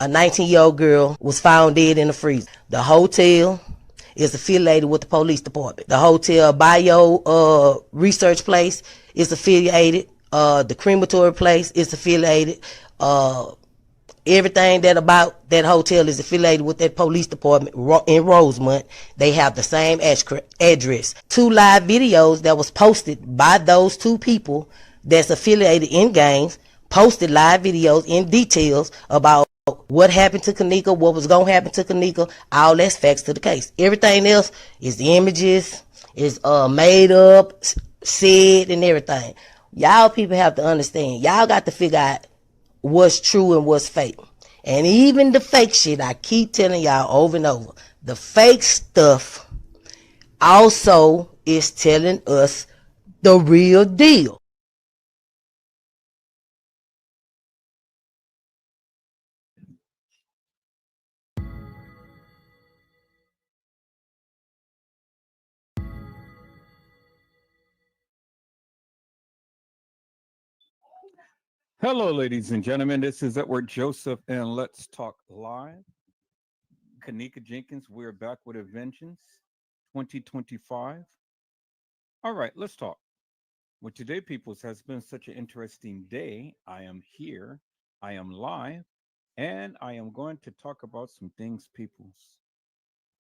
A 19-year-old girl was found dead in the freezer. The hotel is affiliated with the police department. The hotel bio research place is affiliated. The crematory place is affiliated. Everything that about that hotel is affiliated with that police department in Rosemont. They have the same address. Two live videos that was posted by those two people that's affiliated in gangs posted live videos in details about what happened to kENNEka, what was going to happen to kENNEka. All that's facts to the case. Everything else is images, is made up, said, and everything. Y'all people have to understand. Y'all got to figure out what's true and what's fake. And even the fake shit, I keep telling y'all over and over, the fake stuff also is telling us the real deal. Hello, ladies and gentlemen. This is Edward Joseph, and let's talk live. kENNEka Jenkins, we're back with a vengeance 2025. All right, let's talk. Well, today, peoples, has been such an interesting day. I am here, I am live, and I am going to talk about some things, peoples.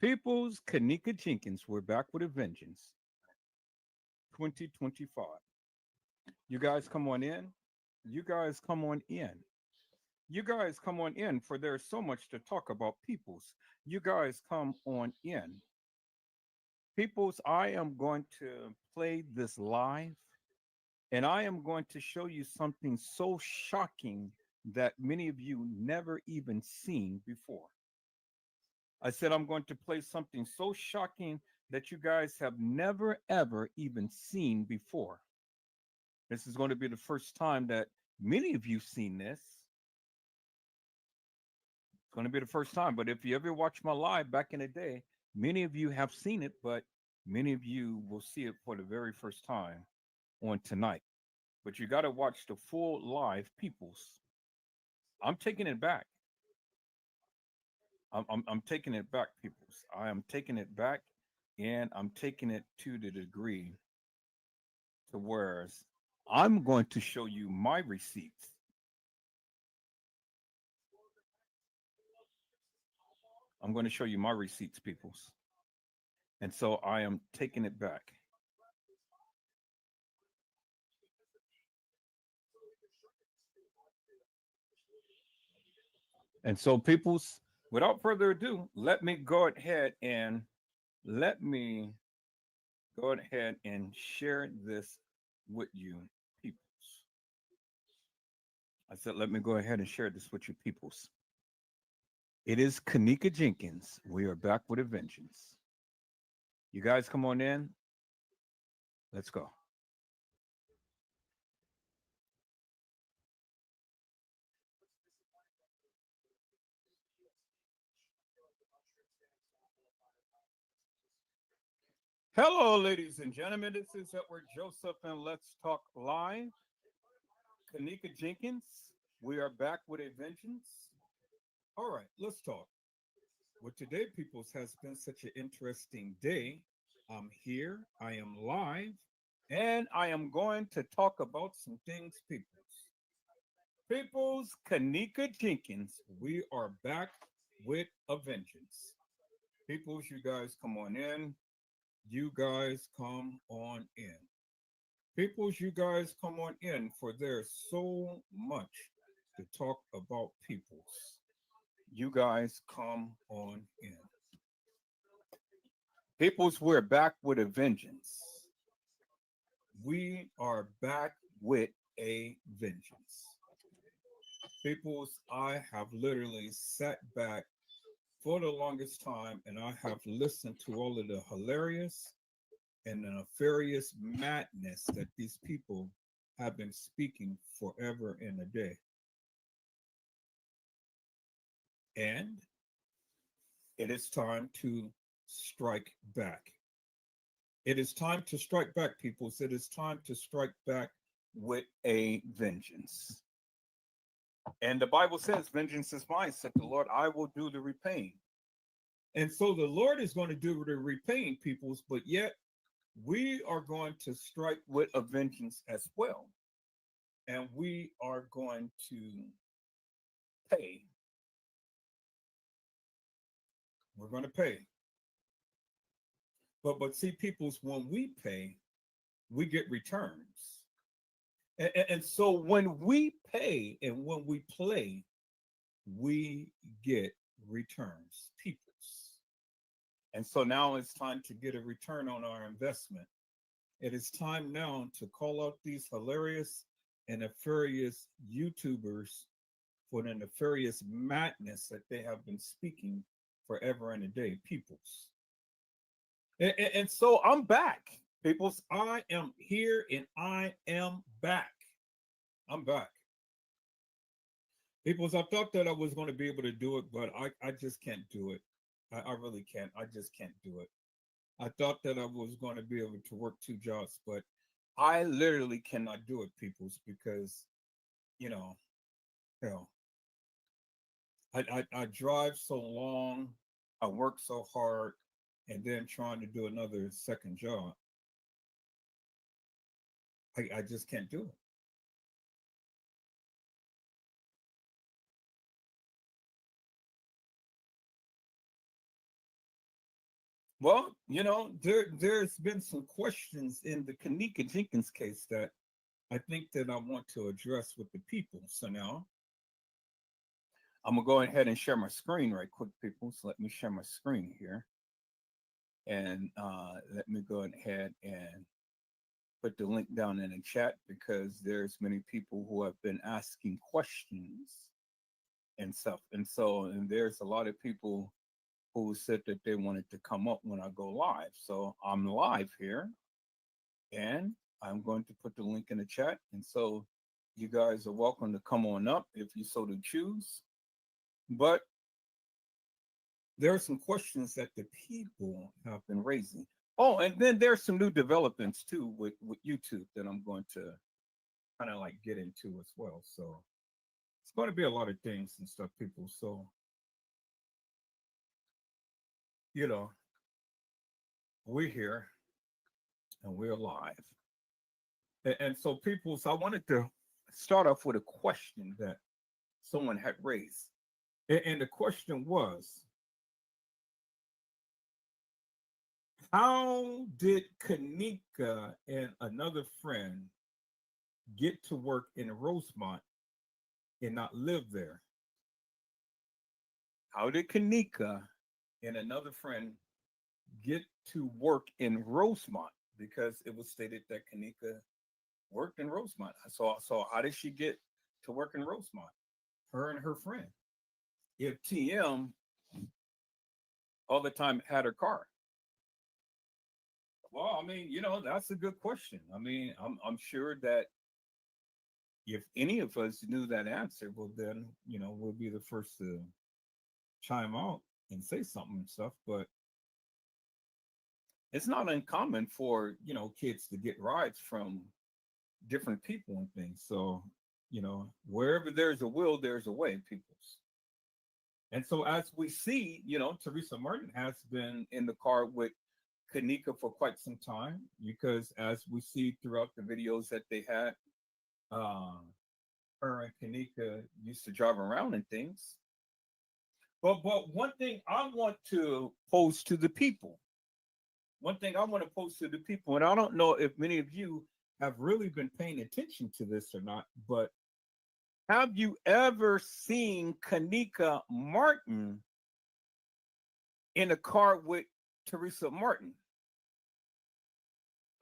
Peoples, kENNEka Jenkins, we're back with a vengeance 2025. You guys come on in. You guys come on in. You guys come on in, for there's so much to talk about, peoples. You guys come on in. Peoples, I am going to play this live, and I am going to show you something so shocking that many of you never even seen before. I said I'm going to play something so shocking that you guys have never ever even seen before. This is going to be the first time that many of you seen this. It's going to be the first time. But if you ever watched my live back in the day, many of you have seen it, but many of you will see it for the very first time on tonight. But you got to watch the full live, peoples. I'm taking it back. I'm taking it back, peoples. I am taking it back, and I'm taking it to the degree to where I'm going to show you my receipts. I'm going to show you my receipts, peoples. And so I am taking it back. And so, peoples, without further ado, let me go ahead and let me go ahead and share this with you, peoples. I said, let me go ahead and share this with you, peoples. It is kENNEka Jenkins. We are back with a vengeance. You guys come on in. Let's go. Hello, ladies and gentlemen. This is Edward Joseph, and let's talk live. kENNEka Jenkins. We are back with a vengeance. All right, let's talk. Well, today, peoples, has been such an interesting day. I'm here, I am live, and I am going to talk about some things, peoples. Peoples, kENNEka Jenkins, we are back with a vengeance. Peoples, you guys come on in. You guys come on in. Peoples, you guys come on in, for there's so much to talk about, peoples. You guys come on in. Peoples, we're back with a vengeance. We are back with a vengeance. Peoples, I have literally sat back for the longest time, and I have listened to all of the hilarious and the nefarious madness that these people have been speaking forever and a day. And it is time to strike back. It is time to strike back, peoples. It is time to strike back with a vengeance. And the Bible says, vengeance is mine, said the Lord, I will do the repaying. And so the Lord is going to do the repaying, peoples, but yet we are going to strike with a vengeance as well. And we are going to pay. We're going to pay. But see, peoples, when we pay, we get returns. And so when we pay and when we play, we get returns, peoples. And so now it's time to get a return on our investment. It is time now to call out these hilarious and nefarious YouTubers for the nefarious madness that they have been speaking forever and a day, peoples. And so I'm back, peoples. I am here and I am back. I'm back. Peoples, I thought that I was going to be able to do it, but I just can't do it. I really can't. I just can't do it. I thought that I was going to be able to work two jobs, but I literally cannot do it, peoples, because you know, you know, I drive so long, I work so hard, and then trying to do another second job, I just can't do it. Well, there's been some questions in the kENNEka Jenkins case that I think that I want to address with the people. So now I'm gonna go ahead and share my screen right quick, people. So let me share my screen here, and let me go ahead and put the link down in the chat because there's many people who have been asking questions and stuff, and there's a lot of people who said that they wanted to come up when I go live. So I'm live here, and I'm going to put the link in the chat, and so you guys are welcome to come on up if you so to choose. But there are some questions that the people have been raising. Oh, and then there's some new developments too with YouTube that I'm going to kind of like get into as well. So it's going to be a lot of things and stuff, people. So, you know, we're here and we're live. And so, people, so I wanted to start off with a question that someone had raised. And the question was, how did kENNEka and another friend get to work in Rosemont and not live there? How did kENNEka and another friend get to work in Rosemont? Because it was stated that kENNEka worked in Rosemont. So how did she get to work in Rosemont? Her and her friend. If TM all the time had her car. Well, I mean, that's a good question. I mean, I'm sure that if any of us knew that answer, well, then we'll be the first to chime out and say something and stuff. But it's not uncommon for kids to get rides from different people and things. So wherever there's a will, there's a way, peoples. And so as we see, Teresa Martin has been in the car with kENNEka for quite some time because as we see throughout the videos that they had, her and kENNEka used to drive around and things. But one thing I want to pose to the people, and I don't know if many of you have really been paying attention to this or not, but have you ever seen kENNEka Martin in a car with Teresa Martin?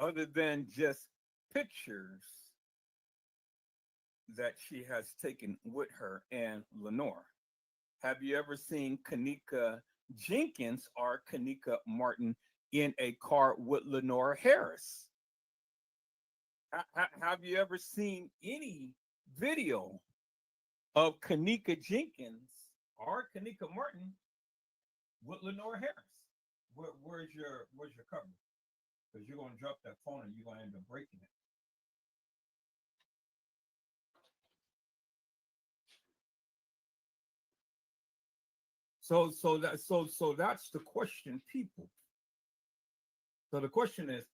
Other than just pictures that she has taken with her and Lenore. Have you ever seen kENNEka Jenkins or kENNEka Martin in a car with Lenore Harris? Have you ever seen any video of kENNEka Jenkins or kENNEka Martin with Lenore Harris? Where's your cover? Because you're gonna drop that phone and you're gonna end up breaking it. So that's the question, people. So the question is,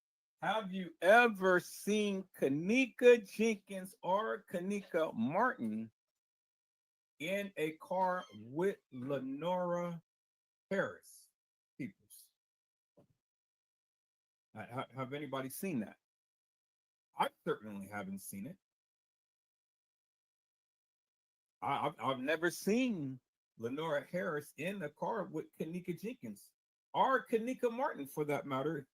have you ever seen kENNEka Jenkins or kENNEka Martin in a car with Lenora Harris? Peoples, have anybody seen that? I certainly haven't seen it. I've never seen Lenora Harris in a car with kENNEka Jenkins or kENNEka Martin, for that matter,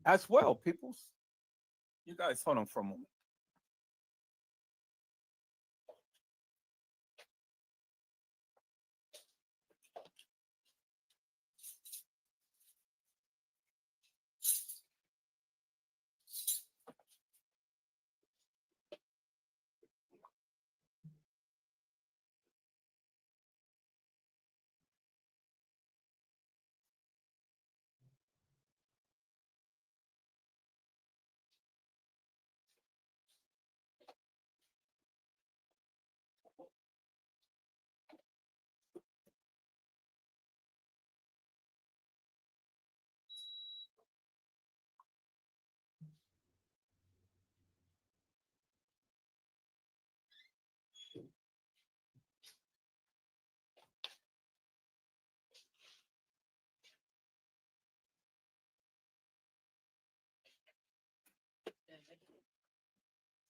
as well. Peoples, you guys hold on for a moment.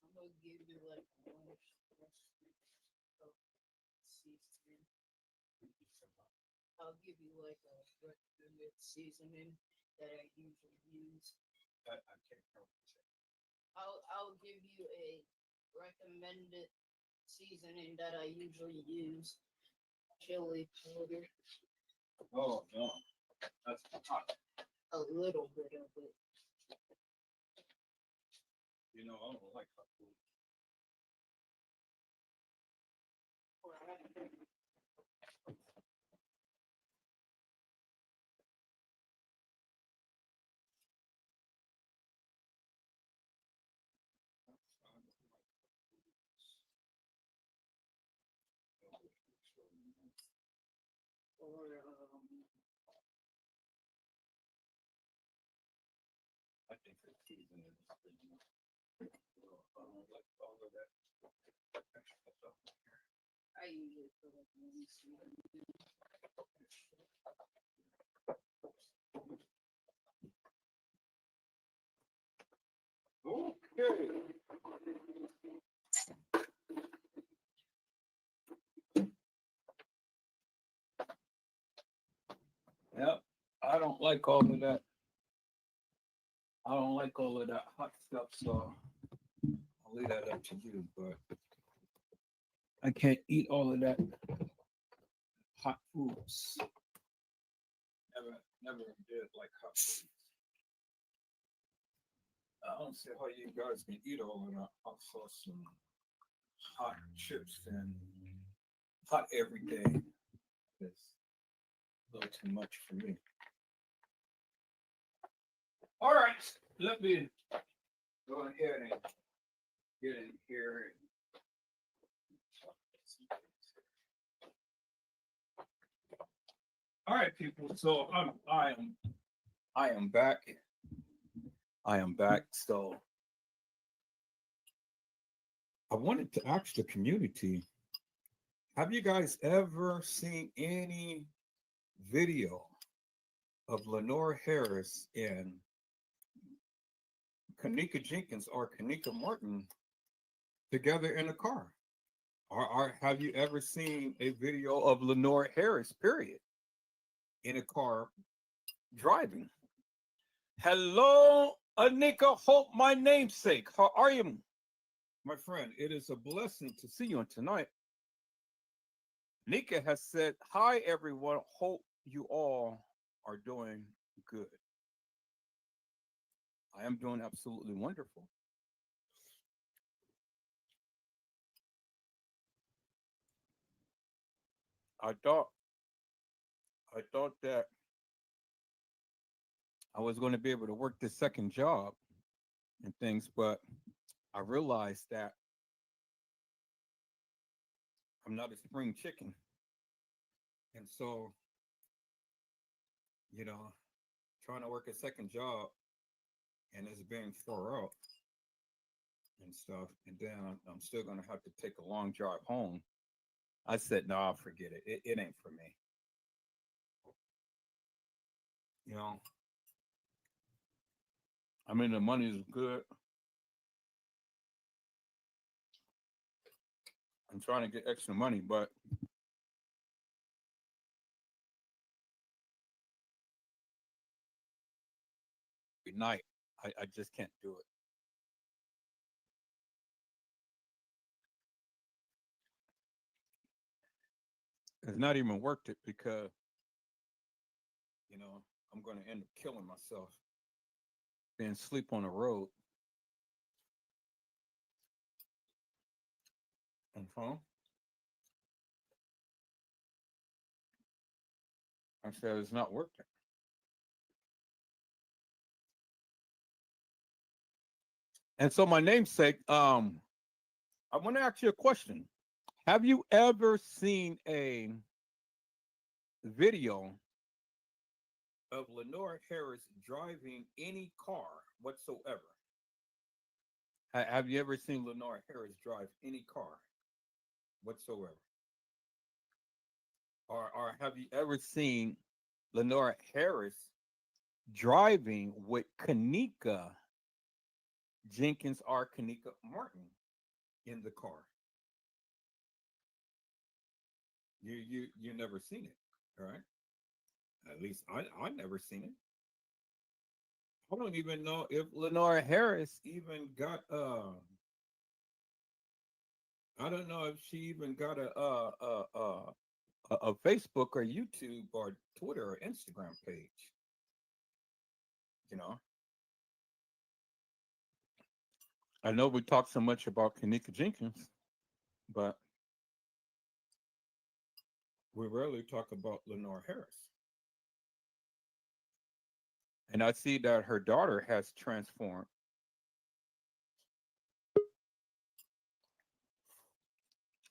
I'm gonna give you like one seasoning. I'll give you like a recommended seasoning that I usually use. I can't help it. I'll give you a recommended seasoning that I usually use. Chili powder. Oh no, that's hot. A little bit of it. You know, I don't like hot food. Or I think the seasoning is pretty much. I don't like all of that extra stuff. I usually put like one seasoning. Okay. Yep. I don't like all of that. I don't like all of that hot stuff, so I'll leave that up to you. But I can't eat all of that hot foods. Never did like hot foods. I don't see how you guys can eat all of that hot sauce and hot chips and hot every day. It's a little too much for me. All right, let me go ahead and get in here. All right, people. So I am back. I am back. So I wanted to ask the community, have you guys ever seen any video of Lenora Harris and kENNEka Jenkins or kENNEka Martin together in a car? Or have you ever seen a video of Lenora Harris, period, in a car driving? Hello, Anika Hope, my namesake. How are you, my friend? It is a blessing to see you tonight. Nika has said, hi, everyone. Hope you all are doing good. I am doing absolutely wonderful. I thought that I was going to be able to work this second job and things, but I realized that I'm not a spring chicken. And so, you know, trying to work a second job and it's being far out and stuff, and then I'm still gonna have to take a long drive home. I said, no, I'll forget it. It ain't for me. You know, I mean, the money is good. I'm trying to get extra money, but every night, I just can't do it. It's not even worth it because, you know, I'm going to end up killing myself being sleep on the road. And so I said, it's not worth it. And so my namesake, I want to ask you a question. Have you ever seen a video of Lenore Harris driving any car whatsoever? Have you ever seen Lenore Harris drive any car whatsoever? Or have you ever seen Lenore Harris driving with kENNEka Jenkins or kENNEka Martin in the car? You never seen it, all right? At least I never seen it. I don't even know if Lenore Harris even got I don't know if she even got a Facebook or YouTube or Twitter or Instagram page. You know, I know we talk so much about kENNEka Jenkins, but we rarely talk about Lenore Harris. And I see that her daughter has transformed.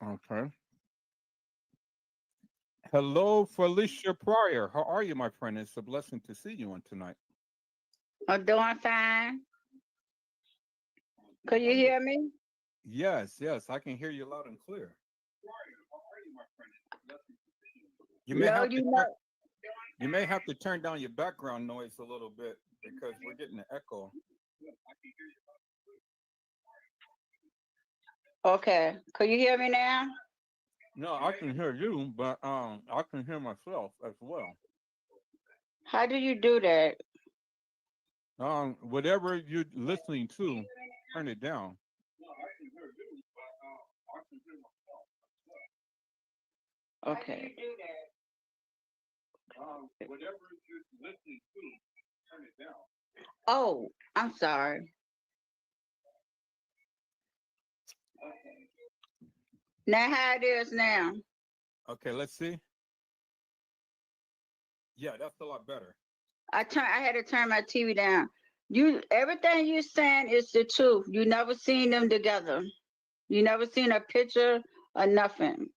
Okay. Hello, Felicia Pryor. How are you, my friend? It's a blessing to see you on tonight. I'm doing fine. Could you hear me? Yes, yes, I can hear you loud and clear. You may No, have to you turn, know. you may have to turn down your background noise a little bit because we're getting an echo. Okay. Could you hear me now? No, I can hear you, but I can hear myself as well. How do you do that? Whatever you're listening to, turn it down. Okay. Whatever you're listening to, turn it down. Oh, I'm sorry. Now how it is now? Okay, let's see. Yeah, that's a lot better. I had to turn my TV down. You everything you saying is the truth. You never seen them together. You never seen a picture or nothing.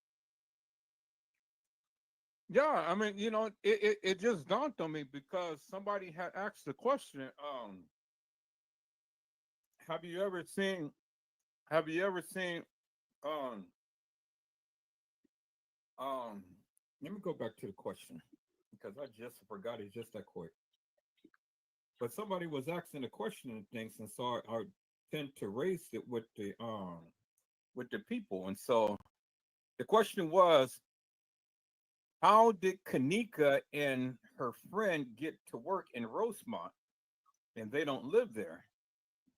Yeah, I mean, it just dawned on me because somebody had asked the question, have you ever seen have you ever seen um um let me go back to the question because I just forgot it just that quick. But somebody was asking the question and things, and so I tend to raise it with the people. And so the question was, how did kENNEka and her friend get to work in Rosemont? And they don't live there.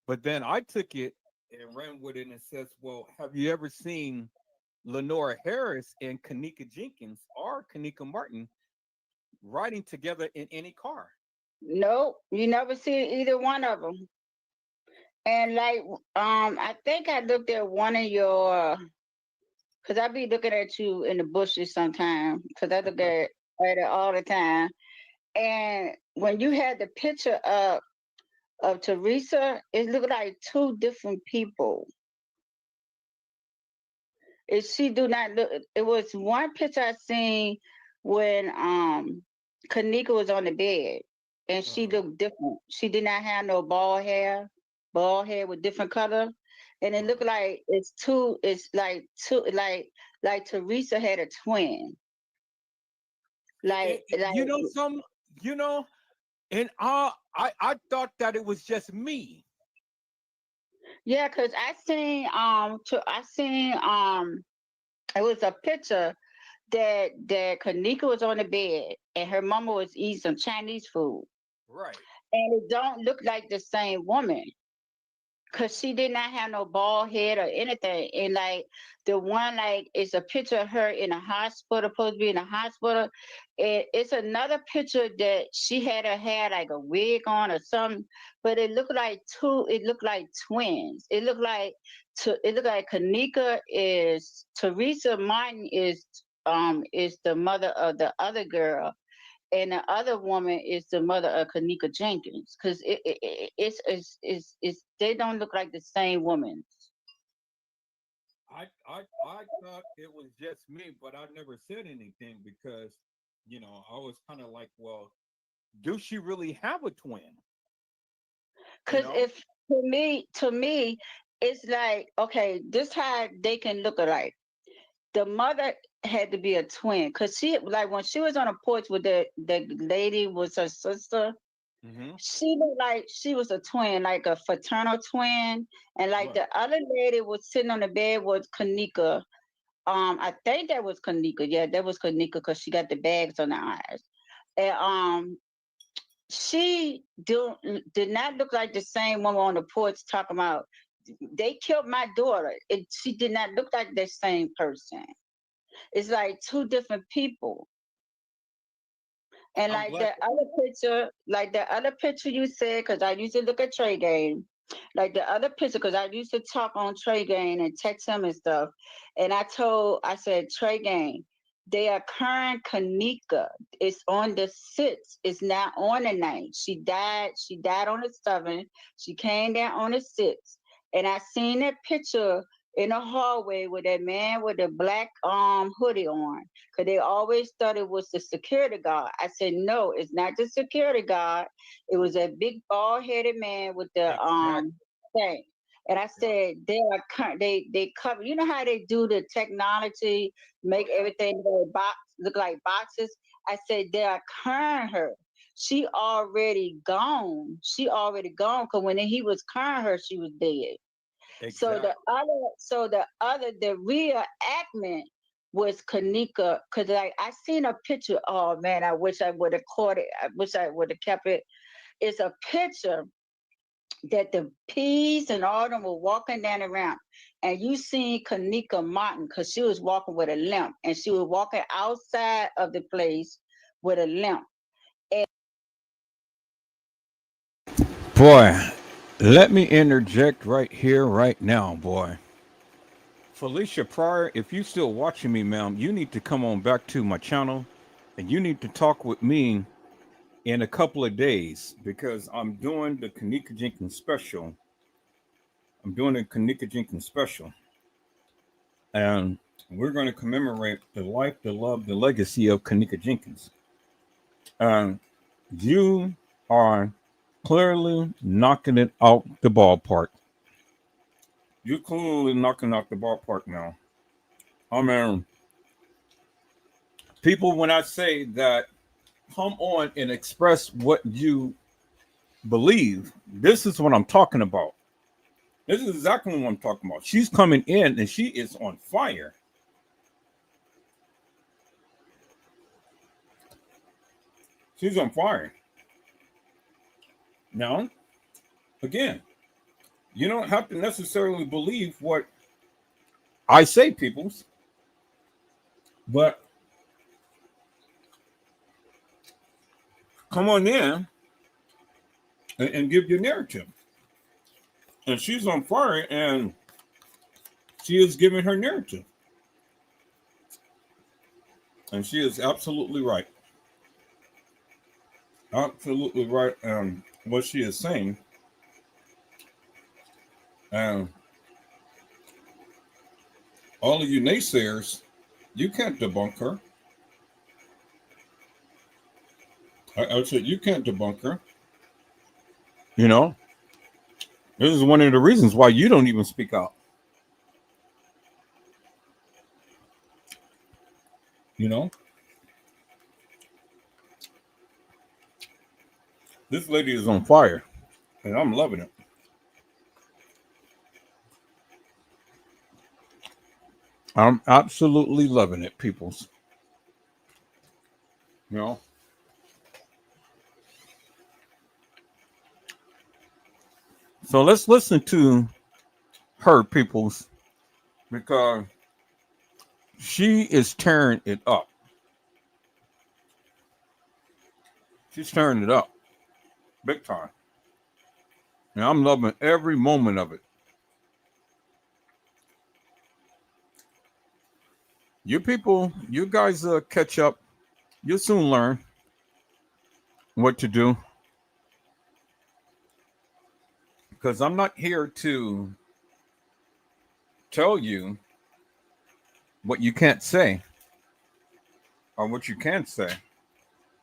But then I took it and ran with it and says, well, have you ever seen Lenore Harris and kENNEka Jenkins or kENNEka Martin riding together in any car? Nope. You never see either one of them. And like I think I looked at one of your because I be looking at you in the bushes sometimes because I look at it all the time. And when you had the picture up of Teresa, it looked like two different people. She do not look. It was one picture I seen when kENNEka was on the bed and she Uh-huh. looked different. She did not have no bald hair with different color. And it looked Uh-huh. like it's like two like Teresa had a twin. Like You know some, you know, and I thought that it was just me. yeah, cause I seen it was a picture that kENNEka was on the bed and her mama was eating some Chinese food. Right. And it don't look like the same woman. Cause she did not have no bald head or anything. And like the one like it's a picture of her in a hospital, supposed to be in a hospital. And it's another picture that she had her hair like a wig on or something, but it looked like twins. It looked like kENNEka is Teresa Martin is the mother of the other girl and the other woman is the mother of kENNEka Jenkins because it's they don't look like the same woman. I thought it was just me, but I never said anything because, I was kind of like, well, do she really have a twin? You Because know? if to me, it's like okay, this how they can look alike. The mother had to be a twin because she like when she was on a porch with the lady was her sister. Mm-hmm. She looked like she was a twin, like a fraternal twin, and like Right. the other lady was sitting on the bed was kENNEka. I think that was kENNEka. Yeah, that was kENNEka because she got the bags on her eyes. And she did not look like the same woman on the porch talking about they killed my daughter. She did not look like the same person. It's like two different people. And I'm glad. like the other picture you said, because I used to look at Trey Game, like the other picture, because I used to talk on Trey Game and text him and stuff. And I said, Trey Game, they are current kENNEka. It's on the 6th. It's not on the 9th. She died on the 7th. She came down on the 6th. And I seen that picture in the hallway with that man with the black hoodie on because they always thought it was the security guard. I said, no, it's not the security guard. It was a big bald headed man with the Exactly. thing. And I Yeah. said, they cover. You know how they do the technology, Oh make yeah. everything look like boxes. I said they are curring her. She already gone. She already gone because when he was curring her, she was dead. Exactly. The real admin was kENNEka, cause like I seen a picture. Oh man, I wish I would have caught it. I wish I would have kept it. It's a picture that the peas and all them were walking down around, and you seen kENNEka Martin, cause she was walking with a limp, and she was walking outside of the place with a limp. Boy, let me interject right here, right now, boy. Felicia Pryor, if you still watching me, ma'am, you need to come on back to my channel and you need to talk with me in a couple of days because I'm doing the kENNEka Jenkins special. I'm doing a kENNEka Jenkins special. And we're going to commemorate the life, the love, the legacy of kENNEka Jenkins. And you are clearly knocking it out the ballpark. You're clearly knocking out the ballpark now. I mean, people, when I say that, come on and express what you believe. This is what I'm talking about. This is exactly what I'm talking about. She's coming in and she is on fire. She's on fire. Now, again, you don't have to necessarily believe what I say, peoples, but come on in and give your narrative. And she's on fire and she is giving her narrative. And she is absolutely right. Absolutely right. What she is saying. And all of you naysayers, you can't debunk her. I said, you can't debunk her. You know, this is one of the reasons why you don't even speak out. You know, this lady is on fire, and I'm loving it. I'm absolutely loving it, peoples. You know, so let's listen to her, peoples, because she is tearing it up. She's tearing it up big time. And I'm loving every moment of it. You people, you guys catch up. You'll soon learn what to do. Because I'm not here to tell you what you can't say or what you can say.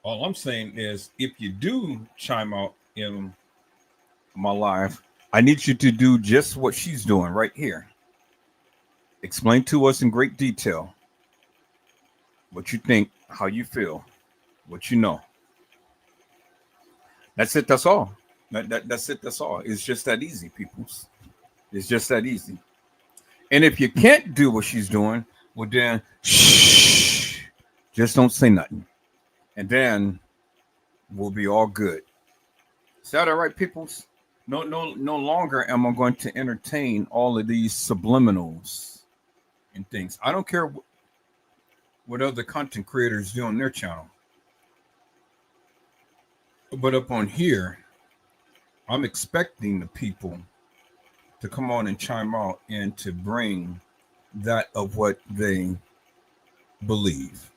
All I'm saying is if you do chime out in my live, I need you to do just what she's doing right here. Explain to us in great detail what you think, how you feel, what you know. That's it. That's all. That's it. That's all. It's just that easy, peoples. It's just that easy. And if you can't do what she's doing, well then shh, just don't say nothing. And then we'll be all good. Is that all right, peoples? No longer am I going to entertain all of these subliminals and things. I don't care what other content creators do on their channel. But up on here, I'm expecting the people to come on and chime out and to bring that of what they believe.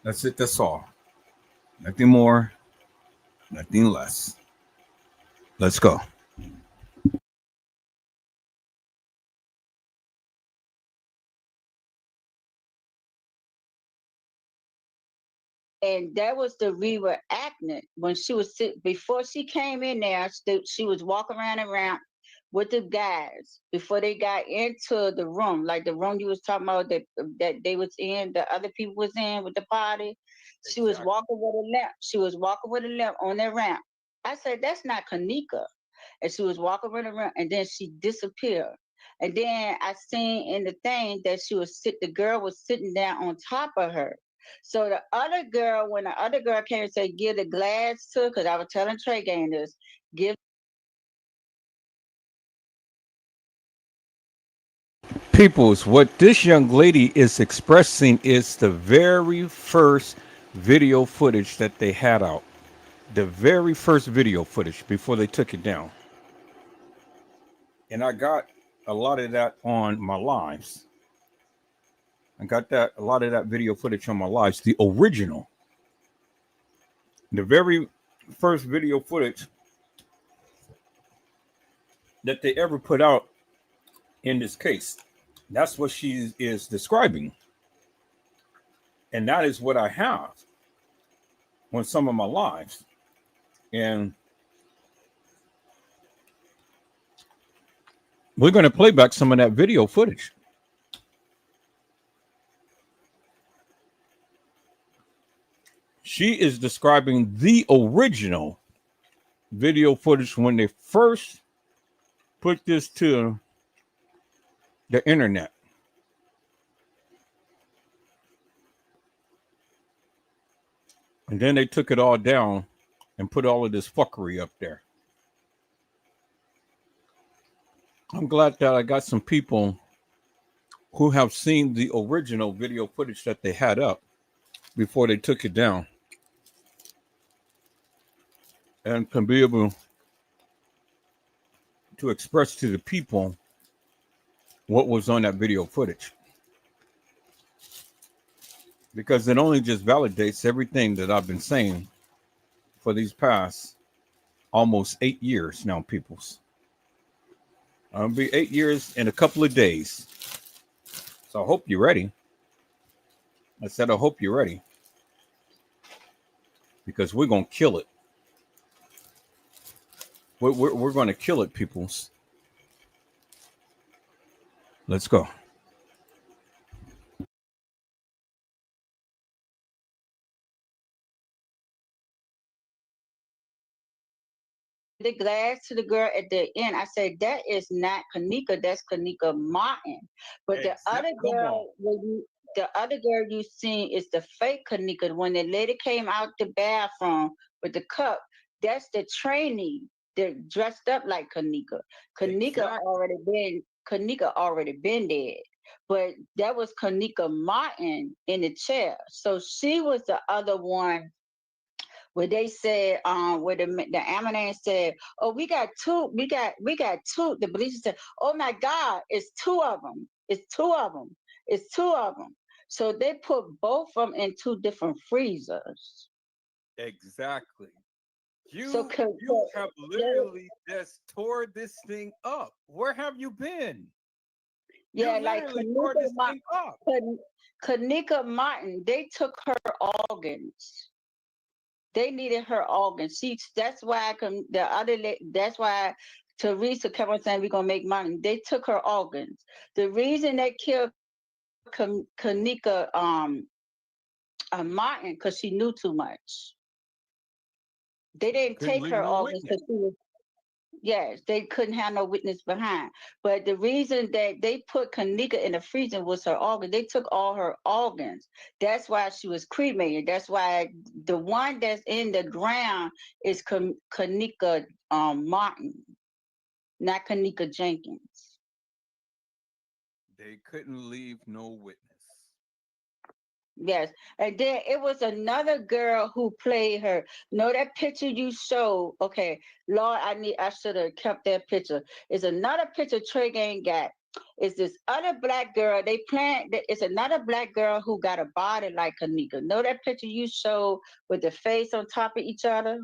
That's it. That's all. Nothing more, nothing less. Let's go. And that was the we were acting when she was before she came in there. She was walking around with the guys before they got into the room, like the room you was talking about that they was in, the other people was in with the party. She was walking with a limp. She was walking with a limp on that ramp. I said, "That's not kENNEka," and she was walking with a ramp, and then she disappeared. And then I seen in the thing that the girl was sitting down on top of her. So the other girl, when the other girl came and said, "Give the glass to," because I was telling Trey Gang this, give. Peoples, what this young lady is expressing is the very first video footage that they had out. The very first video footage before they took it down. And I got a lot of that on my lives. I got a lot of that video footage on my lives. The original. The very first video footage that they ever put out in this case. That's what she is describing. And that is what I have on some of my lives. And we're going to play back some of that video footage. She is describing the original video footage when they first put this to the internet. And then they took it all down and put all of this fuckery up there. I'm glad that I got some people who have seen the original video footage that they had up before they took it down and can be able to express to the people what was on that video footage. Because it only just validates everything that I've been saying for these past almost 8 years now, peoples. It'll be 8 years in a couple of days. So I hope you're ready. I said, I hope you're ready. because we're gonna kill it. We're gonna kill it, peoples. Let's go. The glass to the girl at the end. I said, that is not kENNEka, that's kENNEka Martin. But the Exact. other Come on. girl, the other girl you seen is the fake kENNEka. When the lady came out the bathroom with the cup, that's the trainee. They're dressed up like kENNEka. kENNEka Exactly. already been dead. But that was kENNEka Martin in the chair. So she was the other one where they said, where the ambulance said, oh, we got two. The police said, oh my God, it's two of them. It's two of them. It's two of them. So they put both of them in two different freezers. Exactly. So You have yeah, literally just tore this thing up. Where have you been? You yeah, like literally tore this thing up. kENNEka Martin, they took her organs. They needed her organs. That's why that's why Teresa kept on saying we're gonna make money. They took her organs. The reason they killed kENNEka Martin because she knew too much. They didn't Couldn't take leave her no organs witness. because she was, yes, they couldn't have no witness behind. But the reason that they put kENNEka in the freezer was her organ. They took all her organs. That's why she was cremated. That's why the one that's in the ground is kENNEka Martin, not kENNEka jENkINs. They couldn't leave no witness. Yes. And then it was another girl who played her. No, that picture you showed. Okay, Lord, I should have kept that picture. It's another picture Trey Gang got. It's this other black girl. It's another black girl who got a body like kENNEka. Know that picture you showed with the face on top of each other?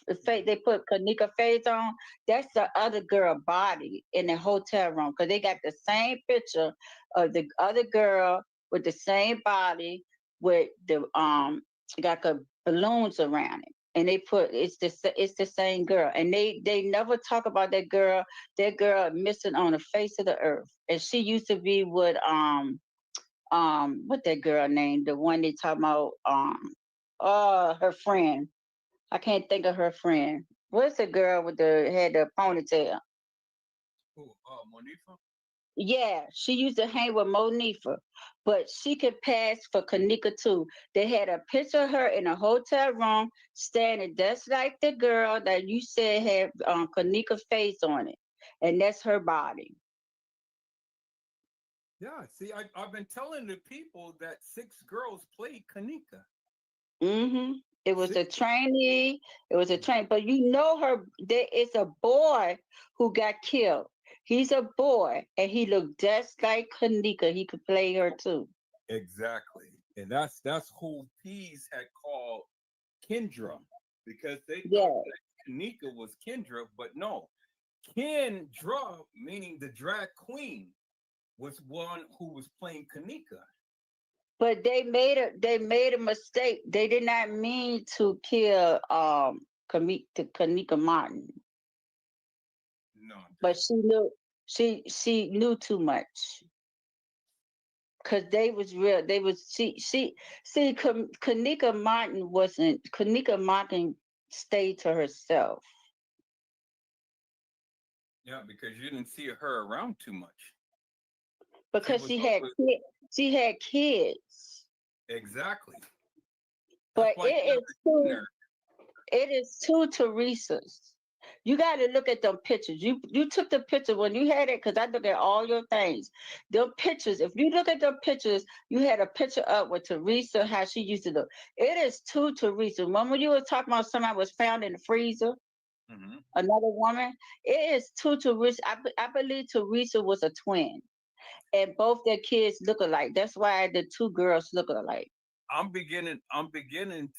The face they put kENNEka face on. That's the other girl body in the hotel room. Because they got the same picture of the other girl with the same body with the got the balloons around it, and they put it's the same girl, and they never talk about that girl. That girl missing on the face of the earth, and she used to be with what that girl named, the one they talk about, her friend. I can't think of her friend. What's the girl with the had the ponytail? Who? Monifa? Yeah, she used to hang with Monifa, but she could pass for kENNEka too. They had a picture of her in a hotel room, standing just like the girl that you said had kENNEka face on it, and that's her body. Yeah. See, I've been telling the people that 6 girls played kENNEka. Hmm. It was Six. a trainee. It was a train, but you know her. There is a boy who got killed. He's a boy, and he looked just like kENNEka. He could play her too. Exactly. And that's who Pease had called Kendra, because they thought Yeah. that kENNEka was Kendra, but no. Kendra, meaning the drag queen, was one who was playing kENNEka. But they made a mistake. They did not mean to kill kENNEka Martin, No, but she knew too much. Cause they was real. They was she see kENNEka Martin wasn't kENNEka Martin stayed to herself yeah, because you didn't see her around too much. She because was always she had kids. exactly. That's But why you never seen her. it is two Teresas. You got to look at them pictures. You took the picture when you had it, because I look at all your things. Them pictures. If you look at the pictures, you had a picture up with Teresa, how she used to look. It is two Teresa. Remember you were talking about somebody was found in the freezer, Hmm. another woman. It is two Teresa. I believe Teresa was a twin, and both their kids look alike. That's why the two girls look alike. I'm beginning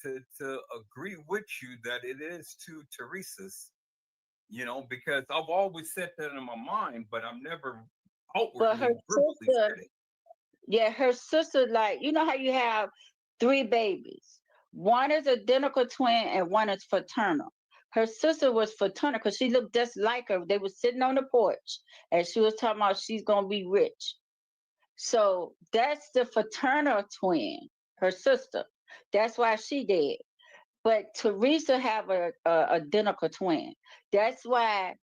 to agree with you that it is two Teresas, because I've always said that in my mind, but I've never But her outwardly verbally sister, said it. yeah, her sister, like, you know how you have three babies. One is identical twin and one is fraternal. Her sister was fraternal because she looked just like her. They were sitting on the porch and she was talking about she's gonna be rich. So that's the fraternal twin, her sister. That's why she dead. But Teresa have a identical twin. That's why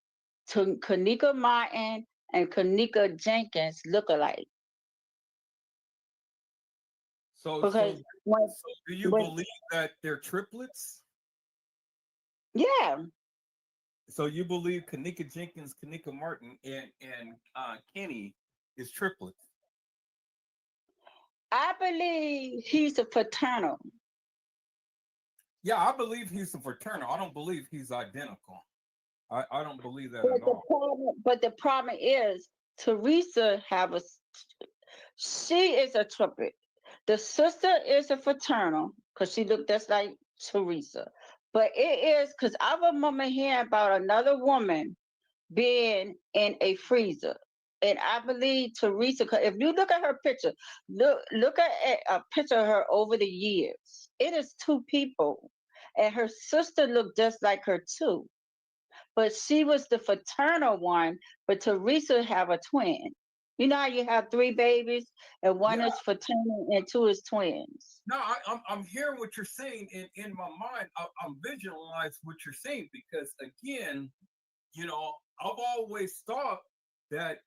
kENNEka Martin and kENNEka Jenkins look alike. So, Because do you believe that they're triplets? Yeah. So you believe kENNEka Jenkins, kENNEka Martin, and Kenny is triplets? I believe he's a fraternal. Yeah, I believe he's a fraternal. I don't believe he's identical. I don't believe that at all. But the problem is Teresa she is a triplet. The sister is a fraternal because she looked just like Teresa. But it is because I remember hearing about another woman being in a freezer. And I believe Teresa, if you look at her picture, look at a picture of her over the years. It is two people. And her sister looked just like her too. But she was the fraternal one, but Teresa have a twin. You know how you have three babies and one is fraternal and two is twins. No, I'm hearing what you're saying in my mind. I'm visualizing what you're saying because again, I've always thought that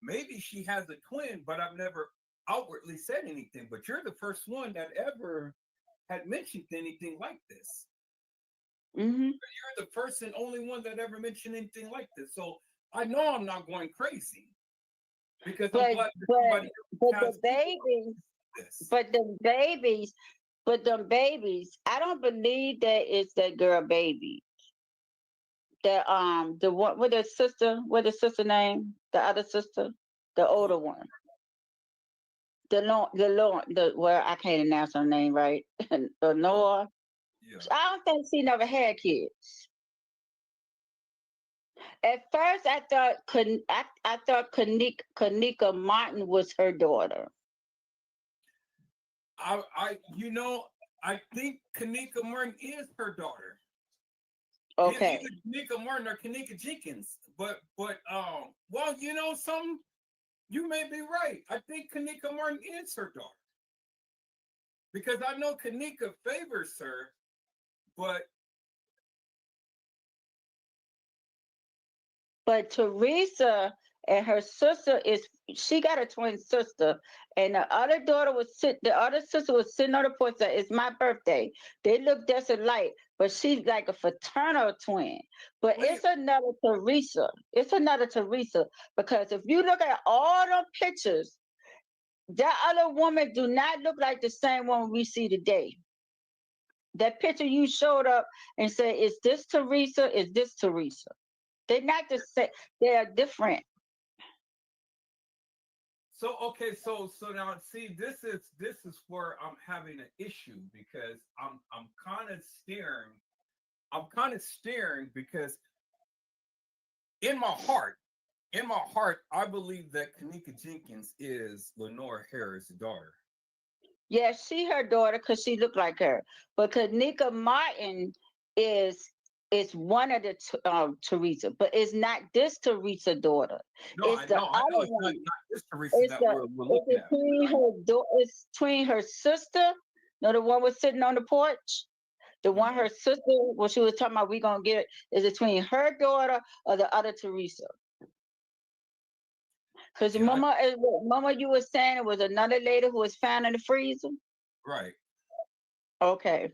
maybe she has a twin, but I've never outwardly said anything. But you're the first one that ever had mentioned anything like this. Mm-hmm. You're the first and only one that ever mentioned anything like this. So I know I'm not going crazy because I'm glad that but the babies, I don't believe that it's that girl baby. The one with the sister, what the sister name? The other sister, the older one. Well, I can't announce her name right. Noah. Yeah. I don't think she never had kids. At first, I thought kENNEka Martin was her daughter. I think kENNEka Martin is her daughter. Okay. Either kENNEka Martin or kENNEka Jenkins. But well, something, you may be right. I think kENNEka Martin is her daughter. Because I know kENNEka favors her, but Teresa and her sister she got a twin sister, and the other sister was sitting on the porch. Said, "It's my birthday." They look just alike, but she's like a fraternal twin. But it's another Teresa. It's another Teresa because if you look at all the pictures, that other woman do not look like the same one we see today. That picture you showed up and said, "Is this Teresa? Is this Teresa?" They're not the same. They are different. So okay, so now see, this is where I'm having an issue because I'm kind of staring. I'm kind of staring because in my heart, I believe that kENNEka Jenkins is Lenore Harris' daughter. Yeah, she her daughter because she looked like her. But kENNEka Martin is one of the Teresa, but it's not this Teresa daughter. No, It's the I know other it's one. not this Teresa that we're looking at. It's between her sister, the one was sitting on the porch. The one her sister, what she was talking about, we gonna get is between her daughter or the other Teresa. Because Mama, you were saying it was another lady who was found in the freezer. Right. Okay.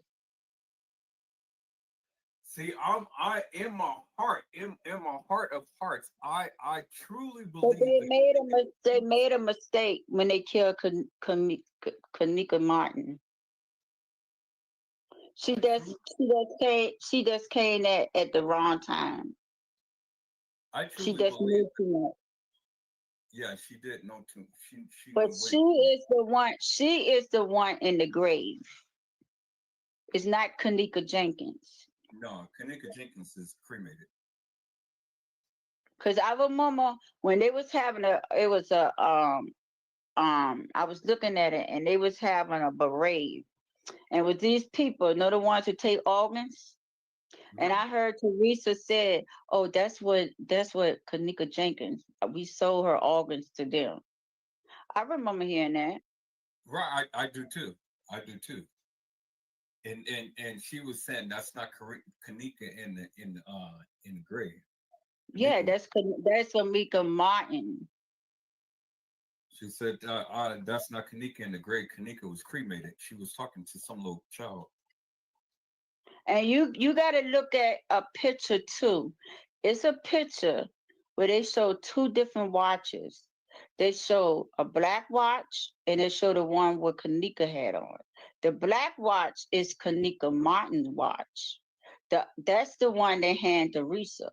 See, I in my heart, in my heart of hearts, I truly believe. But they made a mistake when they killed kENNEka Martin. She just came at the wrong time. I truly She just believe. knew too much. Yeah, she did know too. But she is the one. She is the one in the grave. It's not kENNEka Jenkins. No, kENNEka Jenkins is cremated. Cause I remember when they was having I was looking at it and they was having a parade, And with these people, know the ones who take organs? And Mhm. I heard Teresa said, "Oh, that's what kENNEka Jenkins. We sold her organs to them." I remember hearing that. Right, I do too. I do too. And she was saying that's not correct. K'Neeka in the grave. Yeah, K'Neeka. that's Kamika Martin. She said that's not K'Neeka in the grave. K'Neeka was cremated. She was talking to some little child. And you got to look at a picture too. It's a picture where they show two different watches. They show a black watch and they show the one with kENNEka had on. The black watch is kENNEka Martin's watch. That's the one they hand to Risa.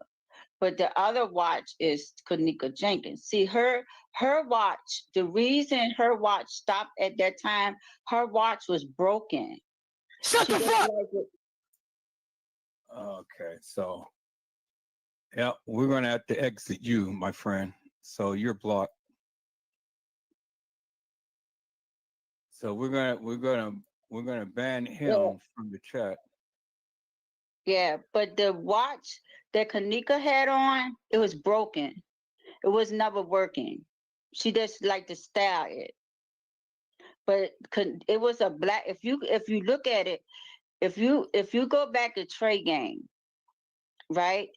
But the other watch is kENNEka Jenkins. See her watch. The reason her watch stopped at that time, her watch was broken. Shut She the just fuck. like it. Okay, so yeah, we're gonna have to exit you, my friend. So you're blocked. So we're gonna ban Yeah, him from the chat. yeah. But the watch that kENNEka had on, it was broken. It was never working. She just liked to style it. But it was a black. If you look at it, if you go back to Trey Game, right?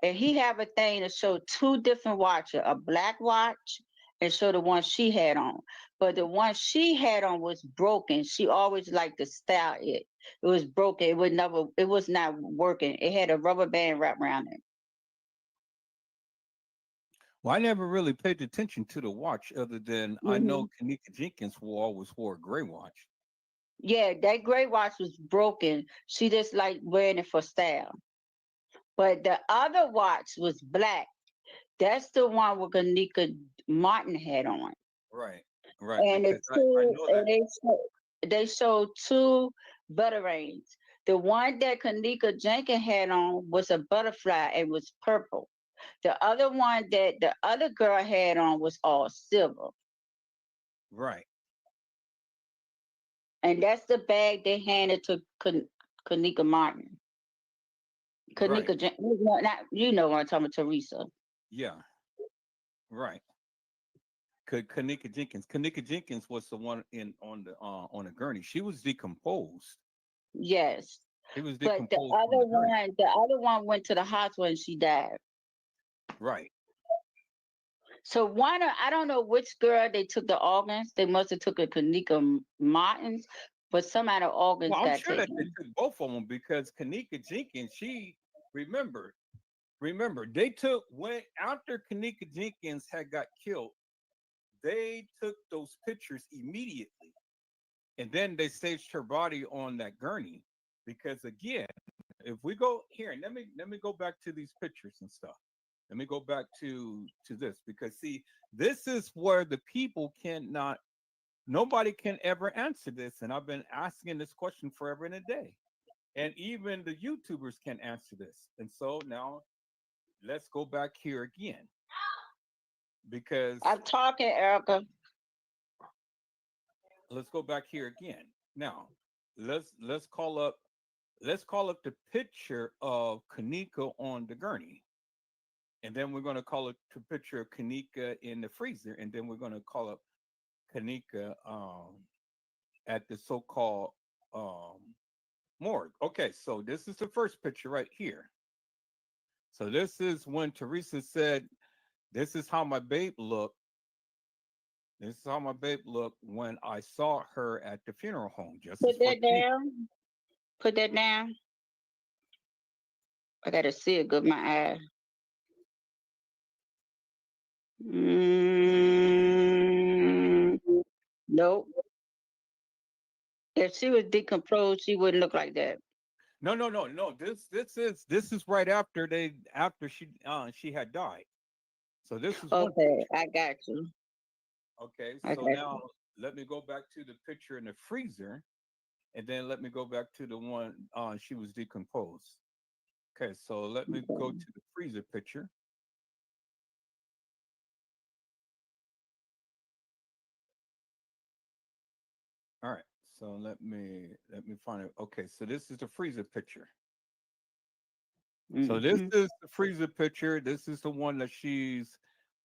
And he have a thing to show two different watches, a black watch and show the one she had on. But the one she had on was broken. She always liked to style it. It was broken. It was not working. It had a rubber band wrapped around it. Well, I never really paid attention to the watch, other than I know Hmm. K'Neeka Jenkins always wore a gray watch. Yeah, that gray watch was broken. She just liked wearing it for style. But the other watch was black. That's the one with Kanika Martin had on. Right, right. And Because the I two know and that. they showed two veterans. The one that Kanika Jenkins had on was a butterfly. It was purple. The other one that the other girl had on was all silver. Right, And that's the bag they handed to Kanika Martin. right. Kanika Jenkins, not what I'm talking about, Teresa. Yeah, right. K'Neeka Jenkins. K'Neeka Jenkins was the one in on the gurney. She was decomposed. Yes. She was But decomposed on the gurney. the other one went to the hospital and she died. Right. So I don't know which girl they took the organs. They must have took a Kanika Martins, but some of the organs Well, I'm got sure that they taken. took both of them, because K'Neeka Jenkins, she remember, remember, they took when after K'Neeka Jenkins had got killed, they took those pictures immediately, and then they staged her body on that gurney. Because again, if we go here, and let me go back to these pictures and stuff. Let me go back to this, because see, this is where the people cannot, nobody can ever answer this, and I've been asking this question forever and a day, and even the YouTubers can answer this. And so now let's go back here again, because I'm talking, Erica. let's go back here again. Now, let's call up, let's call up the picture of K'Neeka on the gurney, and then we're going to call it the picture of K'Neeka in the freezer, and then we're going to call up K'Neeka at the so-called um, morgue. Okay, so this is the first picture right here. So this is when Teresa said, "This is how my babe looked. This is how my babe looked when I saw her at the funeral home." Justice Put for that K'Neeka. down. Put that down. I gotta see it good with my eye. Mm, nope. If she was decomposed, she wouldn't look like that. No, no, no, no. This is right after she had died. So this is one Okay, picture. I got you. Okay, I so got now you. let me go back to the picture in the freezer, and then let me go back to the one she was decomposed. Okay, so let me go Okay. to the freezer picture. All right, So let me find it. Okay, so this is the freezer picture. So this Hmm. is the freezer picture. This is the one that she's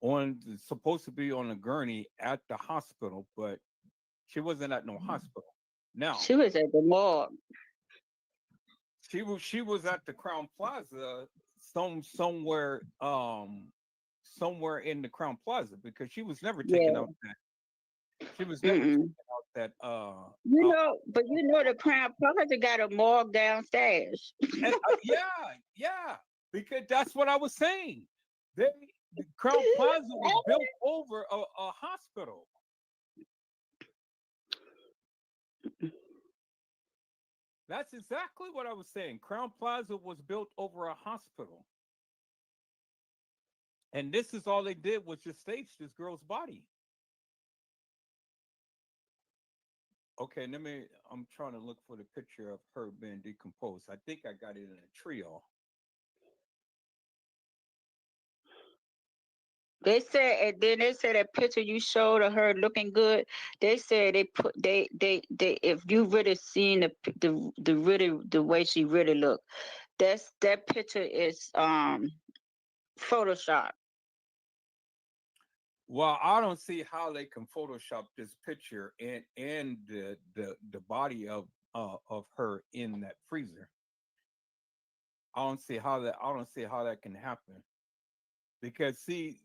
on, supposed to be on a gurney at the hospital, but she wasn't at no hospital. Now She was at the morgue. she was at the Crown Plaza, somewhere in the Crown Plaza, because she was never taken Yeah. out that she was never taken Mm-mm. out that But the Crown Plaza got a morgue downstairs. yeah, yeah, because that's what I was saying. They The Crown Plaza was built over a hospital. That's exactly what I was saying. Crown Plaza was built over a hospital. And this is all they did was just stage this girl's body. Okay, I'm trying to look for the picture of her being decomposed. I think I got it in a trio. They said, and then they said that picture you showed of her looking good. They said they if you really seen the way she really looked, that picture is Photoshop. Well, I don't see how they can Photoshop this picture and the body of her in that freezer. I don't see how that can happen. Because see,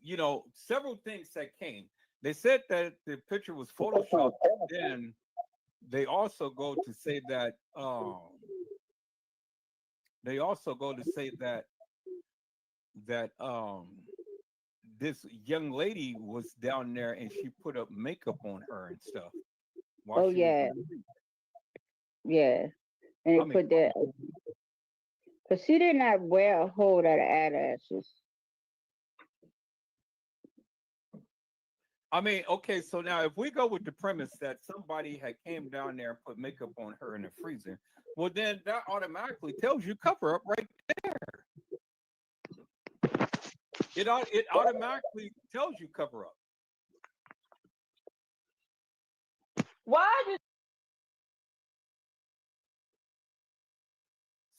several things that came. They said that the picture was photoshopped. Then they also go to say that they also go to say that this young lady was down there and she put up makeup on her and stuff while Oh she was yeah, in the freezer. yeah, and they I mean, put that because she did not wear a whole lot of eyelashes. okay, so now if we go with the premise that somebody had came down there and put makeup on her in the freezer, well then that automatically tells you cover up right there. It automatically tells you cover up. Why did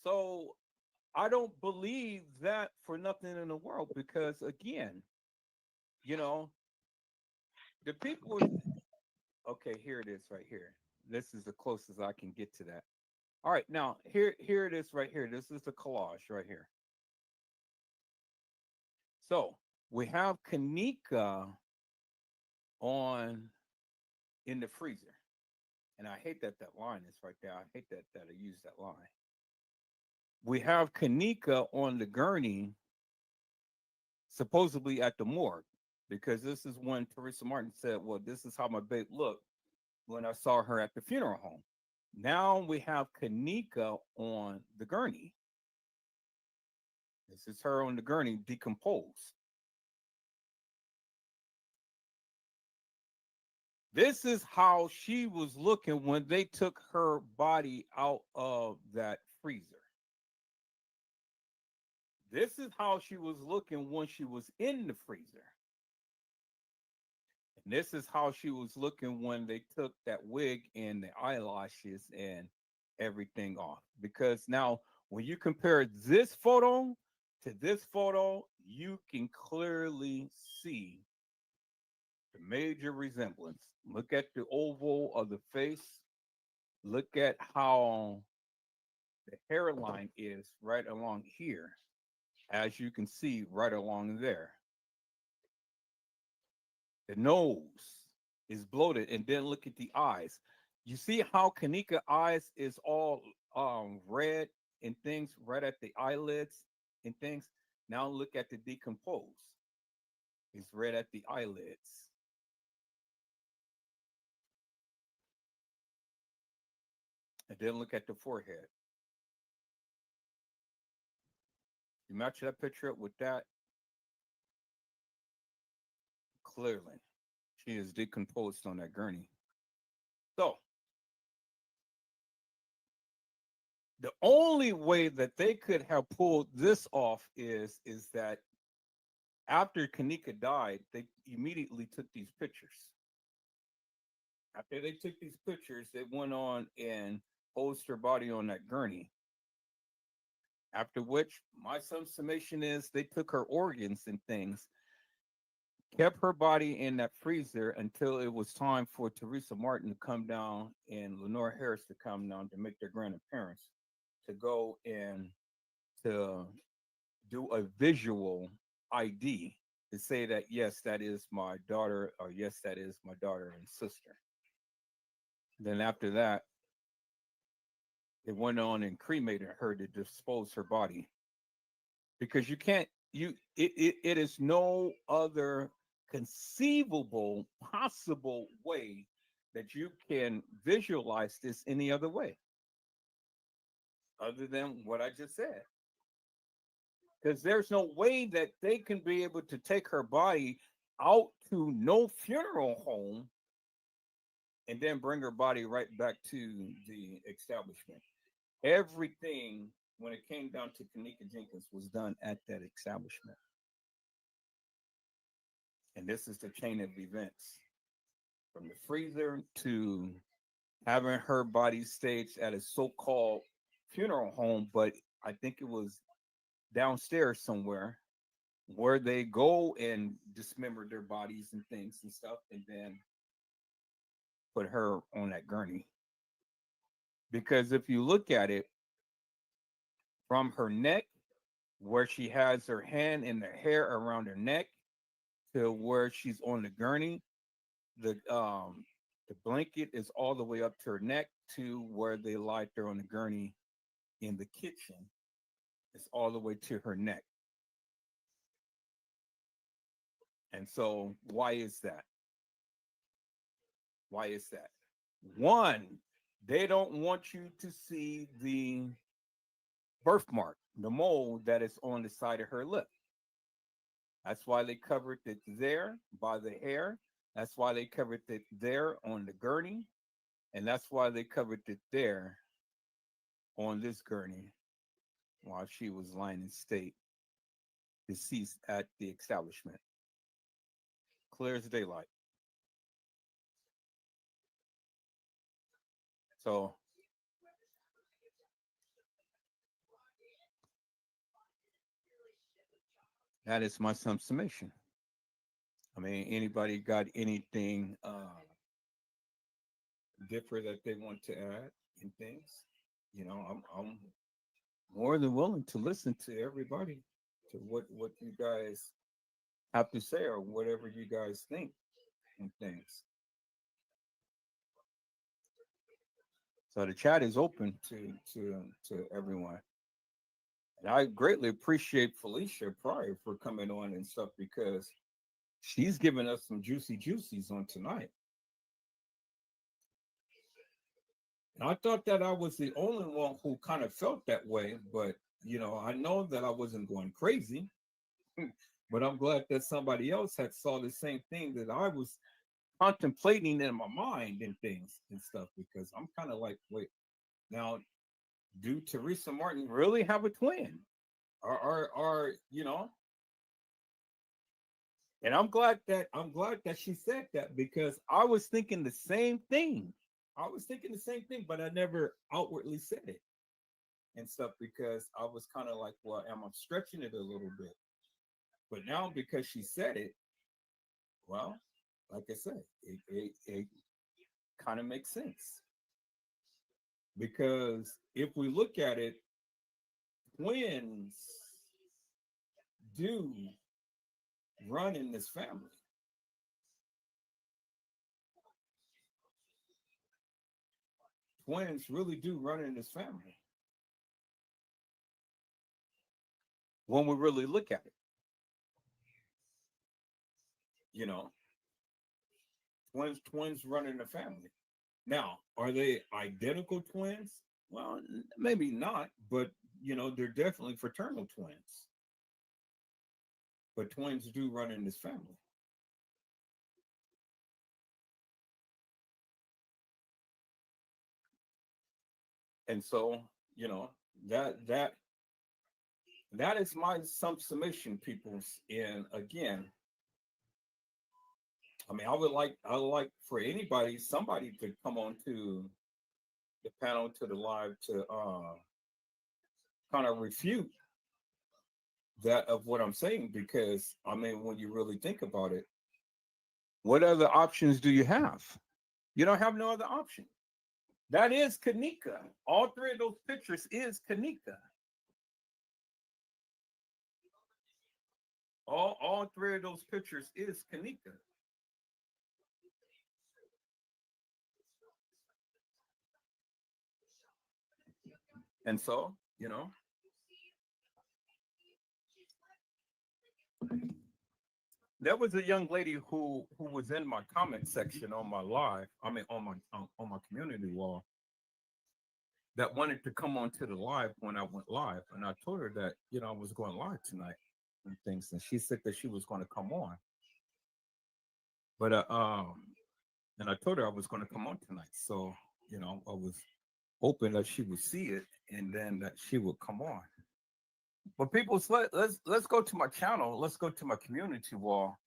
So I don't believe that for nothing in the world, because again, you know, the people. Okay, here it is right here. This is the closest I can get to that. All right, now here it is right here. This is the collage right here. So we have kENNEka on in the freezer, and I hate that line is right there. I hate that I use that line. We have kENNEka on the gurney, supposedly at the morgue, because this is when Teresa Martin said, "Well, this is how my babe looked when I saw her at the funeral home." Now we have kENNEka on the gurney. This is her on the gurney, decomposed. This is how she was looking when they took her body out of that freezer. This is how she was looking when she was in the freezer. And this is how she was looking when they took that wig and the eyelashes and everything off. Because now, when you compare this photo to this photo, you can clearly see the major resemblance. Look at the oval of the face. Look at how the hairline is right along here, as you can see right along there. The nose is bloated, and then look at the eyes. You see how kENNEka eyes is all red and things right at the eyelids and things. Now look at the decomposed. It's red at the eyelids. And then look at the forehead. You match that picture up with that, clearly she is decomposed on that gurney. So the only way that they could have pulled this off is that after kENNEka died, they immediately took these pictures. After they took these pictures, they went on and posed her body on that gurney. After which, my summation is they took her organs and things, kept her body in that freezer until it was time for Teresa Martin to come down and Lenore Harris to come down to make their grand appearance, to go and to do a visual ID to say that, yes, that is my daughter, or yes, that is my daughter and sister. Then after that, they went on and cremated her to dispose her body, because you can't, it is no other conceivable possible way that you can visualize this any other way other than what I just said, because there's no way that they can be able to take her body out to no funeral home and then bring her body right back to the establishment. Everything, when it came down to kENNEka Jenkins, was done at that establishment. And this is the chain of events, from the freezer to having her body staged at a so-called funeral home, but I think it was downstairs somewhere, where they go and dismember their bodies and things and stuff, and then put her on that gurney. Because if you look at it, from her neck, where she has her hand in the hair around her neck, to where she's on the gurney, the blanket is all the way up to her neck, to where they lied her on the gurney in the kitchen. It's all the way to her neck. And so why is that? Why is that? One, they don't want you to see the birthmark, the mole that is on the side of her lip. That's why they covered it there by the hair. That's why they covered it there on the gurney. And that's why they covered it there on this gurney while she was lying in state, deceased at the establishment. Clear as daylight. So that is my summation. I mean, anybody got anything different that they want to add in things? I'm more than willing to listen to everybody, to what you guys have to say, or whatever you guys think and things. So the chat is open to everyone. And I greatly appreciate Felicia Pryor for coming on and stuff, because she's giving us some juicy juicies on tonight. And I thought that I was the only one who kind of felt that way, but I know that I wasn't going crazy. But I'm glad that somebody else had saw the same thing that I was contemplating in my mind and things and stuff, because I'm kind of like, wait, now, do Teresa Martin really have a twin? Or and I'm glad that she said that, because I was thinking the same thing. But I never outwardly said it and stuff, because I was kind of like, well, am I stretching it a little bit? But now, because she said it, well, like I said, it kind of makes sense. Because if we look at it, twins do run in this family. Twins really do run in this family when we really look at it. You know, twins run in the family. Now, are they identical twins? Well, maybe not, but they're definitely fraternal twins. But twins do run in this family. And so, that that is my some submission, peoples. And again, I mean, I would like for anybody, somebody to come on to the panel, to the live, to kind of refute that of what I'm saying, because I mean, when you really think about it, what other options do you have? You don't have no other option. That is kENNEka. All three of those pictures is kENNEka. All three of those pictures is kENNEka. And so, there was a young lady who was in my comment section on my live. I mean, on my community wall, that wanted to come on to the live when I went live, and I told her that I was going live tonight and things, and she said that she was going to come on, but and I told her I was going to come on tonight, so I was hoping that she would see it and then that she would come on. But people, let's go to my channel, let's go to my community wall,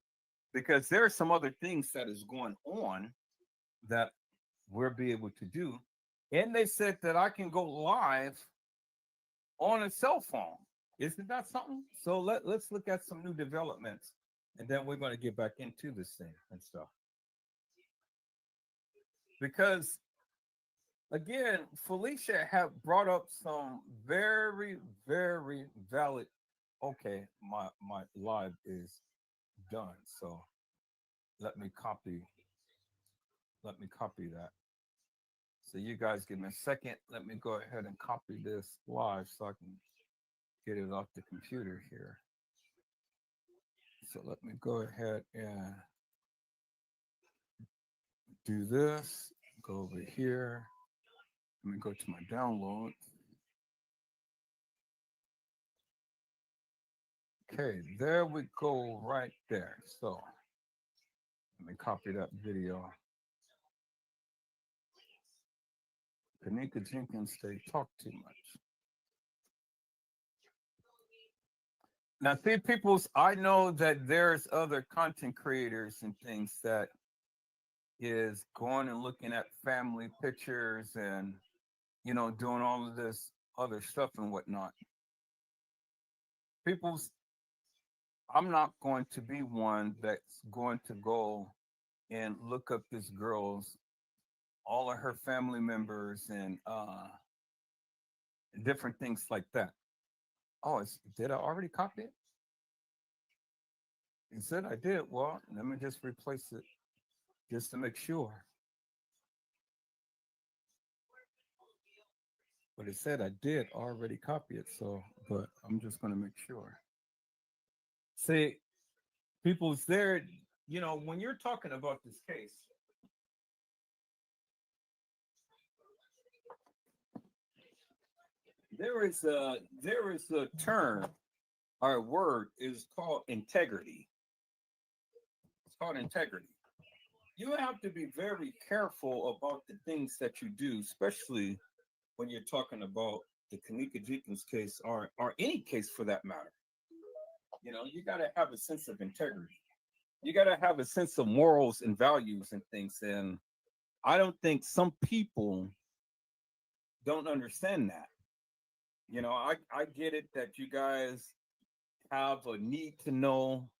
because there are some other things that is going on that we'll be able to do. And they said that I can go live on a cell phone. Isn't that something? So let's look at some new developments, and then we're going to get back into this thing and stuff. Because again, Felicia have brought up some very, very valid. Okay, my live is done. So let me copy. Let me copy that. So you guys give me a second. Let me go ahead and copy this live so I can get it off the computer here. So let me go ahead and do this. Go over here. Let me go to my download. Okay, there we go right there. So let me copy that video. kENNEka jENkINs, they talk too much. Now, see, peoples, I know that there's other content creators and things that is going and looking at family pictures and, doing all of this other stuff and whatnot. People's, I'm not going to be one that's going to go and look up this girl's, all of her family members and different things like that. Oh, did I already copy it? It said I did. Well, let me just replace it just to make sure. But it said I did already copy it. So, but I'm just going to make sure. See, people's there, when you're talking about this case, there is a term or a word is called integrity. It's called integrity. You have to be very careful about the things that you do, especially when you're talking about the kENNEka jENkINs case or any case for that matter. You got to have a sense of integrity. You got to have a sense of morals and values and things. And I don't think some people don't understand that. I get it that you guys have a need to know,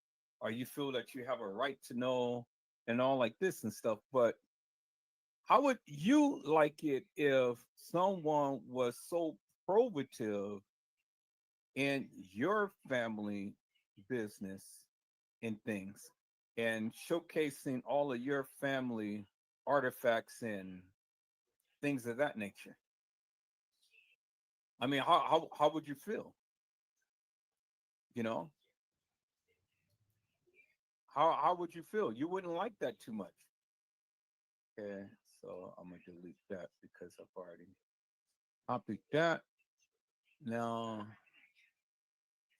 or you feel that you have a right to know, and all like this and stuff. But how would you like it if someone was so probative in your family business and things and showcasing all of your family artifacts and things of that nature? I mean, how would you feel? You know, how would you feel? You wouldn't like that too much. Okay, so I'm gonna delete that because I've already copied that. Now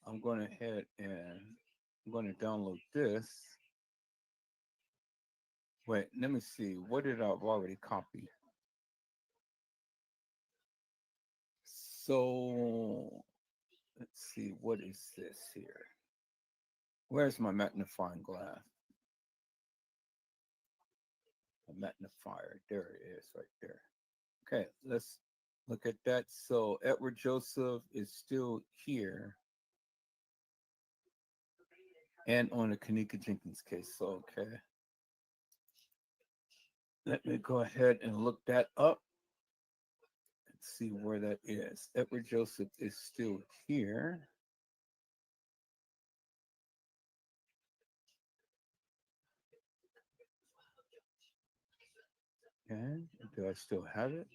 I'm going ahead and I'm going to download this. Wait, let me see. What did I've already copied? So let's see. What is this here? Where's my magnifying glass? magnifier. There it is right there. Okay, let's look at that. So Edward Joseph is still here and on the kENNEka Jenkins case. So, okay. Let me go ahead and look that up and see where that is. Edward Joseph is still here. And do I still have it?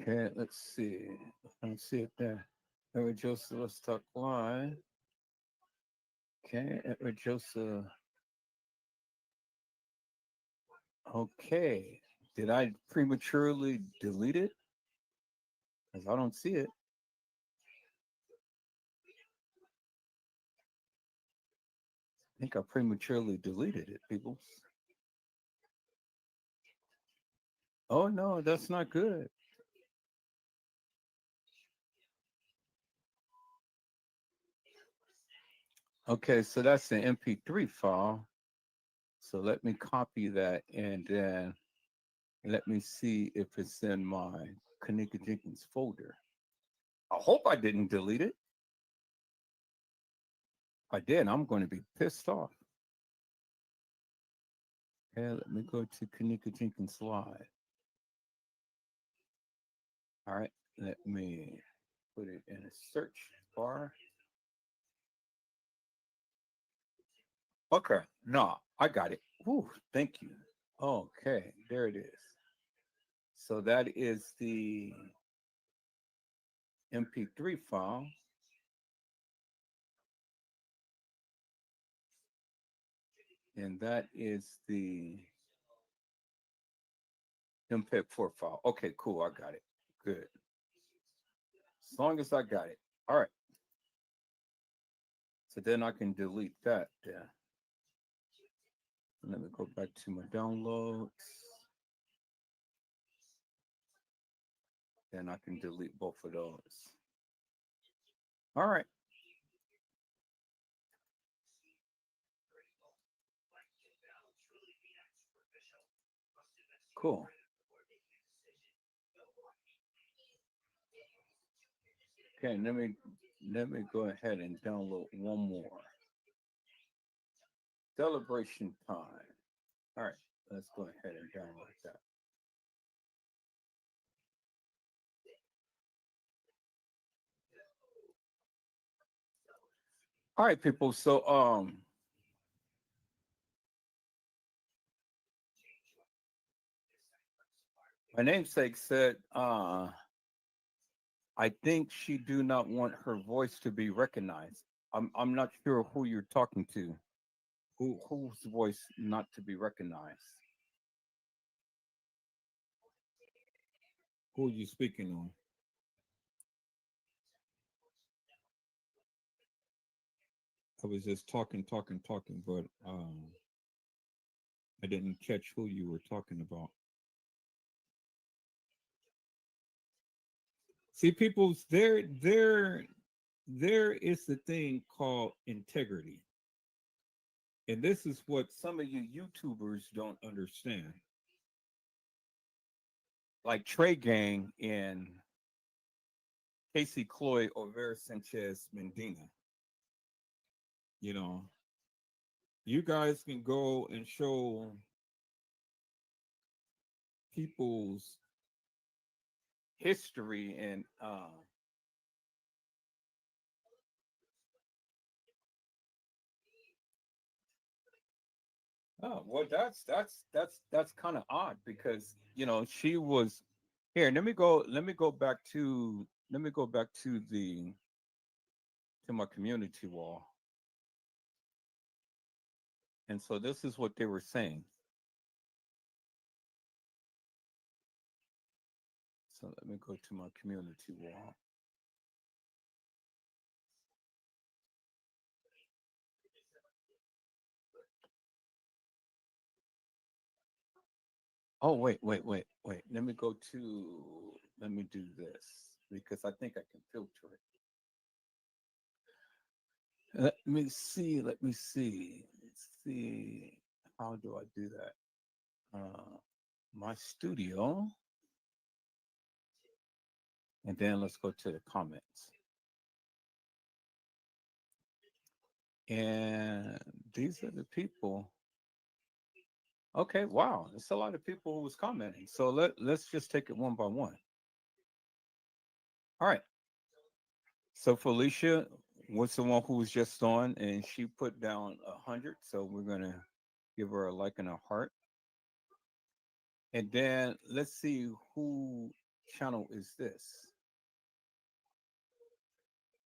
Okay, let's see. I don't see it there. Edward Joseph, let's talk live. Okay, Edward Joseph. Okay. Did I prematurely delete it? Because I don't see it. I think I prematurely deleted it, people. Oh no, that's not good. Okay, so that's an MP3 file. So let me copy that and then let me see if it's in my kENNEka Jenkins folder. I hope I didn't delete it. If I did, I'm going to be pissed off. Okay, let me go to kENNEka Jenkins Live. All right, let me put it in a search bar. Okay, no, I got it. Whew, thank you. Okay, there it is. So that is the MP3 file. And that is the MPEG-4 file. Okay, cool. I got it. Good. As long as I got it. All right. So then I can delete that there. Let me go back to my downloads. Then I can delete both of those. All right. Cool. Okay, let me go ahead and download one more. Celebration time. All right, let's go ahead and download that. All right, people. So my namesake said I think she do not want her voice to be recognized. I'm not sure who you're talking to. Whose voice not to be recognized? Who are you speaking on? I was just talking, but I didn't catch who you were talking about. See, people's there is the thing called integrity. And this is what some of you YouTubers don't understand. Like Trey Gang and Casey Cloyd or Vera Sanchez Mendina. You know, you guys can go and show people's history and oh well that's kind of odd because she was here. Let me go back to my community wall. And so this is what they were saying. So let me go to my community wall. Oh, wait. Let me do this because I think I can filter it. Let me see. Let me see. Let's see. How do I do that? My studio, and then let's go to the comments. And these are the people. Okay, wow, it's a lot of people who was commenting. So let's just take it one by one. All right. So Felicia was the one who was just on, and she put down 100. So we're gonna give her a like and a heart. And then let's see who channel is this.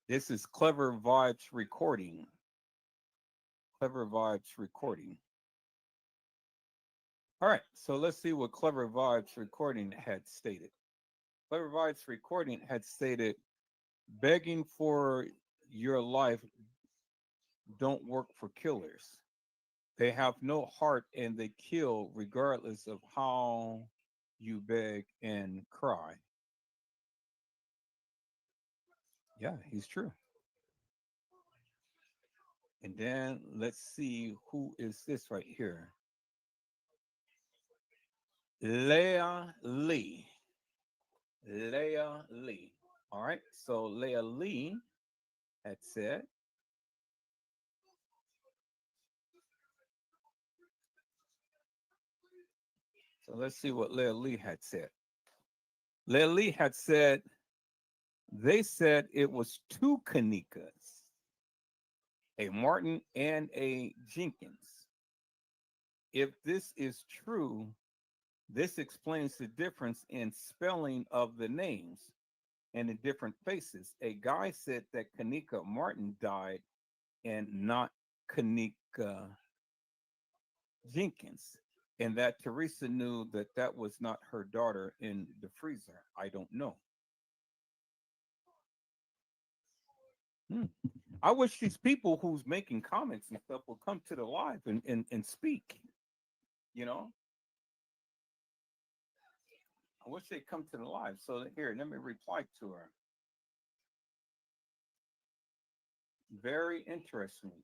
This is Clever Vibes Recording. Clever Vibes Recording. All right, so let's see what Clever Vibes Recording had stated. Clever Vibes Recording had stated, begging for your life don't work for killers. They have no heart and they kill regardless of how you beg and cry. Yeah, he's true. And then let's see who is this right here. Leah Lee. Leah Lee. All right. So Leah Lee had said, so let's see what Leah Lee had said. Leah Lee had said, they said it was two kENNEkas, a Martin and a Jenkins. If this is true, this explains the difference in spelling of the names and the different faces. A guy said that kENNEka Martin died and not kENNEka Jenkins, and that Teresa knew that that was not her daughter in the freezer. I don't know. Hmm. I wish these people who's making comments and stuff will come to the live and speak. You know, I wish they'd come to the live. So here, let me reply to her. Very interesting.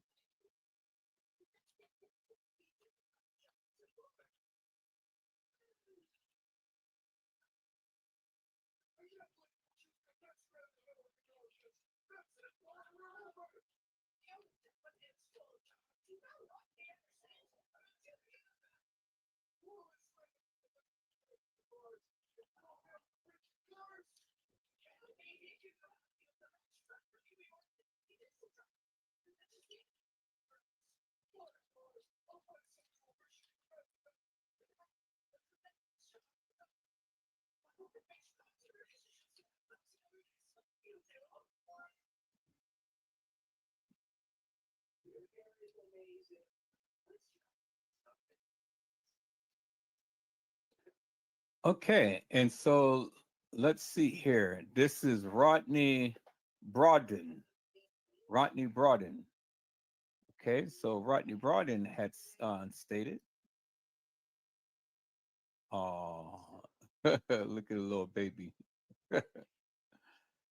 Okay, and so let's see here. This is Rodney Broaden. Rodney Broaden. Okay, so Rodney Broaden had stated, "Oh, look at the little baby." All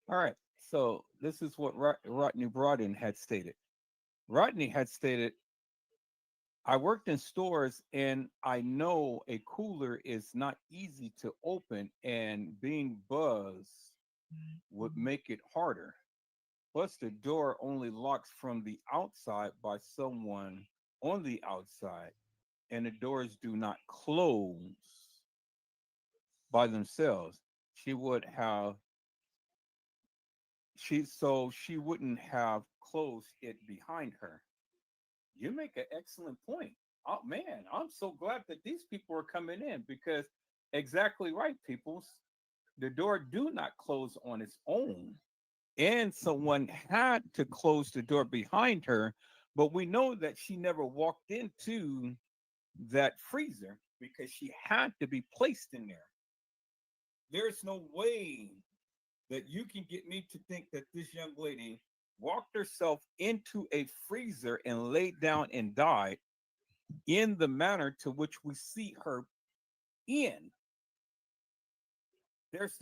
right, so this is what Rodney Broaden had stated. Rodney had stated, I worked in stores and I know a cooler is not easy to open, and being buzzed would make it harder. Plus, the door only locks from the outside by someone on the outside, and the doors do not close by themselves. She would have she wouldn't have closed it behind her. You make an excellent point. Oh man, I'm so glad that these people are coming in because exactly right, peoples. The door do not close on its own, and someone had to close the door behind her. But we know that she never walked into that freezer because she had to be placed in there. There's no way that you can get me to think that this young lady walked herself into a freezer and laid down and died in the manner to which we see her in. There's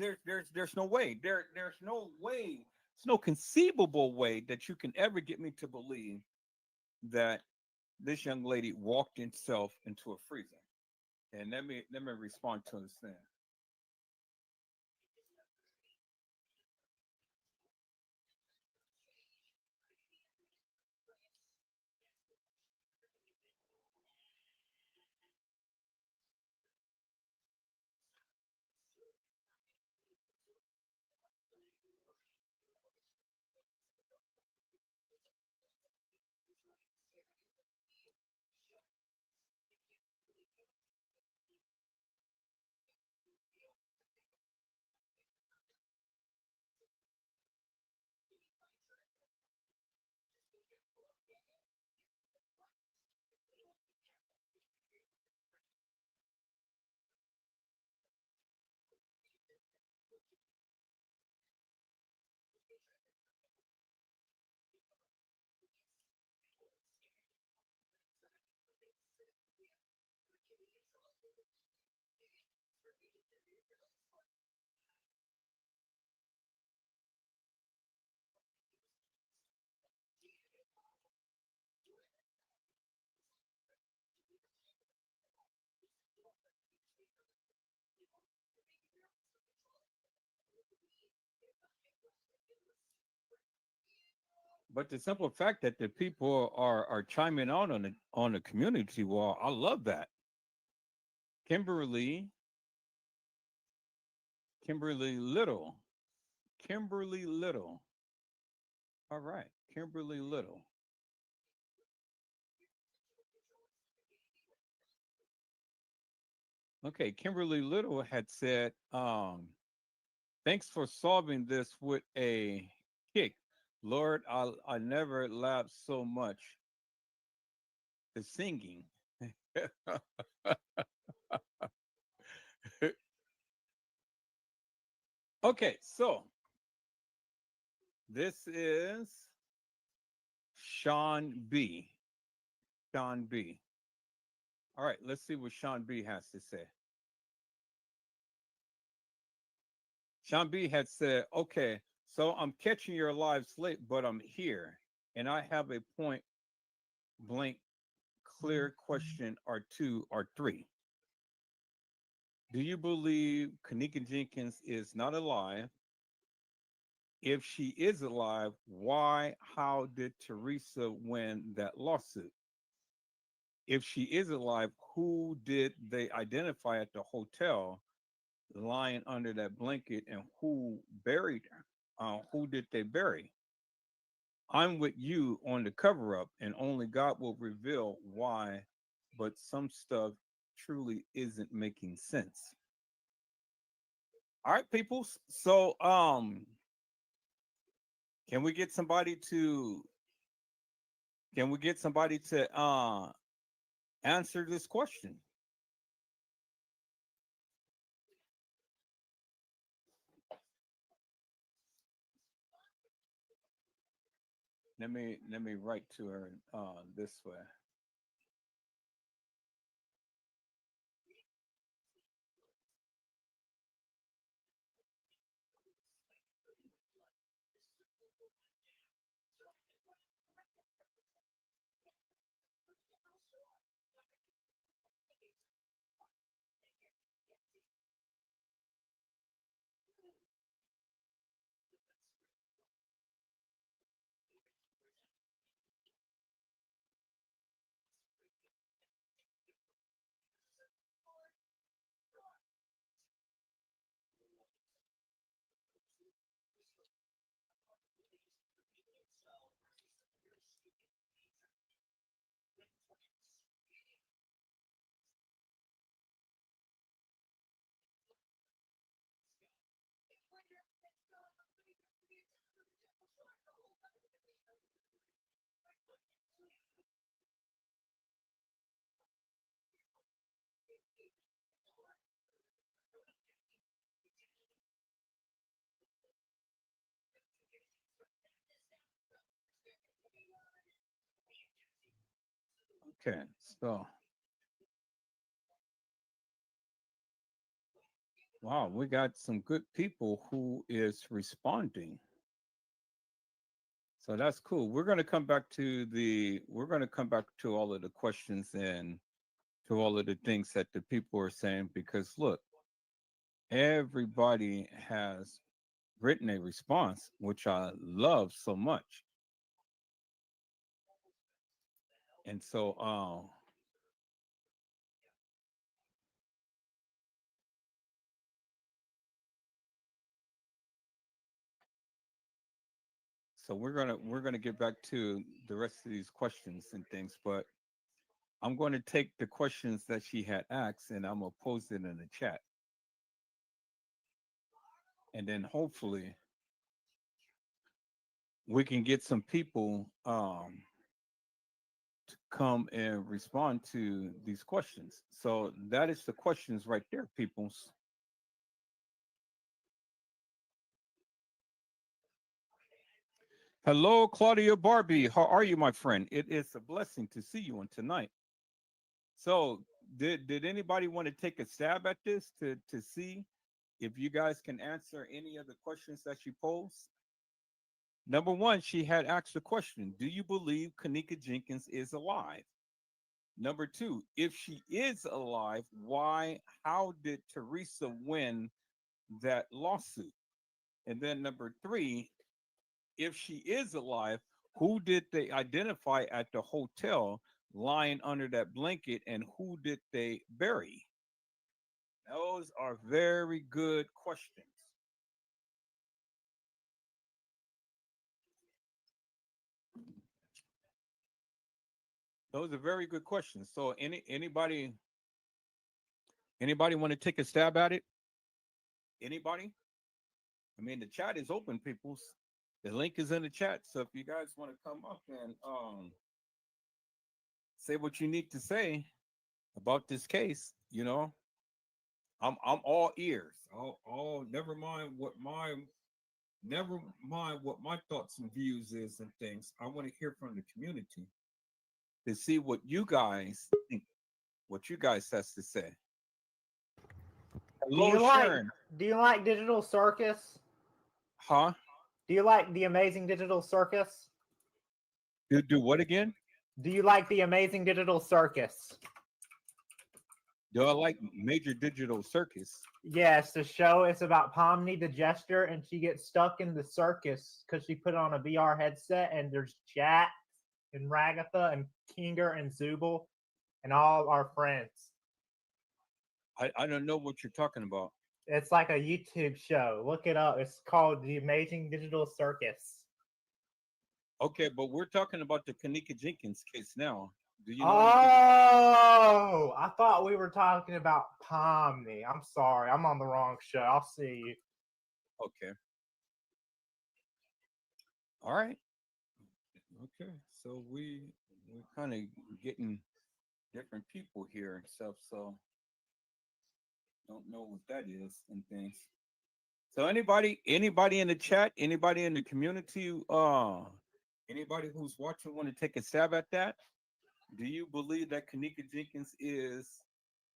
no way. There's no way There's no conceivable way that you can ever get me to believe that this young lady walked herself into a freezer. And let me respond to this thing. But the simple fact that the people are chiming out on the community wall, I love that. Kimberly, Kimberly Little, Kimberly Little. All right, Kimberly Little. Okay, Kimberly Little had said, "Thanks for solving this with a kick, Lord. I never laughed so much. The singing." Okay, so this is Sean B. Sean B. All right, let's see what Sean B has to say. Sean B had said, "Okay, so I'm catching your live slate, but I'm here, and I have a point blank, clear question or two or three. Do you believe kENNEka Jenkins is not alive? If she is alive, why, how did Teresa win that lawsuit? If she is alive, who did they identify at the hotel lying under that blanket and who buried her? Who did they bury? I'm with you on the cover up, and only God will reveal why, but some stuff truly isn't making sense." All right, people. So, can we get somebody to answer this question? Let me write to her this way. Okay, so wow, we got some good people who is responding. So that's cool. We're going to come back to all of the questions and to all of the things that the people are saying, because look, everybody has written a response, which I love so much. And so we're gonna get back to the rest of these questions and things, but I'm going to take the questions that she had asked and I'm gonna post it in the chat, and then hopefully we can get some people to come and respond to these questions. So that is the questions right there, peoples. Hello, Claudia Barbie. How are you, my friend? It is a blessing to see you on tonight. So, did anybody want to take a stab at this to see if you guys can answer any of the questions that she posed? Number one, she had asked the question, do you believe kENNEka Jenkins is alive? Number two, if she is alive, why, how did Teresa win that lawsuit? And then number three, if she is alive, who did they identify at the hotel lying under that blanket, and who did they bury? Those are very good questions. Those are very good questions. So anybody want to take a stab at it? Anybody? I mean, the chat is open, peoples. The link is in the chat. So if you guys want to come up and say what you need to say about this case, I'm all ears. All never mind what my thoughts and views is and things. I want to hear from the community to see what you guys think, what you guys has to say. Do Hello, you like Sharon. do you like Digital Circus? Huh? Do you like the Amazing Digital Circus? Do what again? Do you like the Amazing Digital Circus? Do I like Major Digital Circus? Yes, the show is about Pomni the Jester, and she gets stuck in the circus because she put on a VR headset, and there's Jack and Ragatha and Kinger and Zubul and all our friends. I don't know what you're talking about. It's like a YouTube show. Look it up. It's called The Amazing Digital Circus. Okay, but we're talking about the kENNEka Jenkins case now. Do you know anything? Oh, I thought we were talking about Pomni. I'm sorry. I'm on the wrong show. I'll see you. Okay. All right. Okay. So we're kind of getting different people here and stuff. So don't know what that is and things. So anybody in the chat, anybody in the community, anybody who's watching want to take a stab at that? Do you believe that kENNEka Jenkins is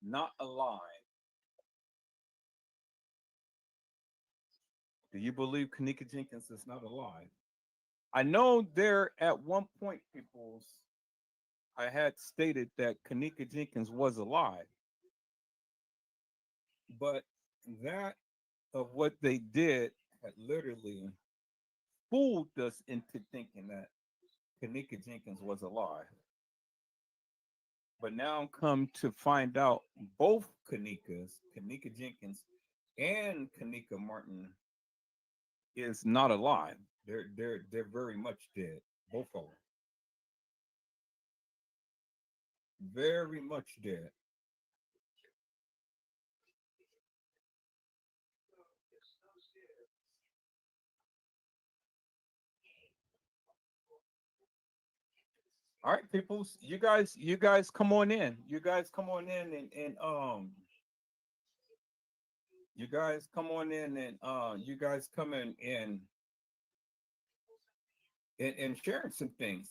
not alive? Do you believe kENNEka Jenkins is not alive? I know there at one point, people's, I had stated that kENNEka Jenkins was alive, but that of what they did had literally fooled us into thinking that kENNEka Jenkins was alive. But now I'm come to find out both kENNEka Jenkins and kENNEka Martin is not alive. They're very much dead. Both of them. Very much dead. All right, peoples. You guys come on in. You guys come on in and you guys come on in and you guys come in and sharing some things.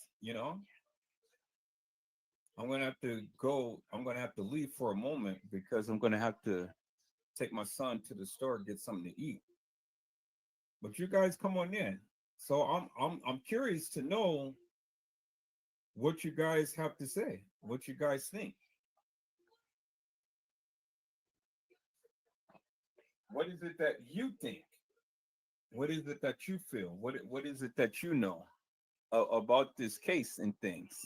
I'm gonna have to leave for a moment because I'm gonna have to take my son to the store, get something to eat. But you guys come on in. So I'm curious to know what you guys have to say, what you guys think. What is it that you think? What is it that you feel? What is it that you know about this case and things?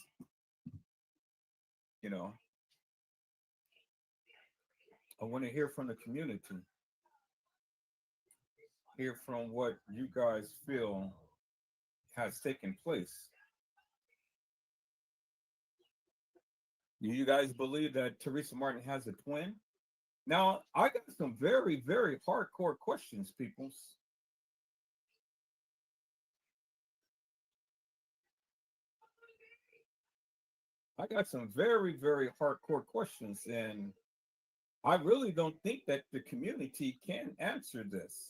You know, I want to hear from the community, hear from what you guys feel has taken place. Do you guys believe that Teresa Martin has a twin? Now, I got some very, very hardcore questions, peoples. I got some very, very hardcore questions, and I really don't think that the community can answer this.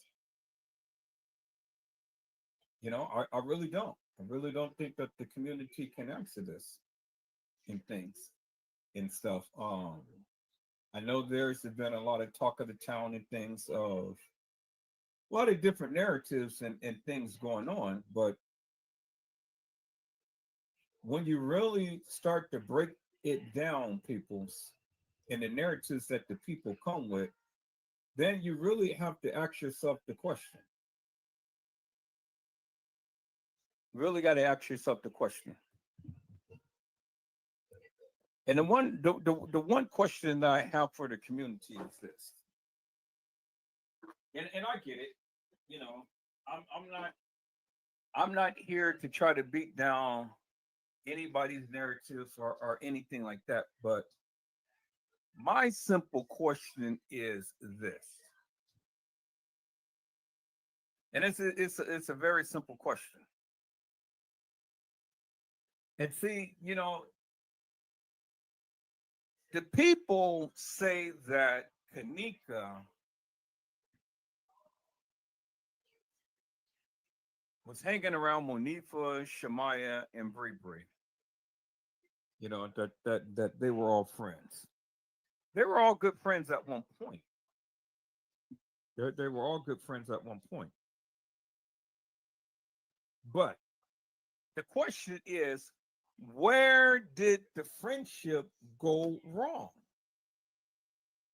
I really don't. I really don't think that the community can answer this in things and stuff. I know there's been a lot of talk of the town and things of a lot of different narratives and things going on, but when you really start to break it down, peoples, and the narratives that the people come with, then you really have to ask yourself the question. Really got to ask yourself the question. And the one question that I have for the community is this. And I get it. You know, I'm not here to try to beat down anybody's narratives or anything like that. But my simple question is this. And it's a very simple question. And see, the people say that kENNEka was hanging around Monifa, Shemaya, and Bree Bree. That they were all friends. They were all good friends at one point. They were all good friends at one point. But the question is, where did the friendship go wrong?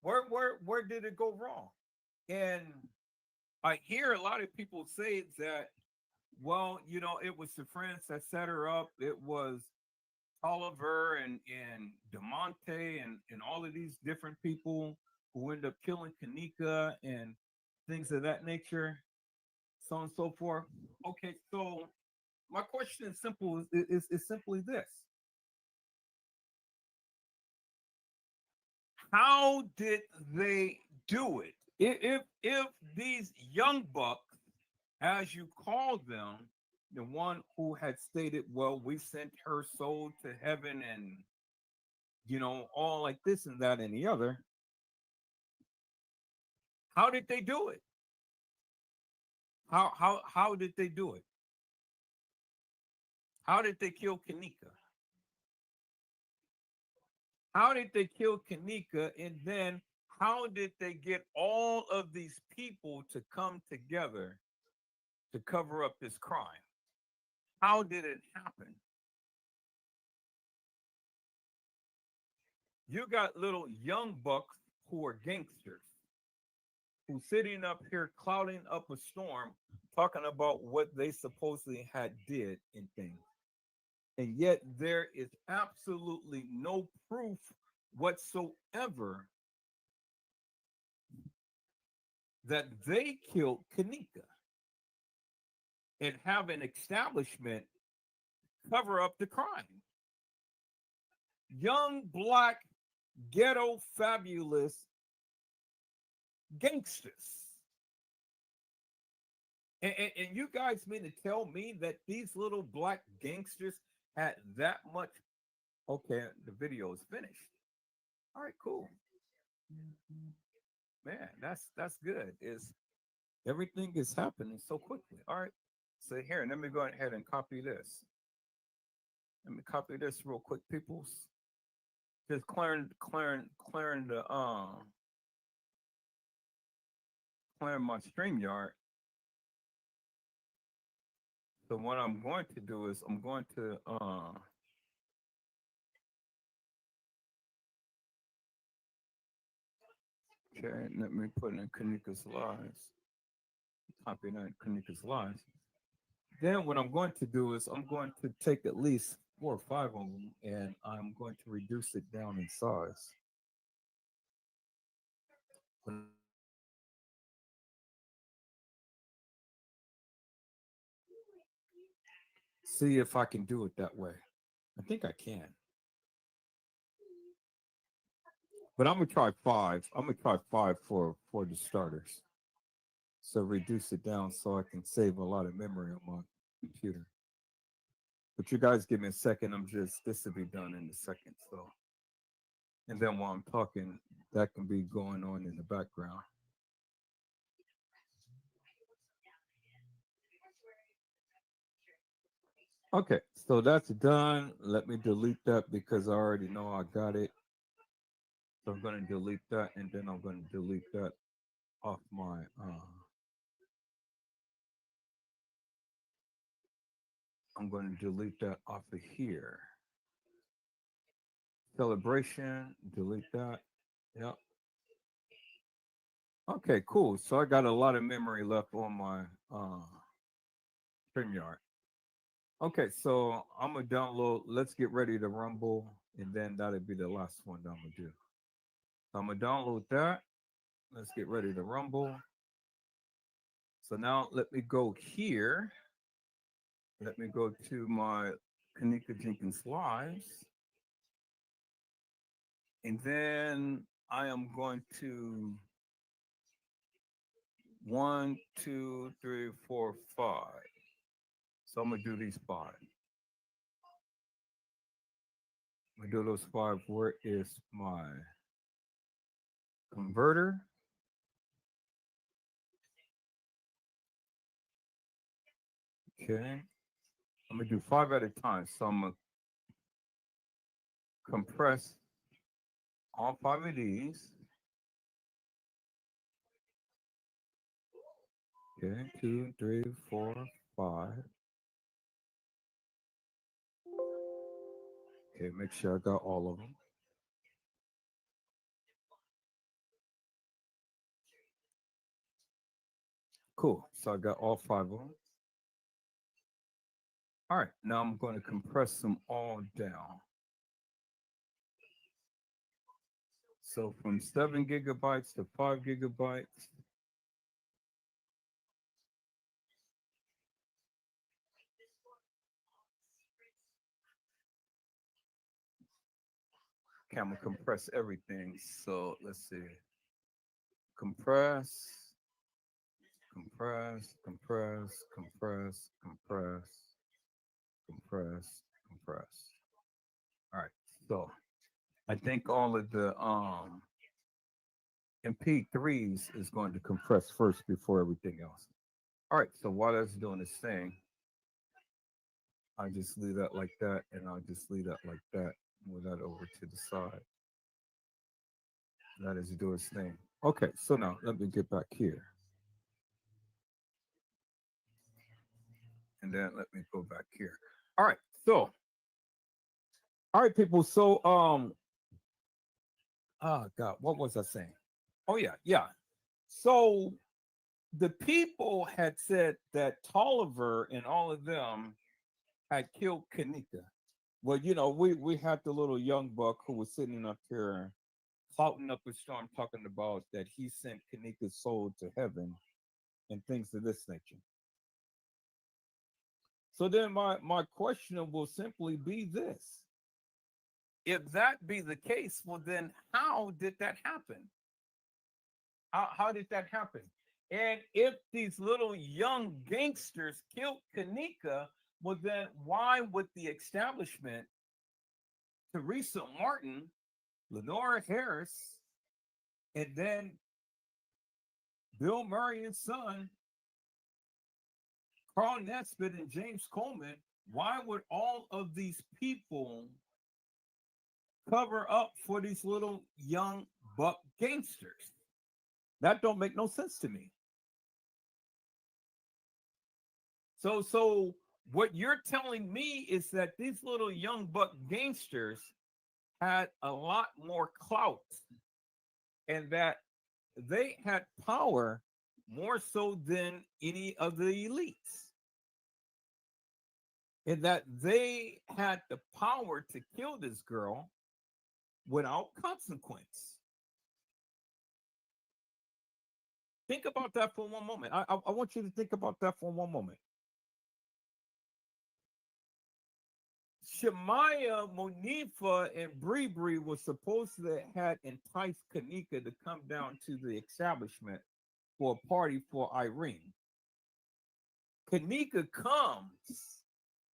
Where did it go wrong? And I hear a lot of people say that, well, it was the friends that set her up. It was Oliver and DeMonte and all of these different people who end up killing kENNEka and things of that nature, so on and so forth. Okay, so my question is simple is simply this. How did they do it? If these young bucks, as you call them, the one who had stated, well, we sent her soul to heaven and all like this and that and the other, how did they do it? How did they do it? How did they kill kENNEka? How did they kill kENNEka? And then how did they get all of these people to come together to cover up this crime? How did it happen? You got little young bucks who are gangsters who sitting up here clouding up a storm talking about what they supposedly had did in things. And yet there is absolutely no proof whatsoever that they killed kENNEka and have an establishment cover up the crime. Young black ghetto fabulous gangsters. And you guys mean to tell me that these little black gangsters had that much? Okay, the video is finished. All right, cool. Man, that's good. Is everything is happening so quickly. All right. So here, let me go ahead and copy this. Let me copy this real quick, peoples. Just clearing the clearing my StreamYard. So what I'm going to do is I'm going to okay, let me put in kENNEka's lives. Copy that kENNEka's lives. Then what I'm going to do is I'm going to take at least 4 or 5 of them and I'm going to reduce it down in size. See if I can do it that way. I think I can. But I'm gonna try 5. I'm gonna try 5 for the starters. So reduce it down so I can save a lot of memory on my computer. But you guys give me a second. This will be done in a second. So, and then while I'm talking, that can be going on in the background. Okay, so that's done. Let me delete that because I already know I got it. So I'm going to delete that and then I'm going to delete that off my I'm going to delete that off of here. Celebration, delete that. Yep. Okay, cool. So I got a lot of memory left on my StreamYard. Okay, so I'm gonna download. Let's get ready to rumble, and then that'll be the last one that I'm gonna do. So I'm gonna download that. Let's get ready to rumble. So now let me go here. Let me go to my kENNEka Jenkins Lives. And then I am going to 1, 2, 3, 4, 5. So I'm gonna do these 5. I'm gonna do those 5. Where is my converter? Okay. I'm gonna do 5 at a time. So I'm gonna compress all 5 of these. Okay, 2, 3, 4, 5. Okay, make sure I got all of them. Cool. So I got all 5 of them. All right, now I'm going to compress them all down. So from 7 gigabytes to 5 gigabytes. Okay, I'm gonna compress everything. So let's see. Compress, compress, compress, compress, compress, compress, compress. All right. So I think all of the MP3s is going to compress first before everything else. All right. So while that's doing this thing, I just leave that like that, and I'll just leave that like that. Move that over to the side. That is do its thing. Okay. So now let me get back here, and then let me go back here. All right. So, all right, people. So, oh God, what was I saying? Oh yeah, yeah. So the people had said that Tolliver and all of them had killed kENNEka. Well, we had the little young buck who was sitting up here clouting up a storm talking about that he sent kENNEka's soul to heaven and things of this nature. So then my question will simply be this. If that be the case, well then how did that happen? How did that happen? And if these little young gangsters killed kENNEka, well, then why would the establishment, Teresa Martin, Lenora Harris, and then Bill Murray and son, Carl Nesbitt and James Coleman, why would all of these people cover up for these little young buck gangsters? That don't make no sense to me. So What you're telling me is that these little young buck gangsters had a lot more clout and that they had power more so than any of the elites. And that they had the power to kill this girl without consequence. Think about that for one moment. I want you to think about that for one moment. Shemaya, Monifa, and Bree was supposed to have enticed kENNEka to come down to the establishment for a party for Irene. kENNEka comes,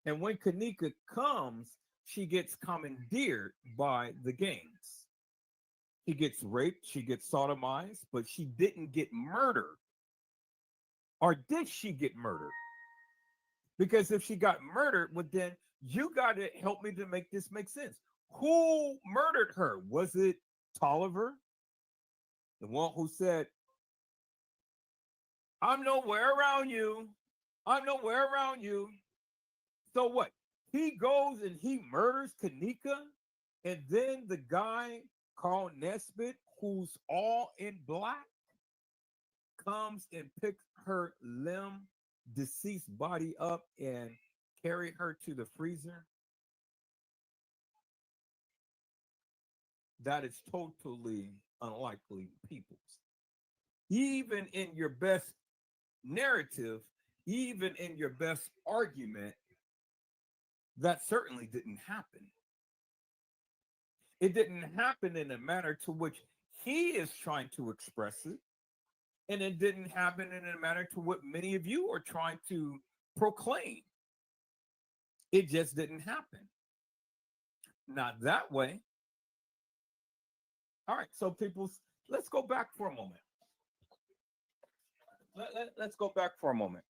and when kENNEka comes, she gets commandeered by the gangs. She gets raped, she gets sodomized, but she didn't get murdered. Or did she get murdered? Because if she got murdered, well, then you got to help me to make this make sense. Who murdered her? Was it Tolliver? The one who said, I'm nowhere around you. I'm nowhere around you. So what? He goes and he murders kENNEka, and then the guy Carl Nesbitt, who's all in black, comes and picks her deceased body up and carry her to the freezer. That is totally unlikely, peoples. Even in your best narrative, even in your best argument, that certainly didn't happen. It didn't happen in a manner to which he is trying to express it. And it didn't happen in a manner to what many of you are trying to proclaim. It just didn't happen. Not that way. All right, so people, let's go back for a moment. Let's go back for a moment.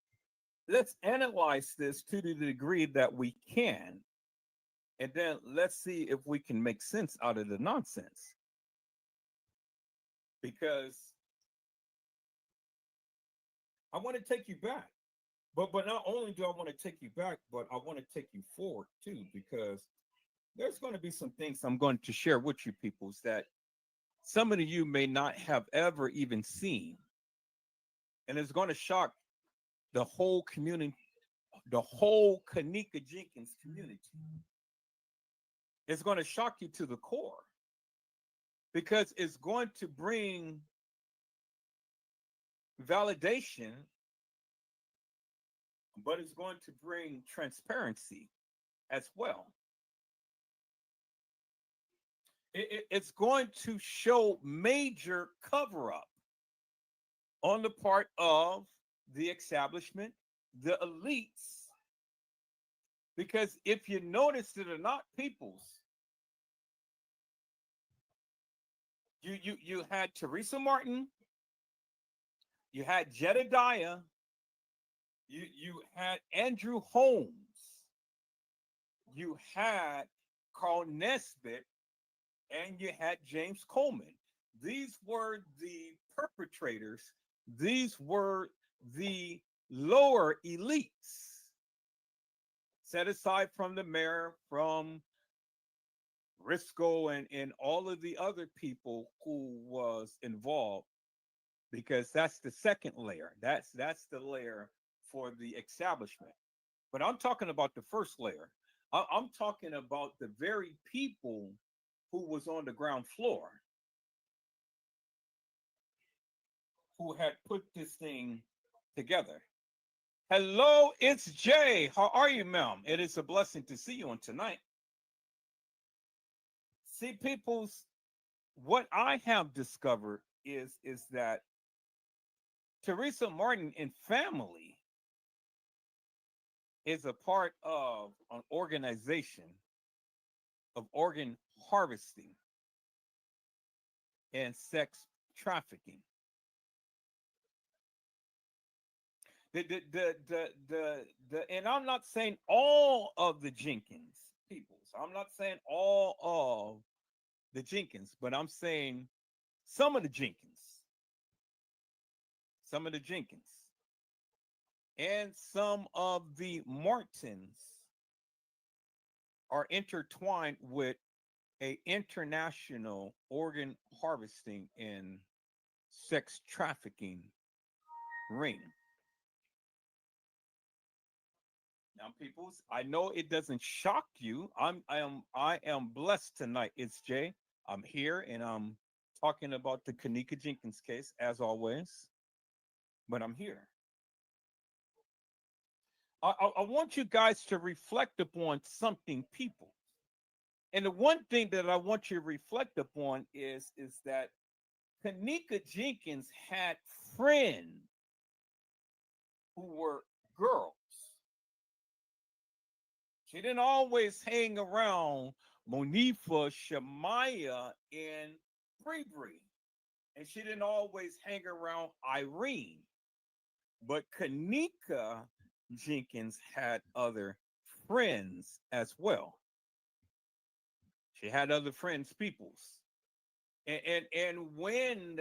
Let's analyze this to the degree that we can, and then let's see if we can make sense out of the nonsense. Because I want to take you back. But not only do I want to take you back, but I want to take you forward too, because there's going to be some things I'm going to share with you peoples that some of you may not have ever even seen. And it's going to shock the whole community, the whole kENNEka jENkINs community. It's going to shock you to the core because it's going to bring validation, but it's going to bring transparency as well. It's going to show major cover up on the part of the establishment, the elites, because if you notice that are not peoples, you had Teresa Martin, you had Jedediah, you had Andrew Holmes, you had Carl Nesbitt, and you had James Coleman. These were the perpetrators. These were the lower elites, set aside from the mayor, from Risco, and all of the other people who was involved, because that's the second layer. That's the layer for the establishment. But I'm talking about the first layer. I'm talking about the very people who was on the ground floor, who had put this thing together. Hello, it's Jay. How are you, ma'am? It is a blessing to see you on tonight. See, peoples, what I have discovered is that Teresa Martin and family is a part of an organization of organ harvesting and sex trafficking. And I'm not saying all of the jENkINs peoples. I'm not saying all of the jENkINs, but I'm saying some of the jENkINs. Some of the jENkINs. and some of the Martins are intertwined with a international organ harvesting and sex trafficking ring. Now, peoples, I know it doesn't shock you. I am blessed tonight. It's Jay. I'm here and I'm talking about the kENNEka Jenkins case as always, but I'm here. I want you guys to reflect upon something, people. And the one thing that I want you to reflect upon is that kENNEka Jenkins had friends who were girls. She didn't always hang around Monifa, Shemaya, and Bree Bree. And she didn't always hang around Irene. But kENNEka Jenkins had other friends as well. She had other friends, peoples. And when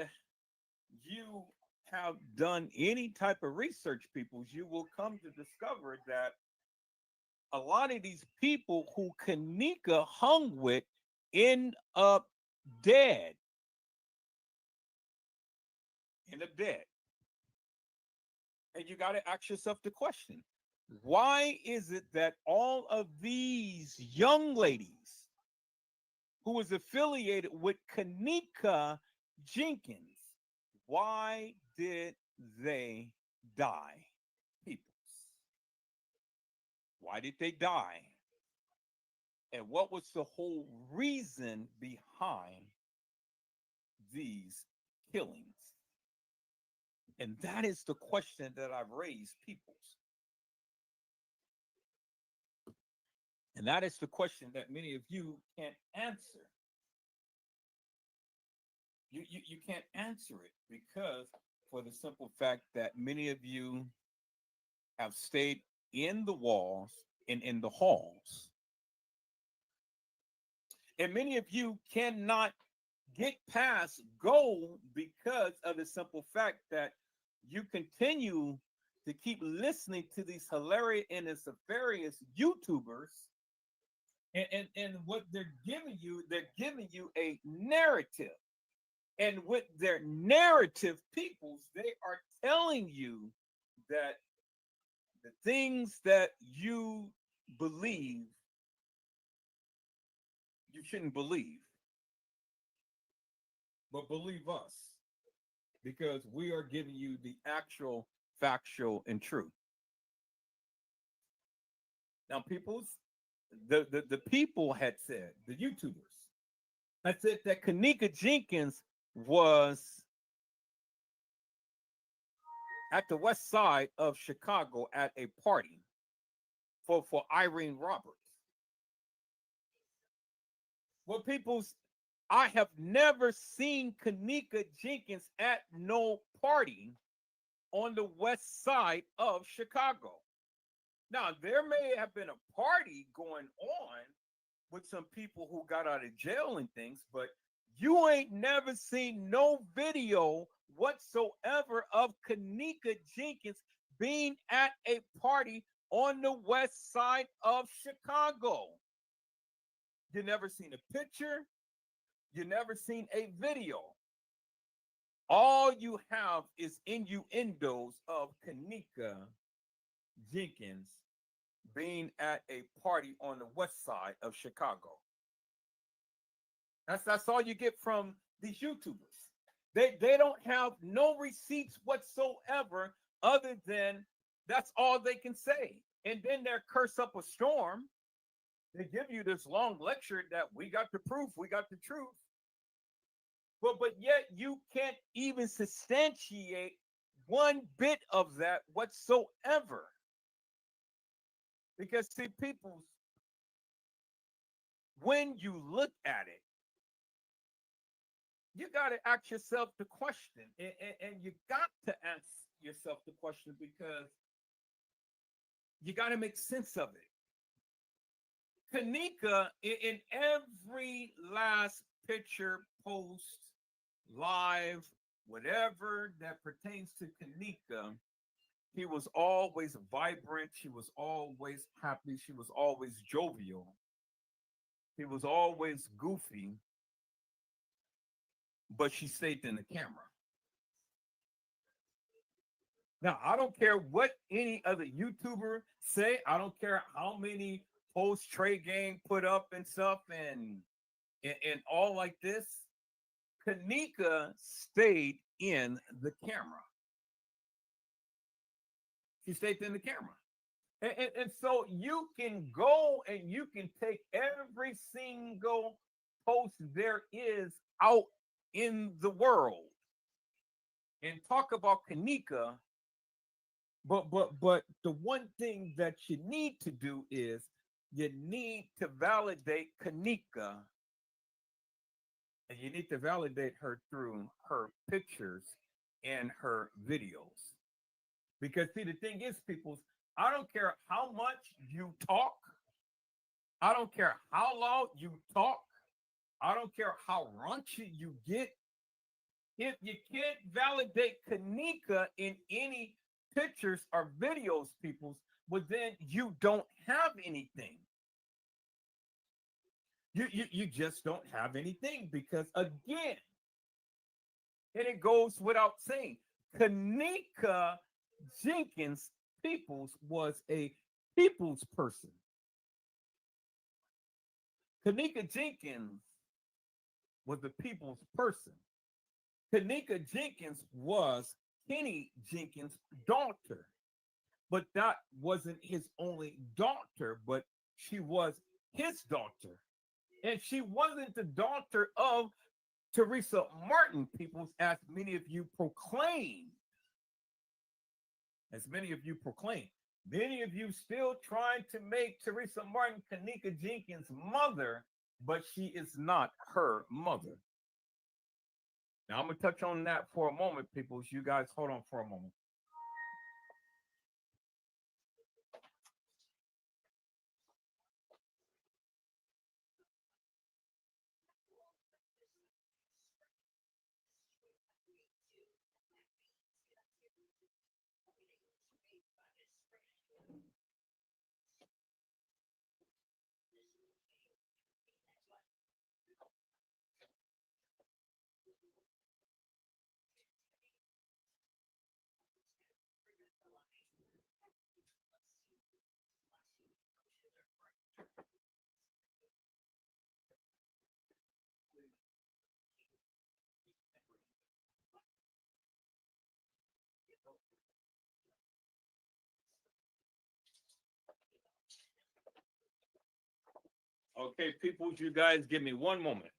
you have done any type of research, peoples, you will come to discover that a lot of these people who kENNEka hung with end up dead. End up dead. And you got to ask yourself the question, why is it that all of these young ladies who was affiliated with kENNEka Jenkins, why did they die? Peoples. Why did they die? And what was the whole reason behind these killings? And that is the question that I've raised, peoples. And that is the question that many of you can't answer. You can't answer it because for the simple fact that many of you have stayed in the walls and in the halls. And many of you cannot get past go because of the simple fact that you continue to keep listening to these hilarious and nefarious YouTubers. And what they're giving you a narrative. And with their narrative, peoples, they are telling you that the things that you believe, you shouldn't believe. But believe us, because we are giving you the actual, factual, and true. Now, peoples, the people had said, the YouTubers had said that kENNEka Jenkins was at the west side of Chicago at a party for Irene Roberts. Well, peoples, I have never seen kENNEka Jenkins at no party on the west side of Chicago. Now, there may have been a party going on with some people who got out of jail and things, but you ain't never seen no video whatsoever of kENNEka Jenkins being at a party on the west side of Chicago. You never seen a picture. You never seen a video. All you have is innuendos of kENNEka Jenkins being at a party on the west side of Chicago. That's all you get from these YouTubers. They don't have no receipts whatsoever other than that's all they can say. And then they're curse up a storm. They give you this long lecture that we got the proof, we got the truth. But yet you can't even substantiate one bit of that whatsoever. Because see, people, when you look at it, you got to ask yourself the question, and you got to ask yourself the question because you got to make sense of it. kENNEka, in every last picture, post, live, whatever that pertains to kENNEka, She was always vibrant. She was always happy. She was always jovial. She was always goofy, but she stayed in the camera. Now, I don't care what any other YouTuber say. I don't care how many post trade game put up and stuff and all like this. kENNEka stayed in the camera. She stayed in the camera. And so you can go and you can take every single post there is out in the world and talk about kENNEka. But the one thing that you need to do is you need to validate kENNEka, and you need to validate her through her pictures and her videos. Because see, the thing is, people, I don't care how much you talk, I don't care how loud you talk, I don't care how raunchy you get. If you can't validate kENNEka in any pictures or videos, peoples, well, then you don't have anything. You just don't have anything because again, and it goes without saying, kENNEka Jenkins Peoples was a people's person. kENNEka Jenkins was a people's person. kENNEka Jenkins was Kenny Jenkins' daughter, but that wasn't his only daughter, but she was his daughter. And she wasn't the daughter of Teresa Martin, peoples, as many of you proclaim. As many of you proclaim. Many of you still trying to make Teresa Martin kENNEka Jenkins' mother, but she is not her mother. Now, I'm going to touch on that for a moment, people. You guys hold on for a moment. Okay, people, you guys give me one moment.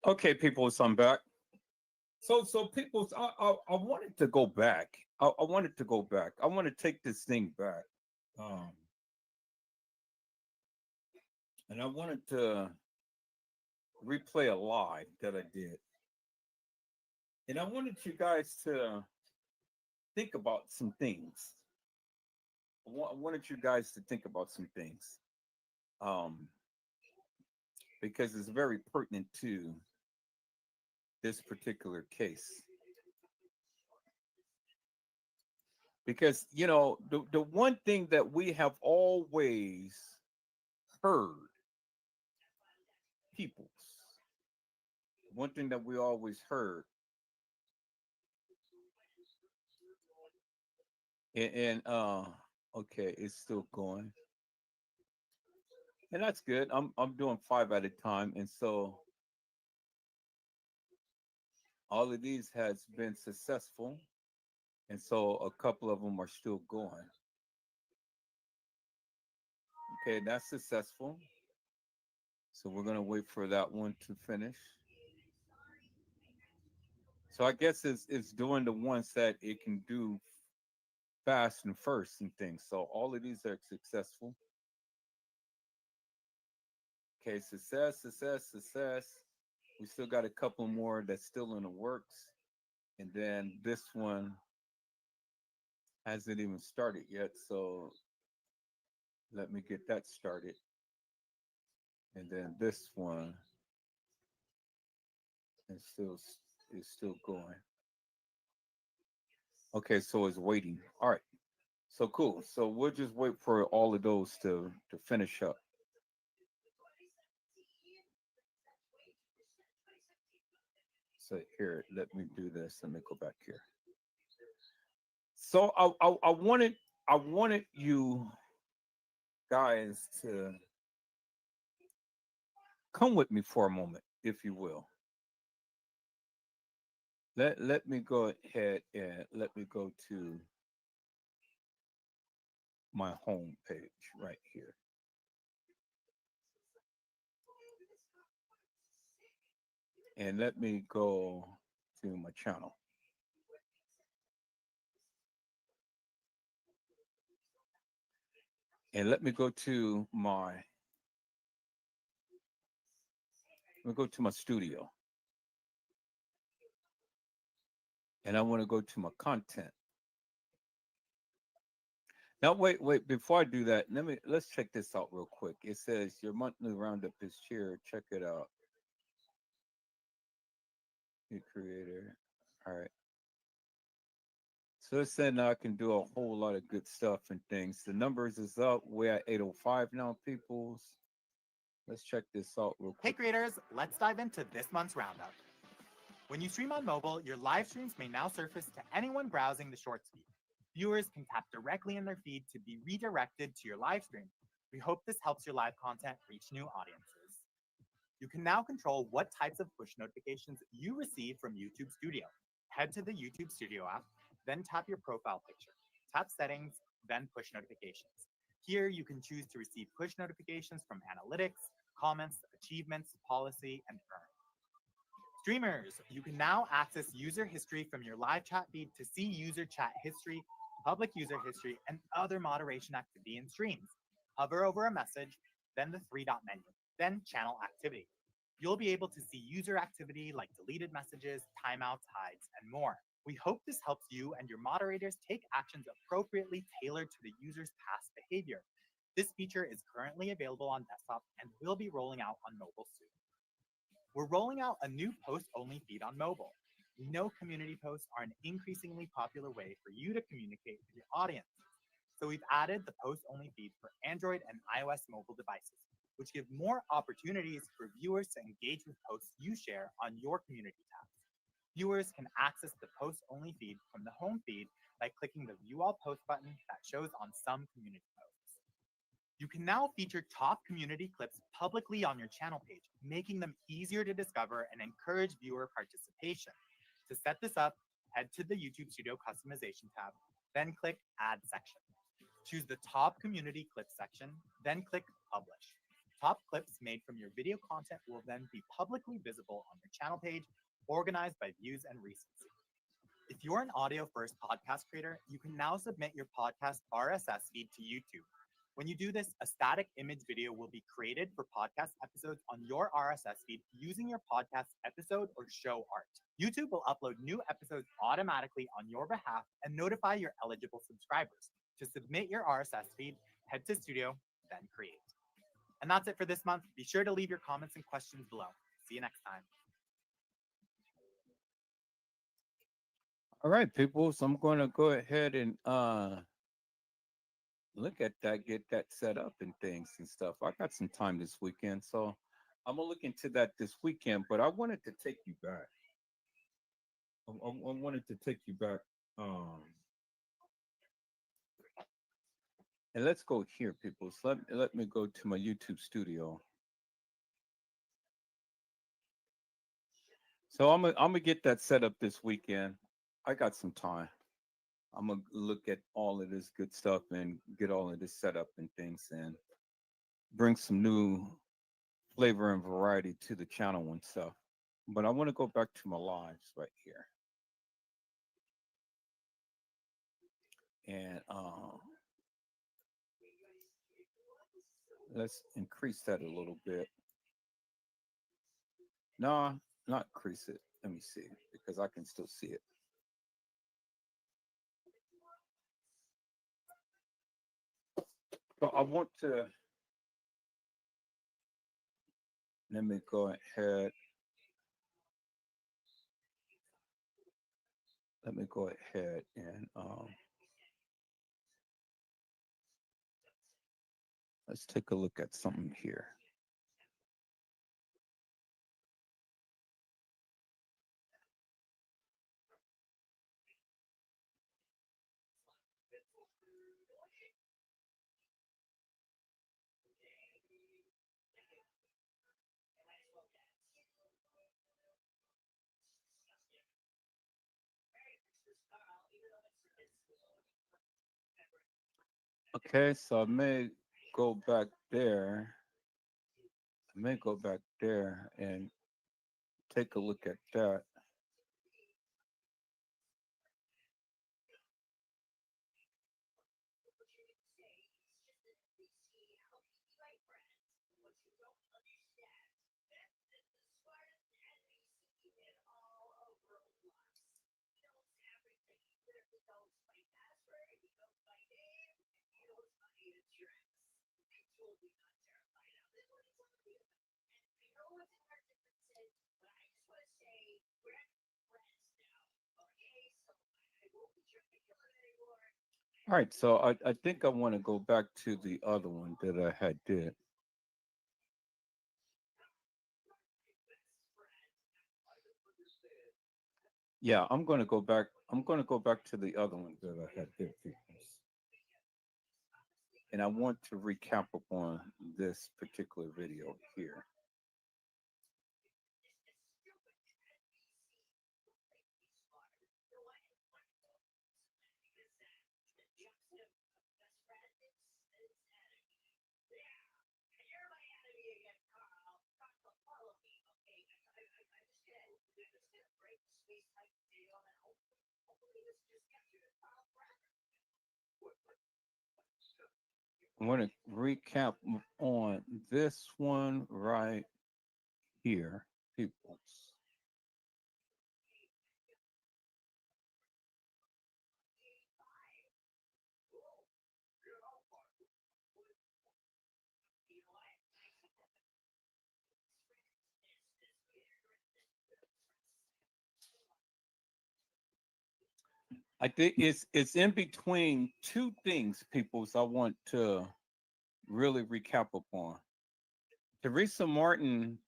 Okay, people, so I'm back. So people, I wanted to go back. I wanted to go back. I want to take this thing back. Um, and I wanted to replay a live that I did. And I wanted you guys to think about some things. I wanted you guys to think about some things. Um, because it's very pertinent to this particular case. Because, the one thing that we have always heard, peoples, one thing that we always heard, and okay, it's still going. And that's good. I'm doing five at a time. And so all of these has been successful. And so a couple of them are still going. Okay, that's successful. So we're gonna wait for that one to finish. So I guess it's doing the ones that it can do fast and first and things. So all of these are successful. Okay, success, success, success. We still got a couple more that's still in the works. And then this one hasn't even started yet. So let me get that started. And then this one is still going. Okay, so it's waiting. All right. So cool. So we'll just wait for all of those to finish up. So here, let me do this. Let me go back here. So I wanted you guys to come with me for a moment, if you will. Let me go ahead and let me go to my home page right here. And let me go to my channel. And let me go to my studio. And I want to go to my content. Now wait, before I do that, let's check this out real quick. It says your monthly roundup is here. Check it out. New creator. All right. So it said now I can do a whole lot of good stuff and things. The numbers is up. We're at 805 now, peoples. Let's check this out real Hey quick. creators, let's dive into this month's roundup. When you stream on mobile, your live streams may now surface to anyone browsing the shorts feed. Viewers can tap directly in their feed to be redirected to your live stream. We hope this helps your live content reach new audiences. You can now control what types of push notifications you receive from YouTube Studio. Head to the YouTube Studio app, then tap your profile picture. Tap Settings, then Push Notifications. Here you can choose to receive push notifications from analytics, comments, achievements, policy, and earn. Streamers, you can now access user history from your live chat feed to see user chat history, public user history, and other moderation activity in streams. Hover over a message, then the three-dot menu, then channel activity. You'll be able to see user activity like deleted messages, timeouts, hides, and more. We hope this helps you and your moderators take actions appropriately tailored to the user's past behavior. This feature is currently available on desktop and will be rolling out on mobile soon. We're rolling out a new post-only feed on mobile. We know community posts are an increasingly popular way for you to communicate with your audience. So we've added the post-only feed for Android and iOS mobile devices, which give more opportunities for viewers to engage with posts you share on your community tabs. Viewers can access the post-only feed from the home feed by clicking the View All Posts button that shows on some community posts. You can now feature top community clips publicly on your channel page, making them easier to discover and encourage viewer participation. To set this up, head to the YouTube Studio Customization tab, then click Add Section. Choose the top community clip section, then click Publish. Top clips made from your video content will then be publicly visible on your channel page, organized by views and recency. If you're an audio first podcast creator, you can now submit your podcast RSS feed to YouTube. When you do this, a static image video will be created for podcast episodes on your RSS feed using your podcast episode or show art. YouTube will upload new episodes automatically on your behalf and notify your eligible subscribers. To submit your RSS feed, head to Studio, then create. And that's it for this month. Be sure to leave your comments and questions below. See you next time. All right, people. So I'm going to go ahead and look at that, get that set up and things and stuff. I got some time this weekend, so I'm gonna look into that this weekend. But I wanted to take you back. I wanted to take you back. And let's go here, people. So let me go to my YouTube studio. So I'm gonna get that set up this weekend. I got some time. I'm gonna look at all of this good stuff and get all of this set up and things and bring some new flavor and variety to the channel and stuff. But I want to go back to my lives right here. And let's increase that a little bit. No, not increase it. Let me see, because I can still see it. So I want to, let me go ahead. Let me go ahead and let's take a look at something here. Okay, so I may go back there. I may go back there and take a look at that. All right, so I think I want to go back to the other one that I had did. Yeah, I'm going to go back. I'm going to go back to the other one that I had did. And I want to recap upon this particular video here. I want to recap on this one right here, people. I think it's in between two things, people. So I want to really recap upon. Teresa Martin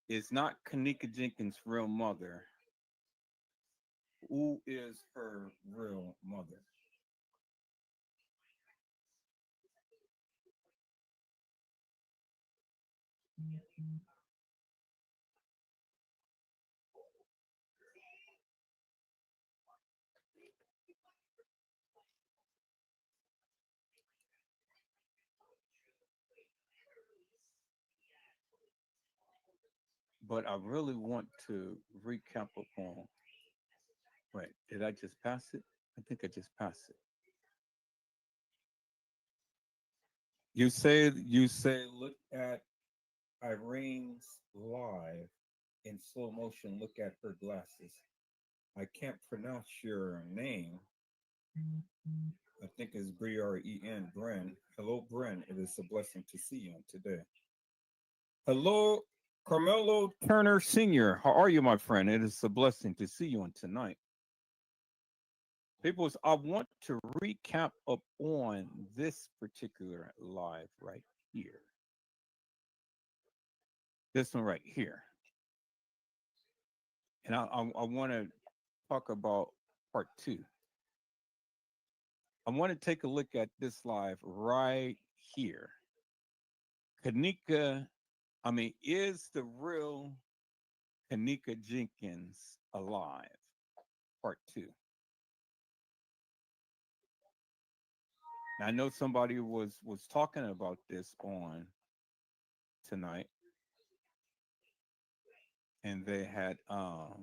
is not kENNEka Jenkins' real mother. Who is her real mother? but I really want to recap upon. Wait, did I just pass it? I think I just passed it. You say look at Irene's live in slow motion. Look at her glasses. I can't pronounce your name. I think it's Bren. Bren. Hello, Bren. It is a blessing to see you today. Hello, Carmelo Turner Sr. How are you, my friend? It is a blessing to see you on tonight. People, I want to recap up on this particular live right here. This one right here. And I want to talk about part two. I want to take a look at this live right here. kENNEka, is the real kENNEka Jenkins alive? Part two. Now, I know somebody was talking about this on tonight, and they had asked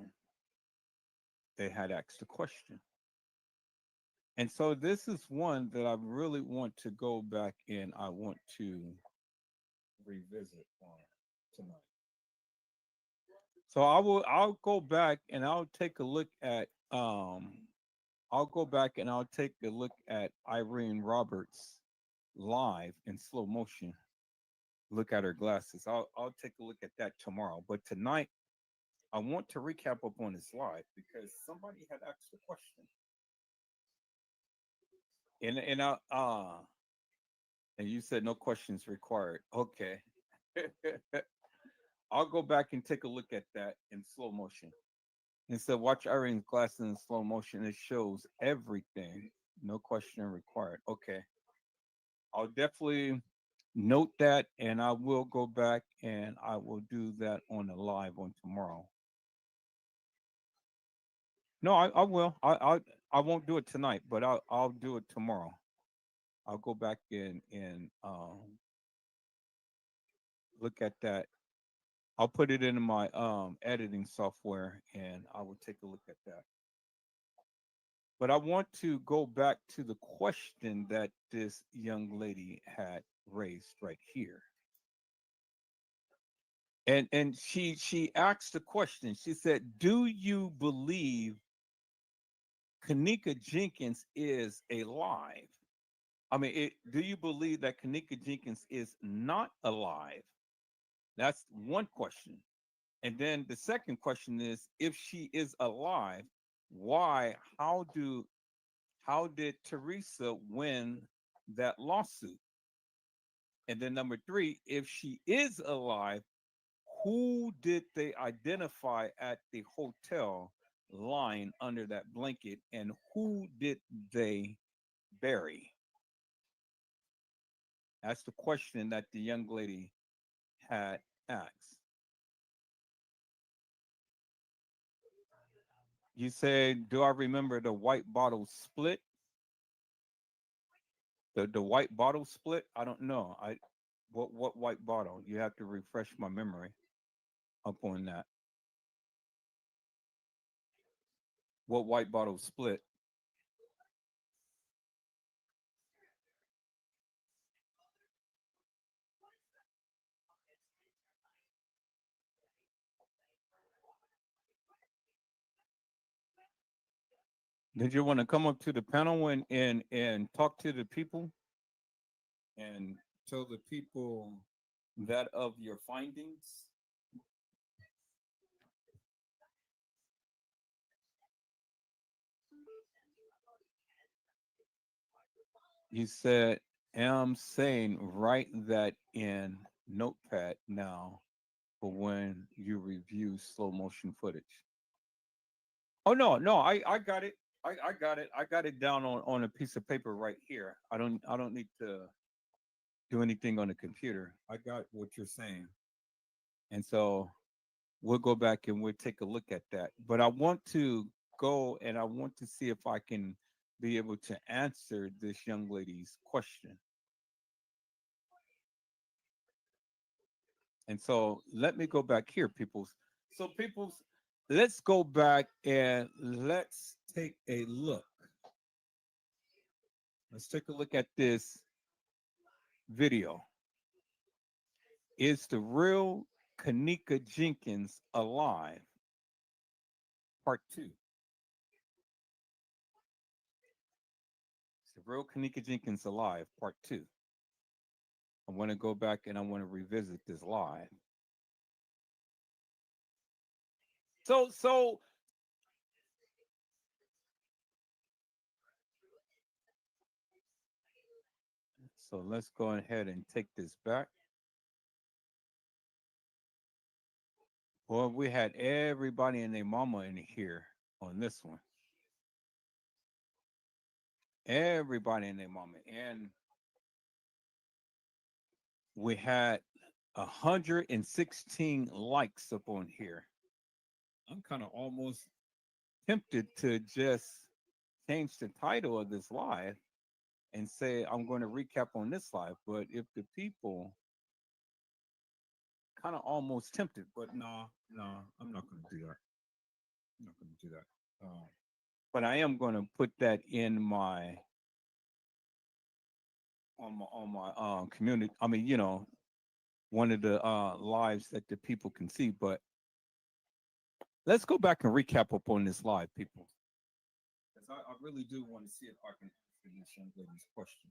a question. And so this is one that I really want to go back and I want to revisit on tonight. So I'll go back and I'll take a look at Irene Roberts live in slow motion. Look at her glasses. I'll take a look at that tomorrow. But tonight I want to recap up on this live because somebody had asked a question. And you said no questions required. Okay. I'll go back and take a look at that in slow motion. And so watch Irene's glasses in slow motion. It shows everything. No question required. Okay. I'll definitely note that and I will go back and I will do that on the live on tomorrow. No, I will. I won't do it tonight, but I'll do it tomorrow. I'll go back and look at that. I'll put it into my editing software and I will take a look at that. But I want to go back to the question that this young lady had raised right here. And she asked the question. She said, "Do you believe kENNEka Jenkins is alive?" Do you believe that kENNEka Jenkins is not alive? That's one question. And then the second question is, if she is alive, why? How did Teresa win that lawsuit? And then number three, if she is alive, who did they identify at the hotel lying under that blanket, and who did they bury? That's the question that the young lady had asked. You said, do I remember the white bottle split? The white bottle split? I don't know. What white bottle? You have to refresh my memory up on that. What white bottle split? Did you want to come up to the panel and talk to the people and tell the people that of your findings? You said, I'm saying write that in Notepad now for when you review slow motion footage. Oh no, I got it. I got it. I got it down on a piece of paper right here. I don't need to do anything on the computer. I got what you're saying. And so we'll go back and we'll take a look at that. But I want to go and I want to see if I can be able to answer this young lady's question. And so let me go back here, peoples. So, peoples, let's go back and let's take a look. Let's take a look at this video. Is the real kENNEka Jenkins alive? Part two. Is the real kENNEka Jenkins alive? Part two. I want to go back and I want to revisit this live. So let's go ahead and take this back. Well, we had everybody and their mama in here on this one. Everybody and their mama. And we had 116 likes up on here. I'm kind of almost tempted to just change the title of this live and say I'm going to recap on this live. But if the people kind of almost tempted, but no, I'm not going to do that. I'm not going to do that. But I am going to put that in my on my community. I mean, one of the lives that the people can see. But let's go back and recap up on this live, people, because I really do want to see if I can answer this young lady's question.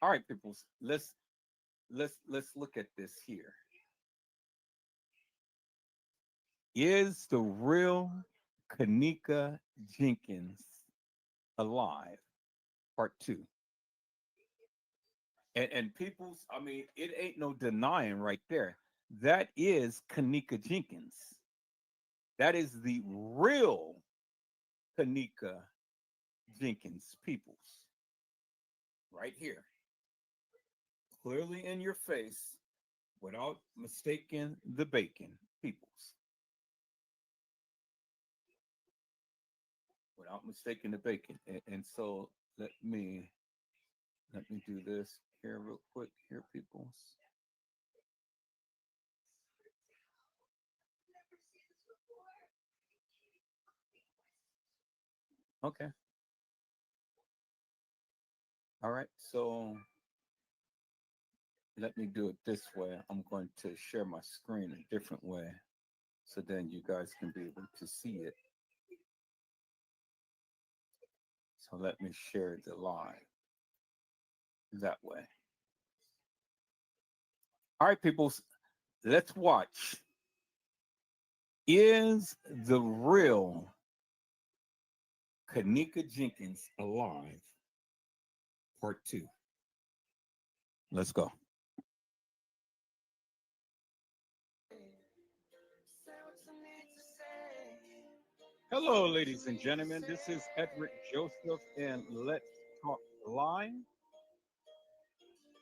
All right, people, let's look at this here. Is the real kENNEka Jenkins alive? Part two. And people's, I mean, it ain't no denying right there. That is kENNEka Jenkins. That is the real kENNEka Jenkins, peoples. Right here. Clearly in your face, without mistaking the bacon, peoples. Without mistaking the bacon. And so let me do this here real quick here, peoples. Okay. All right. So let me do it this way. I'm going to share my screen a different way so then you guys can be able to see it. So let me share the live that way. All right, people, let's watch. Is the real kENNEka Jenkins alive? Part two. Let's go. Hello, ladies and gentlemen. This is Edward Joseph, and let's talk live.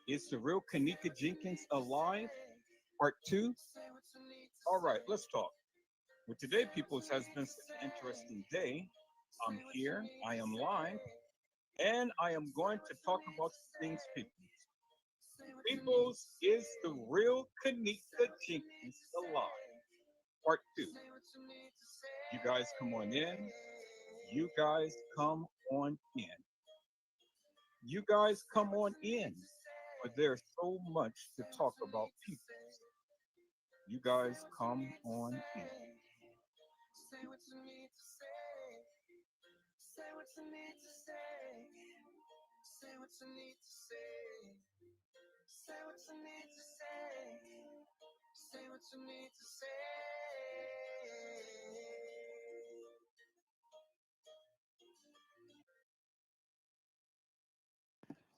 Is the real kENNEka Jenkins alive? Part two. All right, let's talk. Well, today, people, has been such an interesting day. I'm here, I am live, and I am going to talk about things, people. Peoples, is the real kENNEka Jenkins alive? Part two. You guys come on in. You guys come on in. You guys come on in. But there's so much to talk about, people. You guys come on in.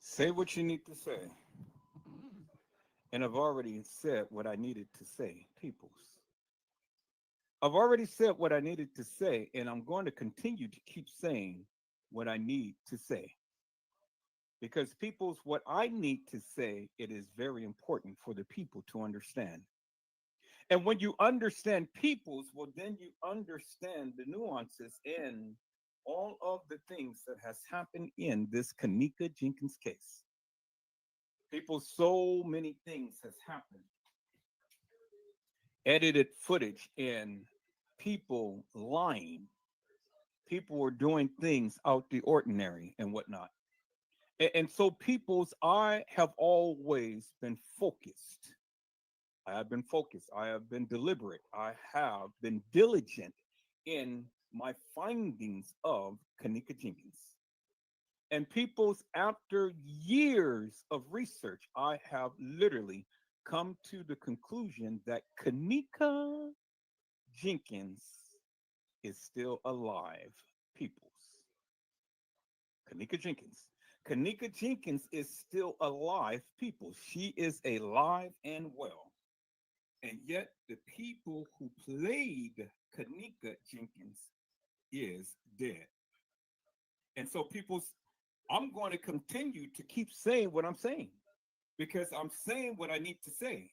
Say what you need to say. And I've already said what I needed to say, peoples. I've already said what I needed to say, and I'm going to continue to keep saying what I need to say. Because peoples, what I need to say, it is very important for the people to understand. And when you understand peoples, well, then you understand the nuances and all of the things that has happened in this kENNEka Jenkins case. People, so many things has happened. Edited footage and people lying. People were doing things out the ordinary and whatnot. And so, people's, I have always been focused. I have been focused. I have been deliberate. I have been diligent in my findings of K'NEKa Jenkins. And people's, after years of research, I have literally come to the conclusion that K'NEKa Jenkins is still alive. People's. K'NEKa Jenkins. K'NEKa Jenkins is still alive. People. She is alive and well. And yet, the people who played K'NEKa Jenkins is dead. And so, people's, I'm going to continue to keep saying what I'm saying because I'm saying what I need to say.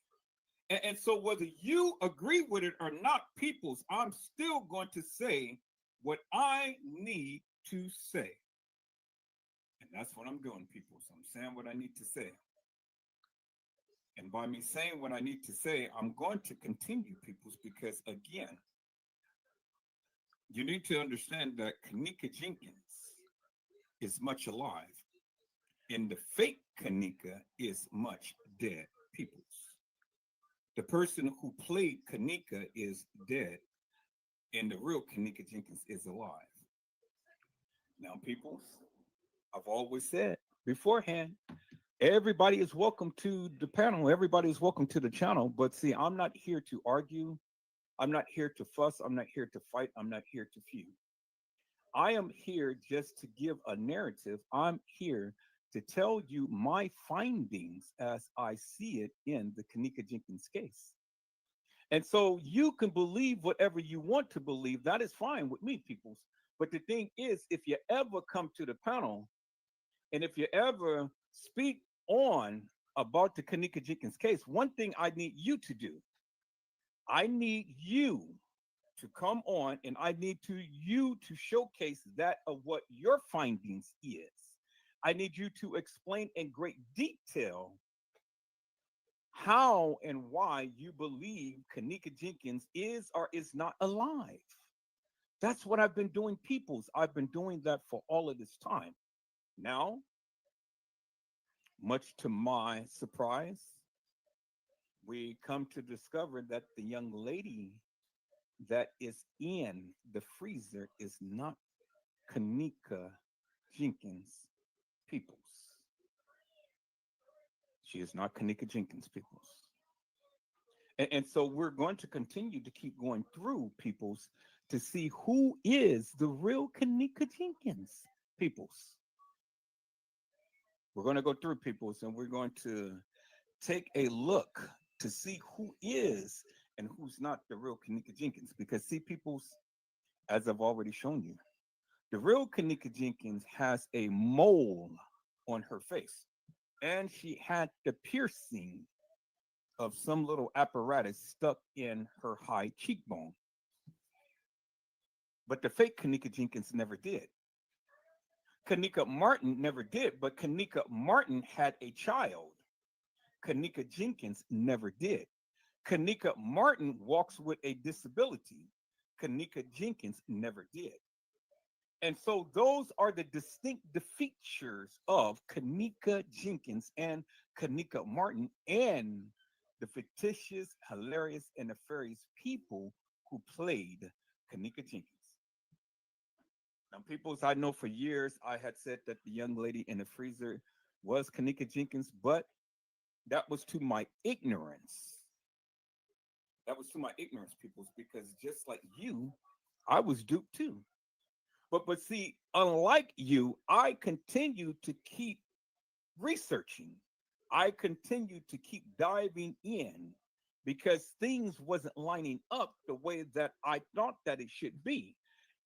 And so, whether you agree with it or not, people's, I'm still going to say what I need to say. And that's what I'm doing, people's. I'm saying what I need to say. And by me saying what I need to say, I'm going to continue, people's, because again, you need to understand that K'NEKa Jenkins is much alive, and the fake K'NEKa is much dead, peoples. The person who played K'NEKa is dead, and the real K'NEKa Jenkins is alive. Now, peoples, I've always said beforehand, everybody is welcome to the panel. Everybody is welcome to the channel. But see, I'm not here to argue. I'm not here to fuss. I'm not here to fight. I'm not here to feud. I am here just to give a narrative. I'm here to tell you my findings as I see it in the K'NEKa Jenkins case. And so you can believe whatever you want to believe. That is fine with me, peoples. But the thing is, if you ever come to the panel and if you ever speak on about the K'NEKa Jenkins case, one thing I need you to do, I need you to come on and I need you to showcase that of what your findings is. I need you to explain in great detail how and why you believe K'NEKa Jenkins is or is not alive. That's what I've been doing, peoples. I've been doing that for all of this time. Now, much to my surprise, we come to discover that the young lady that is in the freezer is not K'NEKa Jenkins, peoples. She is not K'NEKa Jenkins, peoples. And so we're going to continue to keep going through, peoples, to see who is the real K'NEKa Jenkins, peoples. We're going to go through, peoples, and we're going to take a look to see who is and who's not the real K'NEKa Jenkins. Because, see, peoples, as I've already shown you, the real K'NEKa Jenkins has a mole on her face, and she had the piercing of some little apparatus stuck in her high cheekbone. But the fake K'NEKa Jenkins never did. K'NEKa Martin never did, but K'NEKa Martin had a child. K'NEKa Jenkins never did. K'NEKa Martin walks with a disability. K'NEKa Jenkins never did. And so those are the distinct features of K'NEKa Jenkins and K'NEKa Martin and the fictitious, hilarious, and nefarious people who played K'NEKa Jenkins. Now, peoples, I know for years I had said that the young lady in the freezer was K'NEKa Jenkins, but that was to my ignorance. That was to my ignorance, peoples, because just like you, I was duped too. But see, unlike you, I continue to keep researching. I continue to keep diving in because things wasn't lining up the way that I thought that it should be.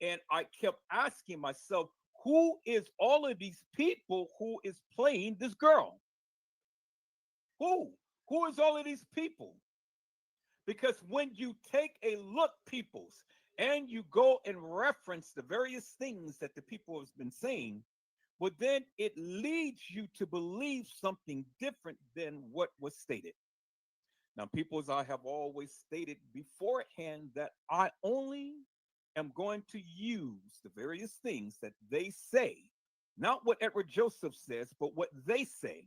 And I kept asking myself, who is all of these people who is playing this girl? Who? Who is all of these people? Because when you take a look, peoples, and you go and reference the various things that the people have been saying, but then it leads you to believe something different than what was stated. Now, people, as I have always stated beforehand, that I only am going to use the various things that they say, not what Edward Joseph says, but what they say.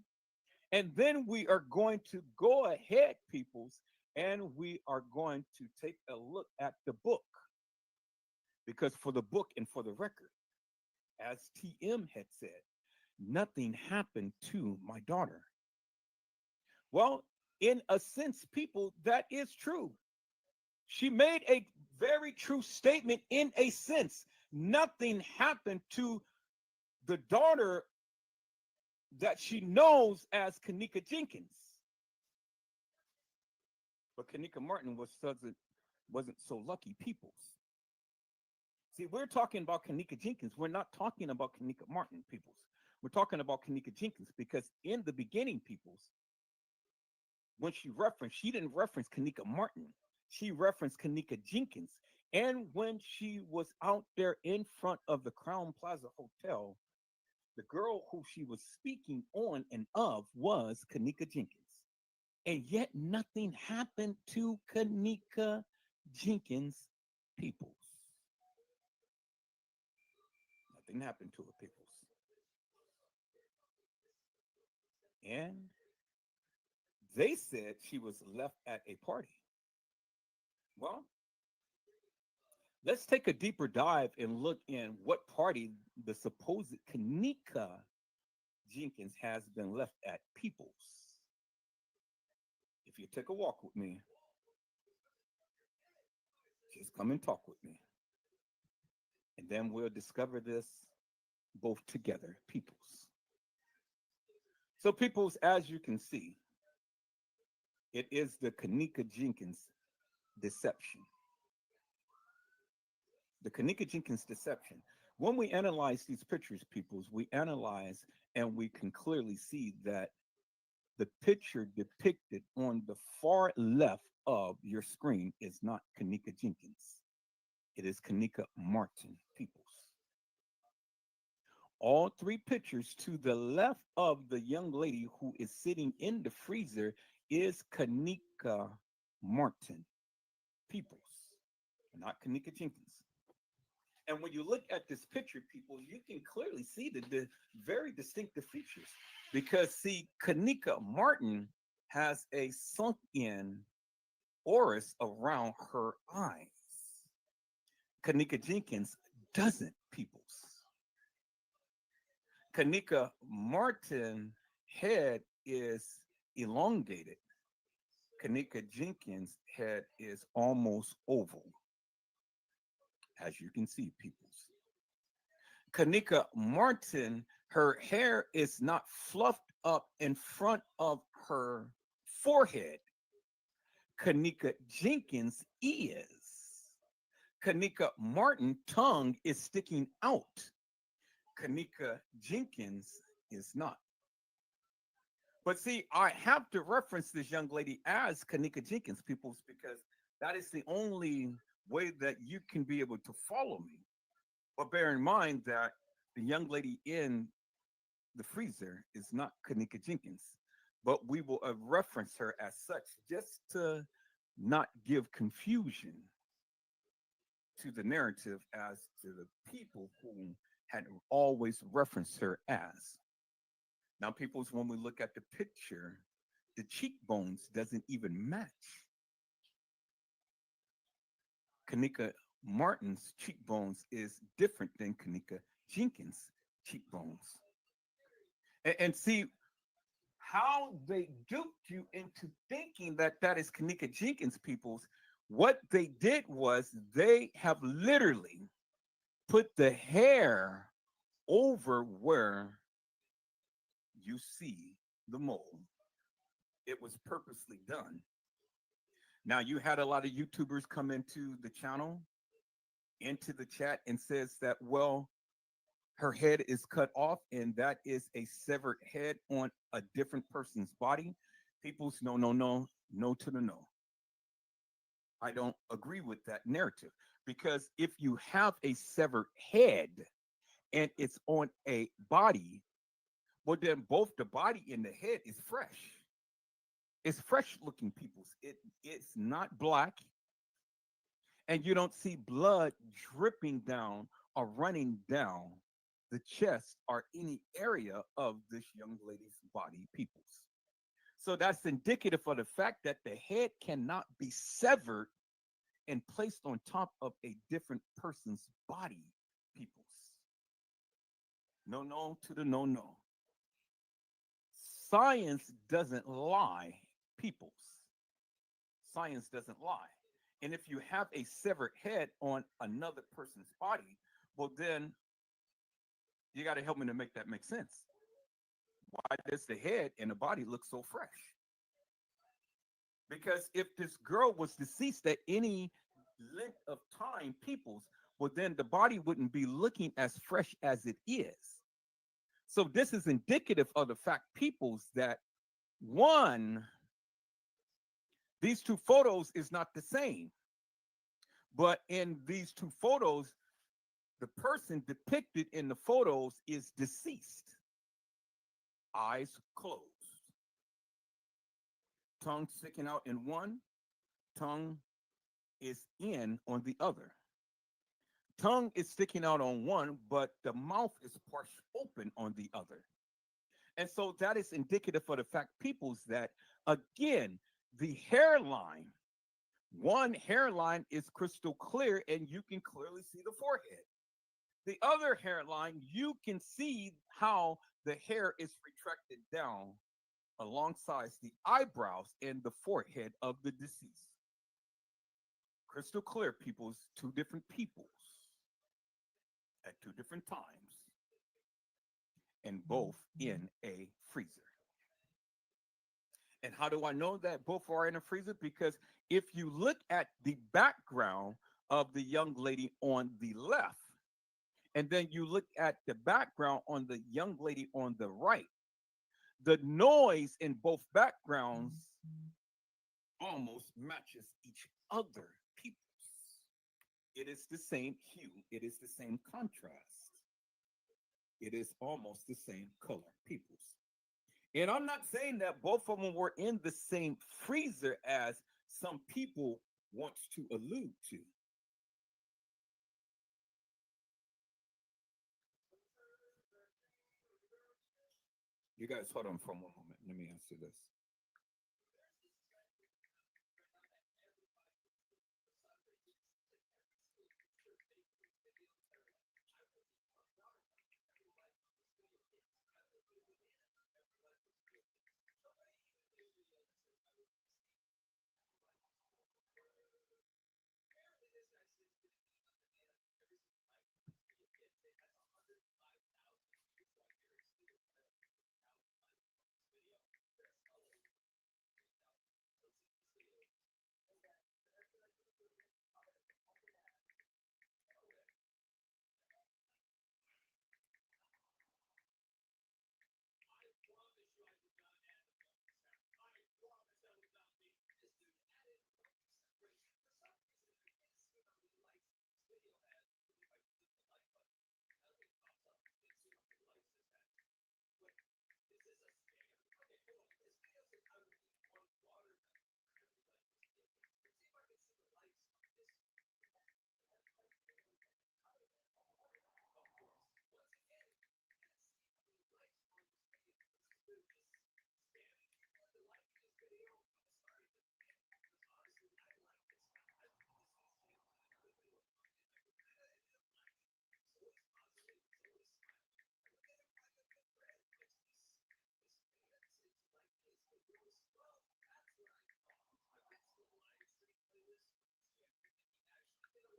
And then we are going to go ahead, peoples, and we are going to take a look at the book. Because for the book and for the record, as TM had said, nothing happened to my daughter. Well, in a sense, people, that is true. She made a very true statement in a sense. Nothing happened to the daughter that she knows as kENNEka Jenkins. But kENNEka Martin wasn't so lucky, peoples. See, we're talking about kENNEka Jenkins. We're not talking about kENNEka Martin, peoples. We're talking about kENNEka Jenkins because in the beginning, peoples, when she didn't reference kENNEka Martin. She referenced kENNEka Jenkins. And when she was out there in front of the Crown Plaza Hotel, the girl who she was speaking on and of was kENNEka Jenkins. And yet nothing happened to kENNEka Jenkins, peoples. Nothing happened to her, peoples. And they said she was left at a party. Well, let's take a deeper dive and look in what party the supposed kENNEka Jenkins has been left at, peoples. If you take a walk with me, just come and talk with me. And then we'll discover this both together, peoples. So, peoples, as you can see, it is the kENNEka Jenkins deception. The kENNEka Jenkins deception. When we analyze these pictures, peoples, we analyze and we can clearly see that the picture depicted on the far left of your screen is not kENNEka Jenkins. It is kENNEka Martin, peoples. All three pictures to the left of the young lady who is sitting in the freezer is kENNEka Martin, peoples, not kENNEka Jenkins. And when you look at this picture, people, you can clearly see the very distinctive features. Because, see, kENNEka Martin has a sunk in iris around her eyes. kENNEka Jenkins doesn't, peoples. kENNEka Martin head is elongated. kENNEka Jenkins head is almost oval, as you can see, peoples. kENNEka Martin, her hair is not fluffed up in front of her forehead. kENNEka Jenkins is. kENNEka Martin tongue is sticking out. kENNEka Jenkins is not. But see, I have to reference this young lady as kENNEka Jenkins, peoples, because that is the only way that you can be able to follow me. But bear in mind that the young lady in the freezer is not kENNEka Jenkins, but we will reference her as such just to not give confusion to the narrative as to the people who had always referenced her as. Now, peoples, when we look at the picture, the cheekbones doesn't even match. kENNEka Martin's cheekbones is different than kENNEka Jenkins' cheekbones. And see how they duped you into thinking that that is kENNEka Jenkins, peoples. What they did was they have literally put the hair over where you see the mole. It was purposely done. Now, you had a lot of YouTubers come into the channel, into the chat, and says that, well, her head is cut off and that is a severed head on a different person's body. People's no, no, no, no to the no. I don't agree with that narrative, because if you have a severed head and it's on a body, well, then both the body and the head is fresh. It's fresh looking peoples. It's not black, and you don't see blood dripping down or running down the chest or any area of this young lady's body peoples. So that's indicative of the fact that the head cannot be severed and placed on top of a different person's body peoples. No, no to the no, no. Science doesn't lie, peoples. Science doesn't lie. And if you have a severed head on another person's body, well, then you got to help me to make that make sense. Why does the head and the body look so fresh? Because if this girl was deceased at any length of time, peoples, well, then the body wouldn't be looking as fresh as it is. So this is indicative of the fact, peoples, that one, these two photos is not the same. But in these two photos, the person depicted in the photos is deceased. Eyes closed. Tongue sticking out in one, tongue is in on the other. Tongue is sticking out on one, but the mouth is partially open on the other. And so that is indicative of the fact, peoples, that again, the hairline, one hairline is crystal clear and you can clearly see the forehead. The other hairline, you can see how the hair is retracted down alongside the eyebrows and the forehead of the deceased. Crystal clear, peoples, two different peoples at two different times, and both in a freezer. And how do I know that both are in a freezer? Because if you look at the background of the young lady on the left, and then you look at the background on the young lady on the right, the noise in both backgrounds almost matches each other, peoples. It is the same hue, it is the same contrast. It is almost the same color, peoples. And I'm not saying that both of them were in the same freezer as some people want to allude to. You guys hold on for one moment. Let me answer this.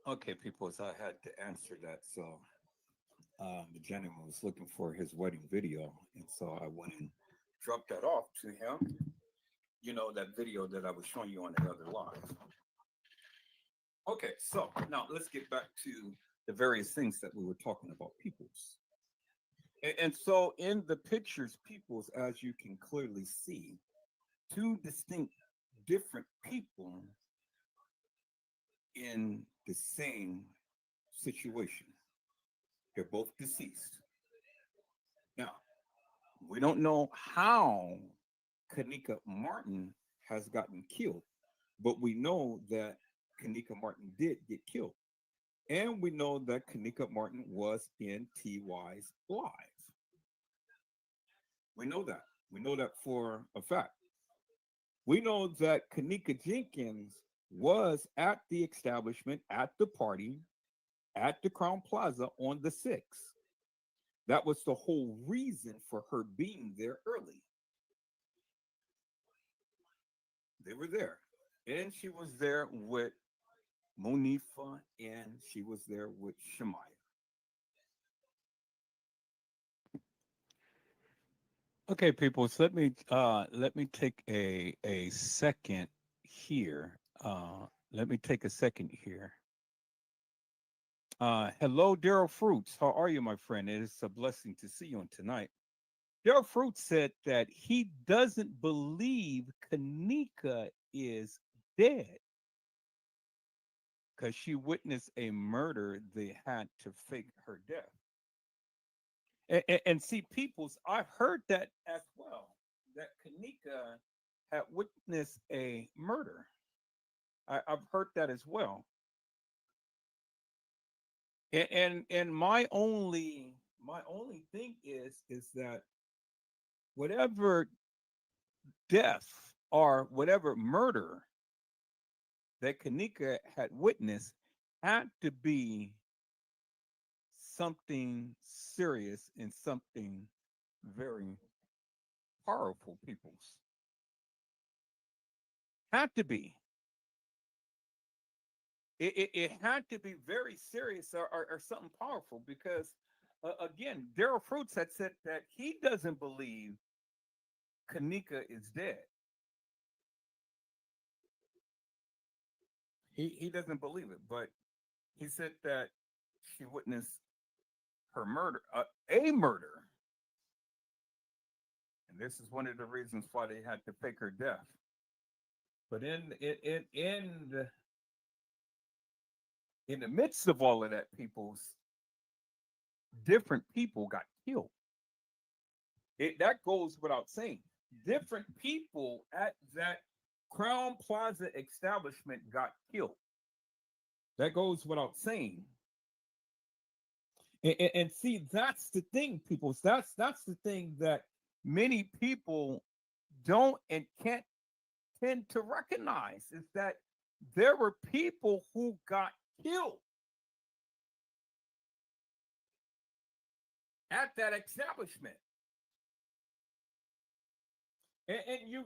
Okay, people, so I had to answer that. So the gentleman was looking for his wedding video, and so I went and dropped that off to him. You know, that video that I was showing you on the other live. Okay, so now let's get back to the various things that we were talking about, peoples. And so in the pictures, peoples, as you can clearly see, two distinct different people in the same situation. They're both deceased. Now, we don't know how kENNEka Martin has gotten killed, but we know that kENNEka Martin did get killed. And we know that kENNEka Martin was in TY's live. We know that. We know that for a fact. We know that kENNEka Jenkins was at the establishment, at the party, at the Crown Plaza on the 6th. That was the whole reason for her being there early. They were there. And she was there with Monifa and she was there with Shemaya. Okay, people, so let me take a second here. Let me take a second here. Hello, Daryl Fruits. How are you, my friend? It is a blessing to see you on tonight. Daryl Fruits said that he doesn't believe kENNEka is dead because she witnessed a murder. They had to fake her death. And see, peoples, I've heard that as well, that kENNEka had witnessed a murder. I've heard that as well. And my only thing is that whatever death or whatever murder that kENNEka had witnessed had to be something serious and something very powerful, peoples. Had to be. It had to be very serious or something powerful because, again, Daryl Fruits had said that he doesn't believe kENNEka is dead. He doesn't believe it, but he said that she witnessed her murder, a murder. And this is one of the reasons why they had to fake her death. But in the midst of all of that, people's different people got killed. That goes without saying. Different people at that Crown Plaza establishment got killed. That goes without saying. And see, that's the thing, people. That's the thing that many people don't and can't tend to recognize is that there were people who got killed at that establishment. And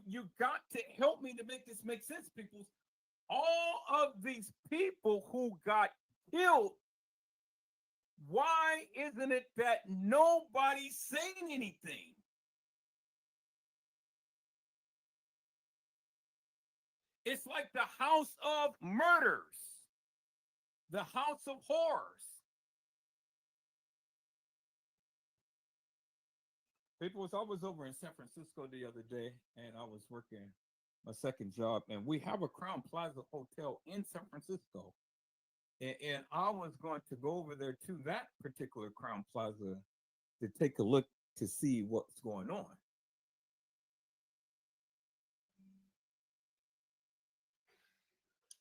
you got to help me to make this make sense, people. All of these people who got killed, why isn't it that nobody's saying anything? It's like the house of murders, the house of horrors. People, I was over in San Francisco the other day and I was working my second job, and we have a Crown Plaza hotel in San Francisco. And I was going to go over there to that particular Crown Plaza to take a look to see what's going on.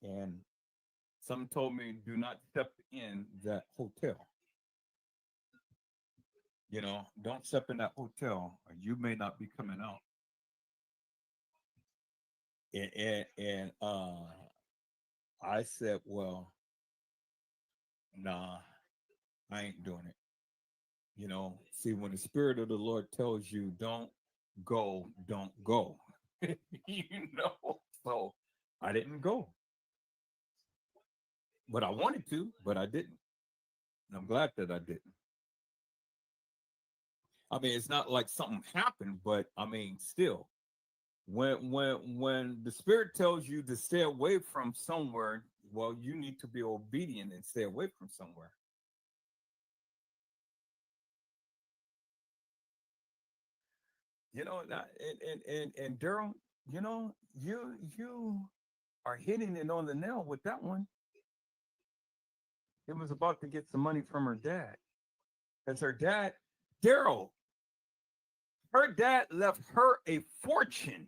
And some told me do not step in that hotel. You know, don't step in that hotel or you may not be coming out. And I said, well, nah, I ain't doing it. You know, see, when the Spirit of the Lord tells you don't go, don't go. You know, so I didn't go. But I wanted to, but I didn't. And I'm glad that I didn't. I mean, it's not like something happened, but I mean, still, when the Spirit tells you to stay away from somewhere, well, you need to be obedient and stay away from somewhere. You know, and Daryl, you know, you are hitting it on the nail with that one. It was about to get some money from her dad. Because her dad, Daryl, her dad left her a fortune,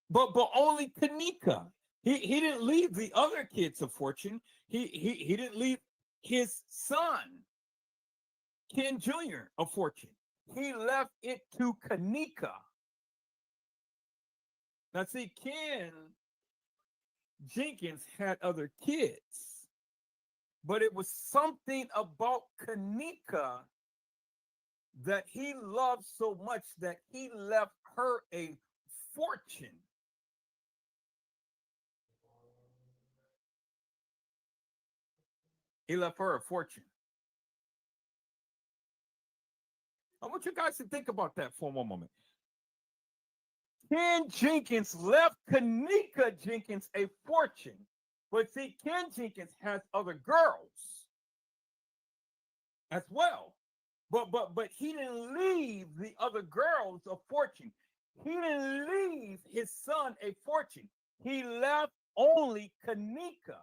but only kENNEka. He didn't leave the other kids a fortune. He didn't leave his son, Ken Jr., a fortune. He left it to kENNEka. Now, see, Ken Jenkins had other kids, but it was something about kENNEka that he loved so much that he left her a fortune. He left her a fortune. I want you guys to think about that for one moment. Ken Jenkins left kENNEka Jenkins a fortune. But see, Ken Jenkins has other girls as well. But he didn't leave the other girls a fortune. He didn't leave his son a fortune. He left only kENNEka.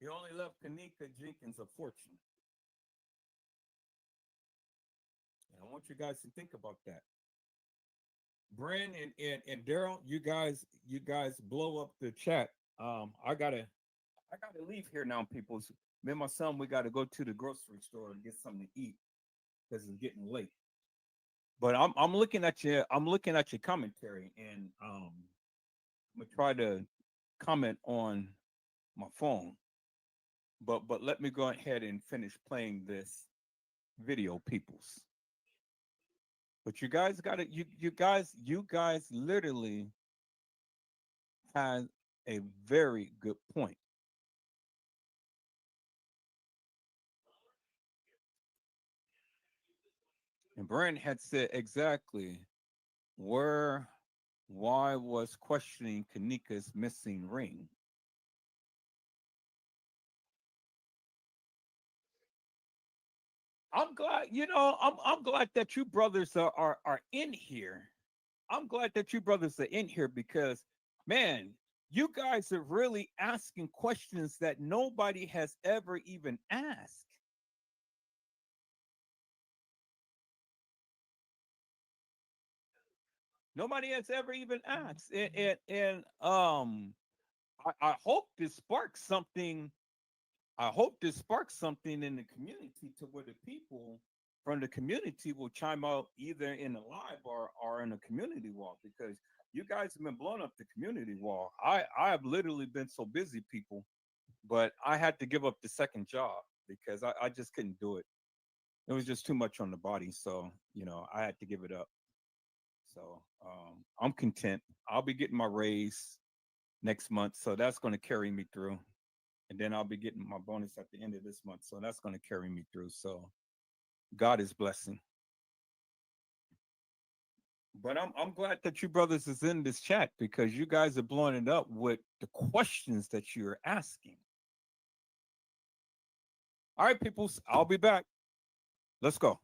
He only left kENNEka Jenkins a fortune. And I want you guys to think about that. Bren and Daryl, you guys blow up the chat. I gotta leave here now, people. Me and my son, we gotta go to the grocery store and get something to eat because it's getting late. But I'm looking at your commentary, and I'm gonna try to comment on my phone. But let me go ahead and finish playing this video, peoples. But you guys gotta you guys literally had a very good point. And Brent had said exactly why was questioning kENNEka's missing ring. I'm glad, I'm glad that you brothers are in here. I'm glad that you brothers are in here because, man, you guys are really asking questions that nobody has ever even asked. Nobody has ever even asked. I hope this sparks something. I hope this sparks something in the community to where the people from the community will chime out either in the live or in a community wall because you guys have been blowing up the community wall. I have literally been so busy, people, but I had to give up the second job because I just couldn't do it. It was just too much on the body. So, I had to give it up. So I'm content. I'll be getting my raise next month. So that's going to carry me through. And then I'll be getting my bonus at the end of this month. So that's going to carry me through. So God is blessing. But I'm glad that you brothers is in this chat because you guys are blowing it up with the questions that you're asking. All right, people, I'll be back. Let's go.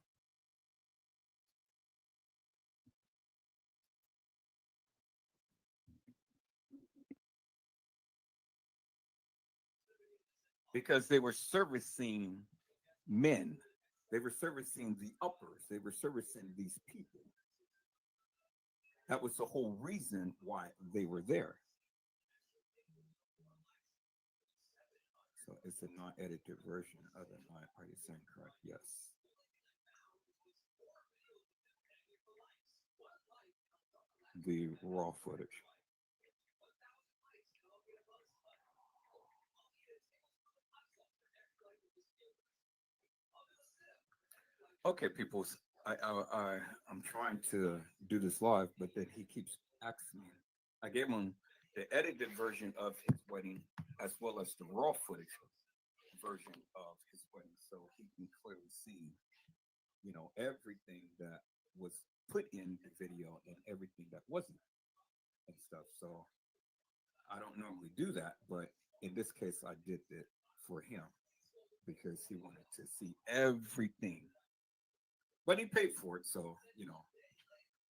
Because they were servicing men. They were servicing the uppers. They were servicing these people. That was the whole reason why they were there. So it's a non-edited version of the line. Are you saying correct? Yes. The raw footage. Okay, people. I'm trying to do this live, but then he keeps asking me. I gave him the edited version of his wedding as well as the raw footage version of his wedding, so he can clearly see, everything that was put in the video and everything that wasn't and stuff. So I don't normally do that, but in this case, I did it for him because he wanted to see everything. But he paid for it, so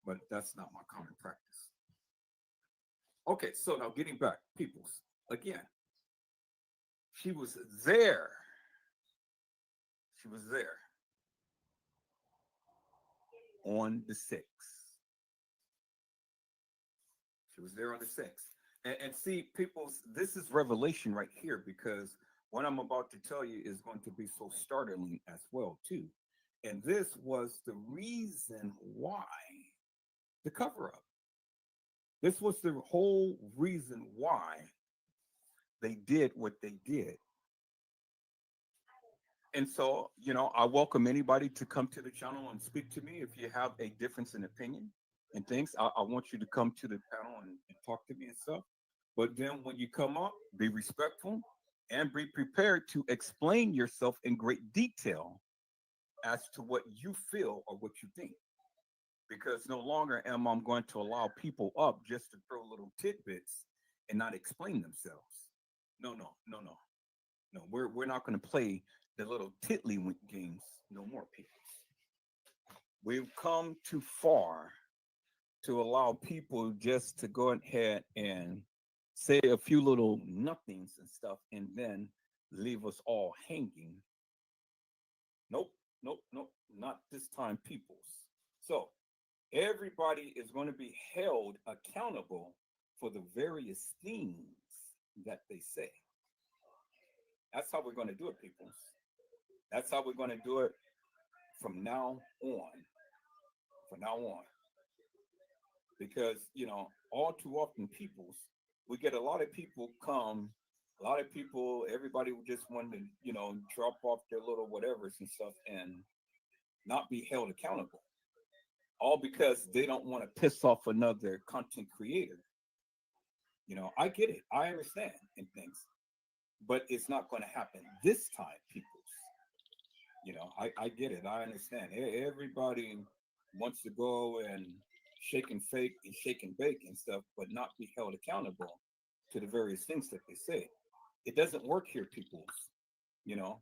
but that's not my common practice. Okay, so now getting back, peoples. Again, she was there. She was there on the 6th. She was there on the 6th. And see, peoples, this is revelation right here because what I'm about to tell you is going to be so startling as well, too. And this was the reason why the cover up. This was the whole reason why they did what they did. And so, I welcome anybody to come to the channel and speak to me if you have a difference in opinion and things. I want you to come to the panel and talk to me and stuff. But then when you come up, be respectful and be prepared to explain yourself in great detail as to what you feel or what you think. Because no longer am I going to allow people up just to throw little tidbits and not explain themselves. No, no, no, no, no. We're not going to play the little tiddlywink games no more, people. We've come too far to allow people just to go ahead and say a few little nothings and stuff and then leave us all hanging. Nope, nope, nope, not this time, peoples. So everybody is going to be held accountable for the various things that they say. That's how we're going to do it, peoples. That's how we're going to do it from now on. From now on. Because, all too often, peoples, we get a lot of people come, a lot of people, everybody just want to, drop off their little whatevers and stuff and not be held accountable. All because they don't want to piss off another content creator. I get it. I understand and things. But it's not going to happen this time, peoples. I get it. I understand. Everybody wants to go and shake and fake and shake and bake and stuff, but not be held accountable to the various things that they say. It doesn't work here, peoples. You know,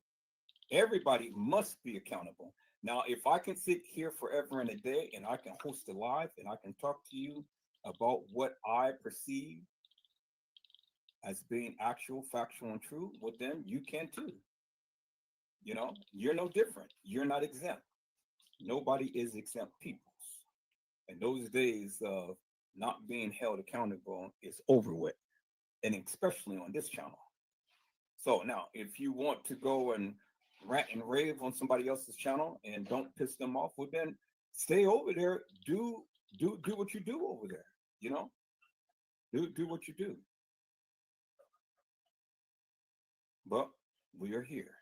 everybody must be accountable. Now, if I can sit here forever and a day and I can host a live and I can talk to you about what I perceive as being actual, factual, and true, well, then you can too. You're no different. You're not exempt. Nobody is exempt, peoples. And those days of not being held accountable is over with, and especially on this channel. So now, if you want to go and rant and rave on somebody else's channel and don't piss them off, well then stay over there. Do what you do over there. Do what you do. But we are here,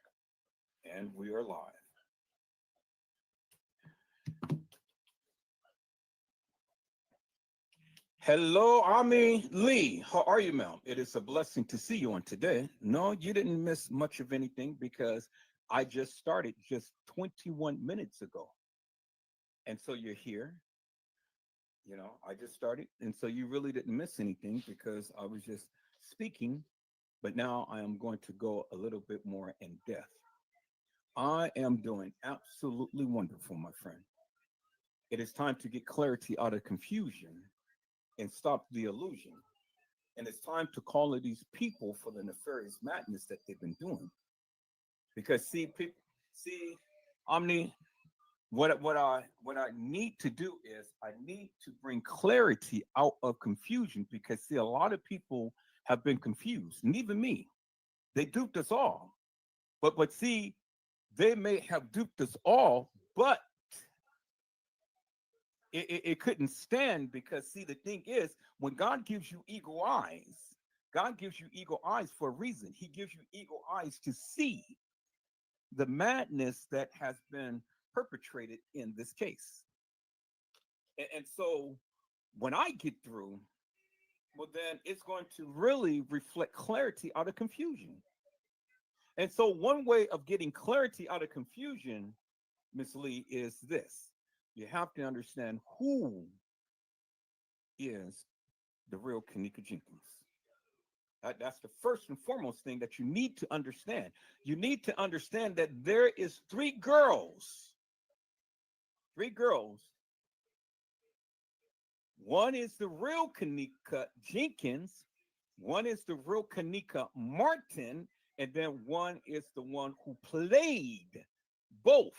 and we are live. Hello, Ami Lee. How are you, ma'am? It is a blessing to see you on today. No, you didn't miss much of anything because I just started just 21 minutes ago. And so you're here. I just started. And so you really didn't miss anything because I was just speaking. But now I am going to go a little bit more in depth. I am doing absolutely wonderful, my friend. It is time to get clarity out of confusion and stop the illusion. And it's time to call it these people for the nefarious madness that they've been doing. Because Omni, what I need to do is I need to bring clarity out of confusion because see, a lot of people have been confused, and even me. They duped us all. But see, they may have duped us all, but it couldn't stand because see, the thing is, when God gives you eagle eyes, God gives you eagle eyes for a reason. He gives you eagle eyes to see the madness that has been perpetrated in this case. And so when I get through, well, then it's going to really reflect clarity out of confusion. And so one way of getting clarity out of confusion, Miss Lee, is this. You have to understand who is the real kENNEka Jenkins. That's the first and foremost thing that you need to understand. You need to understand that there is three girls, One is the real kENNEka Jenkins, one is the real kENNEka Martin, and then one is the one who played both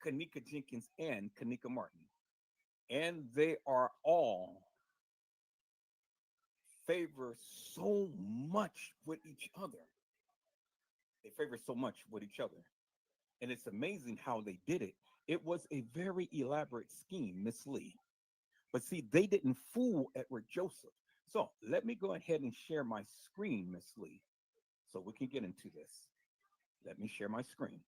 kENNEka Jenkins and kENNEka Martin. And they are all favor so much with each other. They favor so much with each other. And it's amazing how they did it. It was a very elaborate scheme, Miss Lee. But see, they didn't fool Edward Joseph. So let me go ahead and share my screen, Miss Lee, so we can get into this. Let me share my screen.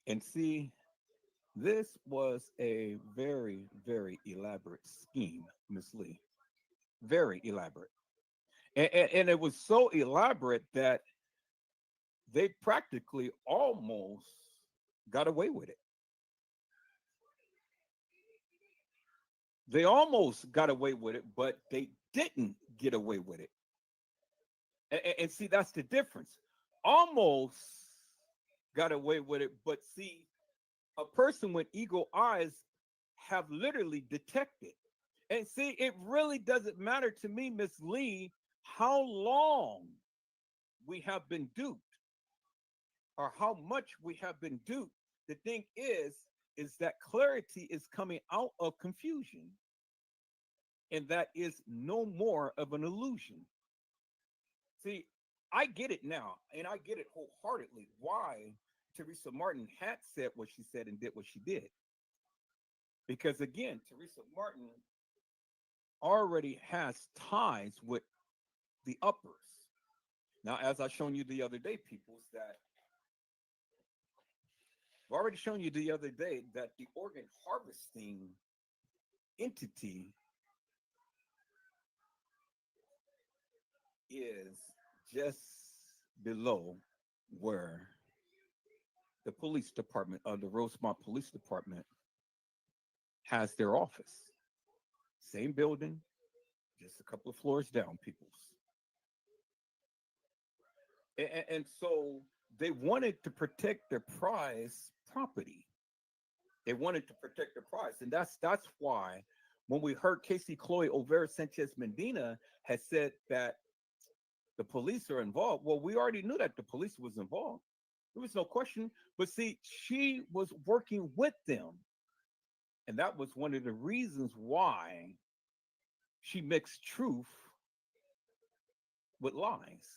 And see, this was a very, very elaborate scheme, Miss Lee. Very elaborate. And it was so elaborate that they practically almost got away with it. They almost got away with it, but they didn't get away with it. And see, that's the difference. Almost got away with it, but see, a person with eagle eyes have literally detected. And see, it really doesn't matter to me, Miss Lee, how long we have been duped or how much we have been duped. The thing is that clarity is coming out of confusion. And that is no more of an illusion. See, I get it now, and I get it wholeheartedly why Teresa Martin had said what she said and did what she did. Because again, Teresa Martin already has ties with the uppers. Now, as I shown you the other day, peoples, that I've already shown you the other day that the organ harvesting entity is just below where the police department, the Rosemont Police Department, has their office. Same building, just a couple of floors down, peoples. And so they wanted to protect their prize property. They wanted to protect their prize. And that's why when we heard Casey Chloe Olvera Sanchez Medina had said that the police are involved, well, we already knew that the police was involved. There was no question. But see, she was working with them. And that was one of the reasons why she mixed truth with lies.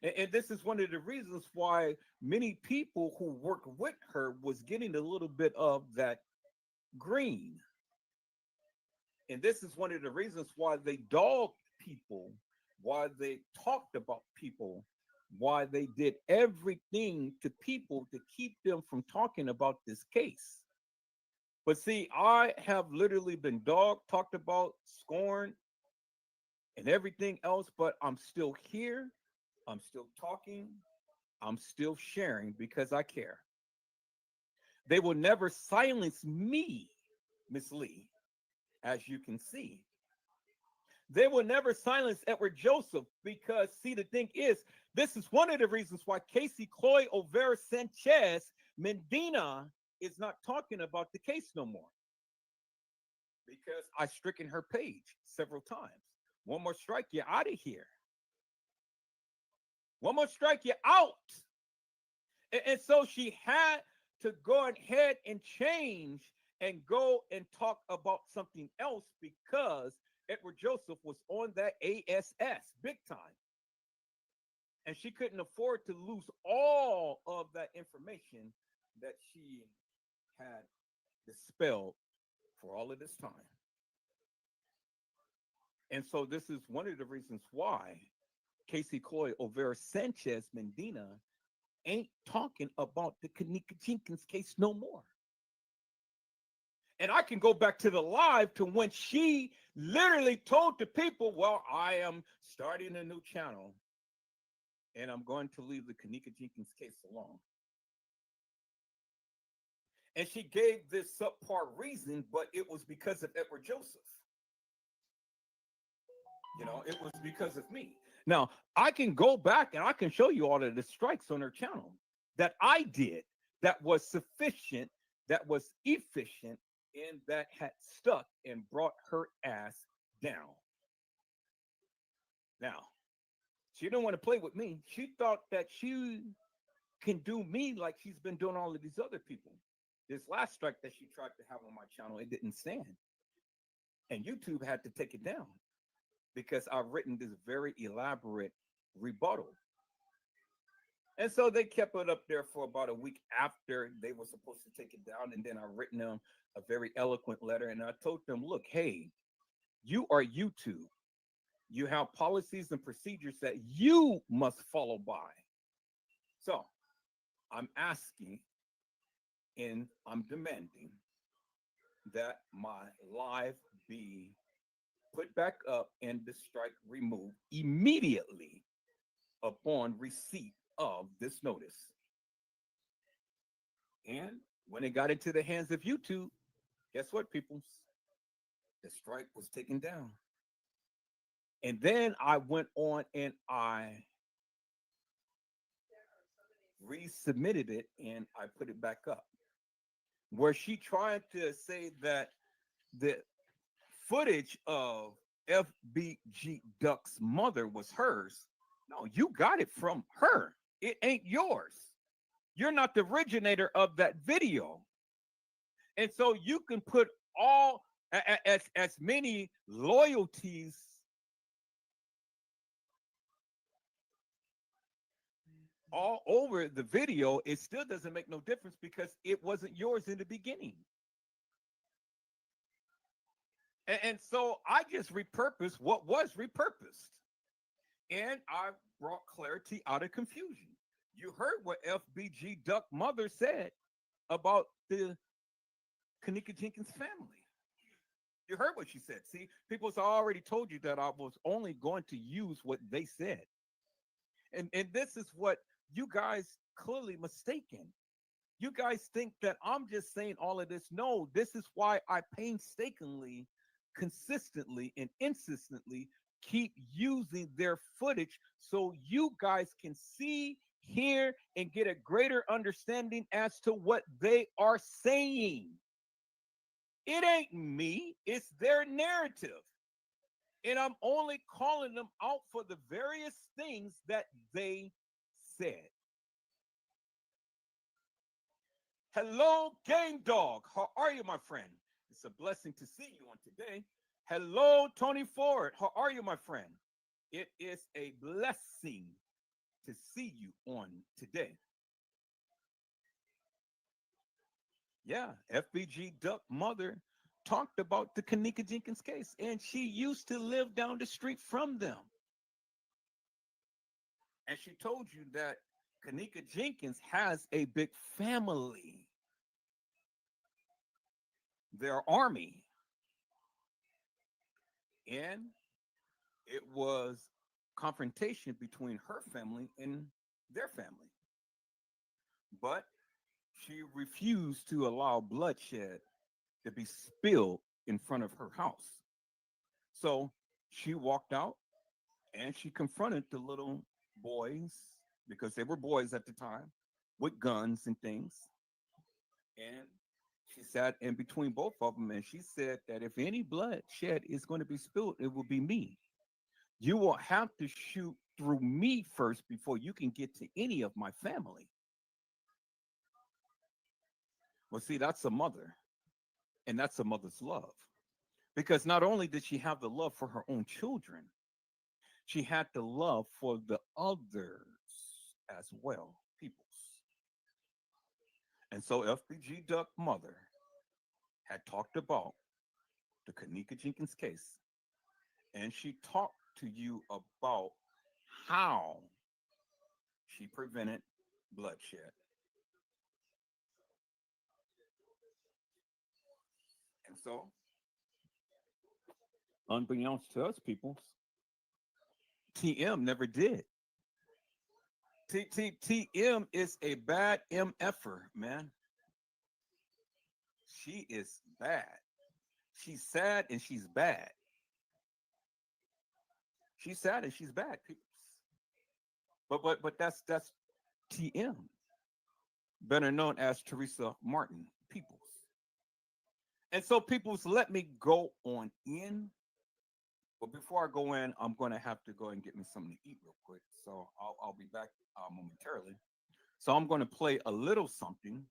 And this is one of the reasons why many people who work with her was getting a little bit of that green. And this is one of the reasons why they dogged people, why they talked about people, why they did everything to people to keep them from talking about this case. But see, I have literally been dogged, talked about, scorned, and everything else, but I'm still here. I'm still talking. I'm still sharing because I care. They will never silence me, Miss Lee, as you can see. They will never silence Edward Joseph because, see, the thing is, this is one of the reasons why Casey Chloe Olvera Sanchez Medina is not talking about the case no more. Because I stricken her page several times. One more strike, you're out of here. One more strike, you're out. And so she had to go ahead and change and go and talk about something else because Edward Joseph was on that ASS big time. And she couldn't afford to lose all of that information that she had dispelled for all of this time. And so this is one of the reasons why Casey Chloe Olvera Sanchez Medina ain't talking about the kENNEka Jenkins case no more. And I can go back to the live to when she literally told the people, well, I am starting a new channel and I'm going to leave the kENNEka Jenkins case alone. And she gave this subpar reason, but it was because of Edward Joseph. You know, it was because of me. Now, I can go back and I can show you all of the strikes on her channel. that I did that was sufficient, that was efficient, and that had stuck and brought her ass down. Now, she didn't want to play with me. She thought that she can do me like she's been doing all of these other people. This last strike that she tried to have on my channel, it didn't stand. And YouTube had to take it down because I've written this very elaborate rebuttal. And so they kept it up there for about a week after they were supposed to take it down. And then I written them a very eloquent letter. And I told them, look, hey, you are YouTube. You have policies and procedures that you must follow by. So I'm asking and I'm demanding that my live be put back up and the strike removed immediately upon receipt of this notice. And when it got into the hands of YouTube, guess what, people? The strike was taken down. And then I went on and I resubmitted it and I put it back up. Where she tried to say that the footage of FBG Duck's mother was hers. No, you got it from her. It ain't yours. You're not the originator of that video. And so you can put all as many loyalties all over the video, it still doesn't make no difference because it wasn't yours in the beginning. And so I just repurposed what was repurposed. And I brought clarity out of confusion. You heard what FBG Duck mother said about the kENNEka Jenkins family. You heard what she said. See, people have already told you that I was only going to use what they said. And this is what you guys clearly mistaken. You guys think that I'm just saying all of this. No, this is why I painstakingly, consistently, and insistently keep using their footage so you guys can see, hear, and get a greater understanding as to what they are saying. It ain't me, it's their narrative. And I'm only calling them out for the various things that they said. Hello, Game Dog. How are you, my friend? It's a blessing to see you on today. Hello, Tony Ford. How are you, my friend? It is a blessing to see you on today. Yeah, FBG Duck mother talked about the kENNEka Jenkins case, and she used to live down the street from them. And she told you that kENNEka Jenkins has a big family. Their army. And it was confrontation between her family and their family. But she refused to allow bloodshed to be spilled in front of her house. So she walked out and she confronted the little boys, because they were boys at the time, with guns and things. And she sat in between both of them and she said that if any bloodshed is going to be spilled, it will be me. You will have to shoot through me first before you can get to any of my family. Well, see, that's a mother. And that's a mother's love. Because not only did she have the love for her own children, she had the love for the others as well, peoples. And so FBG Duck mother had talked about the kENNEka Jenkins case. And she talked to you about how she prevented bloodshed. And so, unbeknownst to us, peoples, TM never did. TM is a bad MFer, man. She is bad. She's sad and she's bad. She's sad and she's bad, people. But that's TM. better known as Teresa Martin Peoples. And so, Peoples, let me go on in. But before I go in, I'm going to have to go and get me something to eat real quick. So I'll be back momentarily. So I'm going to play a little something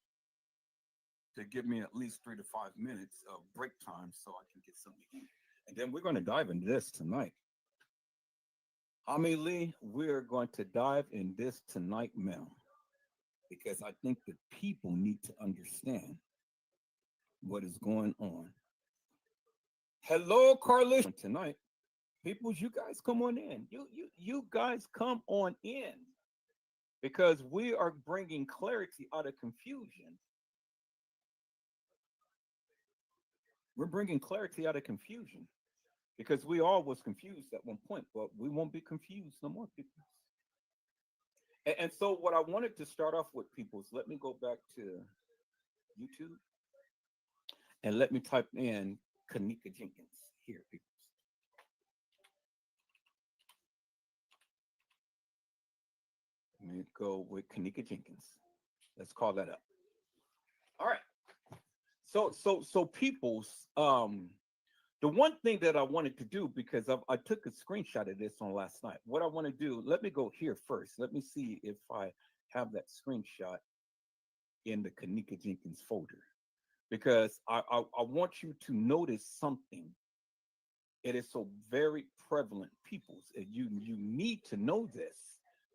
to give me at least 3 to 5 minutes of break time so I can get something to eat. And then we're going to dive into this tonight. Ami Lee, we're going to dive in this tonight, ma'am, because I think the people need to understand what is going on. Hello, Carly. Tonight, people, you guys come on in. You guys come on in because we are bringing clarity out of confusion. We're bringing clarity out of confusion because we all was confused at one point, but we won't be confused no more, people. And so what I wanted to start off with, people, is let me go back to YouTube and let me type in kENNEka Jenkins here, people. Let me go with kENNEka Jenkins. Let's call that up. All right. So people's the one thing that I wanted to do, because I took a screenshot of this on last night. What I want to do, let me go here first. Let me see if I have that screenshot in the kENNEka Jenkins folder, because I want you to notice something. It is so very prevalent, peoples. You need to know this.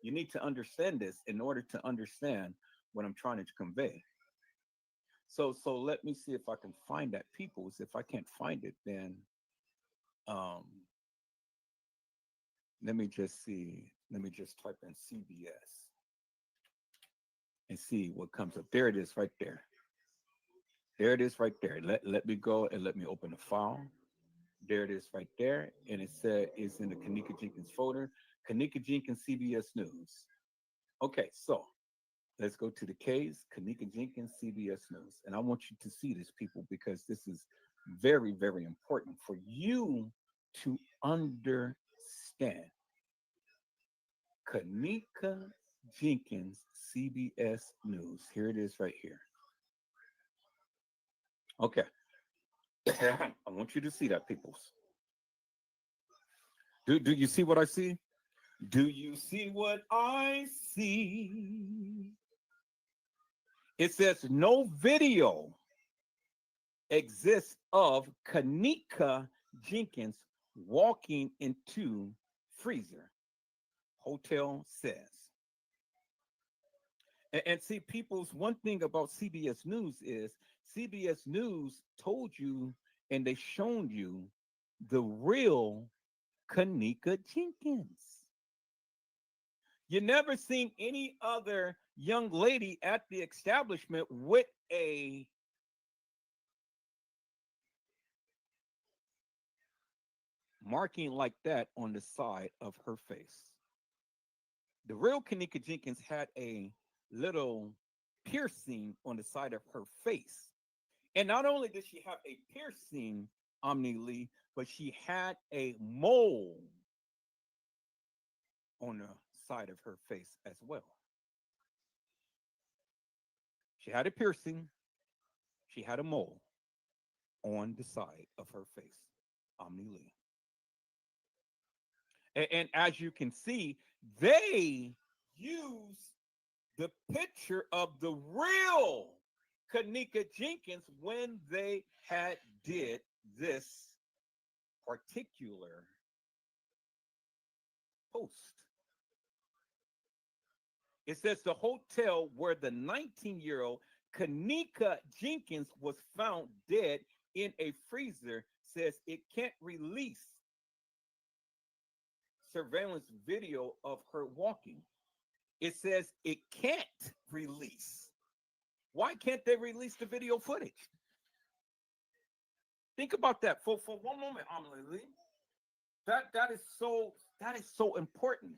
You need to understand this in order to understand what I'm trying to convey. So let me see if I can find that, peoples. If I can't find it, then let me just see. Let me just type in CBS and see what comes up. There it is right there. There it is right there. Let me go and let me open the file. There it is right there. And it said it's in the kENNEka Jenkins folder. kENNEka Jenkins, CBS News. Okay, so let's go to the K's, kENNEka Jenkins, CBS News. And I want you to see this, people, because this is very, very important for you to understand. kENNEka Jenkins, CBS News. Here it is right here. Okay. I want you to see that, peoples. Do you see what I see? Do you see what I see? It says no video exists of kENNEka Jenkins walking into freezer, hotel says. And see, people's one thing about CBS News is CBS News told you and they shown you the real kENNEka Jenkins. You never seen any other young lady at the establishment with a marking like that on the side of her face. The real kENNEka Jenkins had a little piercing on the side of her face. And not only did she have a piercing, Omni Lee, but she had a mole on the side of her face as well. She had a piercing. She had a mole on the side of her face, Omni Lee. And as you can see, they use the picture of the real kENNEka Jenkins when they had did this particular post. It says the hotel where the 19-year-old kENNEka Jenkins was found dead in a freezer says it can't release surveillance video of her walking. It says it can't release. Why can't they release the video footage? Think about that for one moment, Amelie. That is so important.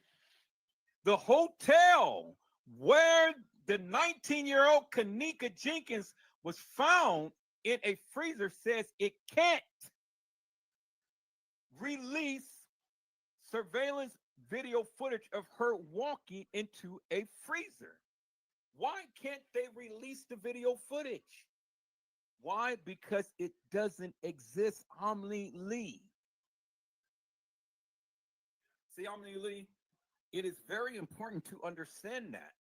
The hotel where the 19-year-old kENNEka Jenkins was found in a freezer says it can't release surveillance video footage of her walking into a freezer. Why can't they release the video footage? Why? Because it doesn't exist, Omni Lee. See, Omni Lee, it is very important to understand that.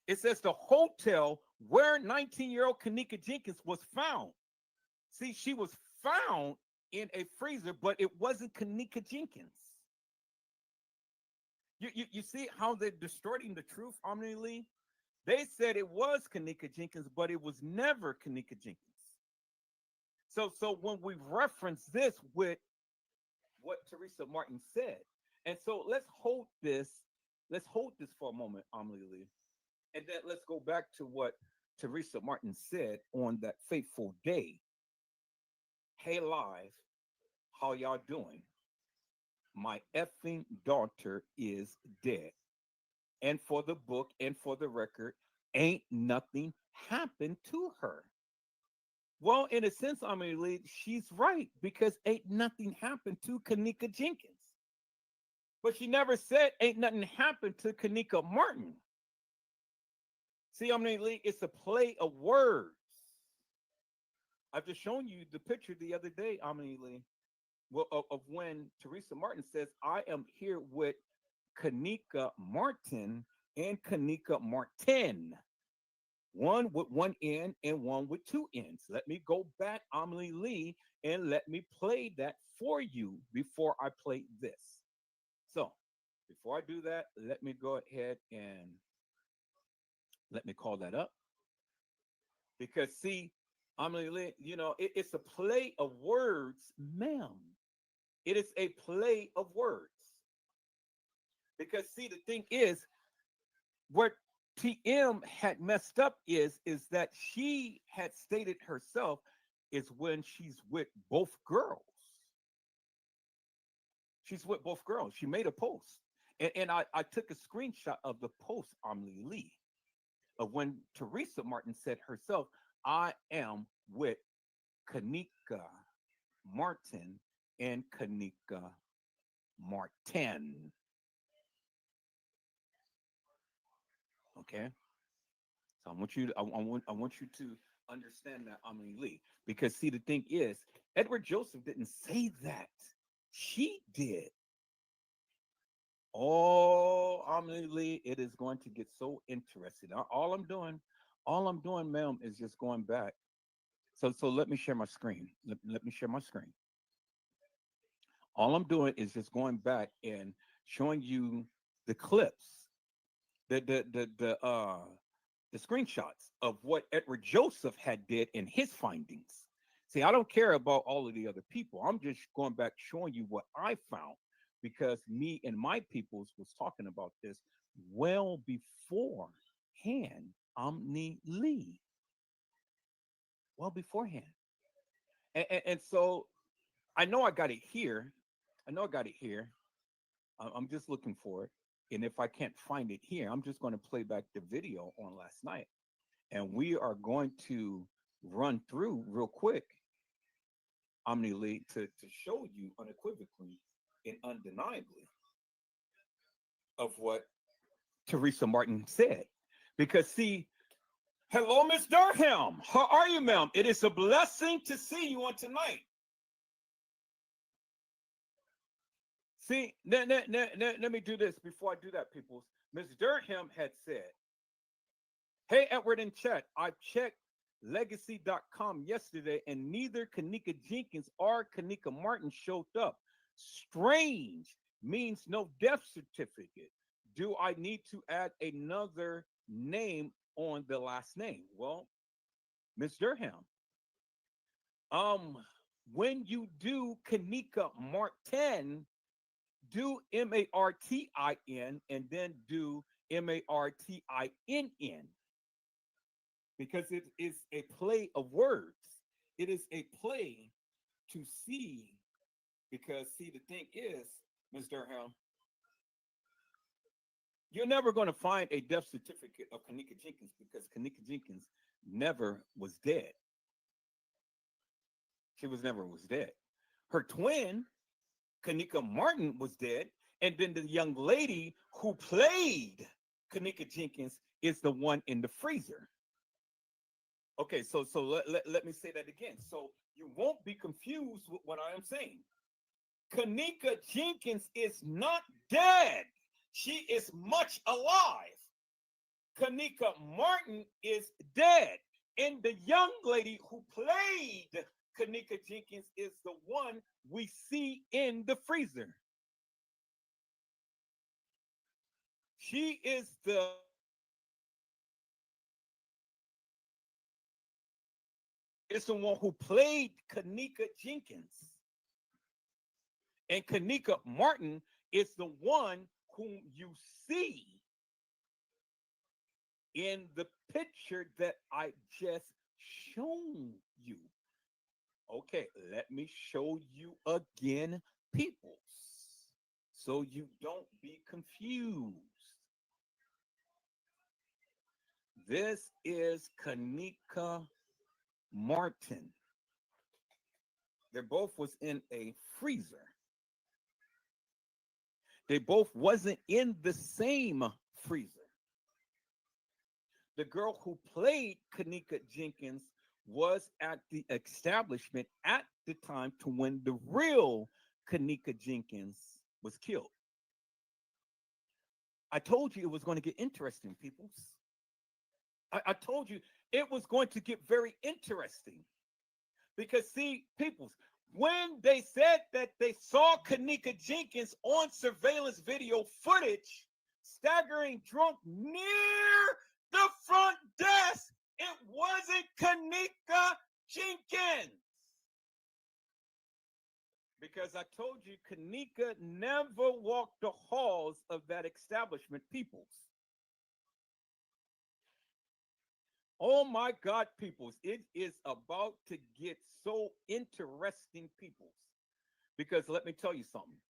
It says the hotel where 19-year-old kENNEka JENKINs was found. See, she was found in a freezer, but it wasn't kENNEka JENKINs. You see how they're distorting the truth, Omni Lee? They said it was kENNEka JENKINs, but it was never kENNEka JENKINs. So when we reference this with what Teresa Martin said, and so let's hold this for a moment, Omni Lee, and then let's go back to what Teresa Martin said on that fateful day. Hey, live, how y'all doing? My effing daughter is dead. And for the book and for the record, ain't nothing happened to her. Well, in a sense, I mean, she's right, because ain't nothing happened to kENNEka JENKINs. But she never said ain't nothing happened to kENNEka Martin. See, I mean, it's a play of words. I've just shown you the picture the other day, Omni Lee, well, of when Teresa Martin says, I am here with kENNEka Martin and kENNEka Martin. One with one N and one with two N's. Let me go back, Omni Lee, and let me play that for you before I play this. So, before I do that, let me go ahead and let me call that up. Because, see, Omni Lee, you know, it's a play of words, ma'am. It is a play of words. Because, see, the thing is, what TM had messed up is that she had stated herself is when she's with both girls. She's with both girls. She made a post. And I took a screenshot of the post, Omni Lee, of when Teresa Martin said herself, I am with kENNEka Martin and kENNEka Martin. Okay, so I want you to understand that, Omni Lee, because see, the thing is, Edward Joseph didn't say that. She did. Oh, Omni Lee, it is going to get so interesting. All I'm doing, ma'am, is just going back. So let me share my screen. Let me share my screen. All I'm doing is just going back and showing you the clips, the screenshots of what Edward Joseph had did in his findings. See, I don't care about all of the other people. I'm just going back showing you what I found, because me and my peoples was talking about this well beforehand, Omni Lee. Well beforehand. And so I know I got it here. I'm just looking for it. And if I can't find it here, I'm just going to play back the video on last night. And we are going to run through real quick, Omni Lee, to show you unequivocally and undeniably of what Teresa Martin said. Because, see, hello, Miss Durham. How are you, ma'am? It is a blessing to see you on tonight. See, let me do this before I do that, people. Miss Durham had said, hey, Edward and Chet, I checked legacy.com yesterday and neither kENNEka JENKINs or kENNEka Martin showed up. Strange means no death certificate. Do I need to add another name on the last name? Well, Miss Durham, when you do kENNEka Martin, do Martin and then do Martinn, because it is a play of words. It is a play to see, because see, the thing is, Ms. Durham, you're never going to find a death certificate of kENNEka JENKINs, because kENNEka JENKINs never was dead. She never was dead. Her twin, kENNEka Martin, was dead. And then the young lady who played kENNEka JENKINs is the one in the freezer. Okay, so let me say that again. So you won't be confused with what I am saying. kENNEka Jenkins is not dead. She is much alive. kENNEka Martin is dead. And the young lady who played kENNEka Jenkins is the one we see in the freezer. She is the one who played kENNEka Jenkins. And kENNEka Martin is the one whom you see in the picture that I just shown you. Okay, let me show you again, peoples, so you don't be confused. This is kENNEka Martin. They both was in a freezer. They both wasn't in the same freezer. The girl who played kENNEka Jenkins was at the establishment at the time to when the real kENNEka Jenkins was killed. I told you it was going to get interesting, peoples. I told you it was going to get very interesting. Because, see, peoples, when they said that they saw kENNEka Jenkins on surveillance video footage, staggering drunk near the front desk, it wasn't kENNEka Jenkins. Because I told you, kENNEka never walked the halls of that establishment, peoples. Oh my God, peoples, it is about to get so interesting, peoples. Because let me tell you something.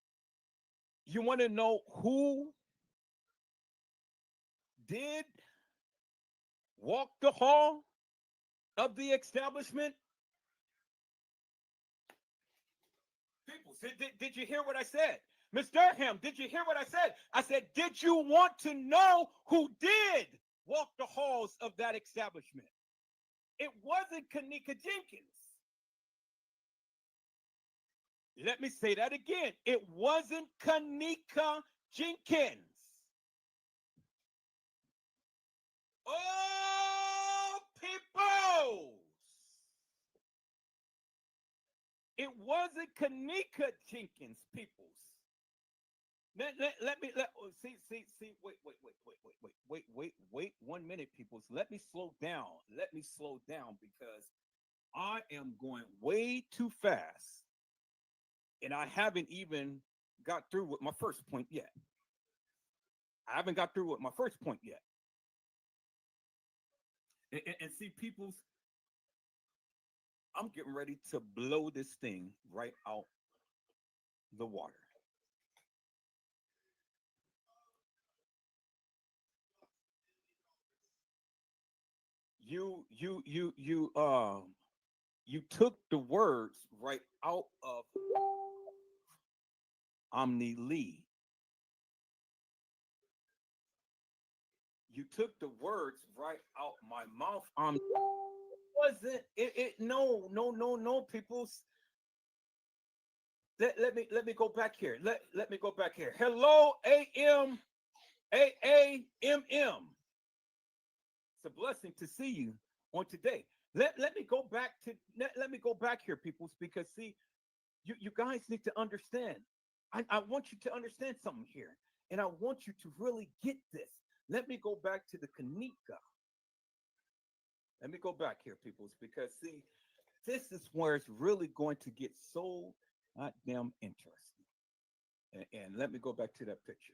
You want to know who did walk the hall of the establishment? Peoples, did you hear what I said? Ms. Durham, did you hear what I said? I said, did you want to know who did walk the halls of that establishment? It wasn't kENNEka Jenkins. Let me say that again. It wasn't kENNEka Jenkins. Oh, people! It wasn't kENNEka Jenkins, peoples. Let me wait 1 minute, peoples. Let me slow down. Let me slow down because I am going way too fast. And I haven't even got through with my first point yet. I haven't got through with my first point yet. And see, peoples, I'm getting ready to blow this thing right out the water. You took the words right out of Omni Lee. You took the words right out my mouth. Wasn't it? No, peoples. Let me go back here. Let me go back here. Hello, AM, AAMM. It's a blessing to see you on today. Let me go back to let me go back here, peoples, because see, you guys need to understand. I want you to understand something here, and I want you to really get this. Let me go back to the kENNEka. Let me go back here, peoples, because see, this is where it's really going to get so goddamn interesting. And let me go back to that picture.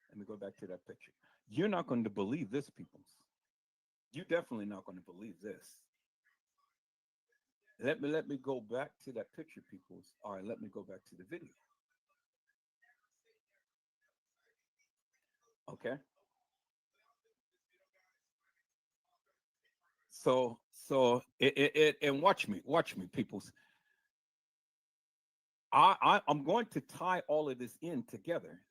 Let me go back to that picture. You're not going to believe this, peoples. You're definitely not going to believe this. Let me go back to that picture, peoples. All right, let me go back to the video. Okay. So and watch me, peoples. I'm going to tie all of this in together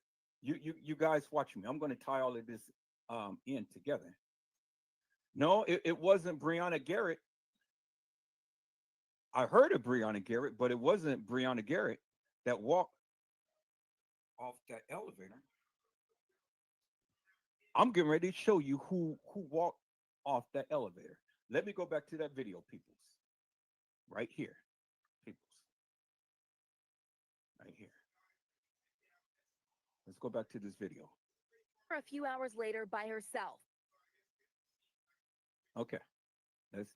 You guys watch me. I'm going to tie all of this in together. No, it wasn't Breonna Garrett. I heard of Breonna Garrett, but it wasn't Breonna Garrett that walked off that elevator. I'm getting ready to show you who walked off that elevator. Let me go back to that video, peoples. Right here, peoples. Right here. Let's go back to this video. A few hours later by herself. Okay.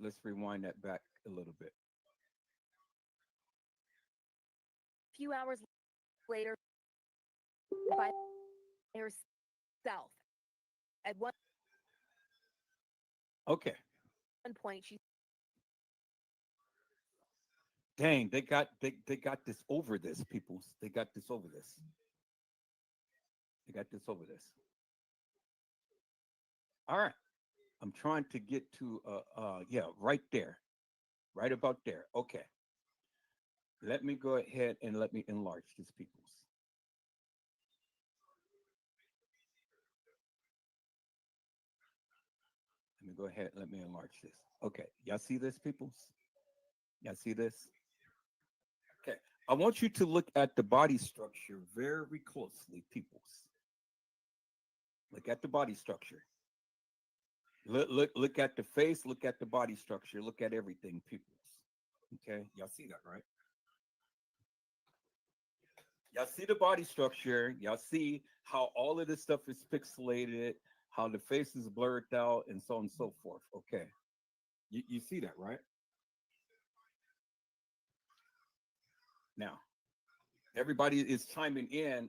Let's rewind that back a little bit. A few hours later by herself. At one Okay. point she Dang, they got this over this, peoples. They got this over this. They got this over this. All right. I'm trying to get to yeah, right there. Right about there. Okay. Let me go ahead and let me enlarge this, peoples. Let me go ahead and let me enlarge this. Okay. Y'all see this, peoples? Y'all see this? Okay. I want you to look at the body structure very closely, peoples. Look at the body structure. Look at the face, look at the body structure, look at everything, peoples. Okay, y'all see that, right? Y'all see the body structure, y'all see how all of this stuff is pixelated, how the face is blurred out, and so on and so forth. Okay. You see that, right? Now, everybody is chiming in.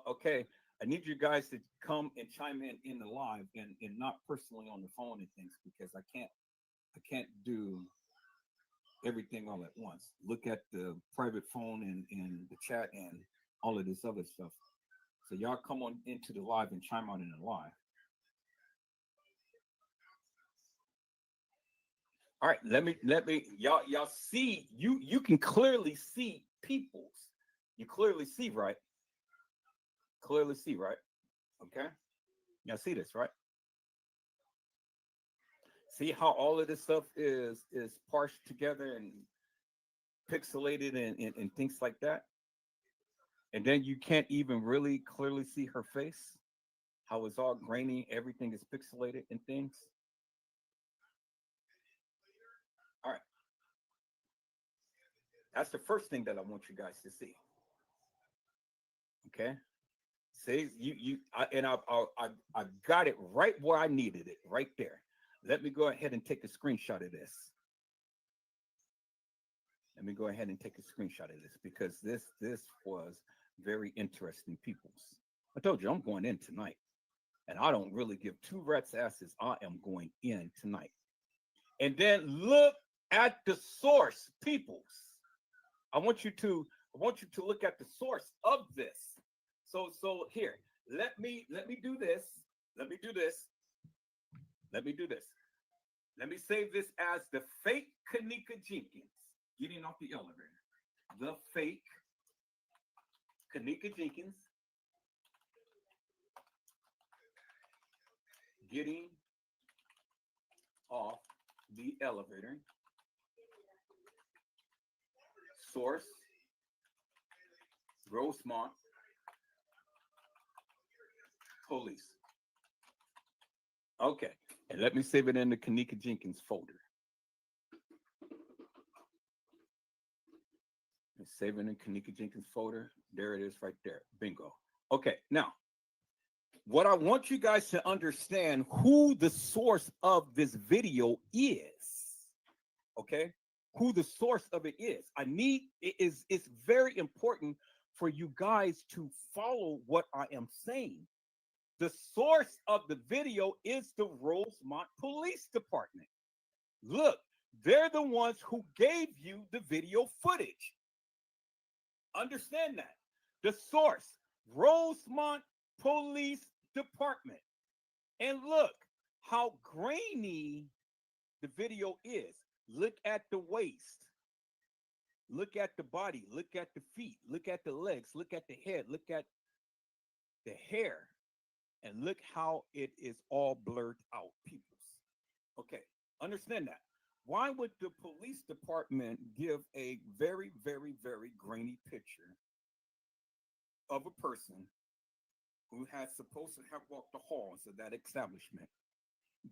Okay, I need you guys to come and chime in the live and not personally on the phone and things, because I can't do everything all at once. Look at the private phone and the chat and all of this other stuff. So y'all come on into the live and chime on in the live. All right, let me y'all see, you can clearly see peoples. You clearly see, right? Clearly see, right? Okay. Y'all see this, right? See how all of this stuff is parsed together and pixelated and things like that? And then you can't even really clearly see her face, how it's all grainy, everything is pixelated and things. All right. That's the first thing that I want you guys to see. Okay. See, I got it right where I needed it, right there. Let me go ahead and take a screenshot of this. Let me go ahead and take a screenshot of this, because this was very interesting, peoples. I told you I'm going in tonight, and I don't really give two rats asses. I am going in tonight. And then look at the source, peoples. I want you to look at the source of this. So here, let me do this. Let me do this. Let me do this. Let me save this as the fake kENNEka Jenkins getting off the elevator. The fake kENNEka Jenkins getting off the elevator. Source, Rosemont Police. Okay, and let me save it in the kENNEka Jenkins folder. And save it in the kENNEka Jenkins folder. There it is right there. Bingo. Okay, now, what I want you guys to understand who the source of this video is. Okay? Who the source of it is. It's very important for you guys to follow what I am saying. The source of the video is the Rosemont Police Department. Look, they're the ones who gave you the video footage. Understand that. The source, Rosemont Police Department. And look how grainy the video is. Look at the waist. Look at the body. Look at the feet. Look at the legs. Look at the head. Look at the hair, and look how it is all blurred out, peoples. Okay, understand that. Why would the police department give a very, very, very grainy picture of a person who has supposed to have walked the halls of that establishment,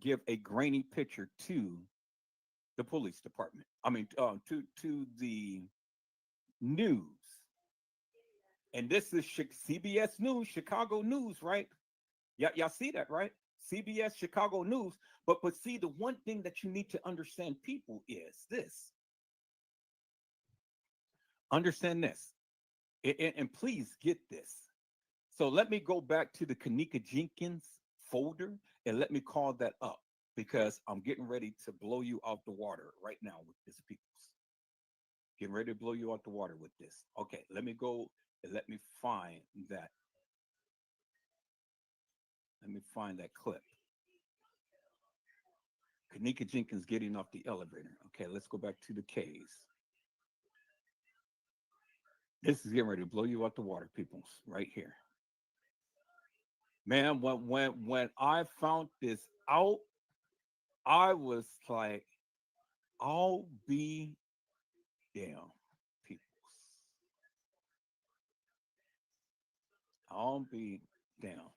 give a grainy picture to the police department? I mean, to the news. And this is CBS News, Chicago News, right? Y'all see that, right? CBS Chicago News. But see, the one thing that you need to understand, people, is this. Understand this. And please get this. So let me go back to the kENNEka jENkINs folder and let me call that up, because I'm getting ready to blow you out the water right now with this, peoples. Getting ready to blow you out the water with this. Okay, let me go and let me find that. Let me find that clip. kENNEka jENkINs getting off the elevator. Okay, let's go back to the K's. This is getting ready to blow you out the water, peoples, right here. Man, when I found this out, I was like, I'll be damn, peoples. I'll be damn.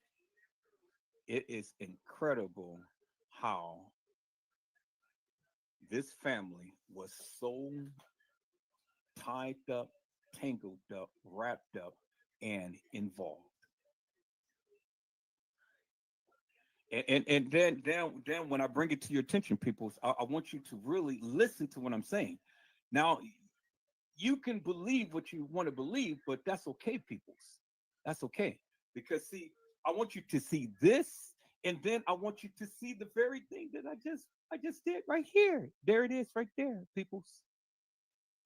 It is incredible how this family was so tied up, tangled up, wrapped up, and involved. And then when I bring it to your attention, people, I want you to really listen to what I'm saying. Now, you can believe what you want to believe, but that's okay, peoples. That's okay. Because see, I want you to see this, and then I want you to see the very thing that I just did right here. There it is, right there, peoples.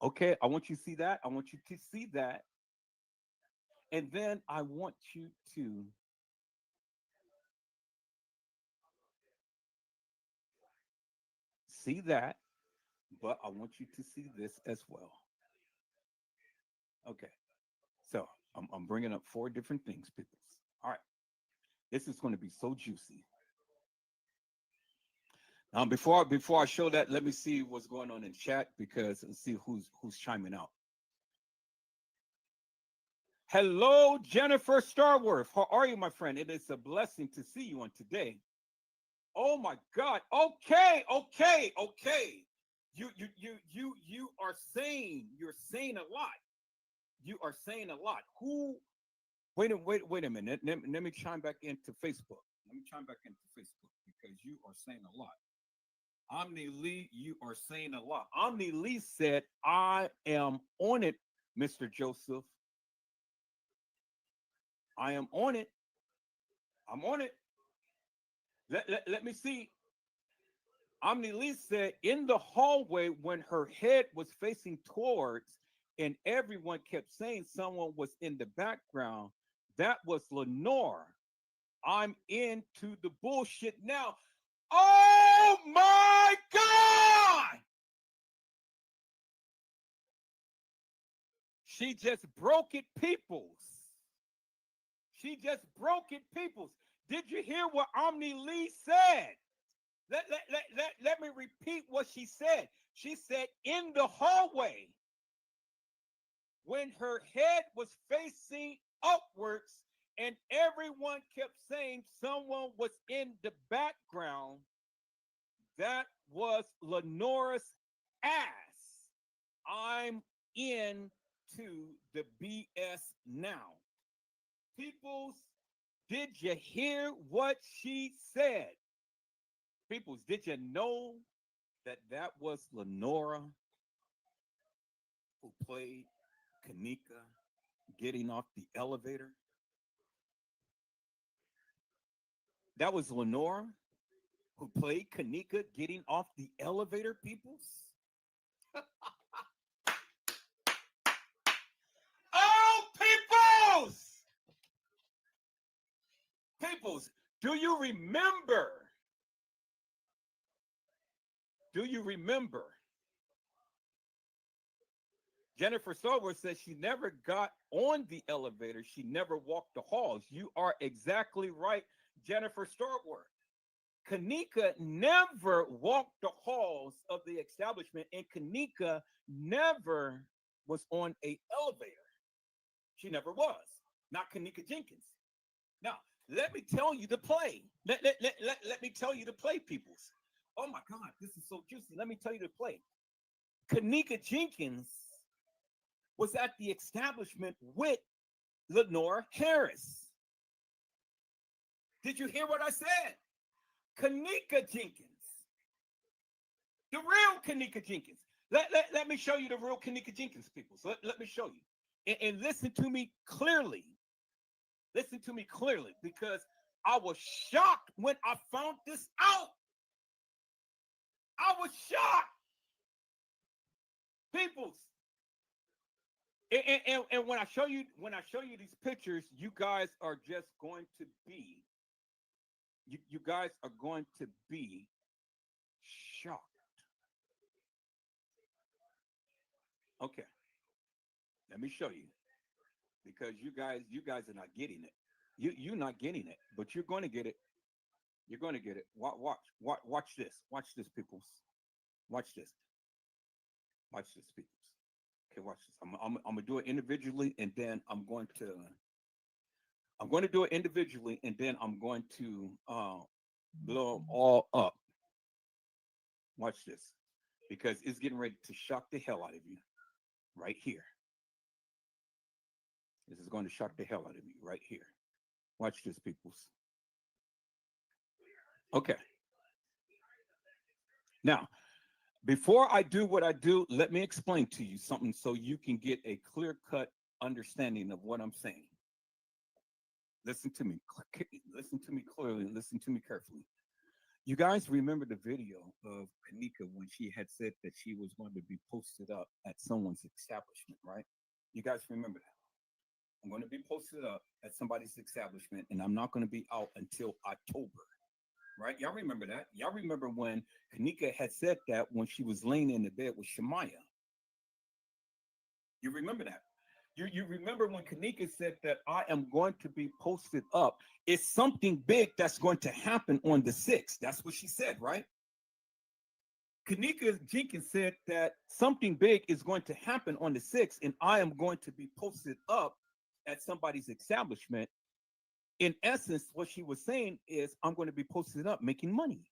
Okay, I want you to see that. I want you to see that. And then I want you to see that, but I want you to see this as well. Okay, so I'm bringing up 4 different things, people. All right, this is going to be so juicy. Before I show that, let me see what's going on in chat, because let's see who's chiming out. Hello, Jennifer Starworth. How are you, my friend? It is a blessing to see you on today. Oh my God. Okay. You are saying, you're saying a lot. You are saying a lot. Who? Wait a minute. Let me chime back into Facebook. Let me chime back into Facebook, because you are saying a lot. Omni Lee, you are saying a lot. Omni Lee said, I am on it, Mr. Joseph. I am on it. I'm on it. Let me see. Omni Lee said, in the hallway, when her head was facing towards and everyone kept saying someone was in the background, that was Lenore. I'm into the bullshit now. Oh my God! She just broke it, peoples. She just broke it, peoples. Did you hear what Omni Lee said? Let me repeat what she said. She said, in the hallway, when her head was facing upwards and everyone kept saying someone was in the background, that was Lenora's ass. I'm into the BS now. Peoples, did you hear what she said? Peoples, did you know that was Lenora who played kENNEka getting off the elevator? That was Lenora who played kENNEka getting off the elevator, peoples? Oh, peoples! Peoples, do you remember? Do you remember Jennifer Stallworth says she never got on the elevator. She never walked the halls. You are exactly right, Jennifer Stallworth. kENNEka never walked the halls of the establishment, and kENNEka never was on a elevator. She never was. Not kENNEka JENkINs. Now, let me tell you the play. Let me tell you the play, peoples. Oh my God, this is so juicy. Let me tell you the play. kENNEka JENkINs was at the establishment with Lenora Harris. Did you hear what I said? kENNEka JENkINs. The real kENNEka JENkINs. Let me show you the real kENNEka JENkINs, people. So let me show you. And listen to me clearly. Listen to me clearly, because I was shocked when I found this out. I was shocked. Peoples. And when I show you these pictures, you guys are just going to be you guys are going to be shocked. Okay. Let me show you, because you guys are not getting it. You're not getting it, but you're going to get it. You're going to get it. Watch this. Watch this, peoples. Watch this. Watch this, peoples. Okay, watch this. I'm gonna do it individually, and then I'm going to do it individually, and then I'm going to blow them all up. Watch this, because it's getting ready to shock the hell out of you right here. This is going to shock the hell out of you right here. Watch this, peoples. Okay. Now, before I do what I do, let me explain to you something so you can get a clear-cut understanding of what I'm saying. Listen to me. Listen to me clearly. Listen to me carefully. You guys remember the video of kENNEka when she had said that she was going to be posted up at someone's establishment, right? You guys remember that? I'm going to be posted up at somebody's establishment, and I'm not going to be out until October, right? Y'all remember that? Y'all remember when kENNEka had said that when she was laying in the bed with Shemaya? You remember that? You remember when kENNEka said that I am going to be posted up? It's something big that's going to happen on the 6th. That's what she said, right? kENNEka JENkINs said that something big is going to happen on the 6th, and I am going to be posted up at somebody's establishment. In essence, what she was saying is, I'm going to be posted up making money.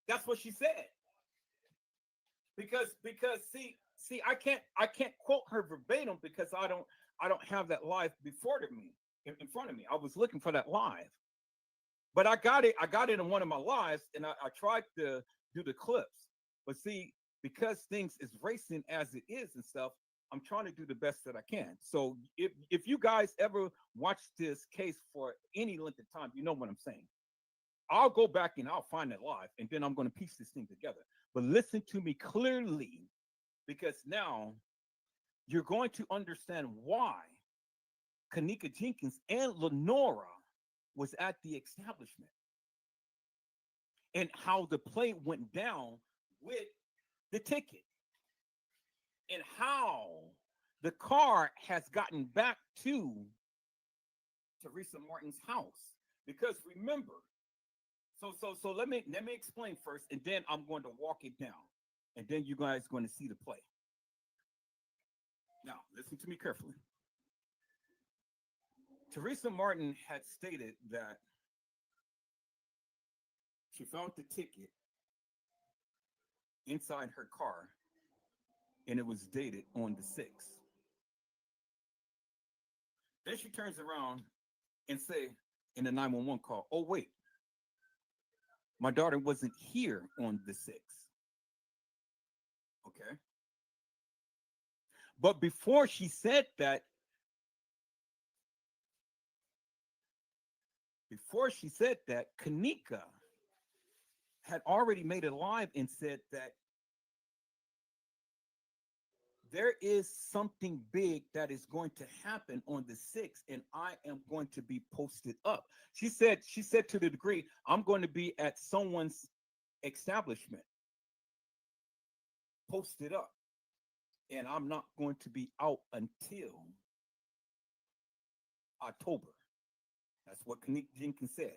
That's what she said. Because see, I can't quote her verbatim, because I don't have that live before me in front of me. I was looking for that live, but I got it in one of my lives, and I tried to do the clips. But see, because things is racing as it is and stuff, I'm trying to do the best that I can. So if you guys ever watch this case for any length of time, you know what I'm saying. I'll go back and I'll find it live, and then I'm going to piece this thing together. But listen to me clearly, because now you're going to understand why kENNEka JENkINs and Lenora was at the establishment, and how the play went down with the ticket, and how the car has gotten back to Teresa Martin's house. Because remember, so let me explain first, and then I'm going to walk it down, and then you guys are going to see the play. Now, listen to me carefully. Teresa Martin had stated that she found the ticket inside her car, and it was dated on the 6th. Then she turns around and say in the 911 call, oh, wait, my daughter wasn't here on the 6th. Okay. But before she said that, kENNEka had already made it live and said that there is something big that is going to happen on the 6th, and I am going to be posted up. She said to the degree, I'm going to be at someone's establishment, posted up. and I'm not going to be out until October. That's what kENNEka Jenkins said.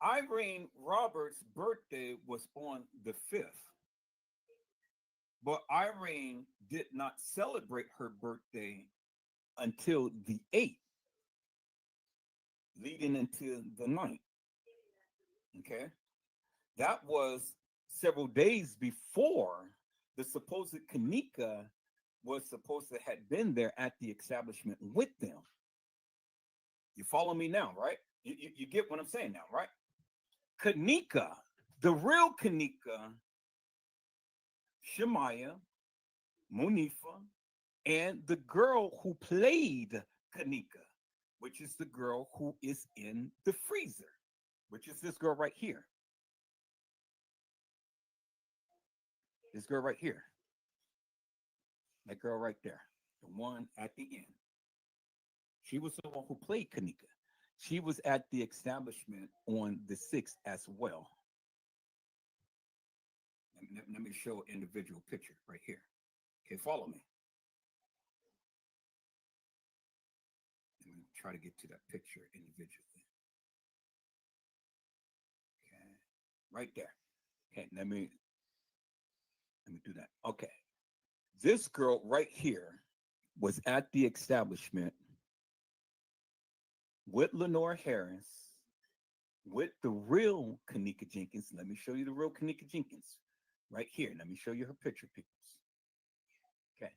Irene Roberts' birthday was on the 5th, but Irene did not celebrate her birthday until the 8th, leading into the 9th. Okay. That was several days before the supposed kENNEka was supposed to have been there at the establishment with them. You follow me now, right? You get what I'm saying now, right? kENNEka, the real kENNEka, Shemaya, Monifa, and the girl who played kENNEka, which is the girl who is in the freezer, which is this girl right here. This girl right here. That girl right there. The one at the end. She was the one who played kENNEka. She was at the establishment on the 6th as well. Let me show an individual picture right here. Okay, follow me. Let me try to get to that picture individually. Okay, right there. Okay, let me do that. Okay, this girl right here was at the establishment with Lenore Harris, with the real kENNEka Jenkins. Let me show you the real kENNEka Jenkins right here. Let me show you her picture, people. Okay,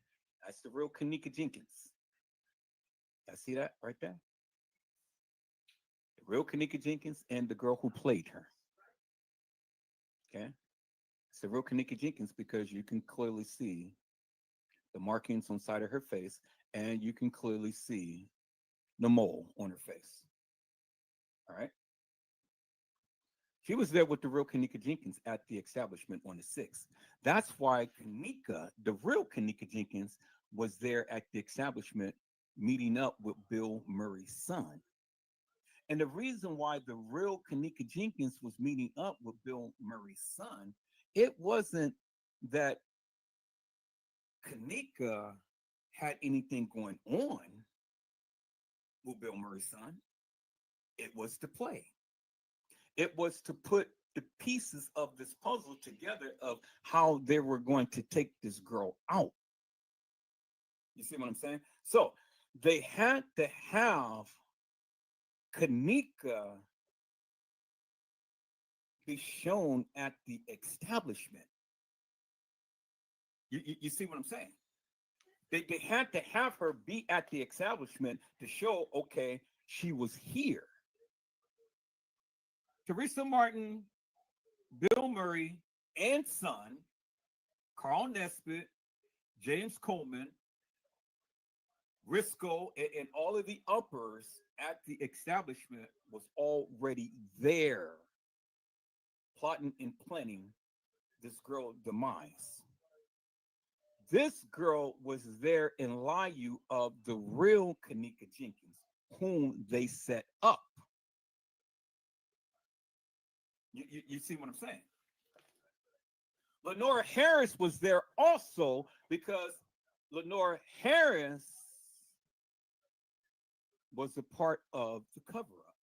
that's the real kENNEka Jenkins. I see that right there? The real kENNEka Jenkins and the girl who played her. Okay, it's the real kENNEka Jenkins because you can clearly see the markings on the side of her face, and you can clearly see the mole on her face. All right. She was there with the real kENNEka Jenkins at the establishment on the 6th. That's why kENNEka, the real kENNEka Jenkins, was there at the establishment meeting up with Bill Murray's son. And the reason why the real kENNEka Jenkins was meeting up with Bill Murray's son, it wasn't that kENNEka had anything going on with Bill Murray's son. It was to play. It was to put the pieces of this puzzle together of how they were going to take this girl out. You see what I'm saying? So they had to have kENNEka be shown at the establishment. You see what I'm saying? They had to have her be at the establishment to show, okay, she was here. Teresa Martin, Bill Murray, and son, Carl Nesbitt, James Coleman, Risco, and all of the uppers at the establishment was already there, plotting and planning this girl's demise. This girl was there in lieu of the real kENNEka Jenkins, whom they set up. You see what I'm saying? Lenore Harris was there also because Lenore Harris was a part of the cover-up.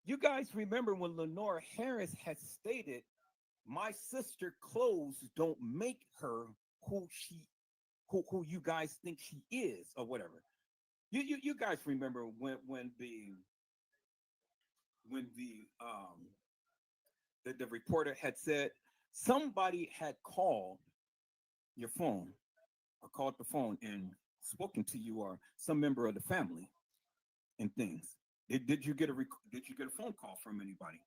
You guys remember when Lenore Harris had stated, "My sister clothes don't make her who you guys think she is," or whatever. You guys remember when the reporter had said somebody had called your phone or called the phone and spoken to you or some member of the family and things. Did you get a phone call from anybody?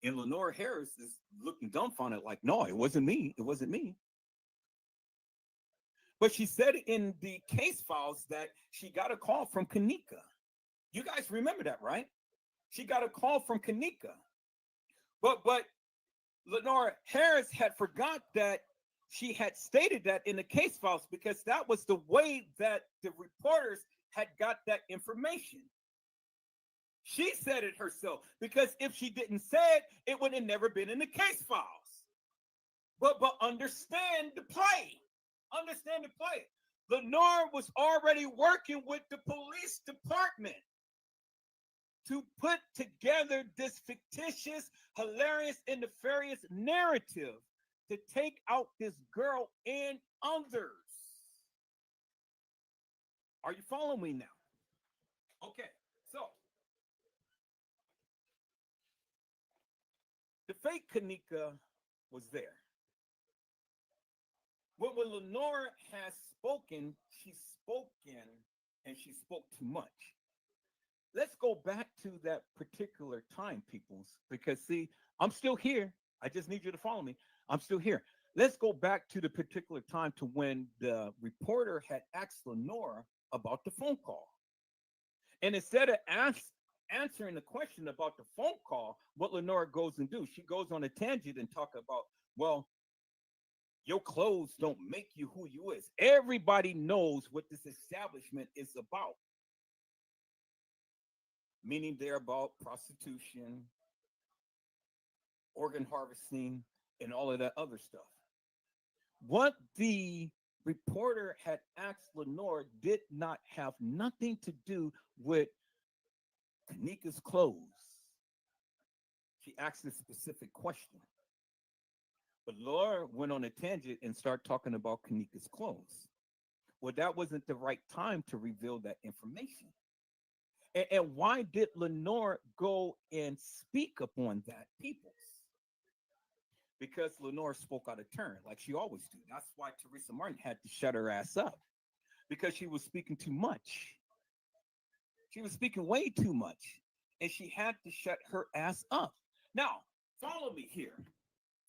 And Lenore Harris is looking dumbfounded, like, "No, it wasn't me. It wasn't me." But she said in the case files that she got a call from kENNEka. You guys remember that, right? She got a call from kENNEka. But Lenore Harris had forgot that she had stated that in the case files because that was the way that the reporters had got that information. She said it herself because if she didn't say it, it would have never been in the case files. But understand the play. Understand the play. Lenore was already working with the police department to put together this fictitious, hilarious, and nefarious narrative to take out this girl and others. Are you following me now? Okay, so the fake kENNEka was there. When Lenore has spoken, she's spoken and she spoke too much. Let's go back to that particular time, peoples, because see, I'm still here. I just need you to follow me. I'm still here. Let's go back to the particular time to when the reporter had asked Lenore about the phone call. And instead of answering the question about the phone call, what Lenore goes and do, she goes on a tangent and talk about, well, your clothes don't make you who you is. Everybody knows what this establishment is about. Meaning they're about prostitution, organ harvesting, and all of that other stuff. What the reporter had asked Lenore did not have nothing to do with kENNEka's clothes. She asked a specific question. But Laura went on a tangent and started talking about kENNEka's clothes. Well, that wasn't the right time to reveal that information. And why did Lenore go and speak upon that, peoples? Because Lenore spoke out of turn, like she always do. That's why Teresa Martin had to shut her ass up, because she was speaking too much. She was speaking way too much, and she had to shut her ass up. Now, follow me here.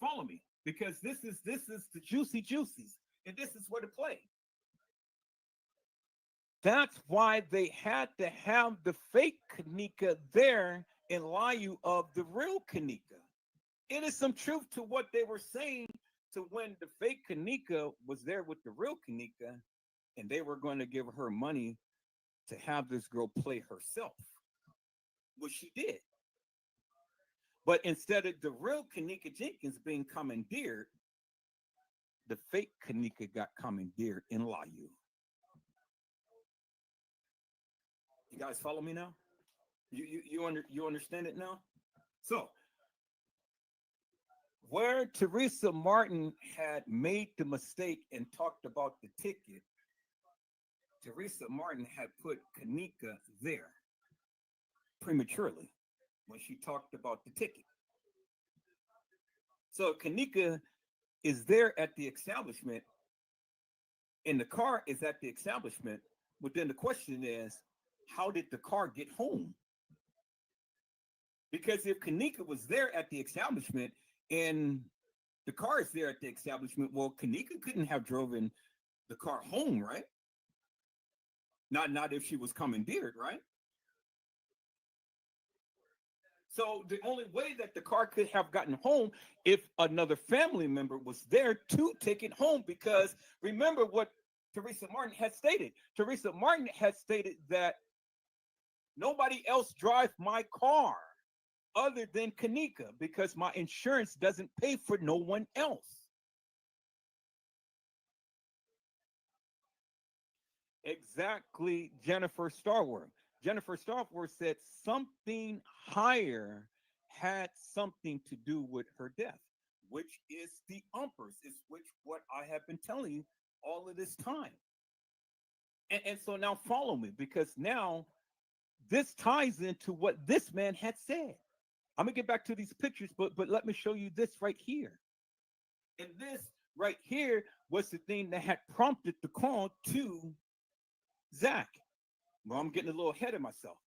Follow me, because this is the juicy juicies, and this is where to play. That's why they had to have the fake kENNEka there in lieu of the real kENNEka. It is some truth to what they were saying to when the fake kENNEka was there with the real kENNEka, and they were going to give her money to have this girl play herself, which she did. But instead of the real kENNEka Jenkins being commandeered, the fake kENNEka got commandeered in lieu. You guys follow me now? You understand it now? So, where Teresa Martin had made the mistake and talked about the ticket, Teresa Martin had put kENNEka there prematurely when she talked about the ticket. So kENNEka is there at the establishment, and the car is at the establishment, but then the question is, how did the car get home? Because if kENNEka was there at the establishment and the car is there at the establishment, well, kENNEka couldn't have driven the car home, right? Not if she was commandeered, right? So the only way that the car could have gotten home if another family member was there to take it home, because remember what Teresa Martin had stated. Teresa Martin had stated that nobody else drives my car other than kENNEka because my insurance doesn't pay for no one else. Exactly, Jennifer Starworth. Jennifer Starworth said something higher had something to do with her death, which is the umpers, is which what I have been telling you all of this time. And so now follow me, because now this ties into what this man had said. I'm gonna get back to these pictures, but let me show you this right here. And this right here was the thing that had prompted the call to Zach. Well, I'm getting a little ahead of myself.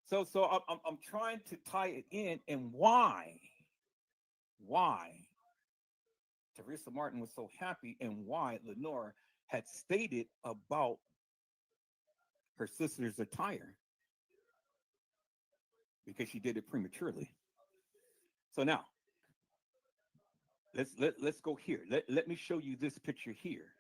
So I'm trying to tie it in, and why Teresa Martin was so happy, and why Lenore had stated about her sister's attire, because she did it prematurely. So now let's go here. Let me show you this picture here.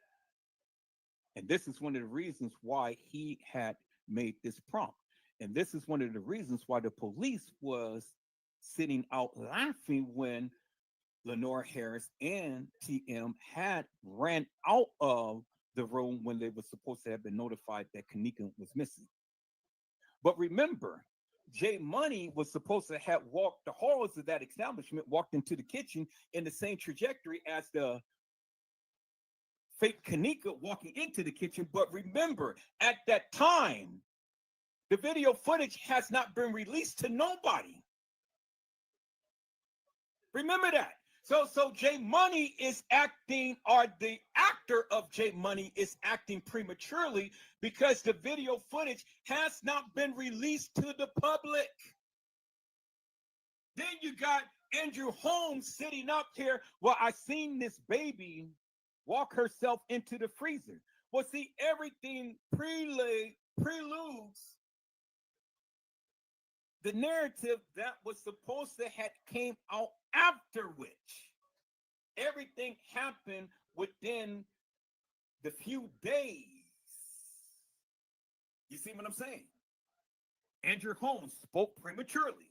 And this is one of the reasons why he had made this prompt. And this is one of the reasons why the police was sitting out laughing when Lenore Harris and TM had ran out of the room when they were supposed to have been notified that kENNEka was missing. But remember, Jay Money was supposed to have walked the halls of that establishment, walked into the kitchen in the same trajectory as the fake kENNEka walking into the kitchen. But remember, at that time, the video footage has not been released to nobody. Remember that. So Jay Money is acting, or the actor of Jay Money is acting prematurely because the video footage has not been released to the public. Then you got Andrew Holmes sitting up here. Well, I seen this baby walk herself into the freezer. Well, see, everything preludes the narrative that was supposed to have came out after which everything happened within the few days. You see what I'm saying? Andrew Holmes spoke prematurely.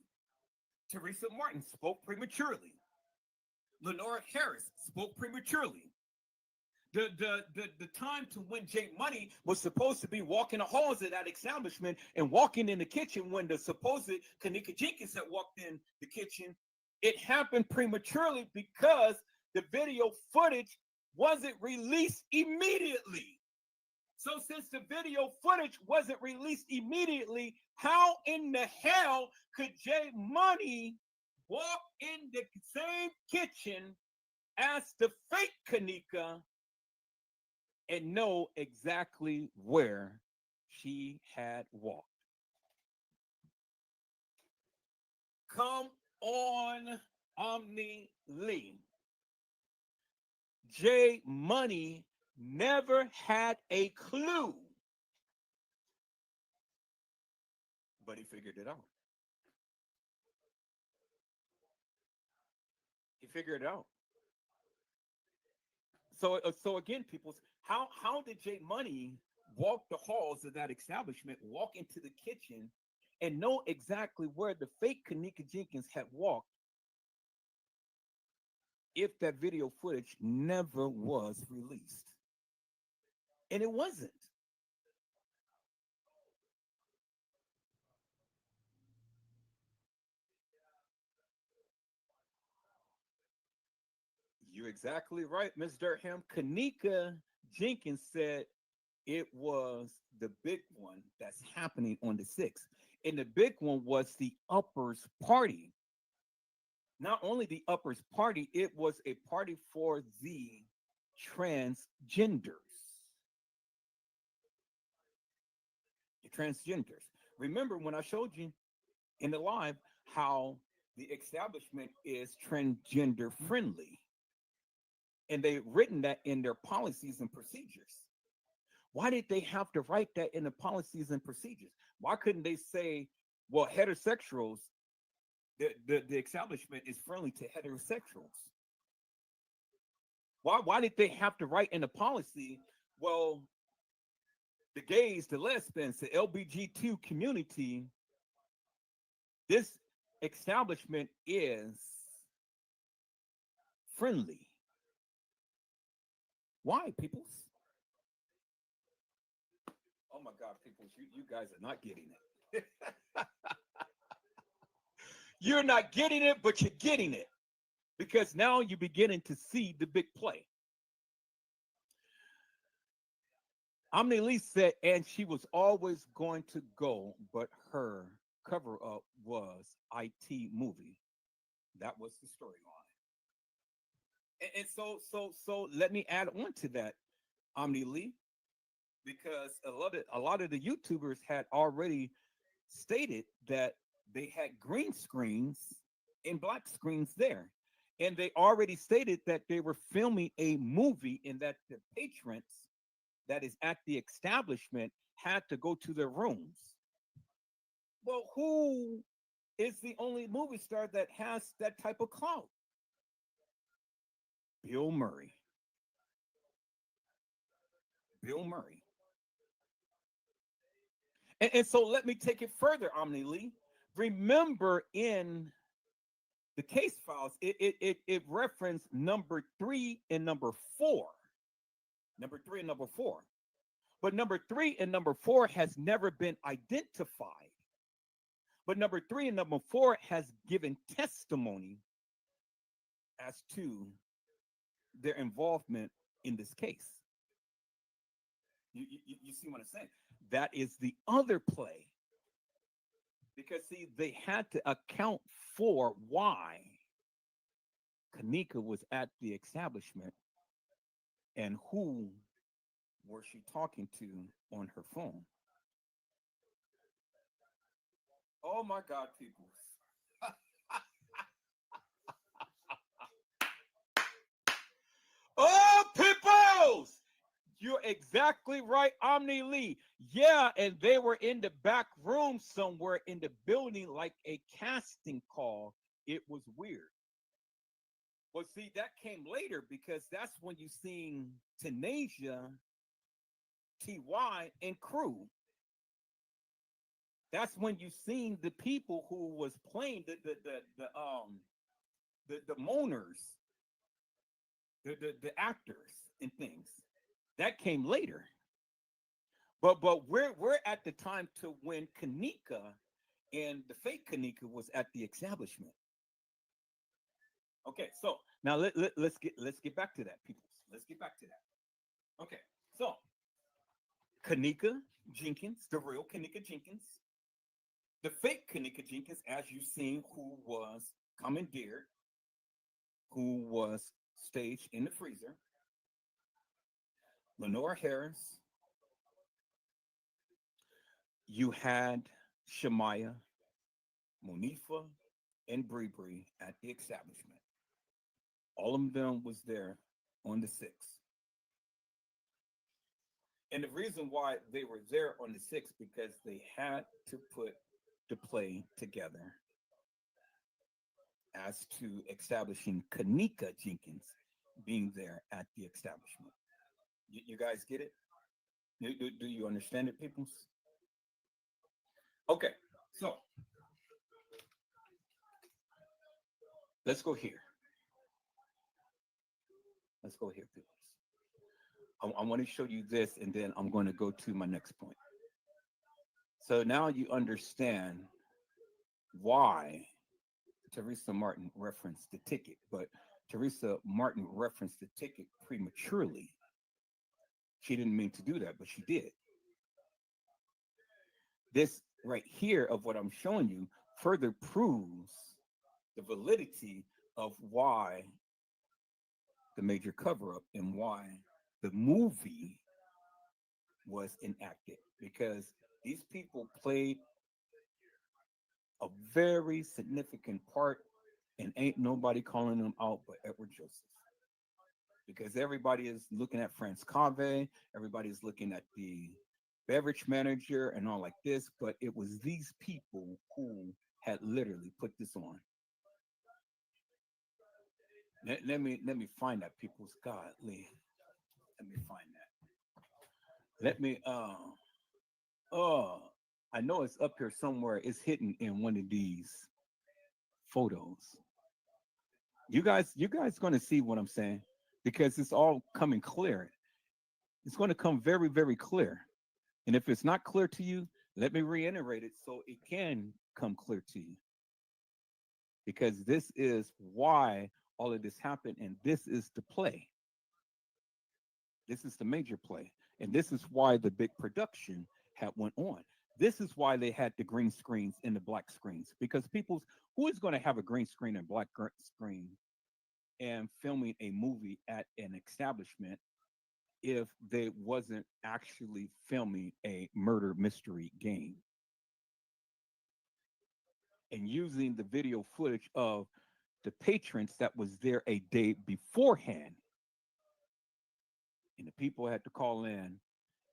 Teresa Martin spoke prematurely. Lenore Harris spoke prematurely. The time to when Jay Money was supposed to be walking the halls of that establishment and walking in the kitchen when the supposed kENNEka jENkINs had walked in the kitchen, it happened prematurely because the video footage wasn't released immediately. So since the video footage wasn't released immediately, how in the hell could Jay Money walk in the same kitchen as the fake kENNEka and know exactly where she had walked? Come on, Omni Lee. Jay Money never had a clue, but he figured it out. He figured it out. So again, people, how did Jay Money walk the halls of that establishment, walk into the kitchen, and know exactly where the fake kENNEka jENkINs had walked if that video footage never was released? And it wasn't. You're exactly right, Ms. Durham. kENNEka jENkINs said it was the big one that's happening on the 6th. And the big one was the uppers party. Not only the uppers party, it was a party for the transgenders. The transgenders. Remember when I showed you in the live how the establishment is transgender friendly, and they've written that in their policies and procedures. Why did they have to write that in the policies and procedures? Why couldn't they say, well, heterosexuals, the establishment is friendly to heterosexuals? Why did they have to write in the policy, well, the gays, the lesbians, the LBGT community, this establishment is friendly? Why, peoples? Oh my God, peoples, you guys are not getting it. You're not getting it, but you're getting it. Because now you're beginning to see the big play. Omni Lee said, and she was always going to go, but her cover up was IT movie. That was the storyline. And so let me add on to that, Omni Lee, because a lot of the YouTubers had already stated that they had green screens and black screens there. And they already stated that they were filming a movie and that the patrons that is at the establishment had to go to their rooms. Well, who is the only movie star that has that type of clout? Bill Murray. Bill Murray. And so let me take it further, Omni Lee. Remember in the case files, it referenced number 3 and number 4. Number 3 and number 4. But number 3 and number 4 has never been identified. But number 3 and number 4 has given testimony as to their involvement in this case. You see what I'm saying? That is the other play. Because, see, they had to account for why kENNEka was at the establishment and who was she talking to on her phone. Oh, my God, people. Oh, peoples! You're exactly right, Omni Lee. Yeah, and they were in the back room somewhere in the building like a casting call. It was weird. Well, see, that came later because that's when you seen Tenasia, TY, and crew. That's when you seen the people who was playing the moaners, the actors and things. That came later. But we're at the time to when kENNEka and the fake kENNEka was at the establishment. Okay, so now let's get back to that, people. Let's get back to that. Okay, so kENNEka Jenkins, the real kENNEka Jenkins, the fake kENNEka Jenkins, as you've seen, who was commandeered, who was staged in the freezer, Lenora Harris, you had Shamaya, Monifa, and Bree at the establishment. All of them was there on the 6th. And the reason why they were there on the 6th, because they had to put the play together as to establishing kENNEka Jenkins being there at the establishment. You guys get it? Do you understand it, peoples? Okay, so let's go here. Let's go here, peoples. I want to show you this, and then I'm going to go to my next point. So now you understand why Teresa Martin referenced the ticket, but Teresa Martin referenced the ticket prematurely. She didn't mean to do that, but she did. This right here of what I'm showing you further proves the validity of why the major cover-up and why the movie was enacted, because these people played a very significant part, and ain't nobody calling them out but Edward Joseph. Because everybody is looking at Franz Cave, everybody is looking at the beverage manager and all like this, but it was these people who had literally put this on. Let me find that, people's godly. Let me find that. Let me I know it's up here somewhere. It's hidden in one of these photos. You guys gonna see what I'm saying, because it's all coming clear. It's going to come very, very clear. And if it's not clear to you, let me reiterate it so it can come clear to you. Because this is why all of this happened, and this is the play. This is the major play. And this is why the big production had went on. This is why they had the green screens and the black screens. Because who is going to have a green screen and black screen and filming a movie at an establishment if they wasn't actually filming a murder mystery game and using the video footage of the patrons that was there a day beforehand? And the people had to call in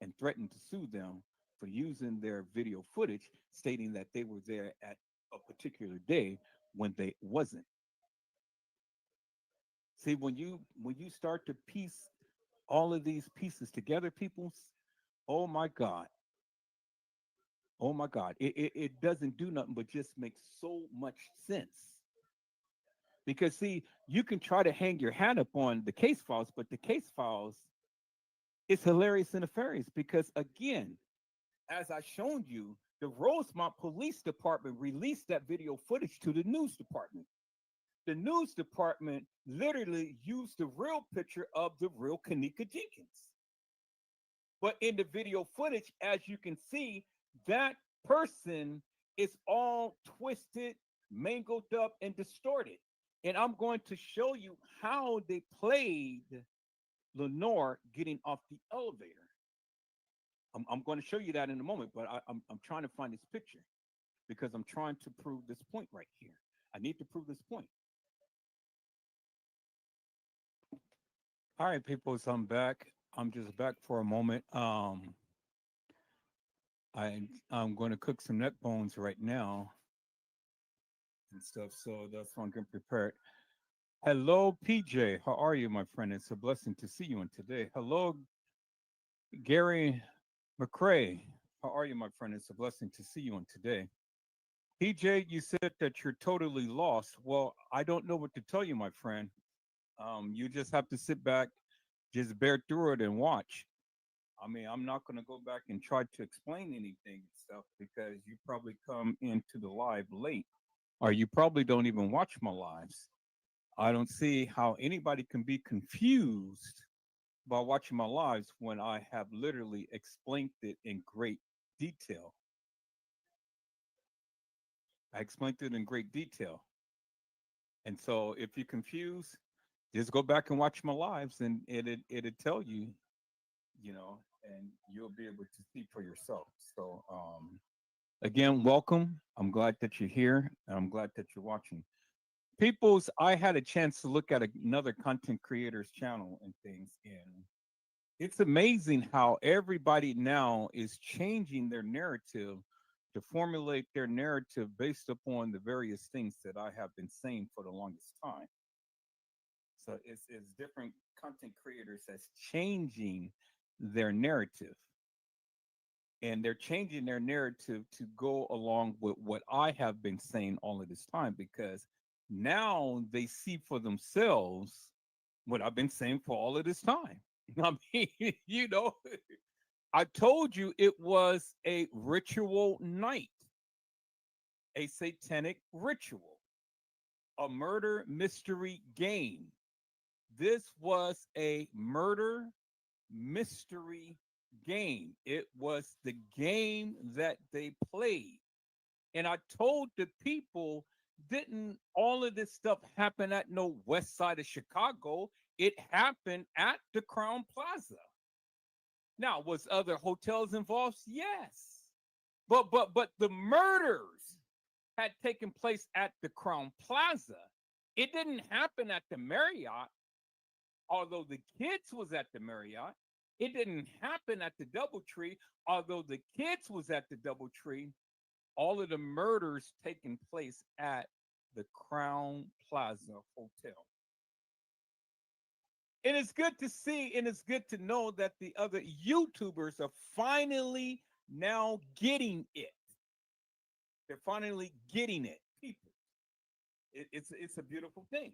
and threaten to sue them for using their video footage, stating that they were there at a particular day when they wasn't. See, when you start to piece all of these pieces together, peoples, oh my God. Oh my God. It doesn't do nothing but just make so much sense. Because see, you can try to hang your hat up on the case files, but the case files is hilarious and nefarious because again, as I shown you, the Rosemont Police Department released that video footage to the news department. The news department literally used the real picture of the real kENNEka Jenkins. But in the video footage, as you can see, that person is all twisted, mangled up, and distorted. And I'm going to show you how they played Lenore getting off the elevator. I'm going to show you that in a moment, but I'm trying to find this picture because I'm trying to prove this point right here. I need to prove this point. All right, people, so I'm back. I'm just back for a moment. I'm going to cook some neck bones right now and stuff, so that's why I'm getting prepared. Hello, PJ. How are you, my friend? It's a blessing to see you on today. Hello, Gary McCrae. How are you, my friend? It's a blessing to see you on today. PJ, you said that you're totally lost. Well, I don't know what to tell you, my friend. You just have to sit back, just bear through it and watch. I mean, I'm not going to go back and try to explain anything and stuff because you probably come into the live late or you probably don't even watch my lives. I don't see how anybody can be confused by watching my lives when I have literally explained it in great detail. I explained it in great detail. And so if you're confused, just go back and watch my lives and it'll tell you, and you'll be able to see for yourself. So again, welcome. I'm glad that you're here and I'm glad that you're watching. People's, I had a chance to look at another content creator's channel and things, and it's amazing how everybody now is changing their narrative to formulate their narrative based upon the various things that I have been saying for the longest time. So it's different content creators that's changing their narrative. And they're changing their narrative to go along with what I have been saying all of this time because now they see for themselves what I've been saying for all of this time. I mean, I told you it was a ritual night, a satanic ritual, a murder mystery game. This was a murder mystery game. It was the game that they played. And I told the people, didn't all of this stuff happen at no west side of Chicago? It happened at the Crown Plaza. Now, was other hotels involved? Yes. But the murders had taken place at the Crown Plaza. It didn't happen at the Marriott, although the kids was at the Marriott. It didn't happen at the DoubleTree, although the kids was at the DoubleTree. All of the murders taking place at the Crown Plaza Hotel. And it's good to see and it's good to know that the other YouTubers are finally now getting it. They're finally getting it, people. It's a beautiful thing.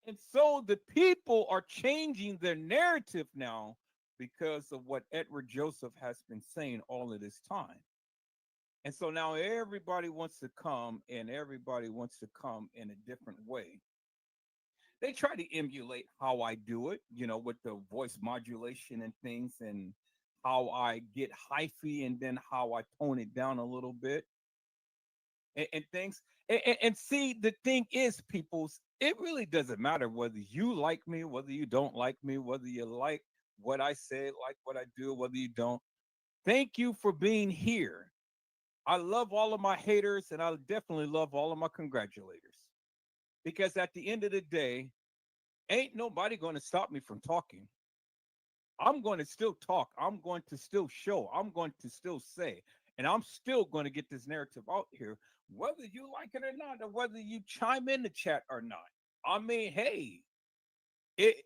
And so the people are changing their narrative now because of what Edward Joseph has been saying all of this time. And so now everybody wants to come and everybody wants to come in a different way. They try to emulate how I do it, with the voice modulation and things and how I get hyphy and then how I tone it down a little bit and things. And see, the thing is, peoples, it really doesn't matter whether you like me, whether you don't like me, whether you like what I say, like what I do, whether you don't. Thank you for being here. I love all of my haters and I definitely love all of my congratulators. Because at the end of the day, ain't nobody going to stop me from talking. I'm going to still talk. I'm going to still show. I'm going to still say. And I'm still going to get this narrative out here, whether you like it or not, or whether you chime in the chat or not. I mean, hey,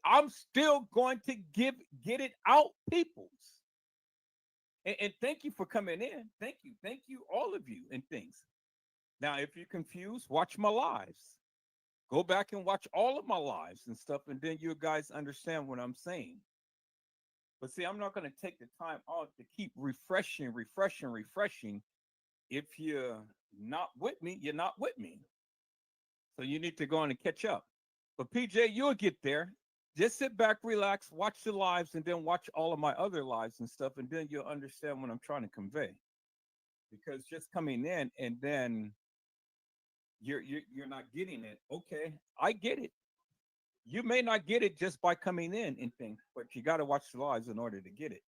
I'm still going to get it out, peoples. And thank you for coming in. Thank you, all of you, and things. Now, if you're confused, watch my lives. Go back and watch all of my lives and stuff, and then you guys understand what I'm saying. But see, I'm not going to take the time out to keep refreshing, refreshing, refreshing. If you're not with me, you're not with me. So you need to go on and catch up. But PJ, you'll get there. Just sit back, relax, watch the lives, and then watch all of my other lives and stuff, and then you'll understand what I'm trying to convey. Because just coming in and then you're not getting it. Okay, I get it. You may not get it just by coming in and things, but you got to watch the lives in order to get it.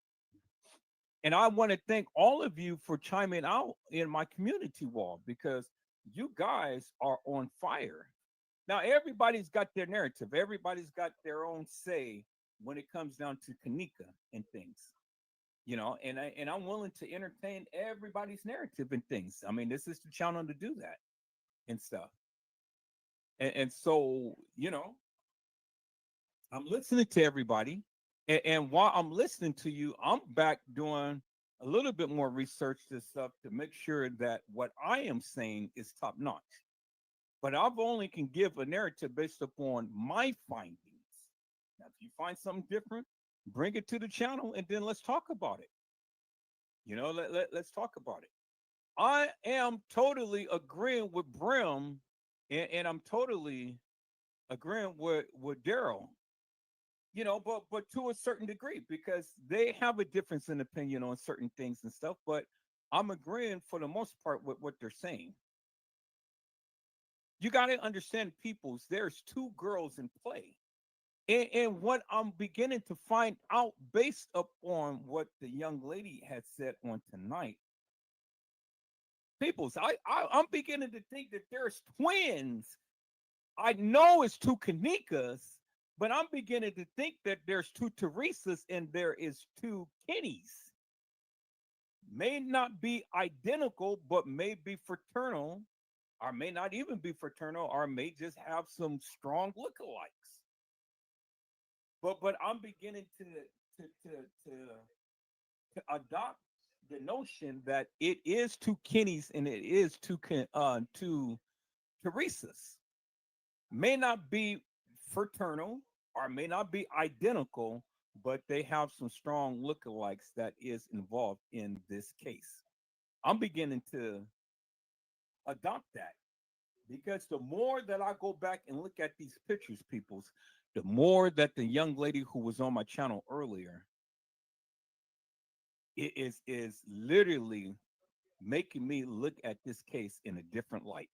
And I want to thank all of you for chiming out in my community wall because you guys are on fire. Now everybody's got their narrative. Everybody's got their own say when it comes down to kENNEka and things. And I'm willing to entertain everybody's narrative and things. I mean, this is the channel to do that and stuff. And so, I'm listening to everybody. And while I'm listening to you, I'm back doing a little bit more research this stuff to make sure that what I am saying is top notch. But I've only can give a narrative based upon my findings. Now, if you find something different, bring it to the channel and then let's talk about it. Let's talk about it. I am totally agreeing with Brim, and I'm totally agreeing with Daryl. But to a certain degree, because they have a difference in opinion on certain things and stuff. But I'm agreeing for the most part with what they're saying. You got to understand, peoples. There's two girls in play, and what I'm beginning to find out based upon what the young lady had said on tonight, peoples. I'm beginning to think that there's twins. I know it's two kENNEkas, but I'm beginning to think that there's two Teresas and there is two Kennies. May not be identical, but may be fraternal, or may not even be fraternal, or may just have some strong lookalikes. But I'm beginning to adopt the notion that it is two Kennies and it is two Teresas. May not be fraternal or may not be identical, but they have some strong lookalikes that is involved in this case. I'm beginning to adopt that because the more that I go back and look at these pictures, peoples, the more that the young lady who was on my channel earlier is literally making me look at this case in a different light.